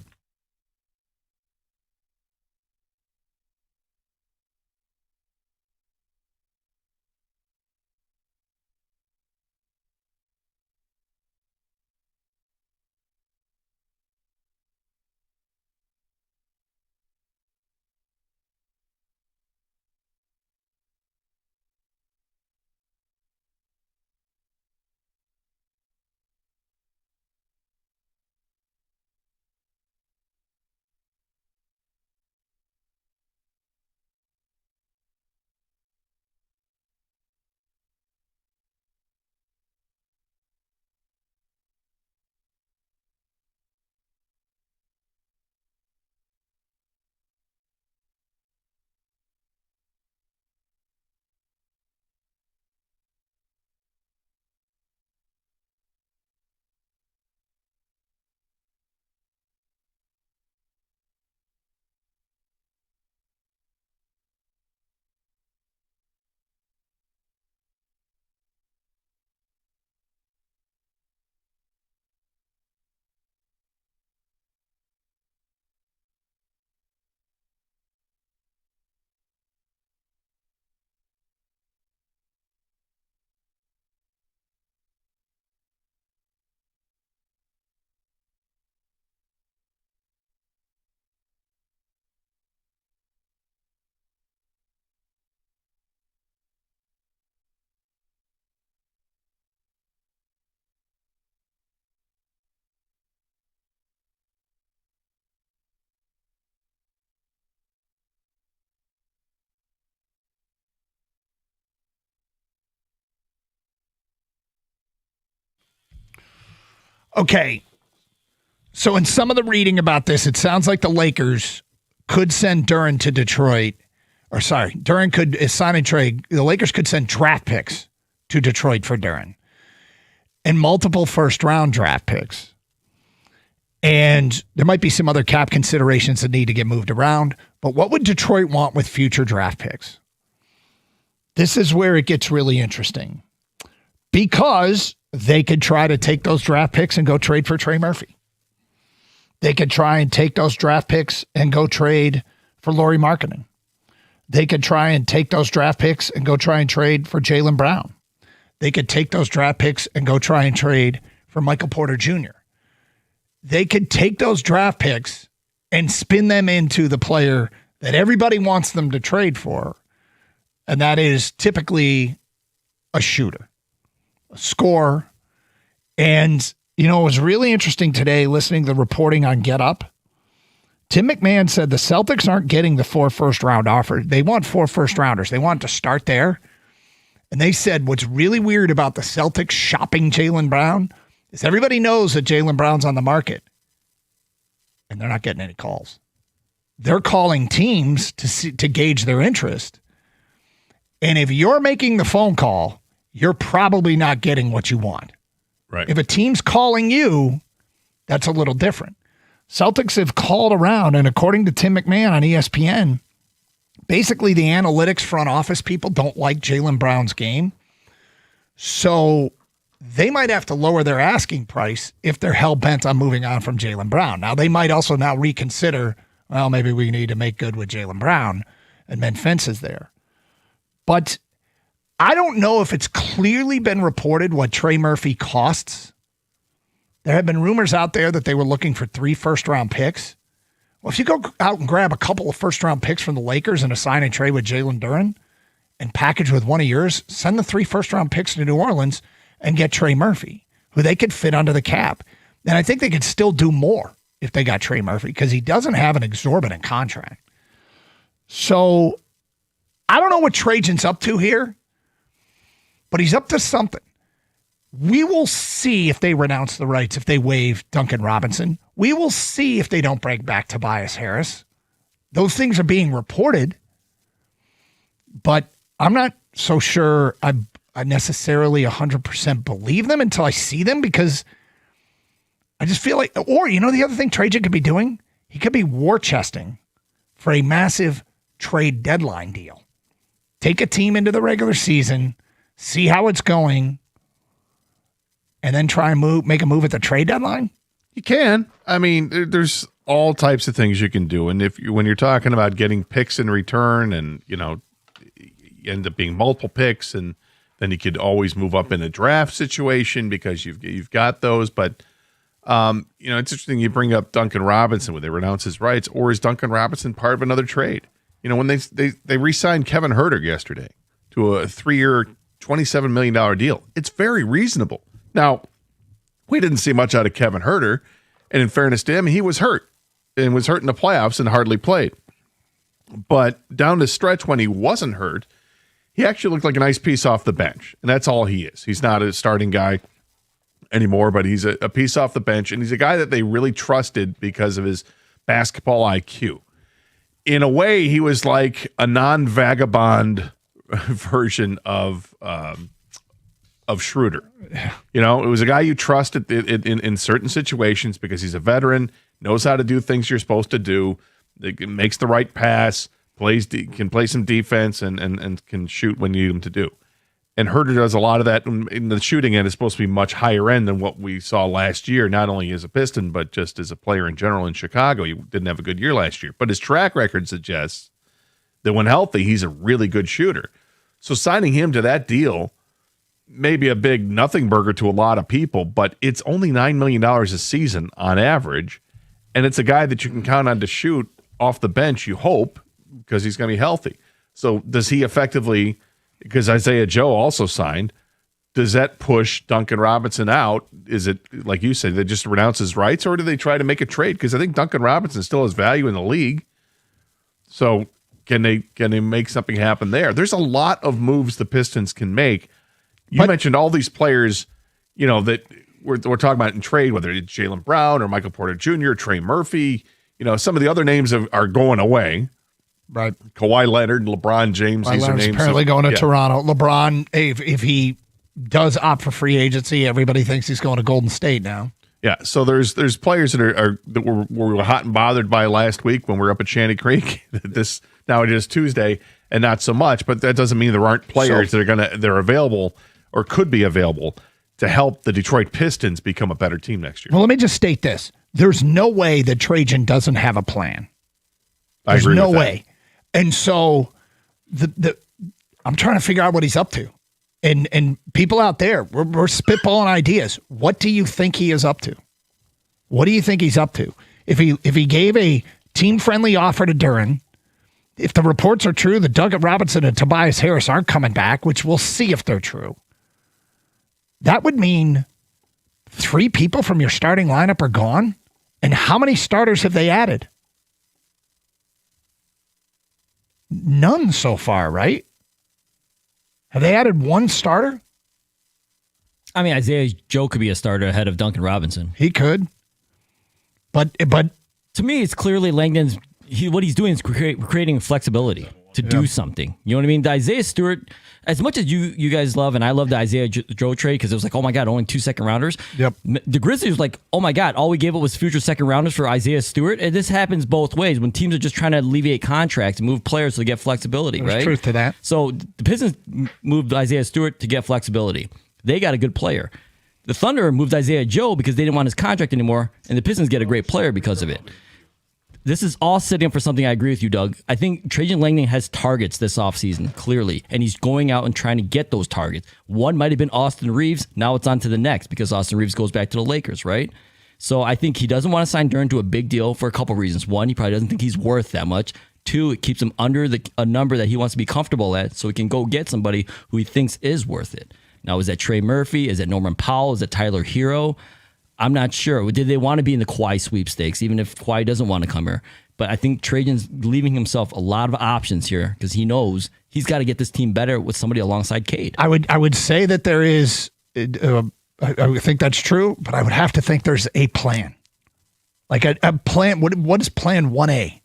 Okay. So in some of the reading about this, it sounds like the Lakers could send Duren to Detroit. Or sorry, Duren could sign and trade. The Lakers could send draft picks to Detroit for Duren. And multiple first-round draft picks. And there might be some other cap considerations that need to get moved around. But what would Detroit want with future draft picks? This is where it gets really interesting. Because they could try to take those draft picks and go trade for Trey Murphy. They could try and take those draft picks and go trade for Lauri Markkanen. They could try and take those draft picks and go try and trade for Jaylen Brown. They could take those draft picks and go try and trade for Michael Porter Jr. They could take those draft picks and spin them into the player that everybody wants them to trade for, and that is typically a shooter, a scorer. And, you know, it was really interesting today listening to the reporting on Get Up. Tim McMahon said the Celtics aren't getting the 4 first-round offer. They want 4 first-rounders. They want to start there. And they said what's really weird about the Celtics shopping Jaylen Brown is everybody knows that Jaylen Brown's on the market. And they're not getting any calls. They're calling teams to gauge their interest. And if you're making the phone call, you're probably not getting what you want.
Right.
If a team's calling you, that's a little different. Celtics have called around, and according to Tim McMahon on ESPN, basically the analytics front office people don't like Jaylen Brown's game. So they might have to lower their asking price if they're hell-bent on moving on from Jaylen Brown. Now, they might also now reconsider, well, maybe we need to make good with Jaylen Brown and mend fences there. But I don't know if it's clearly been reported what Trey Murphy costs. There have been rumors out there that they were looking for 3 first-round picks. Well, if you go out and grab a couple of first-round picks from the Lakers and assign and trade with Jalen Duren and package with one of yours, send the 3 first-round picks to New Orleans and get Trey Murphy, who they could fit under the cap. And I think they could still do more if they got Trey Murphy because he doesn't have an exorbitant contract. So I don't know what Trajan's up to here, but he's up to something. We will see if they renounce the rights, if they waive Duncan Robinson. We will see if they don't bring back Tobias Harris. Those things are being reported, but I'm not so sure I necessarily 100% believe them until I see them because I just feel like, or you know the other thing Trajan could be doing? He could be war chesting for a massive trade deadline deal. Take a team into the regular season, see how it's going, and then try and make a move at the trade deadline?
You can. I mean, there's all types of things you can do. And when you're talking about getting picks in return and, you know, you end up being multiple picks and then you could always move up in a draft situation because you've got those. But, you know, it's interesting you bring up Duncan Robinson when they renounce his rights, or is Duncan Robinson part of another trade? You know, when they re-signed Kevin Huerter yesterday to a 3-year, $27 million deal, it's very reasonable. Now, we didn't see much out of Kevin Huerter, and in fairness to him, he was hurt and was hurt in the playoffs and hardly played. But down the stretch when he wasn't hurt, he actually looked like a nice piece off the bench, and that's all he is. He's not a starting guy anymore, but he's a piece off the bench, and he's a guy that they really trusted because of his basketball IQ. In a way, he was like a non-vagabond version of Schroeder. You know, it was a guy you trusted in certain situations because he's a veteran, knows how to do things you're supposed to do, makes the right pass, can play some defense, and can shoot when you need him to do. And Huerter does a lot of that. In the shooting end is supposed to be much higher end than what we saw last year, not only as a Piston, but just as a player in general in Chicago. He didn't have a good year last year. But his track record suggests that when healthy, he's a really good shooter. So signing him to that deal may be a big nothing burger to a lot of people, but it's only $9 million a season on average. And it's a guy that you can count on to shoot off the bench, you hope, because he's going to be healthy. So does he effectively, because Isaiah Joe also signed, does that push Duncan Robinson out? Is it, like you said, they just renounce his rights, or do they try to make a trade? Because I think Duncan Robinson still has value in the league. So can they make something happen there? There's a lot of moves the Pistons can make. You mentioned all these players, you know, that we're talking about in trade, whether it's Jaylen Brown or Michael Porter Jr., Trey Murphy, some of the other names are going away.
Right.
Kawhi Leonard, LeBron James, these are names
apparently going to Toronto. LeBron, if he does opt for free agency, everybody thinks he's going to Golden State now.
Yeah, so there's players that were hot and bothered by last week when we were up at Shanty Creek. This now it is Tuesday and not so much, but that doesn't mean there aren't players they're available or could be available to help the Detroit Pistons become a better team next year.
Well, let me just state this: there's no way that Trajan doesn't have a plan.
I agree
no
with that.
way, and so I'm trying to figure out what he's up to. And people out there, we're spitballing ideas. What do you think he is up to? What do you think he's up to? If he gave a team-friendly offer to Duren, if the reports are true that Duncan Robinson and Tobias Harris aren't coming back, which we'll see if they're true, that would mean 3 people from your starting lineup are gone? And how many starters have they added? None so far, right? Have they added 1 starter?
I mean, Isaiah Joe could be a starter ahead of Duncan Robinson.
He could. But
to me, it's clearly Langdon's. What he's doing is creating flexibility to do something. You know what I mean? The Isaiah Stewart, as much as you guys love, and I love the Isaiah Joe trade because it was like, oh my God, only 2 second rounders.
Yep.
The Grizzlies was like, oh my God, all we gave up was future second rounders for Isaiah Stewart. And this happens both ways when teams are just trying to alleviate contracts and move players to get flexibility,
There's
right?
truth to that.
So the Pistons moved Isaiah Stewart to get flexibility. They got a good player. The Thunder moved Isaiah Joe because they didn't want his contract anymore, and the Pistons get a great player because of it. This is all setting up for something. I agree with you, Doug. I think Trajan Langdon has targets this offseason, clearly, and he's going out and trying to get those targets. One might have been Austin Reeves. Now it's on to the next because Austin Reeves goes back to the Lakers, right? So I think he doesn't want to sign Duren to a big deal for a couple reasons. One, he probably doesn't think he's worth that much. 2, it keeps him under a number that he wants to be comfortable at so he can go get somebody who he thinks is worth it. Now, is that Trey Murphy? Is that Norman Powell? Is that Tyler Hero? I'm not sure. Did they want to be in the Kawhi sweepstakes, even if Kawhi doesn't want to come here? But I think Trajan's leaving himself a lot of options here because he knows he's got to get this team better with somebody alongside Cade.
I would say that there is, I would think that's true, but I would have to think there's a plan. Like a plan. What is plan 1A?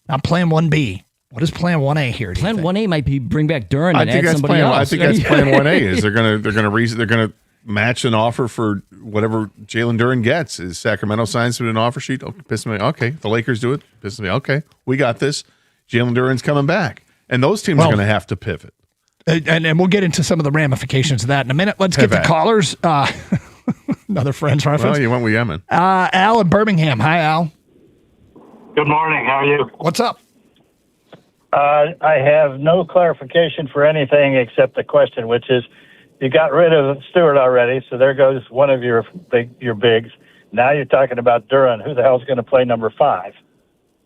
Not plan 1B. What is plan 1A here?
Plan 1A might be bring back Duren and add somebody
plan,
else.
I think that's plan 1A is they're gonna match an offer for whatever Jalen Duren gets. Is Sacramento signs with an offer sheet? Okay, the Lakers do it. Okay, we got this. Jalen Duren's coming back, and those teams are going to have to pivot.
And we'll get into some of the ramifications of that in a minute. Let's get the callers. Another Friends reference.
Well, you went with Yemen.
Al in Birmingham. Hi, Al.
Good morning. How are you?
What's up?
I have no clarification for anything except the question, which is, you got rid of Stewart already, so there goes one of your bigs. Now you're talking about Duren. Who the hell's going to play number 5?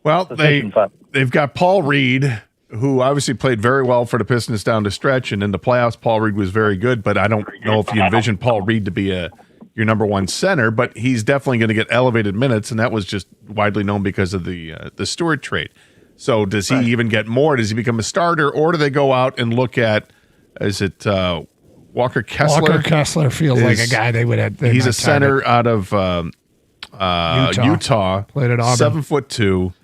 Well, they've got Paul Reed, who obviously played very well for the Pistons down the stretch, and in the playoffs, Paul Reed was very good. But I don't know if you envision Paul Reed to be your number 1 center, but he's definitely going to get elevated minutes, and that was just widely known because of the Stewart trade. So does he even get more? Does he become a starter, or do they go out and look at, is it Walker Kessler?
Walker Kessler feels like a guy they would have.
He's a center out of Utah.
Played at Auburn.
7'2",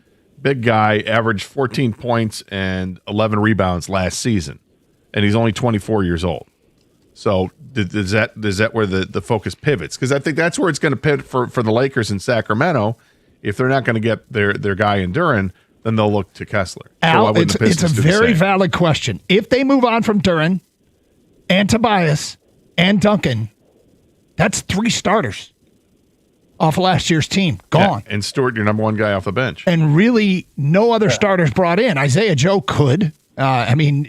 big guy, averaged 14 points and 11 rebounds last season, and he's only 24 years old. So is that where the focus pivots? Because I think that's where it's going to pivot for the Lakers in Sacramento. If they're not going to get their guy in Duren, then they'll look to Kessler.
Al, it's a very valid question. If they move on from Duren and Tobias and Duncan, that's 3 starters off of last year's team. Gone.
Yeah, and Stewart, your number 1 guy off the bench.
And really no other starters brought in. Isaiah Joe could. I mean,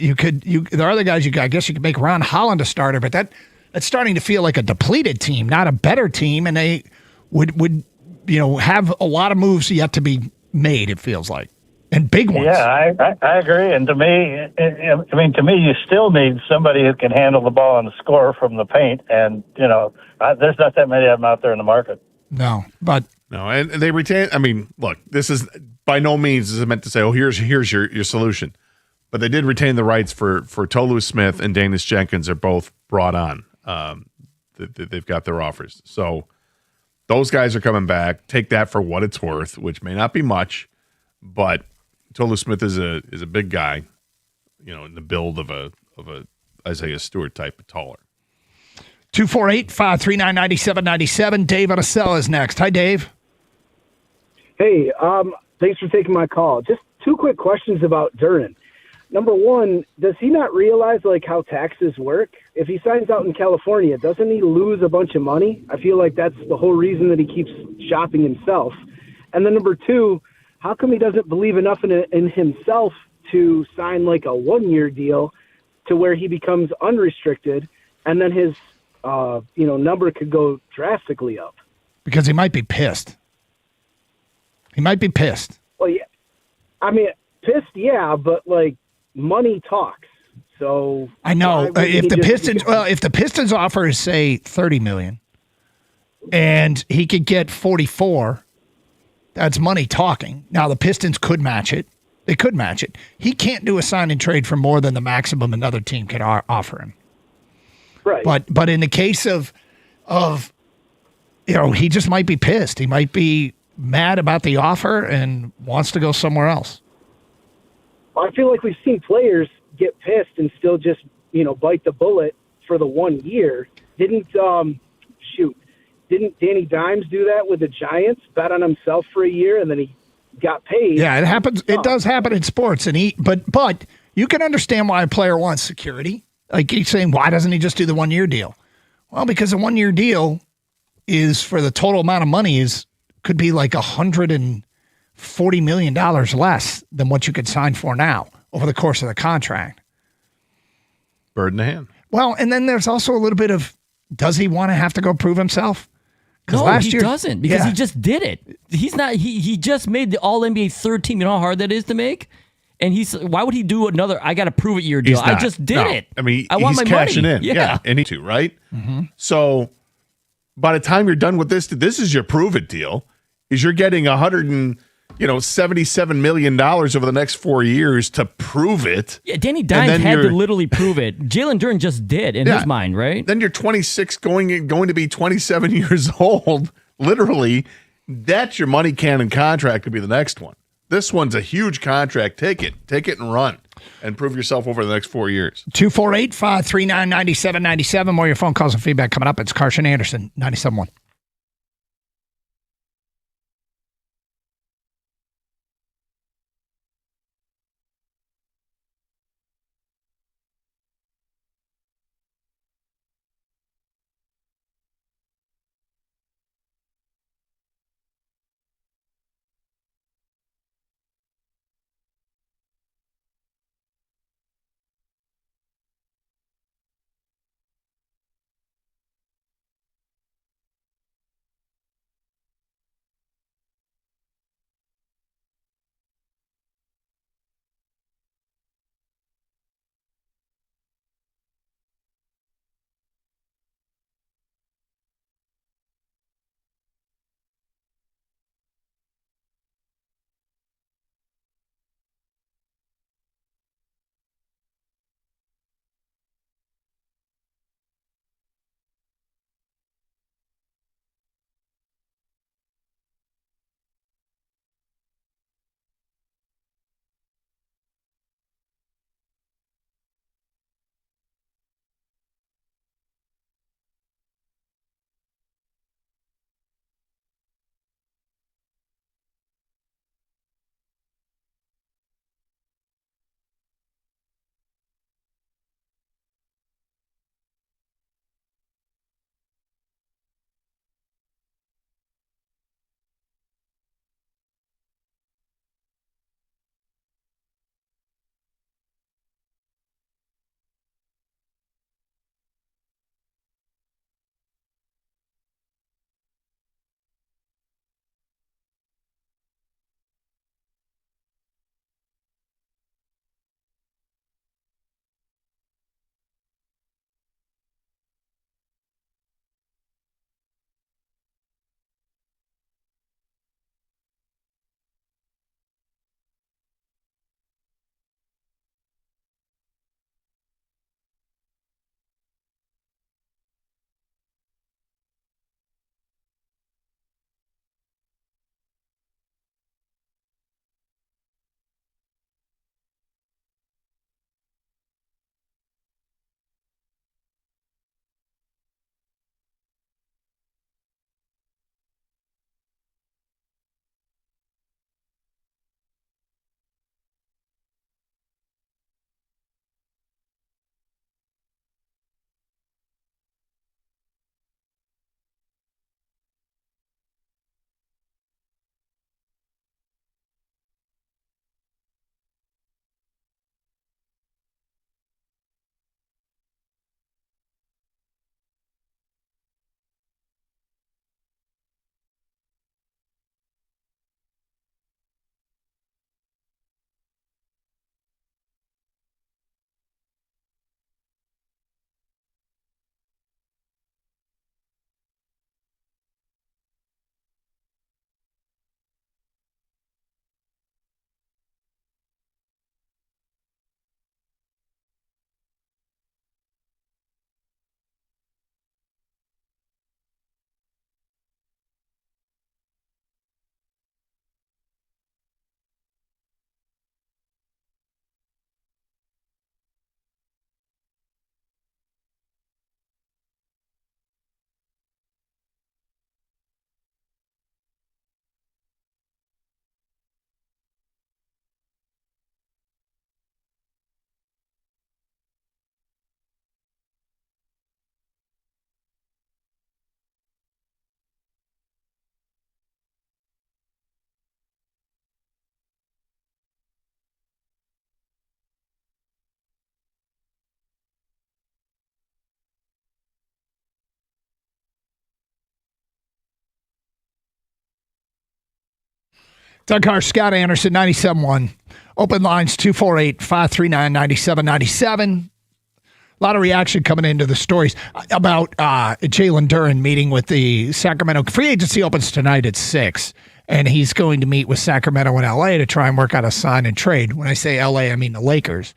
there are other guys I guess you could make Ron Holland a starter, but that's starting to feel like a depleted team, not a better team, and they would have a lot of moves yet to be made, it feels like. And big ones.
Yeah, I agree. And to me, you still need somebody who can handle the ball and score from the paint. And, there's not that many of them out there in the market.
No,
and they retain. I mean, look, this is by no means is it meant to say, oh, here's your solution. But they did retain the rights for Tolu Smith and Danis Jenkins are both brought on. they've got their offers. So those guys are coming back. Take that for what it's worth, which may not be much, but Tolu Smith is a big guy, in the build of a Isaiah Stewart type, but taller.
248-539-9797. Dave Araceli is next. Hi, Dave.
Hey, thanks for taking my call. Just two quick questions about Duran. Number one, does he not realize how taxes work? If he signs out in California, doesn't he lose a bunch of money? I feel like that's the whole reason that he keeps shopping himself. And then number two, how come he doesn't believe enough in himself to sign a 1-year deal to where he becomes unrestricted, and then his number could go drastically up?
Because he might be pissed. Well,
yeah. I mean, pissed, yeah, but money talks. So
I know if the Pistons offer is say $30 million, and he could get 44, that's money talking. Now the Pistons could match it. They could match it. He can't do a sign and trade for more than the maximum another team could offer him.
Right.
But in the case of he just might be pissed. He might be mad about the offer and wants to go somewhere else.
Well, I feel like we've seen players get pissed and still just, bite the bullet for the 1 year. Didn't Danny Dimes do that with the Giants? Bet on himself for a year and then he got paid.
Yeah, it happens. It does happen in sports, but you can understand why a player wants security. He's saying, why doesn't he just do the 1-year deal? Well, because a 1-year deal is for the total amount of money could be $140 million less than what you could sign for now over the course of the contract.
Bird in the hand.
Well, and then there's also a little bit of, does he want to have to go prove himself?
No, he doesn't, because he just did it. He's not. He just made the All NBA third team. You know how hard that is to make. And why would he do another? I got to prove it year deal. I just did it.
I mean,
I want
he's
my
cashing
money.
in. Yeah, and he too, right? Mm-hmm. So by the time you're done with this is your prove it deal. Is you're getting $77 million over the next 4 years to prove it.
Yeah, Danny Dimes had to literally prove it. Jalen Duren just did in his mind, right?
Then you're 26, going to be 27 years old. Literally, that's your money cannon contract to be the next one. This one's a huge contract. Take it and run, and prove yourself over the next 4 years.
248-539-9797. More of your phone calls and feedback coming up. It's Carson Anderson, 97.1. Doug Hart, Scott Anderson, 97.1. Open lines 248-539-9797. A lot of reaction coming into the stories about Jalen Duren meeting with the Sacramento. Free agency opens tonight at 6, and he's going to meet with Sacramento and L.A. to try and work out a sign and trade. When I say L.A., I mean the Lakers.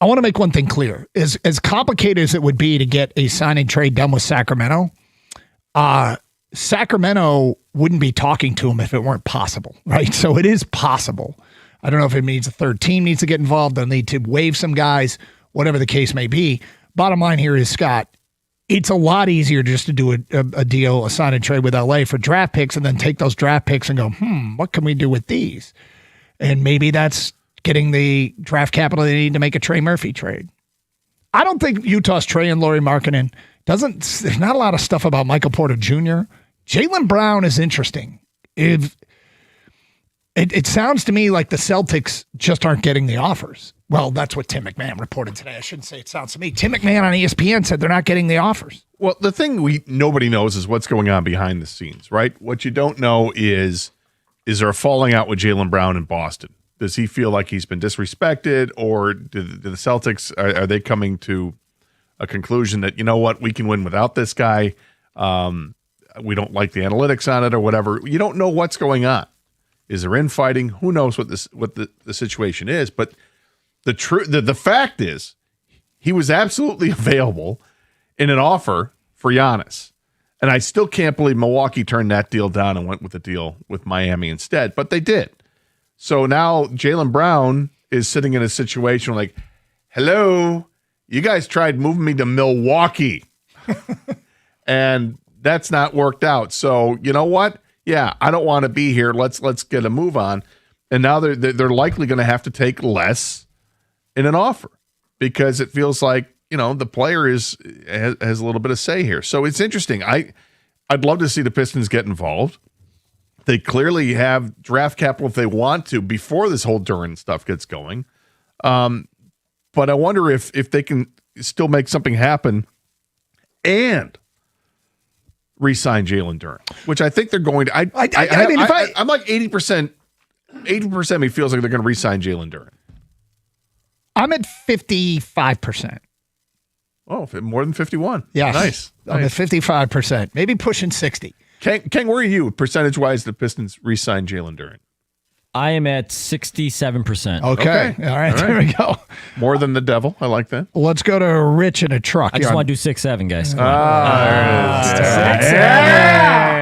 I want to make one thing clear. As complicated as it would be to get a sign and trade done with Sacramento, Sacramento wouldn't be talking to him if it weren't possible, right? So it is possible. I don't know if it means a third team needs to get involved. They'll need to waive some guys, whatever the case may be. Bottom line here is, Scott, it's a lot easier just to do a deal, a sign and trade with LA for draft picks, and then take those draft picks and go, what can we do with these? And maybe that's getting the draft capital they need to make a Trey Murphy trade. I don't think Utah's Trey and Lauri Markkanen there's not a lot of stuff about Michael Porter Jr. Jaylen Brown is interesting. It sounds to me like the Celtics just aren't getting the offers. Well, that's what Tim McMahon reported today. I shouldn't say it sounds to me. Tim McMahon on ESPN said they're not getting the offers.
Well, the thing nobody knows is what's going on behind the scenes, right? What you don't know is there a falling out with Jaylen Brown in Boston? Does he feel like he's been disrespected, or do the Celtics, are they coming to a conclusion that, you know what, we can win without this guy? We don't like the analytics on it or whatever. You don't know what's going on. Is there infighting? Who knows what the situation is? But the fact is, he was absolutely available in an offer for Giannis. And I still can't believe Milwaukee turned that deal down and went with the deal with Miami instead, but they did. So now Jaylen Brown is sitting in a situation like, hello, you guys tried moving me to Milwaukee. And that's not worked out. So you know what? Yeah, I don't want to be here. Let's get a move on. And now they're likely going to have to take less in an offer because it feels like, the player has a little bit of say here. So it's interesting. I'd love to see the Pistons get involved. They clearly have draft capital if they want to before this whole Duren stuff gets going. But I wonder if they can still make something happen and re-sign Jalen Duren, which I think they're going to. I'm like 80%. 80% of me feels like they're going to re-sign Jalen Duren.
I'm at 55%.
Oh, more than 51.
Yeah,
nice.
I'm at 55%, maybe pushing 60.
Ken, where are you percentage-wise? The Pistons re-signed Jalen Duren.
I am at 67%.
Okay. All right. There we go.
More than the devil. I like that.
Let's go to Rich in a truck.
I just want to do 6-7, guys.
There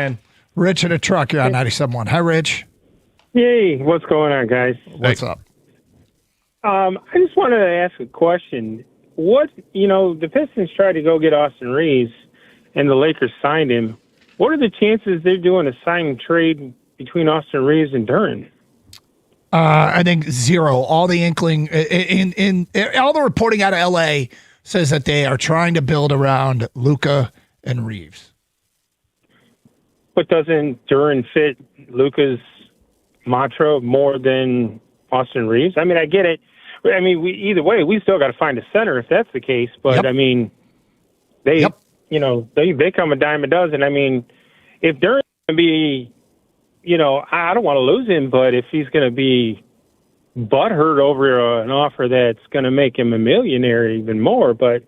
it is. Rich in a truck. You're on 97.1. Hi, Rich.
Yay. What's going on, guys?
What's up?
I just wanted to ask a question. The Pistons tried to go get Austin Reeves, and the Lakers signed him. What are the chances they're doing a sign and trade between Austin Reeves and Duren?
I think 0. All the inkling in all the reporting out of LA says that they are trying to build around Luka and Reeves.
But doesn't Duren fit Luka's mantra more than Austin Reeves? I mean, I get it. I mean, either way, we still got to find a center if that's the case. But I mean, they come a dime a dozen. I mean, if Duren's going to be, I don't want to lose him, but if he's going to be butthurt over an offer that's going to make him a millionaire even more. But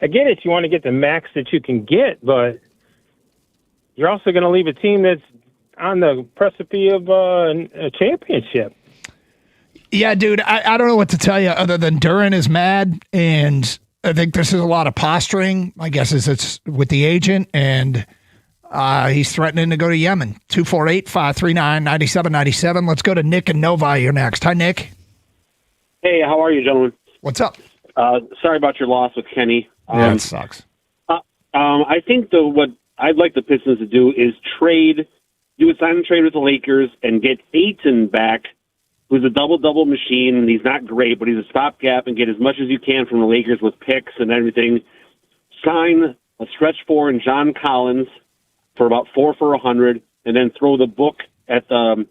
I get it. You want to get the max that you can get, but you're also going to leave a team that's on the precipice of a championship.
Yeah, dude, I don't know what to tell you other than Duren is mad, and I think this is a lot of posturing. My guess is it's with the agent, and he's threatening to go to Yemen. 248-539-9797. Let's go to Nick and Novi. You're next. Hi, Nick.
Hey, how are you, gentlemen?
What's up?
Sorry about your loss with Kenny.
Yeah, it sucks.
I think what I'd like the Pistons to do is do a sign and trade with the Lakers and get Ayton back, who's a double-double machine, and he's not great, but he's a stopgap, and get as much as you can from the Lakers with picks and everything. Sign a stretch 4 in John Collins for about 4 for $100, and then throw the book at the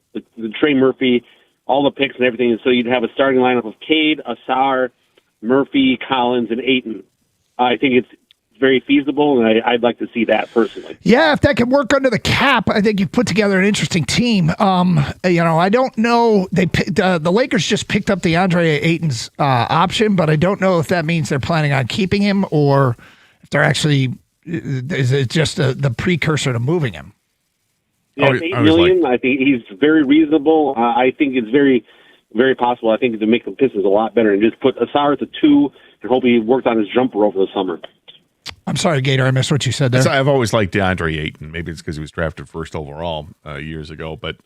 Trey Murphy, all the picks and everything, and so you'd have a starting lineup of Cade, Asar, Murphy, Collins, and Ayton. I think it's very feasible, and I'd like to see that personally.
Yeah, if that could work under the cap, I think you've put together an interesting team. I don't know. The Lakers just picked up DeAndre Ayton's option, but I don't know if that means they're planning on keeping him or if they're actually is it just the precursor to moving him.
Yeah, $8 million. I think he's very reasonable. I think it's very, very possible. I think to make the Pistons a lot better and just put Asar at the 2 and hope he worked on his jumper over the summer.
I'm sorry, Gator. I missed what you said there.
I've always liked DeAndre Ayton. Maybe it's because he was drafted first overall years ago. But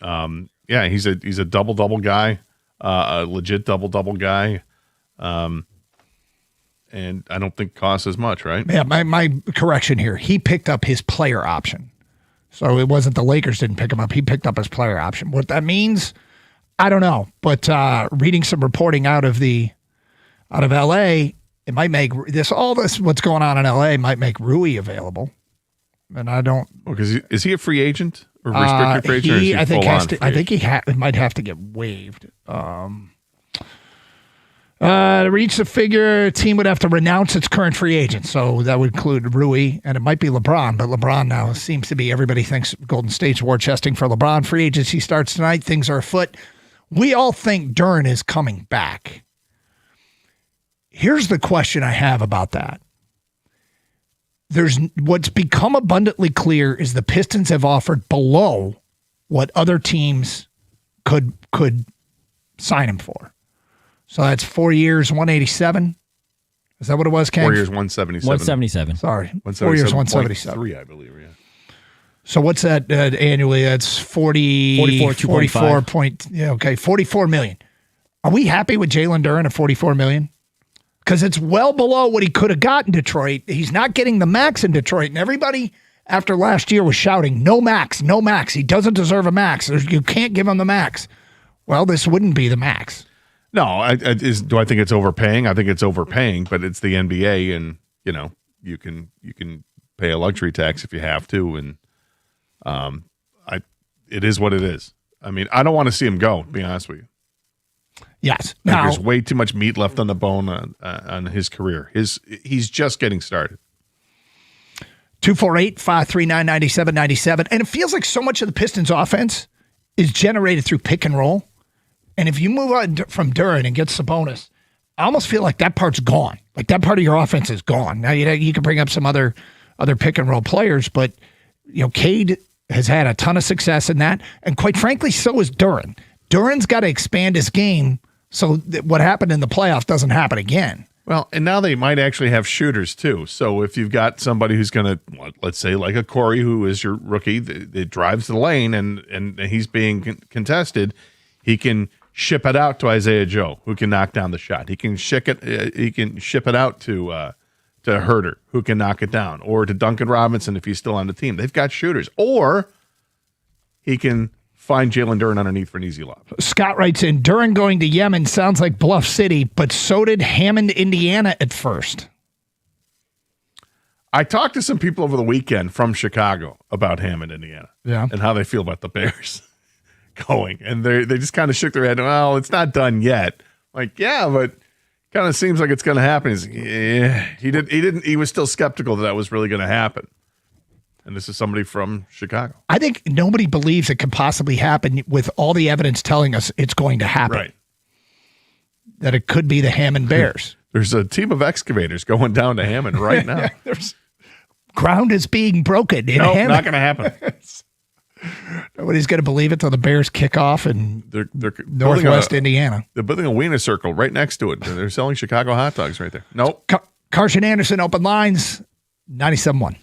yeah, he's a double guy, a legit double guy, and I don't think costs as much, right?
Yeah, my correction here. He picked up his player option. So it wasn't the Lakers didn't pick him up. He picked up his player option. What that means, I don't know. But reading some reporting out of L.A., it might make what's going on in L.A. might make Rui available. And I don't.
Because is he a free agent or restricted free agent? Or is he
I think he might have to get waived. To reach the figure, a team would have to renounce its current free agent. So that would include Rui, and it might be LeBron. But LeBron now seems to be, everybody thinks Golden State's war chesting for LeBron. Free agency starts tonight. Things are afoot. We all think Duren is coming back. Here's the question I have about that. What's become abundantly clear is the Pistons have offered below what other teams could sign him for. So that's 4 years, 187. Is that what it was, Ken?
4 years, 177.
177.
Sorry. 4 years, 177.
3, I believe, yeah.
So what's that annually? That's 44 $44 million. Are we happy with Jalen Duren at $44 million? Because it's well below what he could have got in Detroit. He's not getting the max in Detroit. And everybody after last year was shouting, no max, no max. He doesn't deserve a max. You can't give him the max. Well, this wouldn't be the max.
No, do I think it's overpaying? I think it's overpaying, but it's the NBA, and you can pay a luxury tax if you have to, and it is what it is. I mean, I don't want to see him go, to be honest with you.
Yes,
now, there's way too much meat left on the bone on his career. He's just getting started.
248-539-9797, and it feels like so much of the Pistons' offense is generated through pick and roll. And if you move on from Duren and get Sabonis, I almost feel like that part's gone. Like that part of your offense is gone. Now you can bring up some other pick and roll players, but Cade has had a ton of success in that, and quite frankly, so is Duren. Duren's got to expand his game so that what happened in the playoffs doesn't happen again.
Well, and now they might actually have shooters too. So if you've got somebody who's going to, let's say like a Corey, who is your rookie, that drives the lane and he's being contested, he can ship it out to Isaiah Joe, who can knock down the shot. He can ship it out to Herter, who can knock it down, or to Duncan Robinson if he's still on the team. They've got shooters. Or he can find Jalen Duren underneath for an easy lob.
Scott writes in, Duren going to Yemen sounds like Bluff City, but so did Hammond, Indiana at first.
I talked to some people over the weekend from Chicago about Hammond, Indiana,
and
how they feel about the Bears going, and they just kind of shook their head. Well, it's not done yet. Like, yeah, but kind of seems like it's going to happen. He was still skeptical that was really going to happen. And this is somebody from Chicago.
I think nobody believes it could possibly happen with all the evidence telling us it's going to happen.
Right.
That it could be the Hammond Bears.
There's a team of excavators going down to Hammond right now.
Ground is being broken in Hammond.
Not going to happen.
Nobody's going to believe it till the Bears kick off in Northwest Indiana.
They're building a wiener circle right next to it. They're selling Chicago hot dogs right there. Nope.
Carson Anderson, Open Lines, 97.1.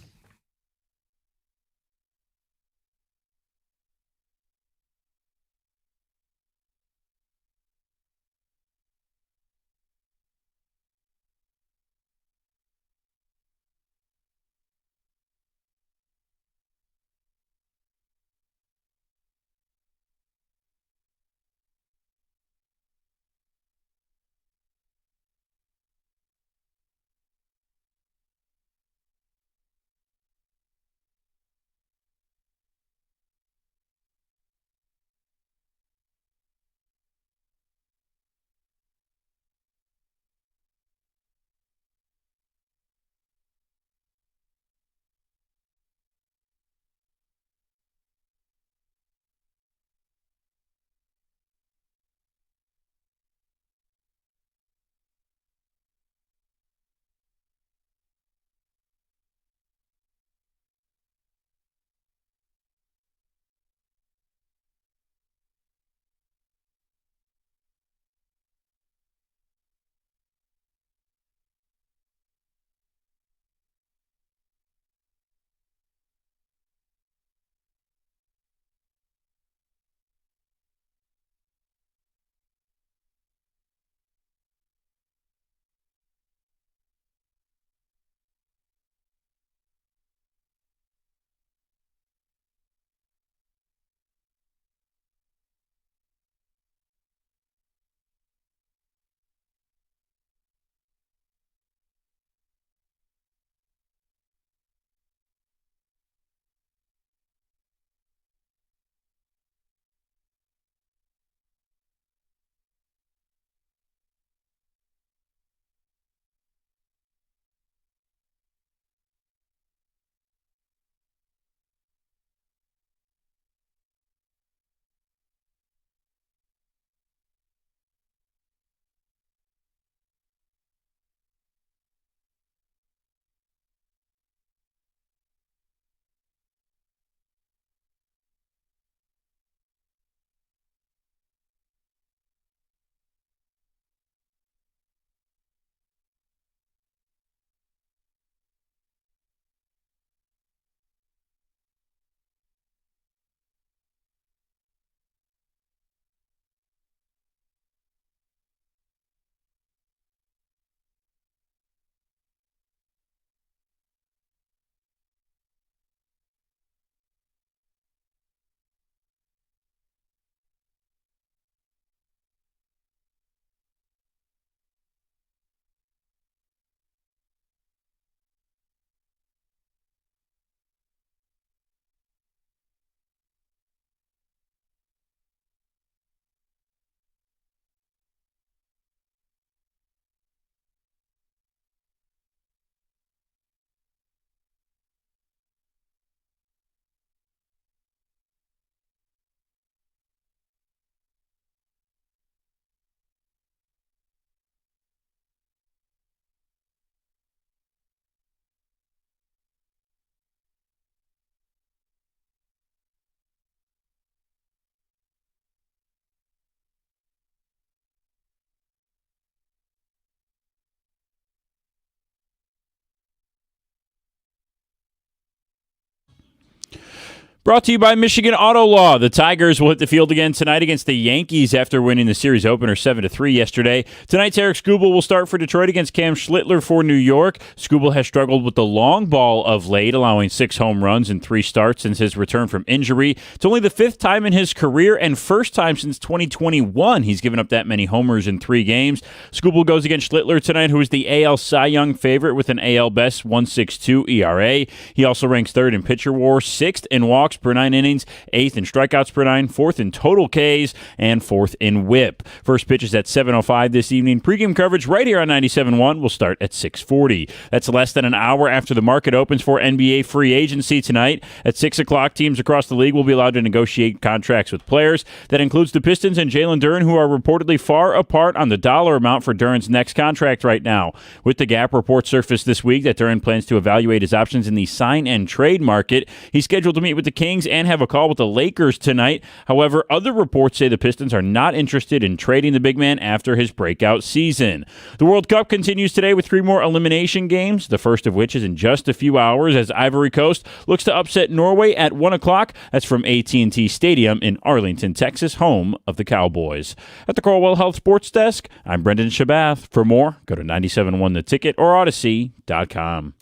Brought to you by Michigan Auto Law. The Tigers will hit the field again tonight against the Yankees after winning the series opener 7-3 yesterday. Tonight's Eric Skubal will start for Detroit against Cam Schlittler for New York. Skubal has struggled with the long ball of late, allowing 6 home runs in 3 starts since his return from injury. It's only the 5th time in his career and first time since 2021 he's given up that many homers in 3 games. Skubal goes against Schlittler tonight, who is the AL Cy Young favorite with an AL best 1.62 ERA. He also ranks 3rd in pitcher WAR, 6th in walks per 9 innings, 8th in strikeouts per 9, 4th in total Ks, and 4th in whip. First pitch is at 7:05 this evening. Pre-game coverage right here on 97.1 will start at 6:40. That's less than an hour after the market opens for NBA free agency tonight. At 6 o'clock, teams across the league will be allowed to negotiate contracts with players. That includes the Pistons and Jalen Duren, who are reportedly far apart on the dollar amount for Duren's next contract right now. With the Gap report surfaced this week that Duren plans to evaluate his options in the sign and trade market. He's scheduled to meet with the Kings and have a call with the Lakers tonight. However, other reports say the Pistons are not interested in trading the big man after his breakout season. The World Cup continues today with 3 more elimination games, the first of which is in just a few hours as Ivory Coast looks to upset Norway at 1 o'clock. That's from AT&T Stadium in Arlington, Texas, home of the Cowboys. At the Corwell Health Sports Desk, I'm Brendan Shabath. For more, go to 971theticket or Odyssey.com.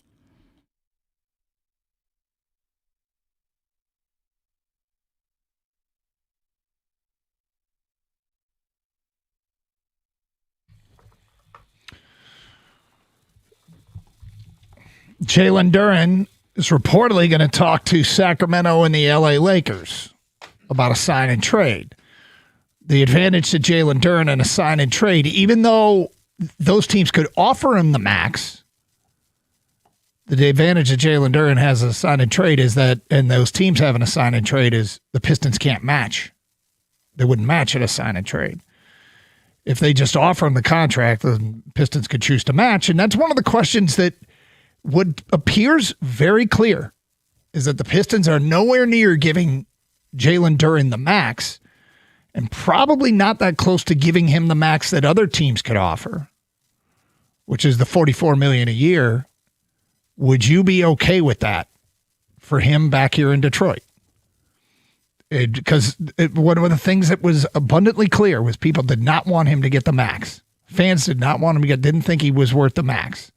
Jalen Duren is reportedly going to talk to Sacramento and the LA Lakers about a sign and trade. The advantage to Jalen Duren in a sign and trade, even though those teams could offer him the max, the advantage that Jalen Duren has a sign and trade is that, and those teams having a sign and trade, is the Pistons can't match. They wouldn't match at a sign and trade. If they just offer him the contract, the Pistons could choose to match. And that's one of the questions that what appears very clear is that the Pistons are nowhere near giving Jalen Duren the max and probably not that close to giving him the max that other teams could offer, which is the $44 million a year. Would you be okay with that for him back here in Detroit? Because one of the things that was abundantly clear was people did not want him to get the max. Fans did not want him to get, didn't think he was worth the max.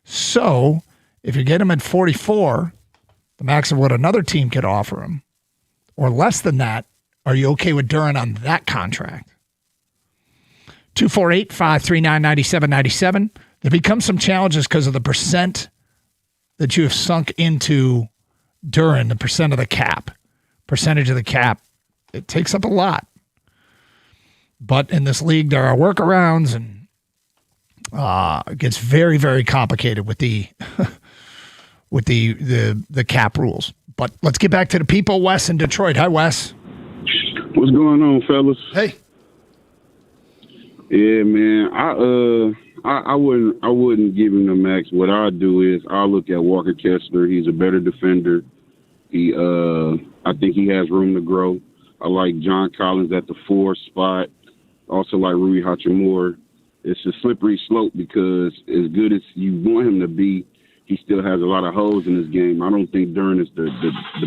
So, if you get him at 44, the max of what another team could offer him, or less than that, are you okay with Duren on that contract? 248-539-9797. There become some challenges because of the percent that you have sunk into Duren, the percentage of the cap. It takes up a lot. But in this league, there are workarounds, and it gets very, very complicated with the the cap rules. But let's get back to the people. Wes in Detroit. Hi, Wes.
What's going on, fellas?
Hey.
Yeah, man. I wouldn't give him the max. What I do is I look at Walker Kessler. He's a better defender. I think he has room to grow. I like John Collins at the 4 spot. Also like Rui Hachimura. It's a slippery slope because as good as you want him to be, he still has a lot of holes in his game. I don't think Duren is the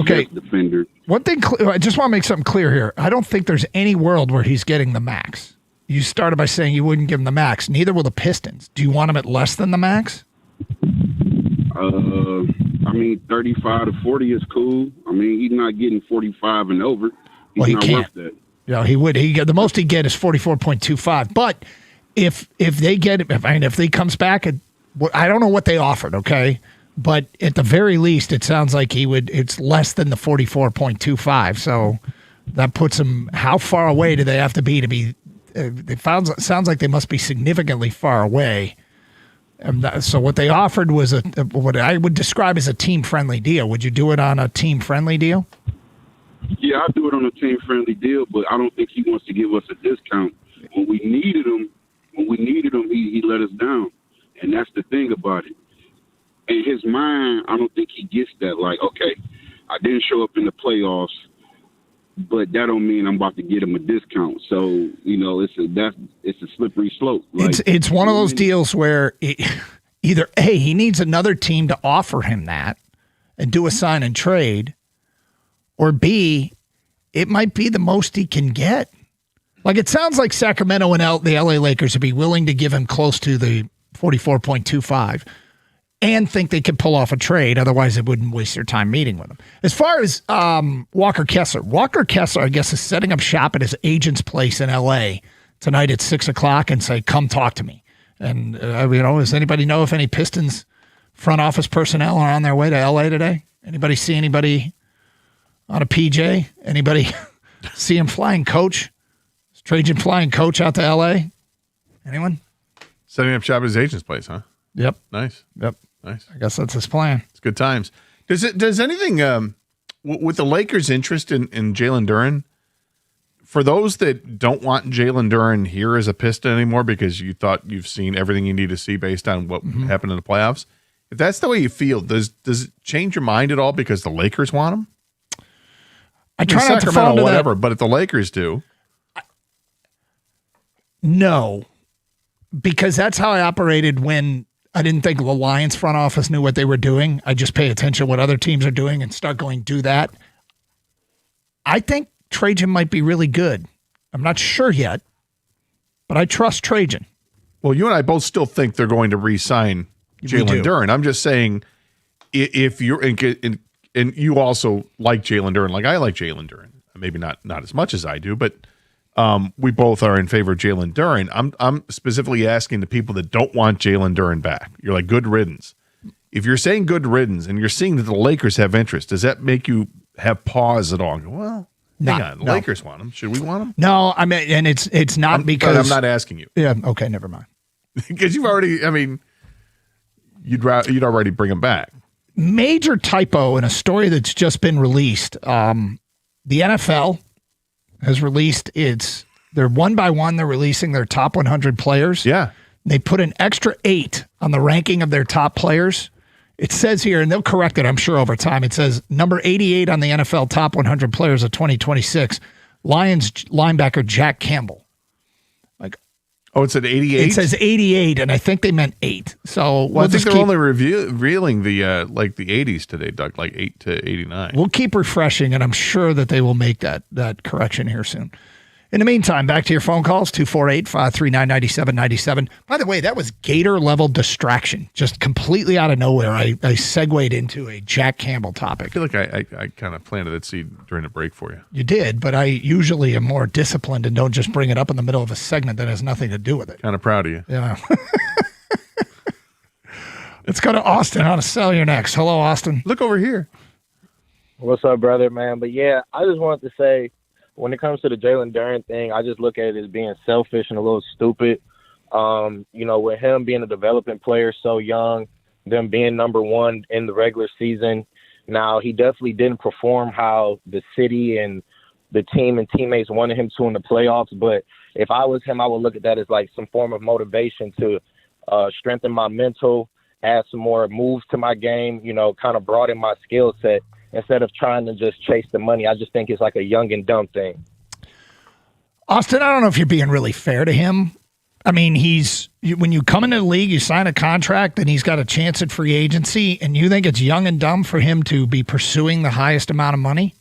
best defender.
One thing, I just want to make something clear here. I don't think there's any world where he's getting the max. You started by saying you wouldn't give him the max. Neither will the Pistons. Do you want him at less than the max?
35 to 40 is cool. I mean, he's not getting 45 and over. He's not worth that.
Yeah, he would. The most he get is 44.25. But if they get it, if he comes back at, I don't know what they offered, okay? But at the very least, it sounds like it's less than the 44.25. So that puts him, how far away do they have to be? Sounds like they must be significantly far away. So what they offered was what I would describe as a team-friendly deal. Would you do it on a team-friendly deal?
Yeah, I'd do it on a team-friendly deal, but I don't think he wants to give us a discount. When we needed him, he let us down. And that's the thing about it. In his mind, I don't think he gets that. Like, okay, I didn't show up in the playoffs, but that don't mean I'm about to get him a discount. So, it's a slippery slope. Like,
it's one of those deals where either A, he needs another team to offer him that and do a sign and trade, or B, it might be the most he can get. Like, it sounds like Sacramento and the LA Lakers would be willing to give him close to the 44.25 and think they could pull off a trade. Otherwise, it wouldn't waste their time meeting with him. As far as Walker Kessler, I guess, is setting up shop at his agent's place in LA tonight at 6 o'clock and say, come talk to me. And, does anybody know if any Pistons front office personnel are on their way to LA today? Anybody see anybody on a PJ? Anybody see him flying coach? Is Trajan flying coach out to LA? Anyone?
Setting up shop at his agent's place, huh?
Yep.
Nice.
Yep.
Nice.
I guess that's his plan.
It's good times. Does anything with the Lakers' interest in Jalen Duren? For those that don't want Jalen Duren here as a Piston anymore because you thought you've seen everything you need to see based on what happened in the playoffs, if that's the way you feel, does it change your mind at all because the Lakers want him?
I try not to fall into
whatever,
that.
but if the Lakers do,
no, because that's how I operated when I didn't think the Lions front office knew what they were doing. I just pay attention to what other teams are doing and start going, do that. I think Trajan might be really good. I'm not sure yet, but I trust Trajan.
Well, you and I both still think they're going to re-sign Jalen Duren. I'm just saying, if you're and you also like Jalen Duren, like I like Jalen Duren, maybe not as much as I do, but we both are in favor of Jalen Duren. I'm specifically asking the people that don't want Jalen Duren back. You're like, good riddance. If you're saying good riddance and you're seeing that the Lakers have interest, does that make you have pause at all? And go, well, hang on, the Lakers want him. Should we want him?
No, I mean, and it's not because
I'm not asking you.
Yeah, okay, never mind.
Because you've already, you'd already bring him back.
Major typo in a story that's just been released. The NFL has released they're one by one, they're releasing their top 100 players.
Yeah.
They put an extra 8 on the ranking of their top players. It says here, and they'll correct it, I'm sure, over time. It says number 88 on the NFL top 100 players of 2026, Lions linebacker Jack Campbell.
Oh, it said 88?
It says 88, and I think they meant 8. So
I think they're only revealing the 80s today, Doug, like 8 to 89.
We'll keep refreshing, and I'm sure that they will make that correction here soon. In the meantime, back to your phone calls, 248-539-9797. By the way, that was Gator-level distraction, just completely out of nowhere. I segued into a Jack Campbell topic.
I feel like I kind of planted that seed during the break for you.
You did, but I usually am more disciplined and don't just bring it up in the middle of a segment that has nothing to do with it.
Kind of proud of you.
Yeah. Let's go to Austin. How to sell your next. Hello, Austin.
Look over here.
What's up, brother, man? But yeah, I just wanted to say, when it comes to the Jalen Duren thing, I just look at it as being selfish and a little stupid. With him being a developing player so young, them being number one in the regular season. Now, he definitely didn't perform how the city and the team and teammates wanted him to in the playoffs. But if I was him, I would look at that as like some form of motivation to strengthen my mental, add some more moves to my game, kind of broaden my skill set. Instead of trying to just chase the money, I just think it's like a young and dumb thing.
Austin, I don't know if you're being really fair to him. I mean, when you come into the league, you sign a contract, and he's got a chance at free agency, and you think it's young and dumb for him to be pursuing the highest amount of money?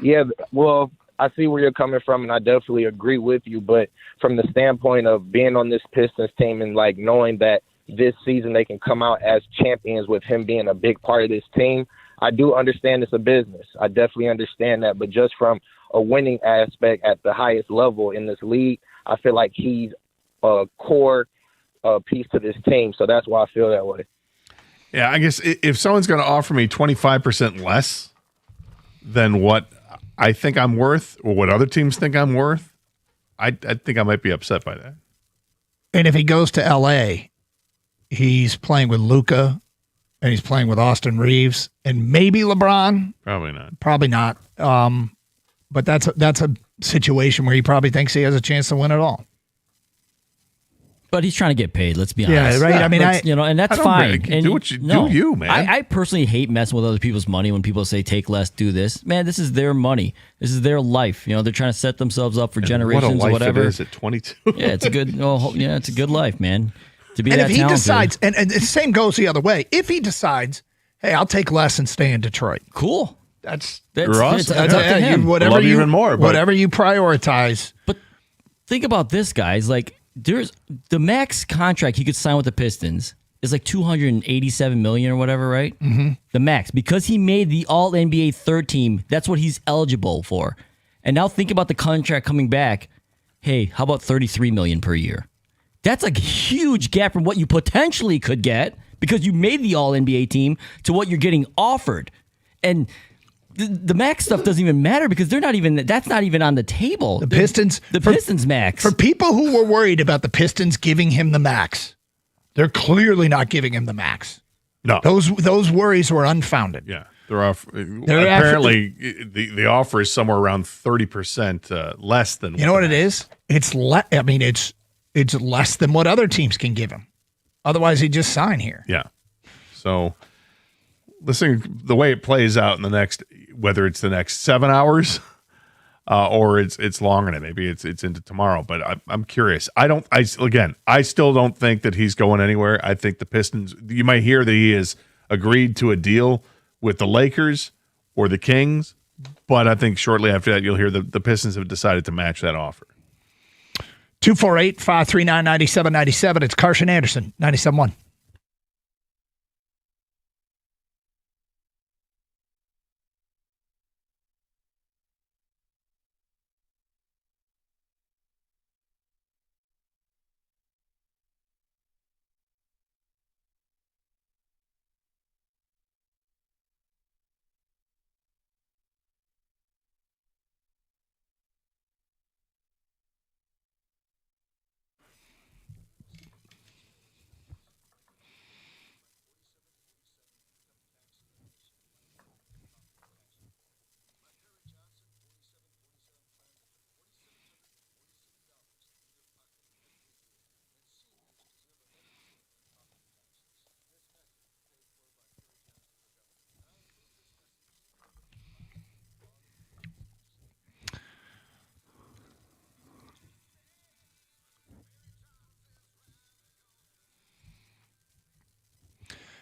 Yeah, well, I see where you're coming from, and I definitely agree with you. But from the standpoint of being on this Pistons team and like knowing that this season they can come out as champions with him being a big part of this team, I do understand it's a business. I definitely understand that. But just from a winning aspect at the highest level in this league, I feel like he's a core piece to this team. So that's why I feel that way.
Yeah, I guess if someone's going to offer me 25% less than what I think I'm worth or what other teams think I'm worth, I think I might be upset by that.
And if he goes to L.A., he's playing with Luka, and he's playing with Austin Reeves and maybe LeBron.
Probably not.
Probably not. But that's a situation where he probably thinks he has a chance to win it all.
But he's trying to get paid. Let's be honest.
Yeah, right. I mean,
and that's fine. And
do what you do, man.
I personally hate messing with other people's money when people say take less, do this. Man, this is their money. This is their life. They're trying to set themselves up for generations
what a life
or whatever.
It is at 22.
Yeah, it's a good. It's a good life, man. To be
and
that
if he
talented.
decides, and the same goes the other way. If he decides, hey, I'll take less and stay in Detroit.
Cool.
That's
It's up to him.
Whatever
Love you
you
even more, but-
whatever you prioritize.
But think about this, guys. Like, there's the max contract he could sign with the Pistons is like $287 million or whatever, right?
Mm-hmm.
The max, because he made the All NBA third team. That's what he's eligible for. And now think about the contract coming back. Hey, how about $33 million per year? That's a huge gap from what you potentially could get because you made the All NBA team to what you're getting offered. And the max stuff doesn't even matter because that's not even on the table.
The Pistons
max.
For people who were worried about the Pistons giving him the max, they're clearly not giving him the max.
No.
Those worries were unfounded.
Yeah. Apparently the offer is somewhere around 30% less than.
You know what it is? It's less than what other teams can give him. Otherwise, he'd just sign here.
Yeah. So listen, the way it plays out in the next, whether it's the next 7 hours or it's longer than maybe it's into tomorrow. But I'm curious. I still don't think that he's going anywhere. I think the Pistons. You might hear that he has agreed to a deal with the Lakers or the Kings, but I think shortly after that you'll hear the Pistons have decided to match that offer.
248-539-9797. It's Carson Anderson, 97.1.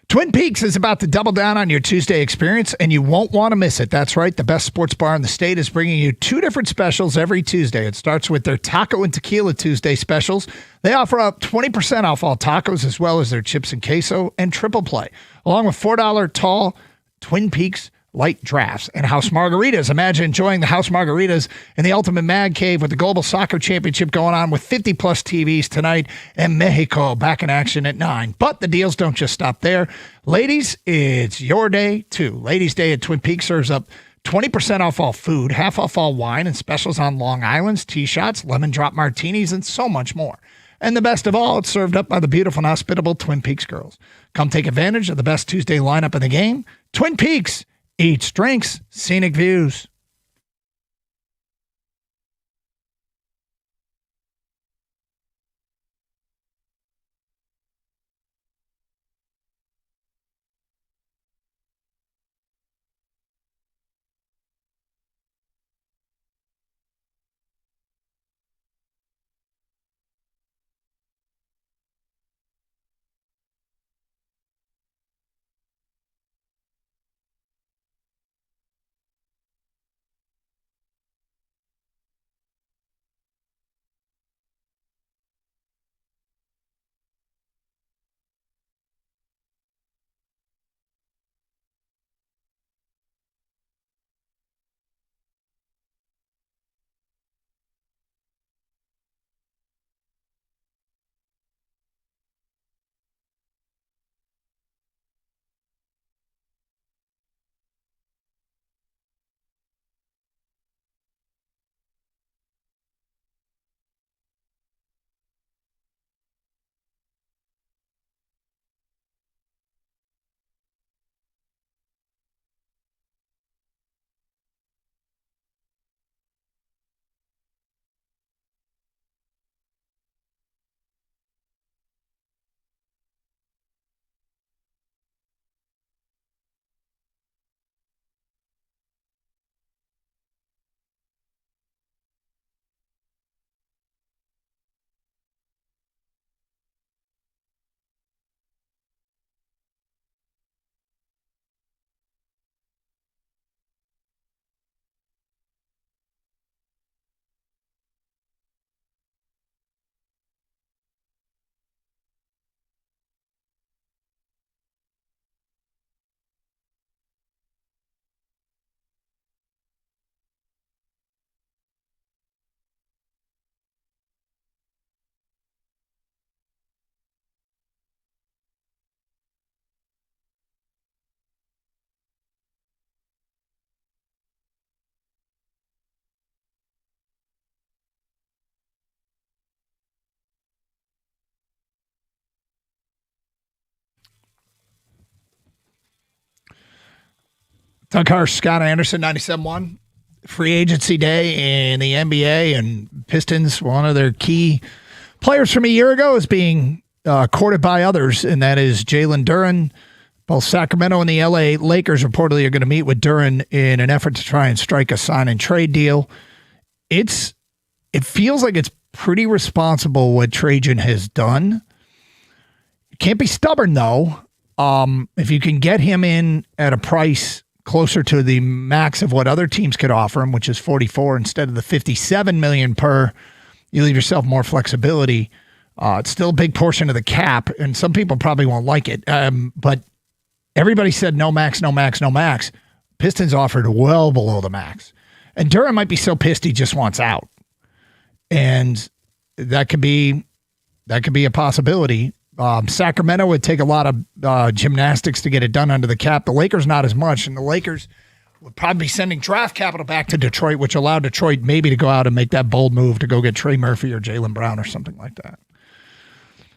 Twin Peaks is about to double down on your Tuesday experience, and you won't want to miss it. That's right. The best sports bar in the state is bringing you 2 different specials every Tuesday. It starts with their Taco and Tequila Tuesday specials. They offer up 20% off all tacos, as well as their chips and queso and triple play, along with $4 tall Twin Peaks light drafts and house margaritas. Imagine enjoying the house margaritas in the ultimate mag cave with the Global Soccer Championship going on with 50-plus TVs tonight, and Mexico back in action at 9. But the deals don't just stop there. Ladies, it's your day, too. Ladies' Day at Twin Peaks serves up 20% off all food, half off all wine, and specials on Long Island's, T-shots, lemon drop martinis, and so much more. And the best of all, it's served up by the beautiful and hospitable Twin Peaks girls. Come take advantage of the best Tuesday lineup in the game. Twin Peaks. Eats, drinks, scenic views. Doug Harsh, Scott Anderson, 97.1. Free agency day in the NBA, and Pistons, one of their key players from a year ago, is being courted by others, and that is Jalen Duren. Both Sacramento and the LA Lakers reportedly are going to meet with Duren in an effort to try and strike a sign and trade deal. It feels like it's pretty responsible what Trajan has done. You can't be stubborn, though. If you can get him in at a price closer to the max of what other teams could offer him, which is 44 instead of the 57 million per, you leave yourself more flexibility. It's still a big portion of the cap, and some people probably won't like it. But everybody said no max, no max, no max. Pistons offered well below the max. And Duren might be so pissed he just wants out. And that could be a possibility. Sacramento would take a lot of gymnastics to get it done under the cap. The Lakers not as much, and the Lakers would probably be sending draft capital back to Detroit, which allowed Detroit maybe to go out and make that bold move to go get Trey Murphy or Jaylen Brown or something like that.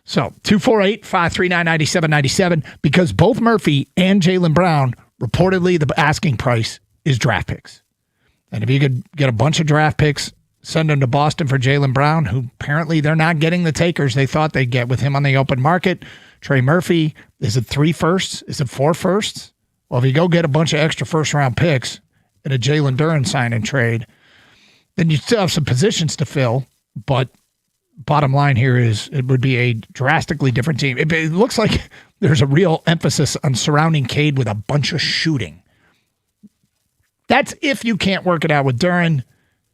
So 248-539-9797, because both Murphy and Jaylen Brown, reportedly the asking price is draft picks. And if you could get a bunch of draft picks, send them to Boston for Jaylen Brown, who apparently they're not getting the takers they thought they'd get with him on the open market. Trey Murphy, is it 3 firsts? Is it 4 firsts? Well, if you go get a bunch of extra first-round picks at a Jalen Duren sign and trade, then you still have some positions to fill. But bottom line here is it would be a drastically different team. It looks like there's a real emphasis on surrounding Cade with a bunch of shooting. That's if you can't work it out with Duren.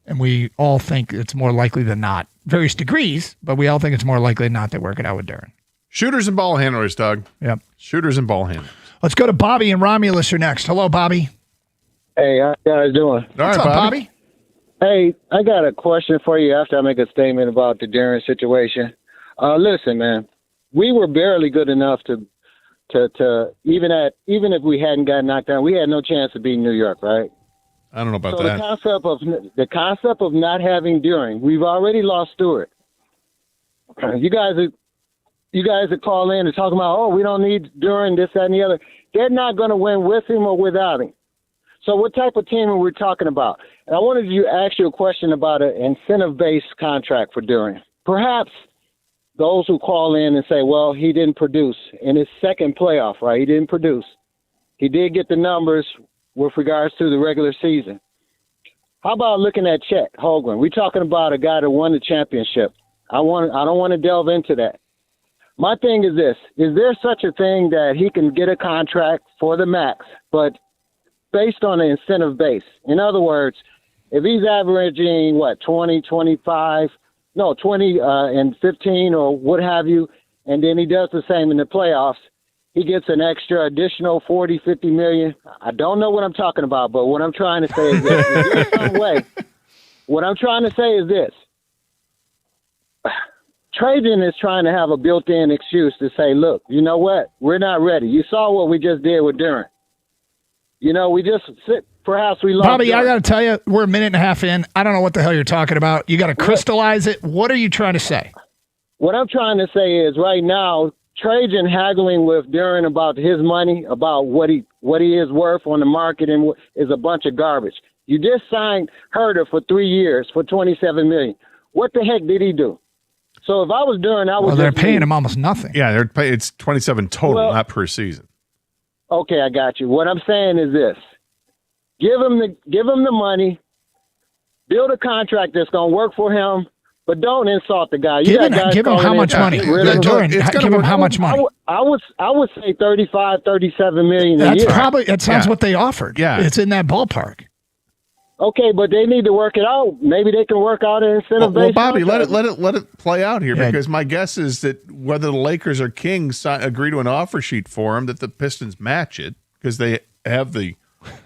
And we all think it's more likely than not. Various degrees, but we all think it's more likely than not they work it out with Duren.
Shooters and ball handlers, Doug.
Yep.
Shooters and ball handlers.
Let's go to Bobby and Romulus are next. Hello, Bobby.
Hey, how you guys doing?
What's up, Bobby?
Hey, I got a question for you after I make a statement about the Duren situation. Listen, man, we were barely good enough to even if we hadn't gotten knocked down, we had no chance of beating New York, right?
I don't know about
so
that.
The concept of not having Duren, we've already lost Stewart. You guys that call in and talking about, we don't need Duren, this, that, and the other. They're not going to win with him or without him. So what type of team are we talking about? And I wanted to ask you a question about an incentive-based contract for Duren. Perhaps those who call in and say, well, he didn't produce in his second playoff, right? He didn't produce. He did get the numbers with regards to the regular season. How about looking at Chet Holmgren? We're talking about a guy that won the championship. I don't want to delve into that. My thing is this. Is there such a thing that he can get a contract for the max, but based on the incentive base? In other words, if he's averaging, 20 and 15 or what have you, and then he does the same in the playoffs, he gets an extra additional 40, 50 million. I don't know what I'm talking about, but what I'm trying to say is this. Is there some way? What I'm trying to say is this. Trajan is trying to have a built-in excuse to say, look, you know what? We're not ready. You saw what we just did with Duren. Perhaps we lost.
Bobby, I got to tell you, we're a minute and a half in. I don't know what the hell you're talking about. You got to crystallize it. What are you trying to say?
What I'm trying to say is right now, Trajan haggling with Duren about his money, about what he is worth on the market, and is a bunch of garbage. You just signed Herter for 3 years for $27 million. What the heck did he do? So if I was Duren, I would.
Well, they're paying him almost nothing.
Yeah, it's 27 total, not per season.
Okay, I got you. What I'm saying is this: give him the money, build a contract that's going to work for him. But don't insult the guy.
Give him how much money? Give him how much money?
I would say 35, 37 million a year.
That sounds what they offered. Yeah. It's in that ballpark.
Okay, but they need to work it out. Maybe they can work out an incentive.
Well, Bobby, let it play out here, because my guess is that whether the Lakers or Kings agree to an offer sheet for him, that the Pistons match it, because they have the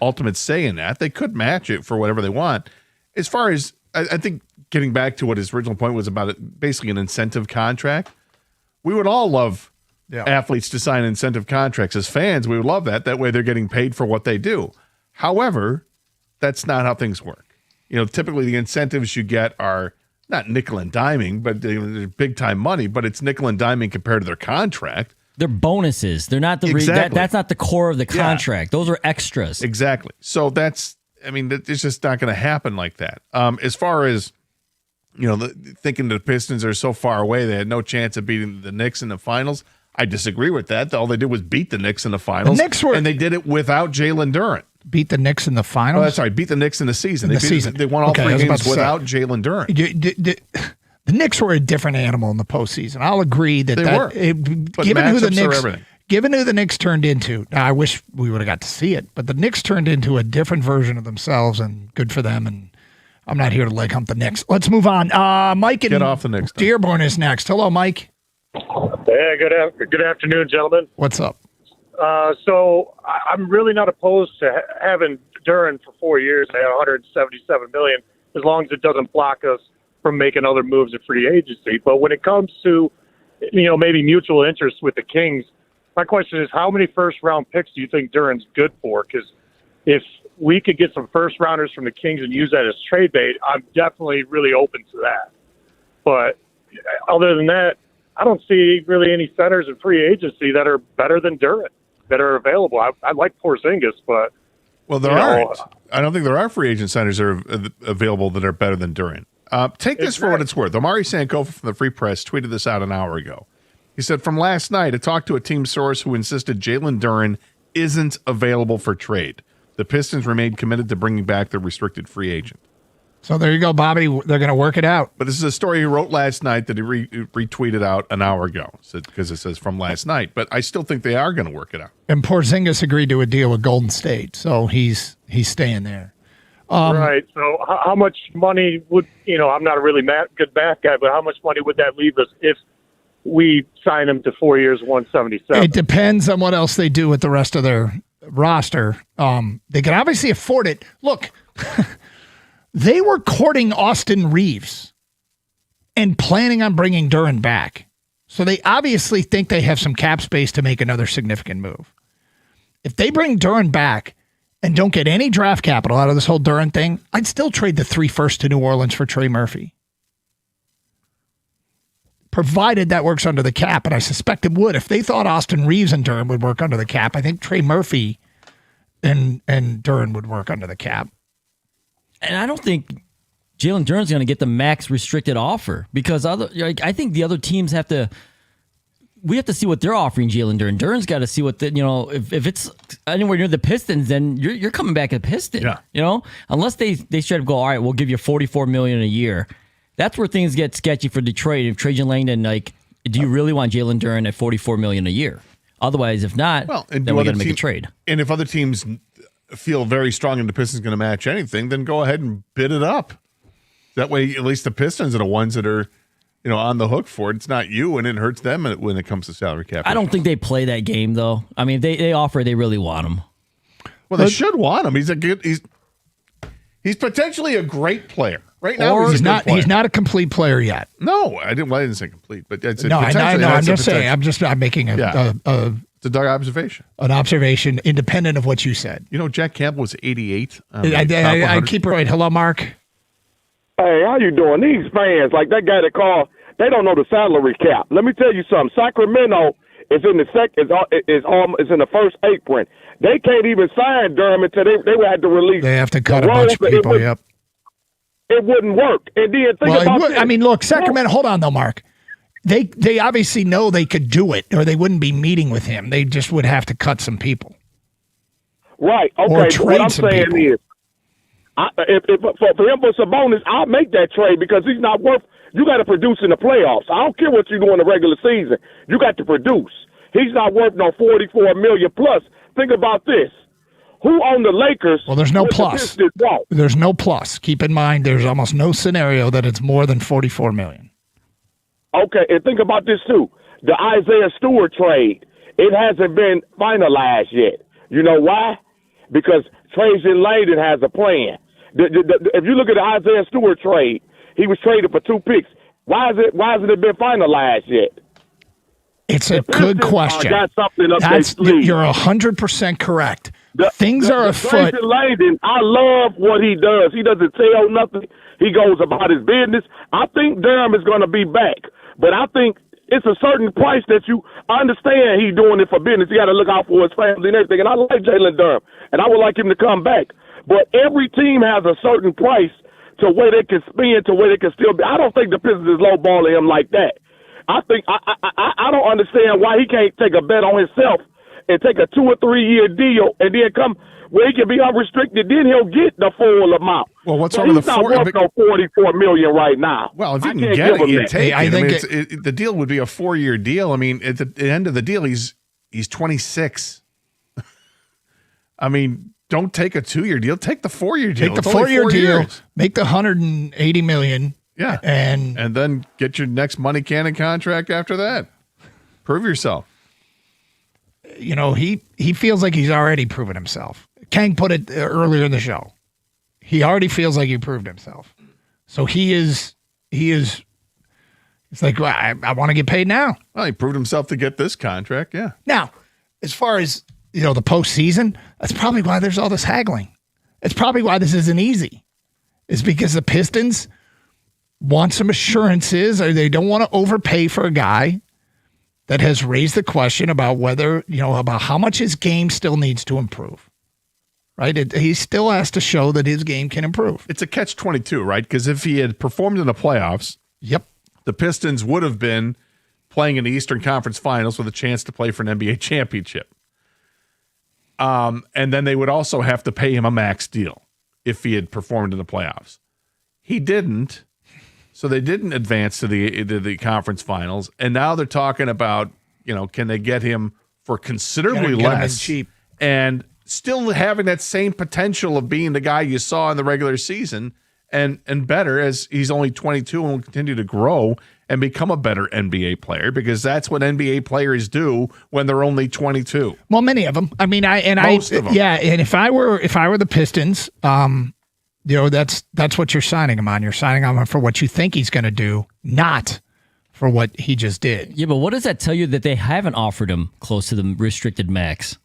ultimate say in that. They could match it for whatever they want. As far as I think, getting back to what his original point was about it, basically an incentive contract. We would all love athletes to sign incentive contracts. As fans, we would love that. That way they're getting paid for what they do. However, that's not how things work. Typically the incentives you get are not nickel and diming, but they're big time money, but it's nickel and diming compared to their contract.
They're bonuses. They're not the
Exactly.
that's not the core of the contract. Those are extras.
Exactly. So it's just not going to happen like that. As far as, thinking the Pistons are so far away, they had no chance of beating the Knicks in the finals. I disagree with that. All they did was beat the Knicks in the finals. And they did it without Jalen Duren.
Beat the Knicks in the finals?
Oh, that's right. Beat the Knicks in the season.
Season.
They won all 3 games without Jalen Duren.
The Knicks were a different animal in the postseason. I'll agree that
They were. But
given who the Knicks turned into, now I wish we would have got to see it, but the Knicks turned into a different version of themselves, and good for them. And I'm not here to leg hump the Knicks. Let's move on. Mike in
Get off the Knicks.
Dearborn is next. Hello, Mike.
Hey, good afternoon, gentlemen.
What's up?
So I'm really not opposed to having Duren for 4 years at $177 million, as long as it doesn't block us from making other moves in free agency. But when it comes to, maybe mutual interest with the Kings, my question is, how many first-round picks do you think Duren's good for? Because if we could get some first-rounders from the Kings and use that as trade bait, I'm definitely really open to that. But other than that, I don't see really any centers in free agency that are better than Duren, that are available. I like Porzingis, but
there aren't. I don't think there are free agent centers that are available that are better than Duren. Take this for what it's worth. Omari Sankofa from the Free Press tweeted this out an hour ago. He said, from last night, I talked to a team source who insisted Jalen Duren isn't available for trade. The Pistons remained committed to bringing back the restricted free agent.
So there you go, Bobby. They're going to work it out.
But this is a story he wrote last night that he retweeted out an hour ago because it says from last night. But I still think they are going to work it out.
And Porzingis agreed to a deal with Golden State, so he's staying there.
Right. So how much money would, I'm not a really good math guy, but how much money would that leave us if we sign him to 4 years, 177?
It depends on what else they do with the rest of their roster. They can obviously afford it. Look, they were courting Austin Reeves and planning on bringing Duren back. So they obviously think they have some cap space to make another significant move. If they bring Duren back and don't get any draft capital out of this whole Duren thing, I'd still trade the 3 firsts to New Orleans for Trey Murphy. Provided that works under the cap, and I suspect it would. If they thought Austin Reeves and Duren would work under the cap, I think Trey Murphy and Duren would work under the cap.
And I don't think Jalen Duren's going to get the max restricted offer because I think the other teams have to. We have to see what they're offering Jalen Duren. Duren's got to see what if it's anywhere near the Pistons, then you're coming back at Piston. Yeah. Unless they straight up go, all right, we'll give you $44 million a year. That's where things get sketchy for Detroit. If Trajan Langdon, do you really want Jalen Duren at $44 million a year? Otherwise, if not, then we got to make a trade.
And if other teams feel very strong and the Pistons going to match anything, then go ahead and bid it up. That way, at least the Pistons are the ones that are, on the hook for it. It's not you, and it hurts them when it comes to salary cap.
I don't think they play that game though. I mean, they offer, they really want him.
Well, they should want him. He's potentially a great player. Right now,
he's not a complete player yet.
No, I didn't say complete, but it's
I'm just saying. I'm making
it's a Doug observation.
An observation independent of what you said.
Jack Campbell was 88.
I keep it right. Hello, Mark.
Hey, how you doing? These fans, like that guy that called, they don't know the salary cap. Let me tell you something. Sacramento is in the is in the first apron. They can't even sign Duren until they would have to release.
They have to cut a bunch of people. Yep.
It wouldn't work. And then think about this.
I mean, look, Sacramento. Hold on, though, Mark. They obviously know they could do it, or they wouldn't be meeting with him. They just would have to cut some people.
Right. Okay.
Or trade
what I'm
some
saying
people.
is, for him for Sabonis, I'll make that trade because he's not worth. You got to produce in the playoffs. I don't care what you do in the regular season. You got to produce. He's not worth no $44 million plus. Think about this. Who on the Lakers?
Well, there's no plus. There's no plus. Keep in mind, there's almost no scenario that it's more than $44 million.
Okay, and think about this too. The Isaiah Stewart trade, it hasn't been finalized yet. You know why? Because Trajan Langdon has a plan. If you look at the Isaiah Stewart trade, he was traded for 2 picks. Why hasn't it been finalized yet?
It's a good question.
Got something up their sleeve.
You're 100% correct. Things are afoot.
Trajan Langdon, I love what he does. He doesn't tell nothing. He goes about his business. I think Durham is going to be back, but I think It's a certain price that I understand he's doing it for business. He got to look out for his family and everything. And I like Jalen Durham, and I would like him to come back. But every team has a certain price to where they can spend, to where they can still be. I don't think the Pistons is lowballing him like that. I think I don't understand why he can't take a bet on himself and take a 2 or 3 year deal and then come where he can be unrestricted. Then he'll get the full amount.
Well, what's
But
wrong with
he's
the
not worth no $44 million right now.
Well, if you
I
can
can't
get
give
it,
him
you
that.
take
I
it.
think
The deal would be a 4-year deal. I mean, at the end of the deal, he's 26. I mean, don't take a 2-year deal. Take the 4-year deal.
Take the
It's only
4-year
4
deal,
years.
make the $180 million.
Yeah.
And
then get your next money cannon contract after that. Prove yourself.
you know, he feels like he's already proven himself. Kang put it earlier in the show. He already feels like he proved himself. So he is it's like, well, I want to get paid now.
Well, he proved himself to get this contract, yeah.
Now, as far as, you know, the postseason, that's probably why there's all this haggling. It's probably why this isn't easy. It's because the Pistons want some assurances, or they don't want to overpay for a guy that has raised the question about whether, you know, about how much his game still needs to improve. Right? He still has to show that his game can improve.
It's a catch-22, right? Because if he had performed in the playoffs,
yep,
the Pistons would have been playing in the Eastern Conference Finals with a chance to play for an NBA championship. And then they would also have to pay him a max deal if he had performed in the playoffs. He didn't, so they didn't advance to the conference finals. And now they're talking about, you know, can they get him for considerably
Get him in
less
cheap.
and still having that same potential of being the guy you saw in the regular season and better, as he's only 22 and will continue to grow and become a better NBA player, because that's what NBA players do when they're only 22.
Well, many of them. I mean,
Most of them.
Yeah, and if I were the Pistons, you know, that's what you're signing him on. You're signing him on for what you think he's going to do, not for what he just did.
Yeah, but what does that tell you that they haven't offered him close to the restricted max?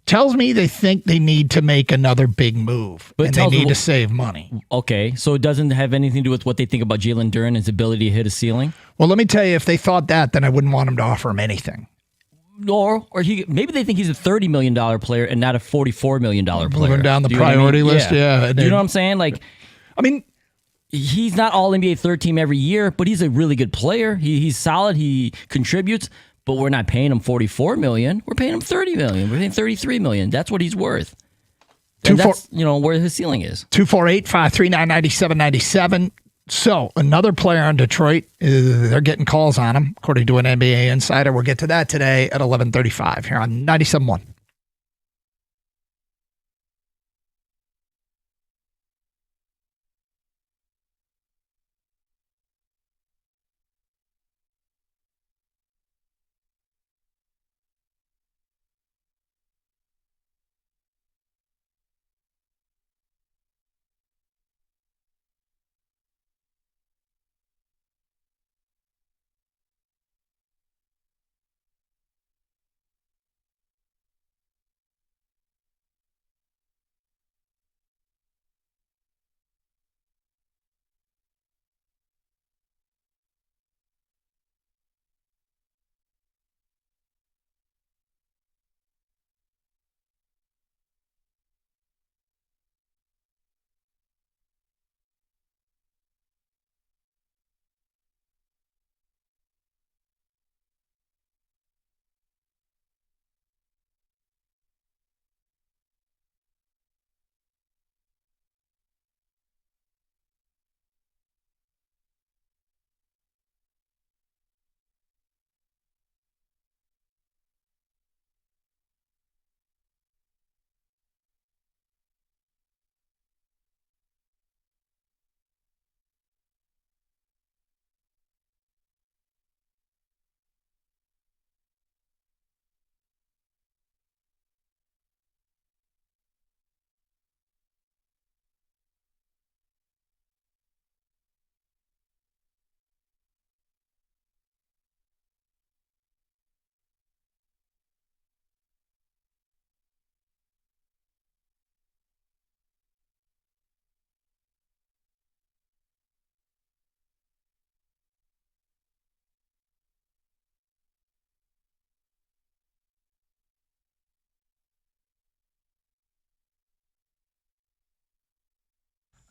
Tells me they think they need to make another big move,
But
and they
tells me
need to
what-
save money.
Okay, so it doesn't have anything to do with what they think about Jalen Duren and his ability to hit a ceiling?
Well, let me tell you, if they thought that, then I wouldn't want them to offer him anything.
Or maybe they think he's a $30 million player and not a $44 million player.
Moving down the
Do you know what I mean?
priority list, yeah.
You know what I'm saying? Like,
I mean,
he's not all NBA third team every year, but he's a really good player. He's solid. He contributes, but we're not paying him $44 million. We're paying him $30 million. We're paying $33 million. That's what he's worth. And that's, you know, where his ceiling is.
248-539-9797. So another player on Detroit, they're getting calls on him, according to an NBA insider. We'll get to that today at 11:35 here on 97.1.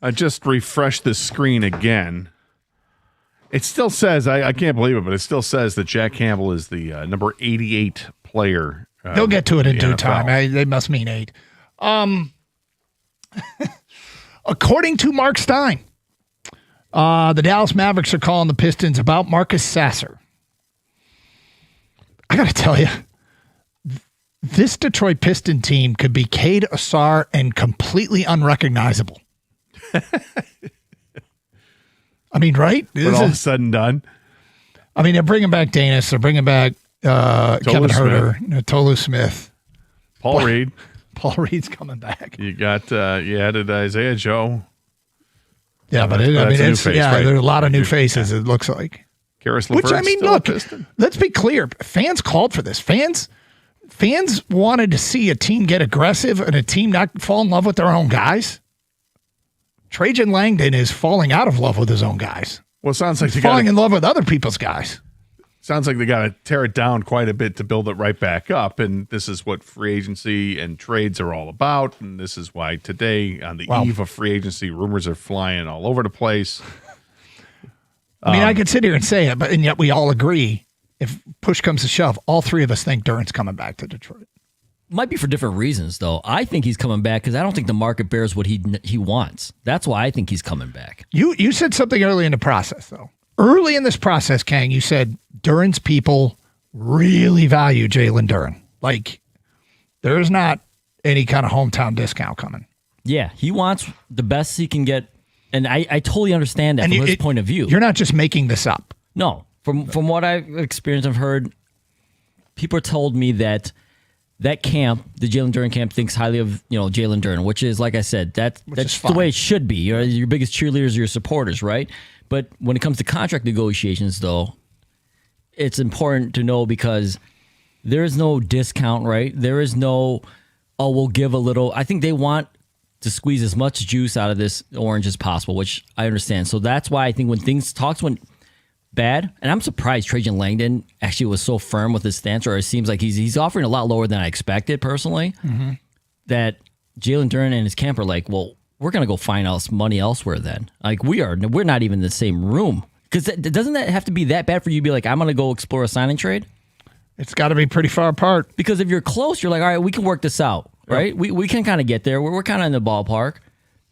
I just refreshed the screen again. It still says, I can't believe it, but it still says that Jack Campbell is the number 88 player.
They'll get to it in due
NFL.
time. They must mean 8. According to Mark Stein, the Dallas Mavericks are calling the Pistons about Marcus Sasser. I got to tell you, this Detroit Piston team could be Cade Assar and completely unrecognizable. I mean, right?
But all said and done.
I mean, they're bringing back Danis. They're bringing back Kevin Huerter, Tolu Smith.
Paul Reed.
Paul Reed's coming back.
You got, you added Isaiah Joe.
Yeah, but it's right? There are a lot of new faces, it looks like.
Karis
Which, I
LeVert's
mean,
still a
look,
Piston.
let's be clear. Fans called for this. Fans wanted to see a team get aggressive and a team not fall in love with their own guys. Trajan Langdon is falling out of love with his own guys.
Well, it sounds like
He's falling in love with other people's guys.
Sounds like they got to tear it down quite a bit to build it right back up. And this is what free agency and trades are all about. And this is why today, on the eve of free agency, rumors are flying all over the place.
I mean, I could sit here and say it, but and yet we all agree. If push comes to shove, all three of us think Duren's coming back to Detroit.
Might be for different reasons, though. I think he's coming back because I don't think the market bears what he wants. That's why I think he's coming back.
You said something early in the process, though. Early in this process, Kang, you said Duren's people really value Jalen Duren. Like, there's not any kind of hometown discount coming.
Yeah, he wants the best he can get, and I totally understand that from his point of view.
You're not just making this up.
No, from what I've experienced, I've heard, people told me that camp, the Jalen Duren camp, thinks highly of Jalen Duren, which is, like I said, that's the way it should be. Your biggest cheerleaders are your supporters, right? But when it comes to contract negotiations, though, it's important to know because there is no discount, right? There is no, we'll give a little. I think they want to squeeze as much juice out of this orange as possible, which I understand. So that's why I think when talks went bad, and I'm surprised Trajan Langdon actually was so firm with his stance, or it seems like he's offering a lot lower than I expected personally, that Jalen Duren and his camp are like, well, we're going to go find us money elsewhere then. Like we're not even in the same room. Because doesn't that have to be that bad for you to be like, I'm going to go explore a signing trade?
It's got to be pretty far apart.
Because if you're close, you're like, all right, we can work this out, right? We can kind of get there. We're kind of in the ballpark.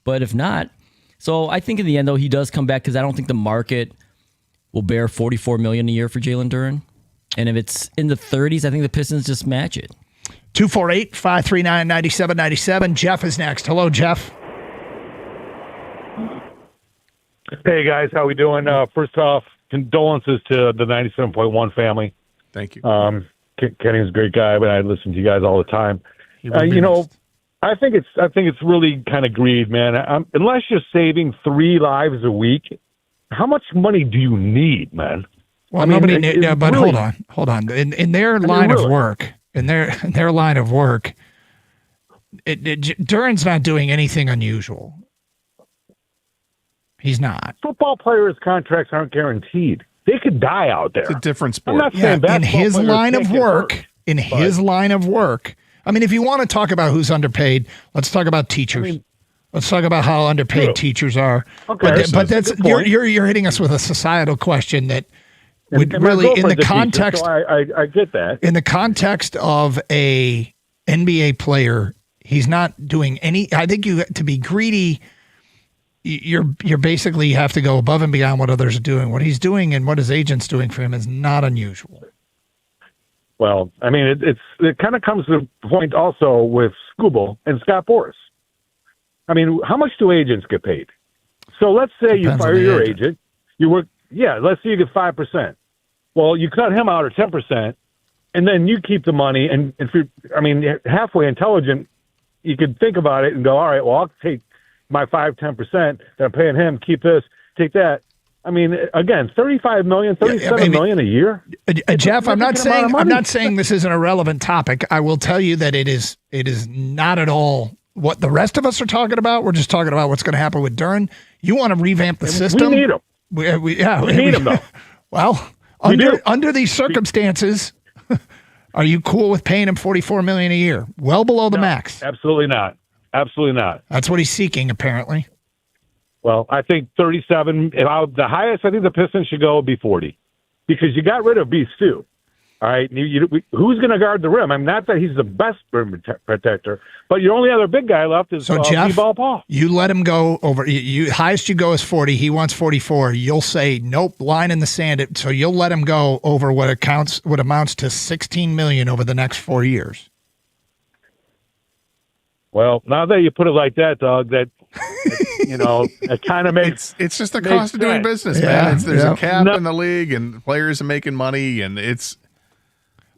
But if not, so I think in the end, though, he does come back because I don't think the market will bear $44 million a year for Jalen Duren. And if it's in the 30s, I think the Pistons just match it.
248-539-9797. Jeff is next. Hello, Jeff.
Hey guys, how we doing? First off, condolences to the 97.1 family.
Thank you.
Kenny was a great guy, but I listen to you guys all the time. I think it's really kind of greed, man. Unless you're saving 3 lives a week, how much money do you need, man?
Well, but really, hold on. In their line of work, Duren's not doing anything unusual. He's not.
Football players' contracts aren't guaranteed. They could die out there.
It's a different sport.
I'm not saying
in his line of work, I mean, if you want to talk about who's underpaid, let's talk about teachers. Let's talk about how underpaid teachers are.
Okay,
but that's you're hitting us with a societal question that would
and
really, in the context,
teacher, so I get that.
In the context of a NBA player, he's not doing any. I think to be greedy, you're basically have to go above and beyond what others are doing. What he's doing and what his agent's doing for him is not unusual.
Well, I mean, it kind of comes to the point also with Skubal and Scott Boras. I mean, how much do agents get paid? So let's say you fire your agent. You work, let's say you get 5%. Well, you cut him out at 10%, and then you keep the money. And if you're, halfway intelligent, you could think about it and go, all right, well, I'll take my 10% that I'm paying him, keep this, take that. I mean, again, $35 million, $37 million a year.
Jeff, I'm not saying this is an irrelevant topic. I will tell you that it is not at all what the rest of us are talking about. We're just talking about what's going to happen with Duren. You want to revamp the system?
We need him.
We
need him, though.
Well, under these circumstances, are you cool with paying him $44 million a year? Well below the max.
Absolutely not. Absolutely not.
That's what he's seeking, apparently.
Well, I think 37. The highest I think the Pistons should go would be 40, because you got rid of Beast too. All right, who's going to guard the rim? I mean, not that he's the best rim protector, but your only other big guy left is
Jeff,
B-Ball Paul.
You let him go over. You highest you go is 40. He wants 44. You'll say nope, line in the sand. So you'll let him go over what amounts to $16 million over the next 4 years.
Well, now that you put it like that, Doug, that it kind of makes
it's just the cost of doing business, man. There's a cap in the league, and players are making money, and it's.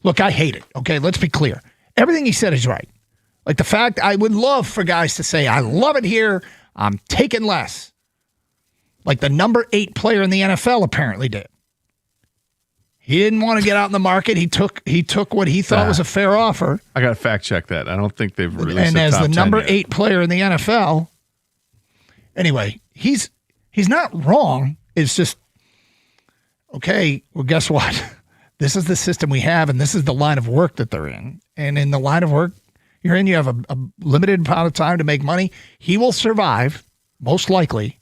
Look, I hate it. Okay, let's be clear. Everything he said is right. Like the fact, I would love for guys to say, I love it here. I'm taking less. Like the number 8 player in the NFL apparently did. He didn't want to get out in the market. He took what he thought was a fair offer.
I got to fact check that. I don't think they've released.
And as
top
the
10
number
yet.
8 player in the NFL, anyway, he's not wrong. It's just, okay, well, guess what? This is the system we have, and this is the line of work that they're in. And in the line of work you're in, you have a limited amount of time to make money. He will survive, most likely,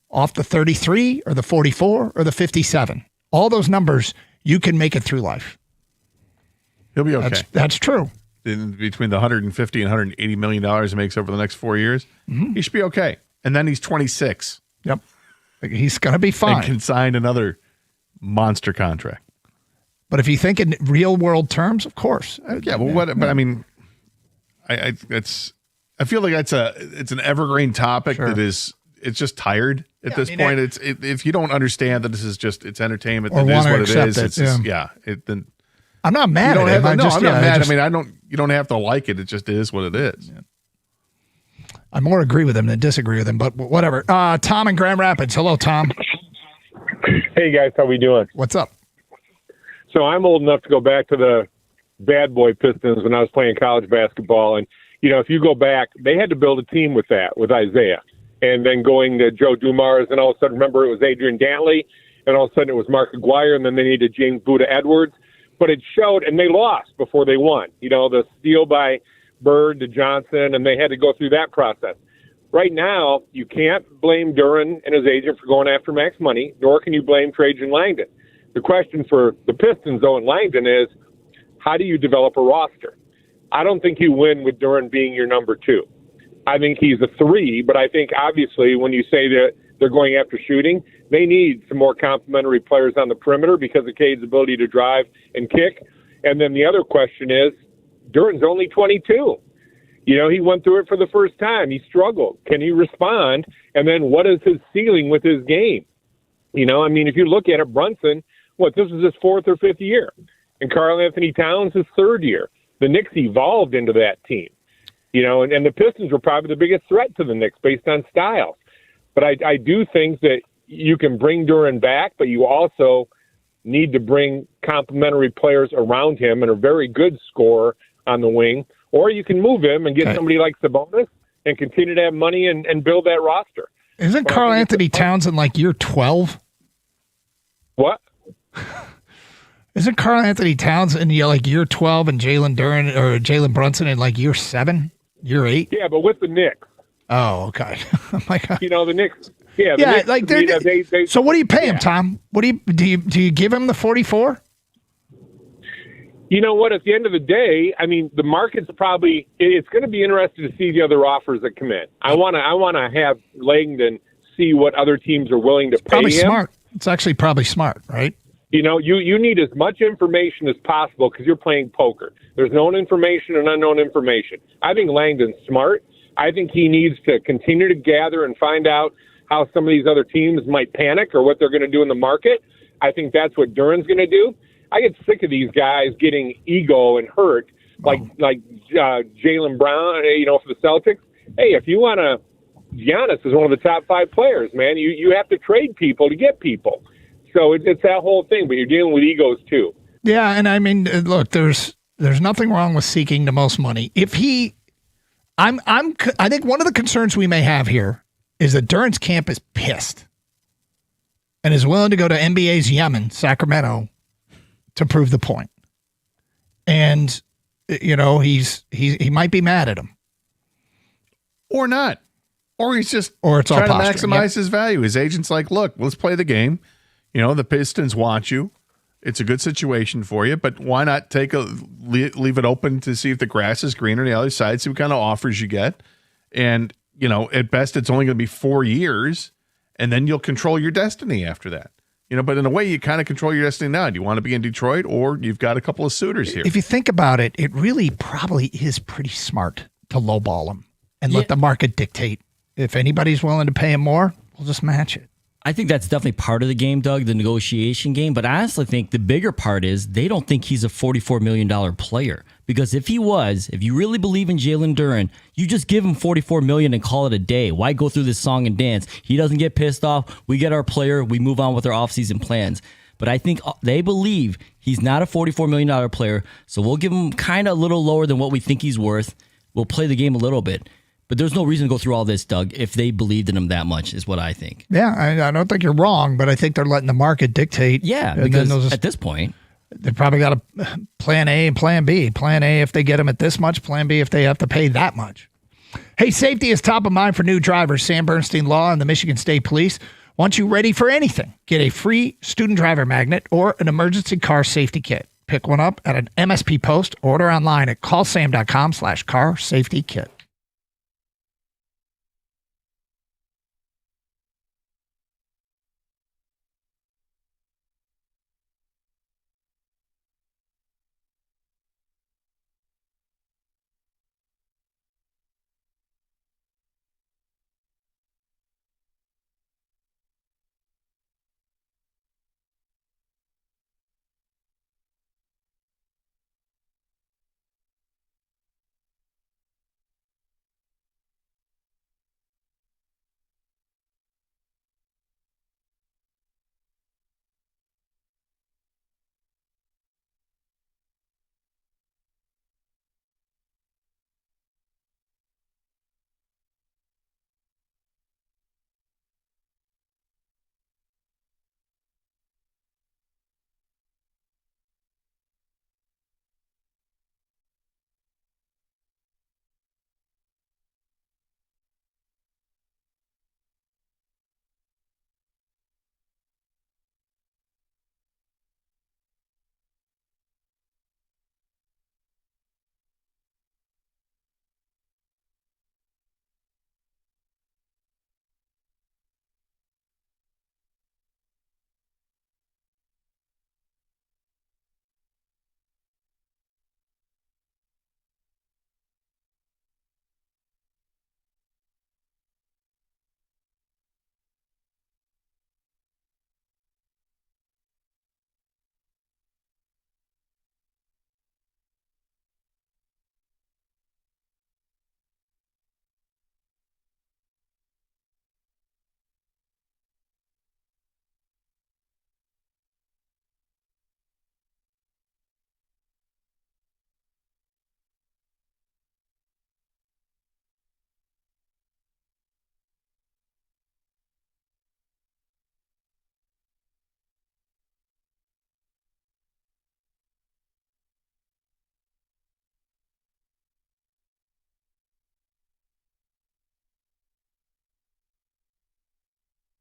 off the 33 or the 44 or the 57. All those numbers, you can make it through life.
He'll be okay.
That's true.
Between the $150 and $180 million he makes over the next 4 years, he should be okay. And then he's 26.
Yep. He's going to be fine.
And can sign another monster contract.
But if you think in real world terms, of course.
Yeah, but I mean, I feel like it's an evergreen topic that is, it's just tired at this point. If you don't understand that this is just, it's entertainment, that is what it is. Then
I'm not mad at it.
I'm not mad. I mean, you don't have to like it. It just is what it is. Yeah.
I more agree with him than disagree with him, but whatever. Tom in Grand Rapids. Hello, Tom.
Hey guys, how we doing?
What's up?
So I'm old enough to go back to the bad boy Pistons when I was playing college basketball. And, if you go back, they had to build a team with Isaiah. And then going to Joe Dumars, and all of a sudden, remember, it was Adrian Dantley, and all of a sudden it was Mark Aguirre, and then they needed James Buddha Edwards. But it showed, and they lost before they won. The steal by Bird to Johnson, and they had to go through that process. Right now, you can't blame Duren and his agent for going after max money, nor can you blame Trajan Langdon. The question for the Pistons, though, and Langdon is, how do you develop a roster? I don't think you win with Duren being your number 2. I think he's a 3, but I think obviously when you say that they're going after shooting, they need some more complementary players on the perimeter because of Cade's ability to drive and kick. And then the other question is, Duren's only 22. He went through it for the first time. He struggled. Can he respond? And then what is his ceiling with his game? If you look at it, Brunson, this is his 4th or 5th year. And Karl Anthony Towns his 3rd year. The Knicks evolved into that team. And the Pistons were probably the biggest threat to the Knicks based on styles. But I do think that you can bring Duren back, but you also need to bring complementary players around him and a very good scorer on the wing. Or you can move him and get somebody like Sabonis and continue to have money and build that roster.
Isn't Karl Anthony Towns in like year 12?
What?
Isn't Karl Anthony Towns in year 12 and Jalen Brunson in like year 7, year 8?
Yeah, but with the Knicks.
Oh, okay. Oh my God.
The Knicks. Yeah,
Knicks,
like they
so what do you pay him, Tom? What do you give him the 44?
You know what? At the end of the day, the market's it's going to be interesting to see the other offers that come in. I want to have Langdon see what other teams are willing to pay
probably
him.
Smart. It's actually probably smart, right?
You need as much information as possible because you're playing poker. There's known information and unknown information. I think Langdon's smart. I think he needs to continue to gather and find out how some of these other teams might panic or what they're going to do in the market. I think that's what Duren's going to do. I get sick of these guys getting ego and hurt, like Jaylen Brown, for the Celtics. Hey, if you want to, Giannis is one of the top 5 players, man. You have to trade people to get people. So it's that whole thing, but you're dealing with egos too.
Yeah, and look, there's nothing wrong with seeking the most money. I think one of the concerns we may have here is that Duren's camp is pissed and is willing to go to NBA's Yemen, Sacramento, to prove the point. And he might be mad at him.
Or not. Or he's just
Or it's all
trying to
posturing,
maximize his value. His agent's like, look, let's play the game. You know, the Pistons want you. It's a good situation for you, but why not leave it open to see if the grass is greener on the other side, see what kind of offers you get. And, you know, at best, it's only going to be 4 years, and then you'll control your destiny after that. You know, but in a way, you kind of control your destiny now. Do you want to be in Detroit, or you've got a couple of suitors here?
If you think about it, it really probably is pretty smart to lowball him and let the market dictate. If anybody's willing to pay him more, we'll just match it.
I think that's definitely part of the game, Doug, the negotiation game. But I honestly think the bigger part is they don't think he's a $44 million player. Because if he was, if you really believe in Jalen Duren, you just give him $44 million and call it a day. Why go through this song and dance? He doesn't get pissed off. We get our player. We move on with our offseason plans. But I think they believe he's not a $44 million player. So we'll give him kind of a little lower than what we think he's worth. We'll play the game a little bit. But there's no reason to go through all this, Doug, if they believed in him that much, is what I think.
Yeah, I don't think you're wrong, but I think they're letting the market dictate.
Yeah, because at this point,
they probably got a plan A and plan B. Plan A if they get him at this much, plan B if they have to pay that much. Hey, safety is top of mind for new drivers. Sam Bernstein Law and the Michigan State Police want you ready for anything. Get a free student driver magnet or an emergency car safety kit. Pick one up at an MSP post. Order online at callsam.com/car safety kit.